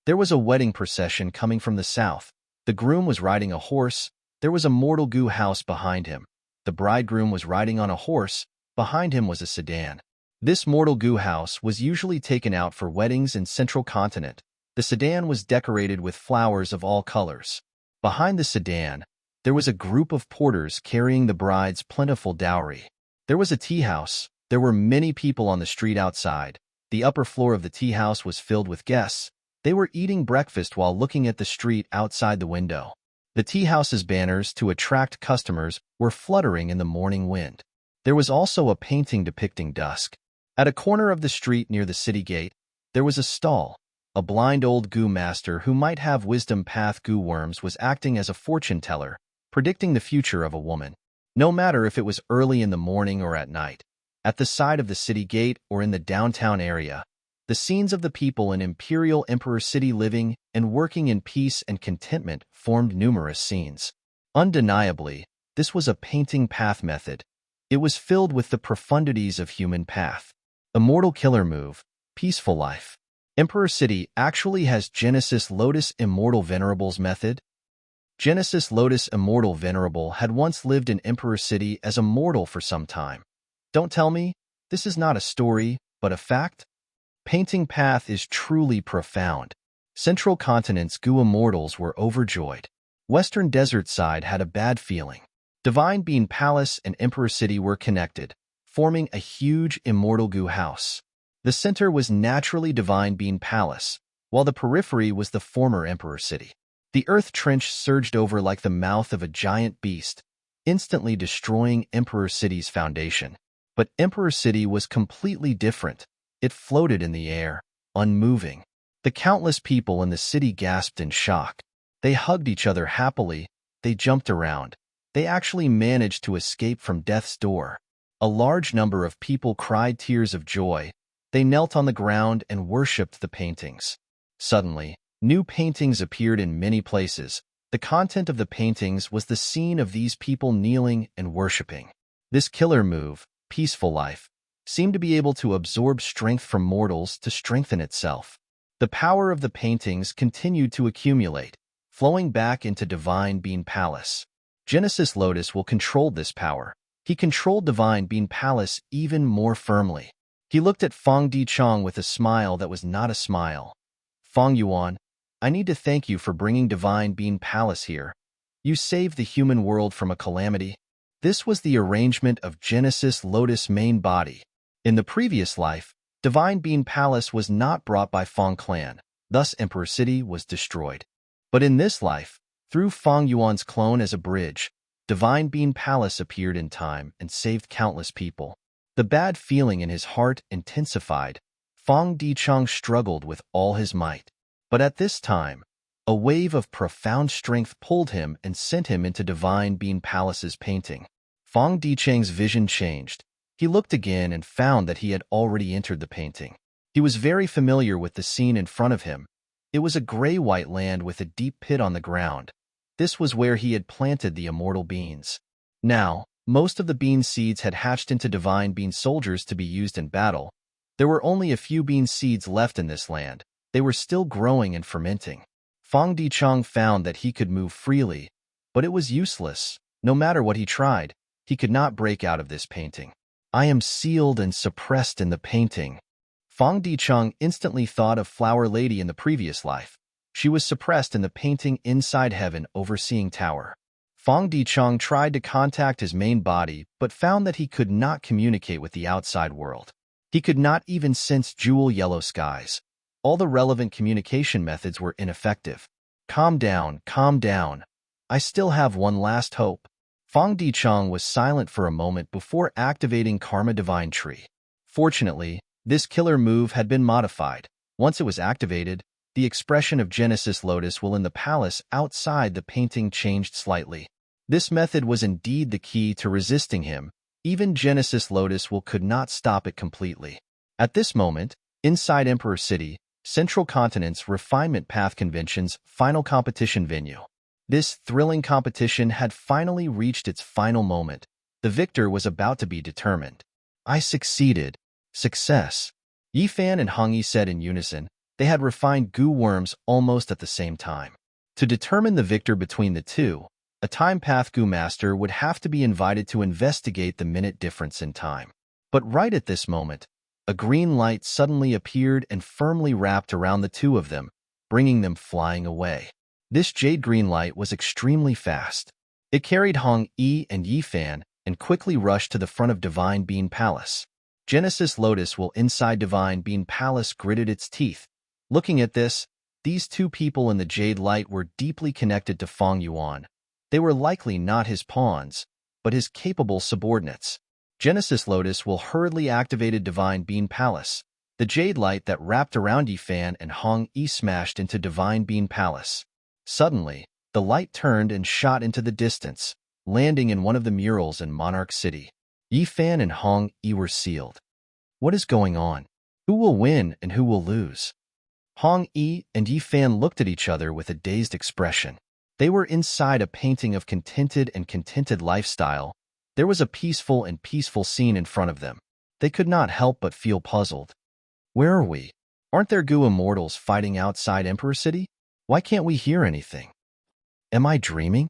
Speaker 1: There was a wedding procession coming from the south. The groom was riding a horse. There was a mortal Goo House behind him. The bridegroom was riding on a horse. Behind him was a sedan. This mortal Goo House was usually taken out for weddings in Central Continent. The sedan was decorated with flowers of all colors. Behind the sedan, there was a group of porters carrying the bride's plentiful dowry. There was a tea house. There were many people on the street outside. The upper floor of the tea house was filled with guests. They were eating breakfast while looking at the street outside the window. The tea house's banners to attract customers were fluttering in the morning wind. There was also a painting depicting dusk. At a corner of the street near the city gate, there was a stall. A blind old Goo master who might have wisdom path Goo worms was acting as a fortune teller, predicting the future of a woman. No matter if it was early in the morning or at night, at the side of the city gate or in the downtown area, The scenes of the people in Imperial Emperor City living and working in peace and contentment formed numerous scenes. Undeniably, this was a painting path method. It was filled with the profundities of human path. Immortal killer move, peaceful life. Emperor City actually has Genesis Lotus Immortal Venerable's method. Genesis Lotus Immortal Venerable had once lived in Emperor City as a mortal for some time. Don't tell me, this is not a story, but a fact? Painting path is truly profound. Central Continent's Gu immortals were overjoyed. Western Desert side had a bad feeling. Divine Being Palace and Emperor City were connected, forming a huge immortal Gu house. The center was naturally Divine Being Palace, while the periphery was the former Emperor City. The earth trench surged over like the mouth of a giant beast, instantly destroying Emperor City's foundation. But Emperor City was completely different. It floated in the air, unmoving. The countless people in the city gasped in shock. They hugged each other happily. They jumped around. They actually managed to escape from death's door. A large number of people cried tears of joy. They knelt on the ground and worshipped the paintings. Suddenly, new paintings appeared in many places. The content of the paintings was the scene of these people kneeling and worshipping. This killer move, peaceful life, seemed to be able to absorb strength from mortals to strengthen itself. The power of the paintings continued to accumulate, flowing back into Divine Being Palace. Genesis Lotus will control this power. He controlled Divine Being Palace even more firmly. He looked at Feng Dichang with a smile that was not a smile. Feng Yuan, I need to thank you for bringing Divine Being Palace here. You saved the human world from a calamity. This was the arrangement of Genesis Lotus main body. In the previous life, Divine Being Palace was not brought by Feng clan, thus Emperor City was destroyed. But in this life, through Feng Yuan's clone as a bridge, Divine Being Palace appeared in time and saved countless people. The bad feeling in his heart intensified. Feng Dichang struggled with all his might. But at this time, a wave of profound strength pulled him and sent him into Divine Being Palace's painting. Feng Dichang's vision changed. He looked again and found that he had already entered the painting. He was very familiar with the scene in front of him. It was a gray-white land with a deep pit on the ground. This was where he had planted the immortal beans. Now, most of the bean seeds had hatched into Divine Being soldiers to be used in battle. There were only a few bean seeds left in this land. They were still growing and fermenting. Feng Dichang found that he could move freely, but it was useless. No matter what he tried, he could not break out of this painting. I am sealed and suppressed in the painting. Feng Dichang instantly thought of Flower Lady in the previous life. She was suppressed in the painting inside heaven overseeing tower. Feng Dichang tried to contact his main body but found that he could not communicate with the outside world. He could not even sense jewel yellow skies. All the relevant communication methods were ineffective. Calm down, calm down. I still have one last hope. Feng Dichang was silent for a moment before activating Karma Divine Tree. Fortunately, this killer move had been modified. Once it was activated, the expression of Genesis Lotus will in the palace outside the painting changed slightly. This method was indeed the key to resisting him. Even Genesis Lotus will could not stop it completely. At this moment, inside Emperor City, Central Continent's Refinement Path Convention's final competition venue. This thrilling competition had finally reached its final moment. The victor was about to be determined. I succeeded. Success. Yifan and Hongyi said in unison. They had refined goo worms almost at the same time. To determine the victor between the two, a time path goo master would have to be invited to investigate the minute difference in time. But right at this moment, a green light suddenly appeared and firmly wrapped around the two of them, bringing them flying away. This jade green light was extremely fast. It carried Hong Yi and Yifan and quickly rushed to the front of Divine Being Palace. Genesis Lotus will inside Divine Being Palace gritted its teeth. Looking at this, these two people in the jade light were deeply connected to Feng Yuan. They were likely not his pawns, but his capable subordinates. Genesis Lotus will hurriedly activated Divine Being Palace. The jade light that wrapped around Yifan and Hong Yi smashed into Divine Being Palace. Suddenly, the light turned and shot into the distance, landing in one of the murals in Monarch City. Yifan and Hong Yi were sealed. What is going on? Who will win and who will lose? Hong Yi and Yi Fan looked at each other with a dazed expression. They were inside a painting of contented lifestyle. There was a peaceful scene in front of them. They could not help but feel puzzled. Where are we? Aren't there Gu immortals fighting outside Emperor City? Why can't we hear anything? Am I dreaming?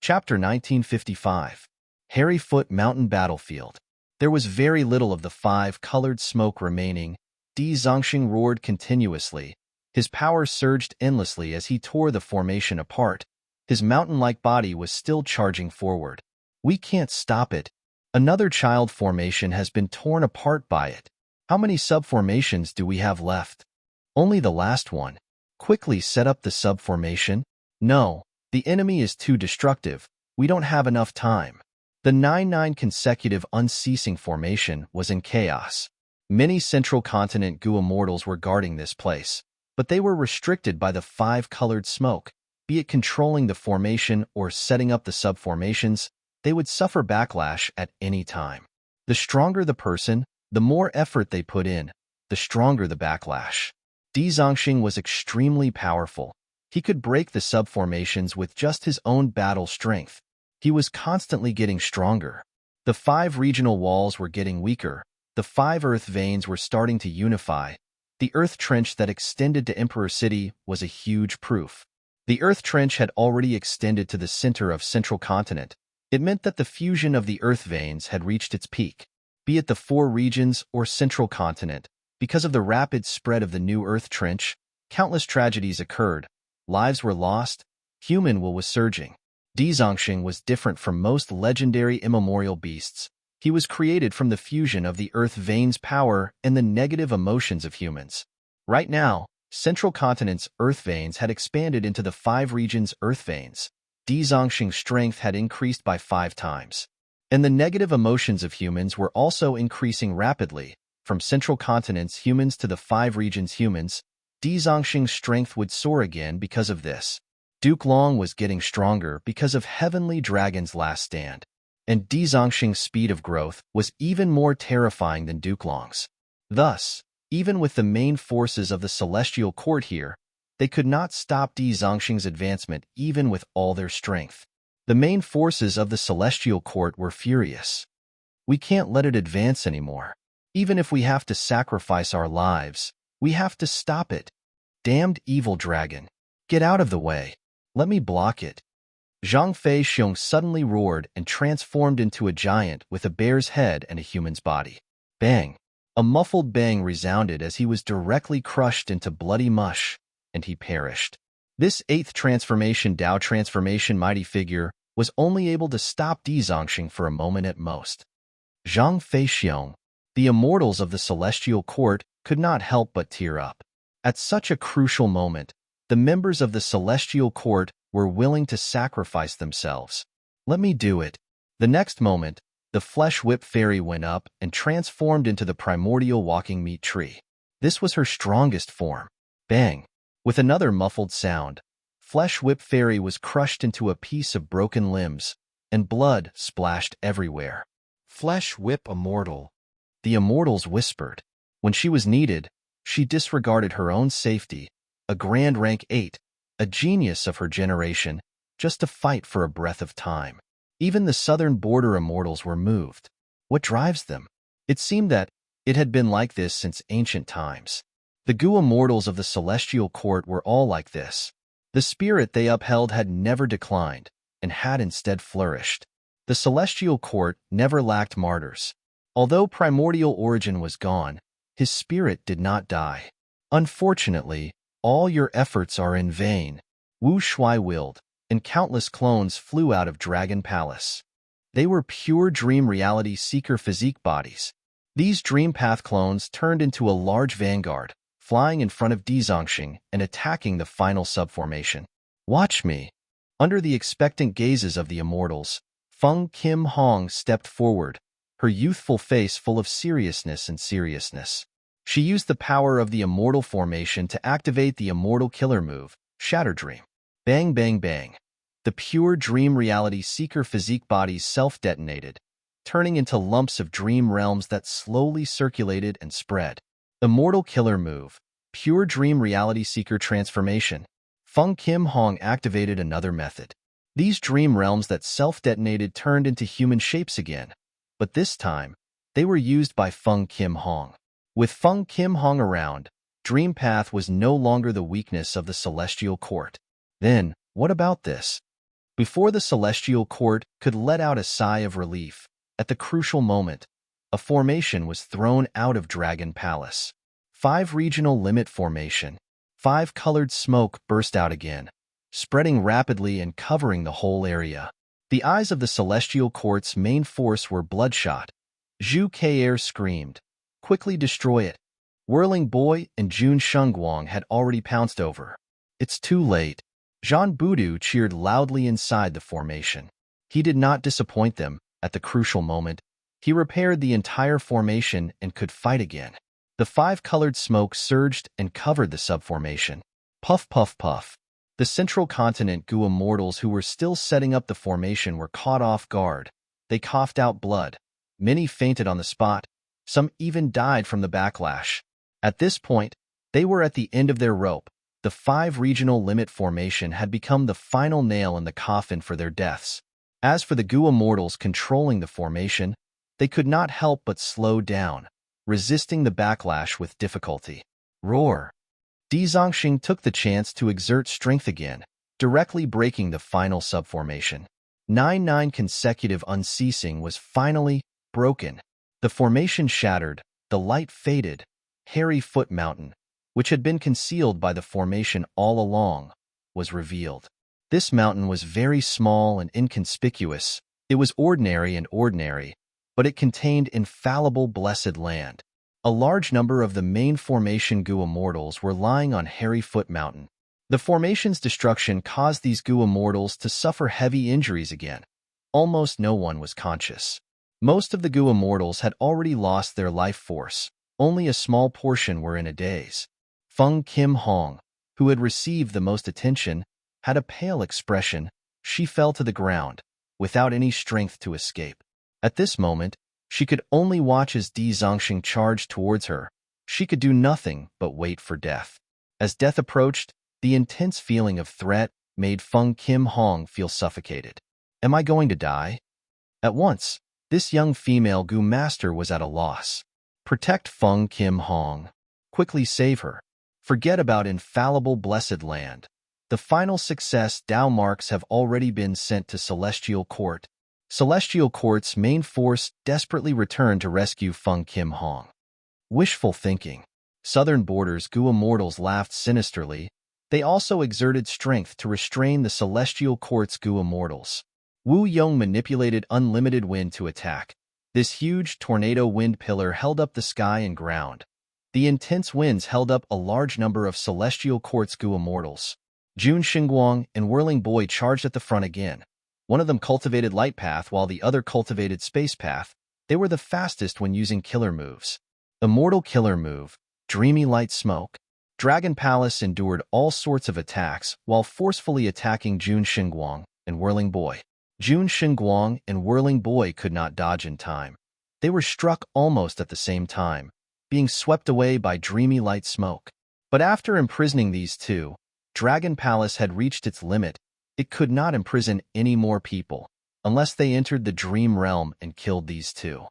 Speaker 1: Chapter 1955. Hairy Foot Mountain Battlefield. There was very little of the five-colored smoke remaining. Di Zongxing roared continuously. His power surged endlessly as he tore the formation apart. His mountain-like body was still charging forward. We can't stop it. Another child formation has been torn apart by it. How many sub-formations do we have left? Only the last one. Quickly set up the sub-formation. No, the enemy is too destructive. We don't have enough time. The 9 consecutive unceasing formation was in chaos. Many central continent Gu immortals were guarding this place, but they were restricted by the five-colored smoke. Be it controlling the formation or setting up the sub-formations, they would suffer backlash at any time. The stronger the person, the more effort they put in, the stronger the backlash. Di Zongxing was extremely powerful. He could break the sub-formations with just his own battle strength. He was constantly getting stronger. The 5 regional walls were getting weaker. The 5 earth veins were starting to unify. The earth trench that extended to Emperor City was a huge proof. The earth trench had already extended to the center of Central Continent. It meant that the fusion of the earth veins had reached its peak. Be it the 4 regions or Central Continent, because of the rapid spread of the new earth trench, countless tragedies occurred. Lives were lost. Human will was surging. Di Zongxing was different from most legendary immemorial beasts. He was created from the fusion of the earth veins' power and the negative emotions of humans. Right now, Central Continent's earth veins had expanded into the 5 regions' earth veins. Di Zongxing's strength had increased by 5 times. And the negative emotions of humans were also increasing rapidly. From Central Continent's humans to the 5 regions' humans, Di Zongxing's strength would soar again because of this. Duke Long was getting stronger because of Heavenly Dragon's last stand. And Di Zongxing's speed of growth was even more terrifying than Duke Long's. Thus, even with the main forces of the Celestial Court here, they could not stop Di Zongxing's advancement even with all their strength. The main forces of the Celestial Court were furious. We can't let it advance anymore. Even if we have to sacrifice our lives, we have to stop it. Damned evil dragon. Get out of the way. Let me block it. Zhang Fei Xiong suddenly roared and transformed into a giant with a bear's head and a human's body. Bang! A muffled bang resounded as he was directly crushed into bloody mush, and he perished. This 8th transformation Dao transformation mighty figure was only able to stop Di Zongxing for a moment at most. Zhang Fei Xiong, the immortals of the Celestial Court, could not help but tear up. At such a crucial moment, the members of the Celestial Court were willing to sacrifice themselves. Let me do it. The next moment, the Flesh Whip Fairy went up and transformed into the primordial walking meat tree. This was her strongest form. Bang! With another muffled sound, Flesh Whip Fairy was crushed into a piece of broken limbs, and blood splashed everywhere. Flesh Whip Immortal. The immortals whispered. When she was needed, she disregarded her own safety, a grand rank 8, a genius of her generation, just to fight for a breath of time. Even the southern border immortals were moved. What drives them? It seemed that it had been like this since ancient times. The Gu immortals of the Celestial Court were all like this. The spirit they upheld had never declined, and had instead flourished. The Celestial Court never lacked martyrs. Although primordial origin was gone, his spirit did not die. Unfortunately, all your efforts are in vain. Wu Shui willed, and countless clones flew out of Dragon Palace. They were pure dream reality seeker physique bodies. These dream path clones turned into a large vanguard, flying in front of Di Zongxing and attacking the final subformation. Watch me. Under the expectant gazes of the immortals, Feng Kim Hong stepped forward, her youthful face full of seriousness. She used the power of the immortal formation to activate the immortal killer move, Shatter Dream. Bang, bang, bang. The pure dream reality seeker physique bodies self-detonated, turning into lumps of dream realms that slowly circulated and spread. Immortal killer move, pure dream reality seeker transformation. Feng Kim Hong activated another method. These dream realms that self-detonated turned into human shapes again, but this time, they were used by Feng Kim Hong. With Feng Kim Hong around, Dream Path was no longer the weakness of the Celestial Court. Then, what about this? Before the Celestial Court could let out a sigh of relief, at the crucial moment, a formation was thrown out of Dragon Palace. 5 regional limit formation. 5 colored smoke burst out again, spreading rapidly and covering the whole area. The eyes of the Celestial Court's main force were bloodshot. Zhu K'er screamed, "Quickly destroy it." Whirling Boy and Jun Shengguang had already pounced over. "It's too late." Zhan Budu cheered loudly inside the formation. He did not disappoint them. At the crucial moment, he repaired the entire formation and could fight again. The 5 colored smoke surged and covered the subformation. Puff, puff, puff. The Central Continent Gu immortals who were still setting up the formation were caught off guard. They coughed out blood. Many fainted on the spot. Some even died from the backlash. At this point, they were at the end of their rope. The 5 regional limit formation had become the final nail in the coffin for their deaths. As for the Gu immortals controlling the formation, they could not help but slow down, resisting the backlash with difficulty. Roar! Di Zongxing took the chance to exert strength again, directly breaking the final subformation. 9 consecutive unceasing was finally broken. The formation shattered, the light faded. Hairy Foot Mountain, which had been concealed by the formation all along, was revealed. This mountain was very small and inconspicuous. It was ordinary, but it contained infallible blessed land. A large number of the main formation Gu immortals were lying on Hairy Foot Mountain. The formation's destruction caused these Gu immortals to suffer heavy injuries again. Almost no one was conscious. Most of the Gu immortals had already lost their life force. Only a small portion were in a daze. Feng Kim Hong, who had received the most attention, had a pale expression. She fell to the ground, without any strength to escape. At this moment, she could only watch as Di Zongxing charged towards her. She could do nothing but wait for death. As death approached, the intense feeling of threat made Feng Kim Hong feel suffocated. Am I going to die? At once, this young female Gu master was at a loss. Protect Feng Kim Hong. Quickly save her. Forget about infallible blessed land. The final success Dao marks have already been sent to Celestial Court. Celestial Court's main force desperately returned to rescue Feng Kim Hong. Wishful thinking. Southern Borders Gu immortals laughed sinisterly. They also exerted strength to restrain the Celestial Court's Gu immortals. Wu Yong manipulated unlimited wind to attack. This huge tornado wind pillar held up the sky and ground. The intense winds held up a large number of Celestial Court's Gu immortals. Jun Shengguang and Whirling Boy charged at the front again. One of them cultivated Light Path while the other cultivated Space Path. They were the fastest when using killer moves. Immortal killer move, Dreamy Light Smoke. Dragon Palace endured all sorts of attacks while forcefully attacking Jun Shengguang and Whirling Boy. Jun Shengguang and Whirling Boy could not dodge in time. They were struck almost at the same time, being swept away by Dreamy Light Smoke. But after imprisoning these two, Dragon Palace had reached its limit. It could not imprison any more people, unless they entered the Dream Realm and killed these two.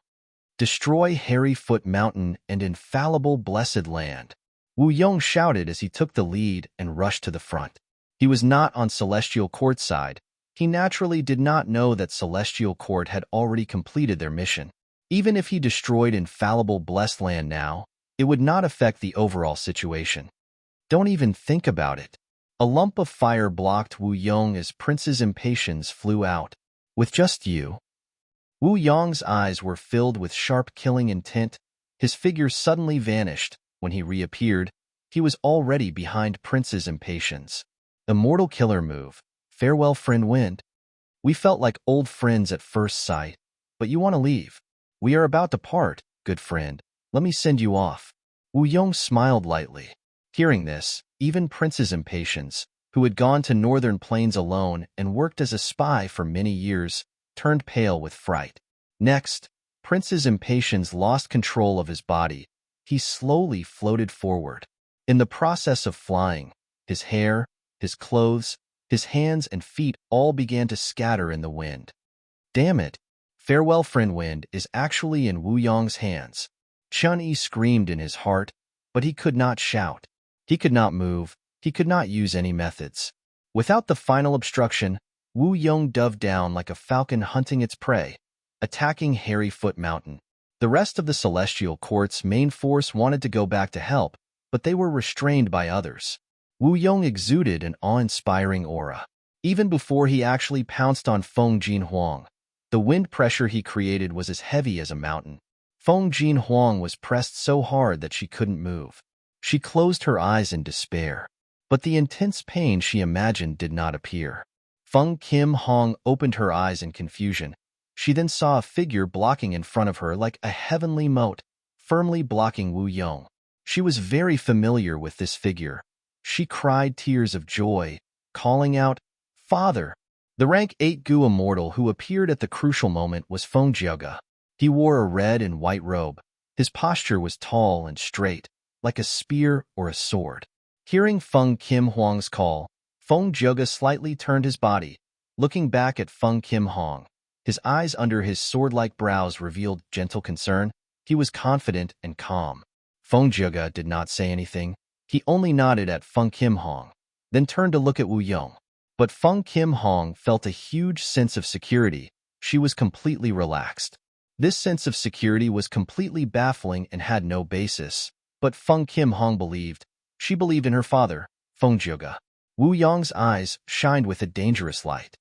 Speaker 1: Destroy Hairy Foot Mountain and infallible blessed land. Wu Yong shouted as he took the lead and rushed to the front. He was not on Celestial Court's side. He naturally did not know that Celestial Court had already completed their mission. Even if he destroyed infallible blessed land now, it would not affect the overall situation. Don't even think about it. A lump of fire blocked Wu Yong as Prince's impatience flew out. With just you? Wu Yong's eyes were filled with sharp killing intent. His figure suddenly vanished. When he reappeared, he was already behind Prince's impatience. Immortal killer move. Farewell, friend Wind. We felt like old friends at first sight, but you want to leave. We are about to part, good friend. Let me send you off. Wu Yong smiled lightly. Hearing this, even Prince's impatience, who had gone to northern plains alone and worked as a spy for many years, turned pale with fright. Next, Prince's impatience lost control of his body. He slowly floated forward. In the process of flying, his hair, his clothes, his hands and feet all began to scatter in the wind. Damn it! Farewell, friend Wind is actually in Wu Yong's hands. Chun-Yi screamed in his heart, but he could not shout. He could not move. He could not use any methods. Without the final obstruction, Wu Yong dove down like a falcon hunting its prey, attacking Hairy Foot Mountain. The rest of the Celestial Court's main force wanted to go back to help, but they were restrained by others. Wu Yong exuded an awe-inspiring aura. Even before he actually pounced on Feng Jinhuang, the wind pressure he created was as heavy as a mountain. Feng Jinhuang was pressed so hard that she couldn't move. She closed her eyes in despair, but the intense pain she imagined did not appear. Feng Kim Hong opened her eyes in confusion. She then saw a figure blocking in front of her like a heavenly moat, firmly blocking Wu Yong. She was very familiar with this figure. She cried tears of joy, calling out, "Father!" The rank 8 Gu immortal who appeared at the crucial moment was Feng Jiuge. He wore a red and white robe. His posture was tall and straight, like a spear or a sword. Hearing Feng Kim Huang's call, Feng Jiuge slightly turned his body, looking back at Feng Kim Hong. His eyes under his sword-like brows revealed gentle concern. He was confident and calm. Feng Jiuge did not say anything. He only nodded at Feng Kim Hong, then turned to look at Wu Yong. But Feng Kim Hong felt a huge sense of security. She was completely relaxed. This sense of security was completely baffling and had no basis. But Feng Kim Hong believed. She believed in her father, Feng Jiuge. Wu Yong's eyes shined with a dangerous light.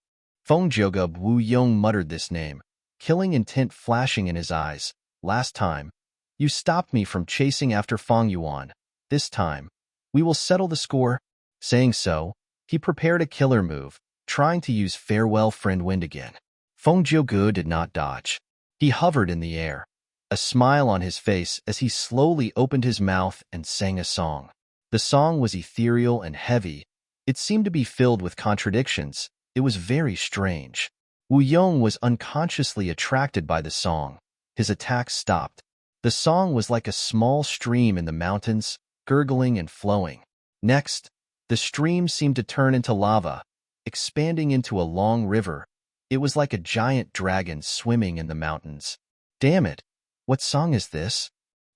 Speaker 1: Feng Jiuge. Wu Yong muttered this name, killing intent flashing in his eyes. Last time, you stopped me from chasing after Feng Yuan. This time, we will settle the score. Saying so, he prepared a killer move, trying to use Farewell Friend Wind again. Feng Jiuge did not dodge. He hovered in the air, a smile on his face as he slowly opened his mouth and sang a song. The song was ethereal and heavy. It seemed to be filled with contradictions. It was very strange. Wu Yong was unconsciously attracted by the song. His attacks stopped. The song was like a small stream in the mountains, gurgling and flowing. Next, the stream seemed to turn into lava, expanding into a long river. It was like a giant dragon swimming in the mountains. Damn it! What song is this?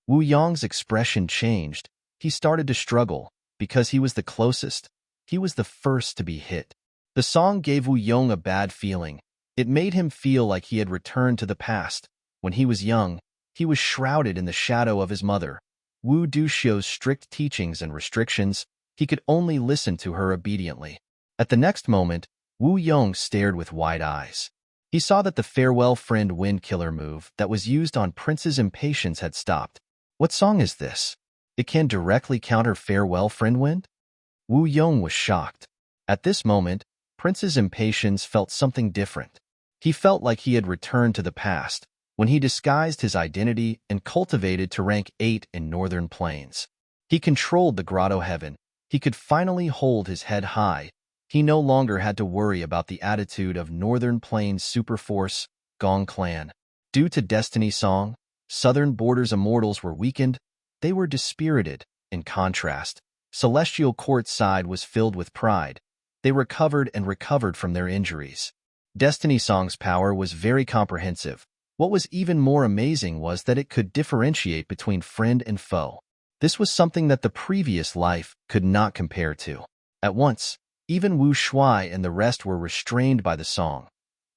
Speaker 1: Wu Yong's expression changed. He started to struggle, because he was the closest. He was the first to be hit. The song gave Wu Yong a bad feeling. It made him feel like he had returned to the past. When he was young, he was shrouded in the shadow of his mother. Wu Duxiu's strict teachings and restrictions, he could only listen to her obediently. At the next moment, Wu Yong stared with wide eyes. He saw that the Farewell Friend Wind killer move that was used on Prince's impatience had stopped. What song is this? It can directly counter Farewell Friend Wind? Wu Yong was shocked. At this moment, Prince's impatience felt something different. He felt like he had returned to the past, when he disguised his identity and cultivated to rank 8 in Northern Plains. He controlled the grotto heaven. He could finally hold his head high. He no longer had to worry about the attitude of Northern Plains Superforce, Gong Clan. Due to Destiny Song, Southern Borders immortals were weakened. They were dispirited. In contrast, Celestial Court's side was filled with pride. They recovered and recovered from their injuries. Destiny Song's power was very comprehensive. What was even more amazing was that it could differentiate between friend and foe. This was something that the previous life could not compare to. At once, even Wu Shuai and the rest were restrained by the song.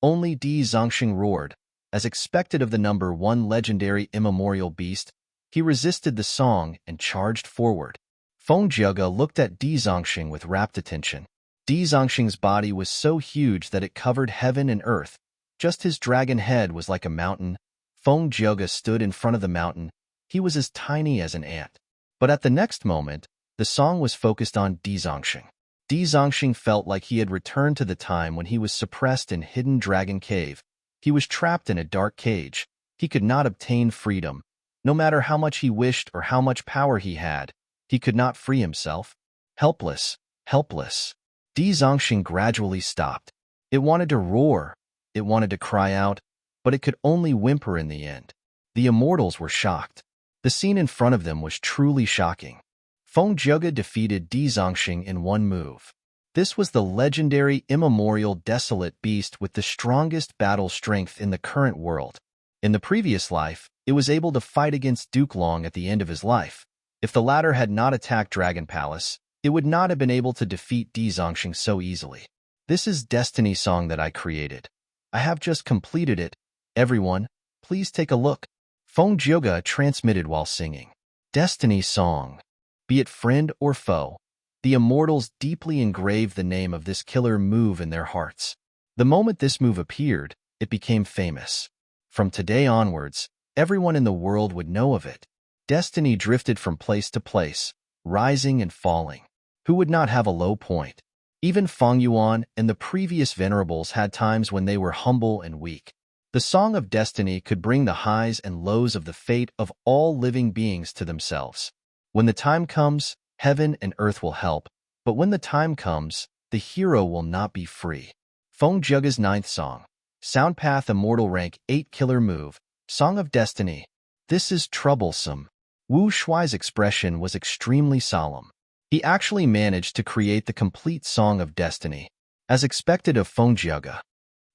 Speaker 1: Only Di Zongxing roared. As expected of the number 1 legendary immemorial beast, he resisted the song and charged forward. Feng Jiuge looked at Di Zongxing with rapt attention. Di Zongxing's body was so huge that it covered heaven and earth. Just his dragon head was like a mountain. Feng Jiuge stood in front of the mountain. He was as tiny as an ant. But at the next moment, the song was focused on Di Zongxing. Di Zongxing felt like he had returned to the time when he was suppressed in Hidden Dragon Cave. He was trapped in a dark cage. He could not obtain freedom. No matter how much he wished or how much power he had, he could not free himself. Helpless, helpless. Di Zongxing gradually stopped. It wanted to roar, it wanted to cry out, but it could only whimper in the end. The immortals were shocked. The scene in front of them was truly shocking. Feng Zhege defeated Di Zongxing in one move. This was the legendary, immemorial, desolate beast with the strongest battle strength in the current world. In the previous life, it was able to fight against Duke Long at the end of his life. If the latter had not attacked Dragon Palace, it would not have been able to defeat Di Zongxing so easily. This is Destiny song that I created. I have just completed it. Everyone, please take a look. Feng Zhege transmitted while singing. Destiny song. Be it friend or foe, the immortals deeply engraved the name of this killer move in their hearts. The moment this move appeared, it became famous. From today onwards, everyone in the world would know of it. Destiny drifted from place to place, rising and falling. Who would not have a low point? Even Feng Yuan and the previous Venerables had times when they were humble and weak. The Song of Destiny could bring the highs and lows of the fate of all living beings to themselves. When the time comes, heaven and earth will help, but when the time comes, the hero will not be free. Feng Zhege's 9th song. Sound Path Immortal Rank 8 Killer Move. Song of Destiny. This is troublesome. Wu Shuai's expression was extremely solemn. He actually managed to create the complete Song of Destiny, as expected of Feng Zhege.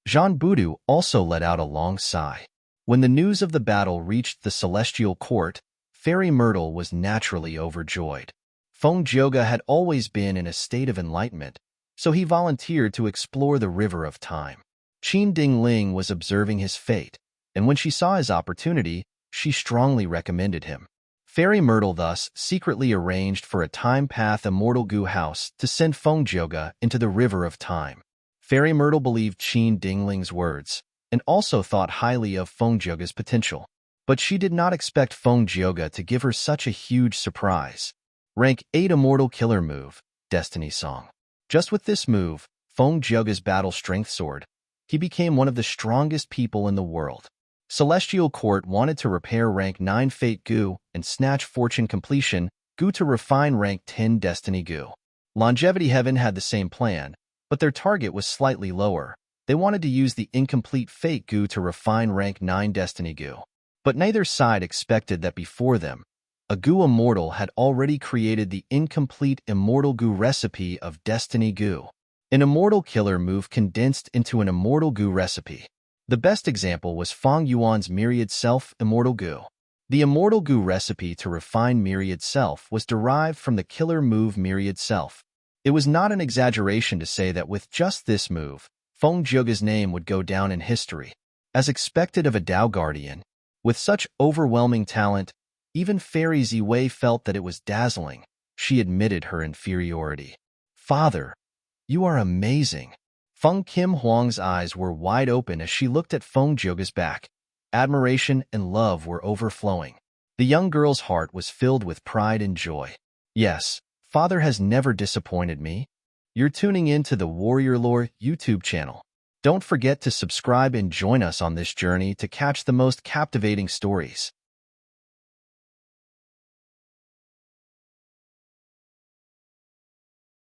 Speaker 1: Zhan Budu also let out a long sigh. When the news of the battle reached the celestial court, Fairy Myrtle was naturally overjoyed. Feng Zhege had always been in a state of enlightenment, so he volunteered to explore the river of time. Qin Dingling was observing his fate, and when she saw his opportunity, she strongly recommended him. Fairy Myrtle thus secretly arranged for a time path immortal Gu house to send Feng Zhege into the river of time. Fairy Myrtle believed Qin Dingling's words, and also thought highly of Feng Zhege's potential. But she did not expect Feng Zhege to give her such a huge surprise. Rank 8 Immortal Killer Move, Destiny Song. Just with this move, Feng Zhege's battle strength soared. He became one of the strongest people in the world. Celestial Court wanted to repair rank 9 Fate Gu and snatch Fortune Completion Gu to refine rank 10 Destiny Gu. Longevity Heaven had the same plan, but their target was slightly lower. They wanted to use the incomplete Fate Gu to refine rank 9 Destiny Gu. But neither side expected that before them, a Gu Immortal had already created the incomplete Immortal Gu recipe of Destiny Gu. An Immortal Killer move condensed into an Immortal Gu recipe. The best example was Feng Yuan's Myriad Self Immortal Gu. The Immortal Gu recipe to refine Myriad Self was derived from the killer move Myriad Self. It was not an exaggeration to say that with just this move, Feng Zhege's name would go down in history. As expected of a Dao Guardian, with such overwhelming talent, even Fairy Ziwei felt that it was dazzling. She admitted her inferiority. Father, you are amazing. Feng Kim Huang's eyes were wide open as she looked at Feng Zhege's back. Admiration and love were overflowing. The young girl's heart was filled with pride and joy. Yes, Father has never disappointed me. You're tuning in to the Warrior Lore YouTube channel. Don't forget to subscribe and join us on this journey to catch the most captivating stories.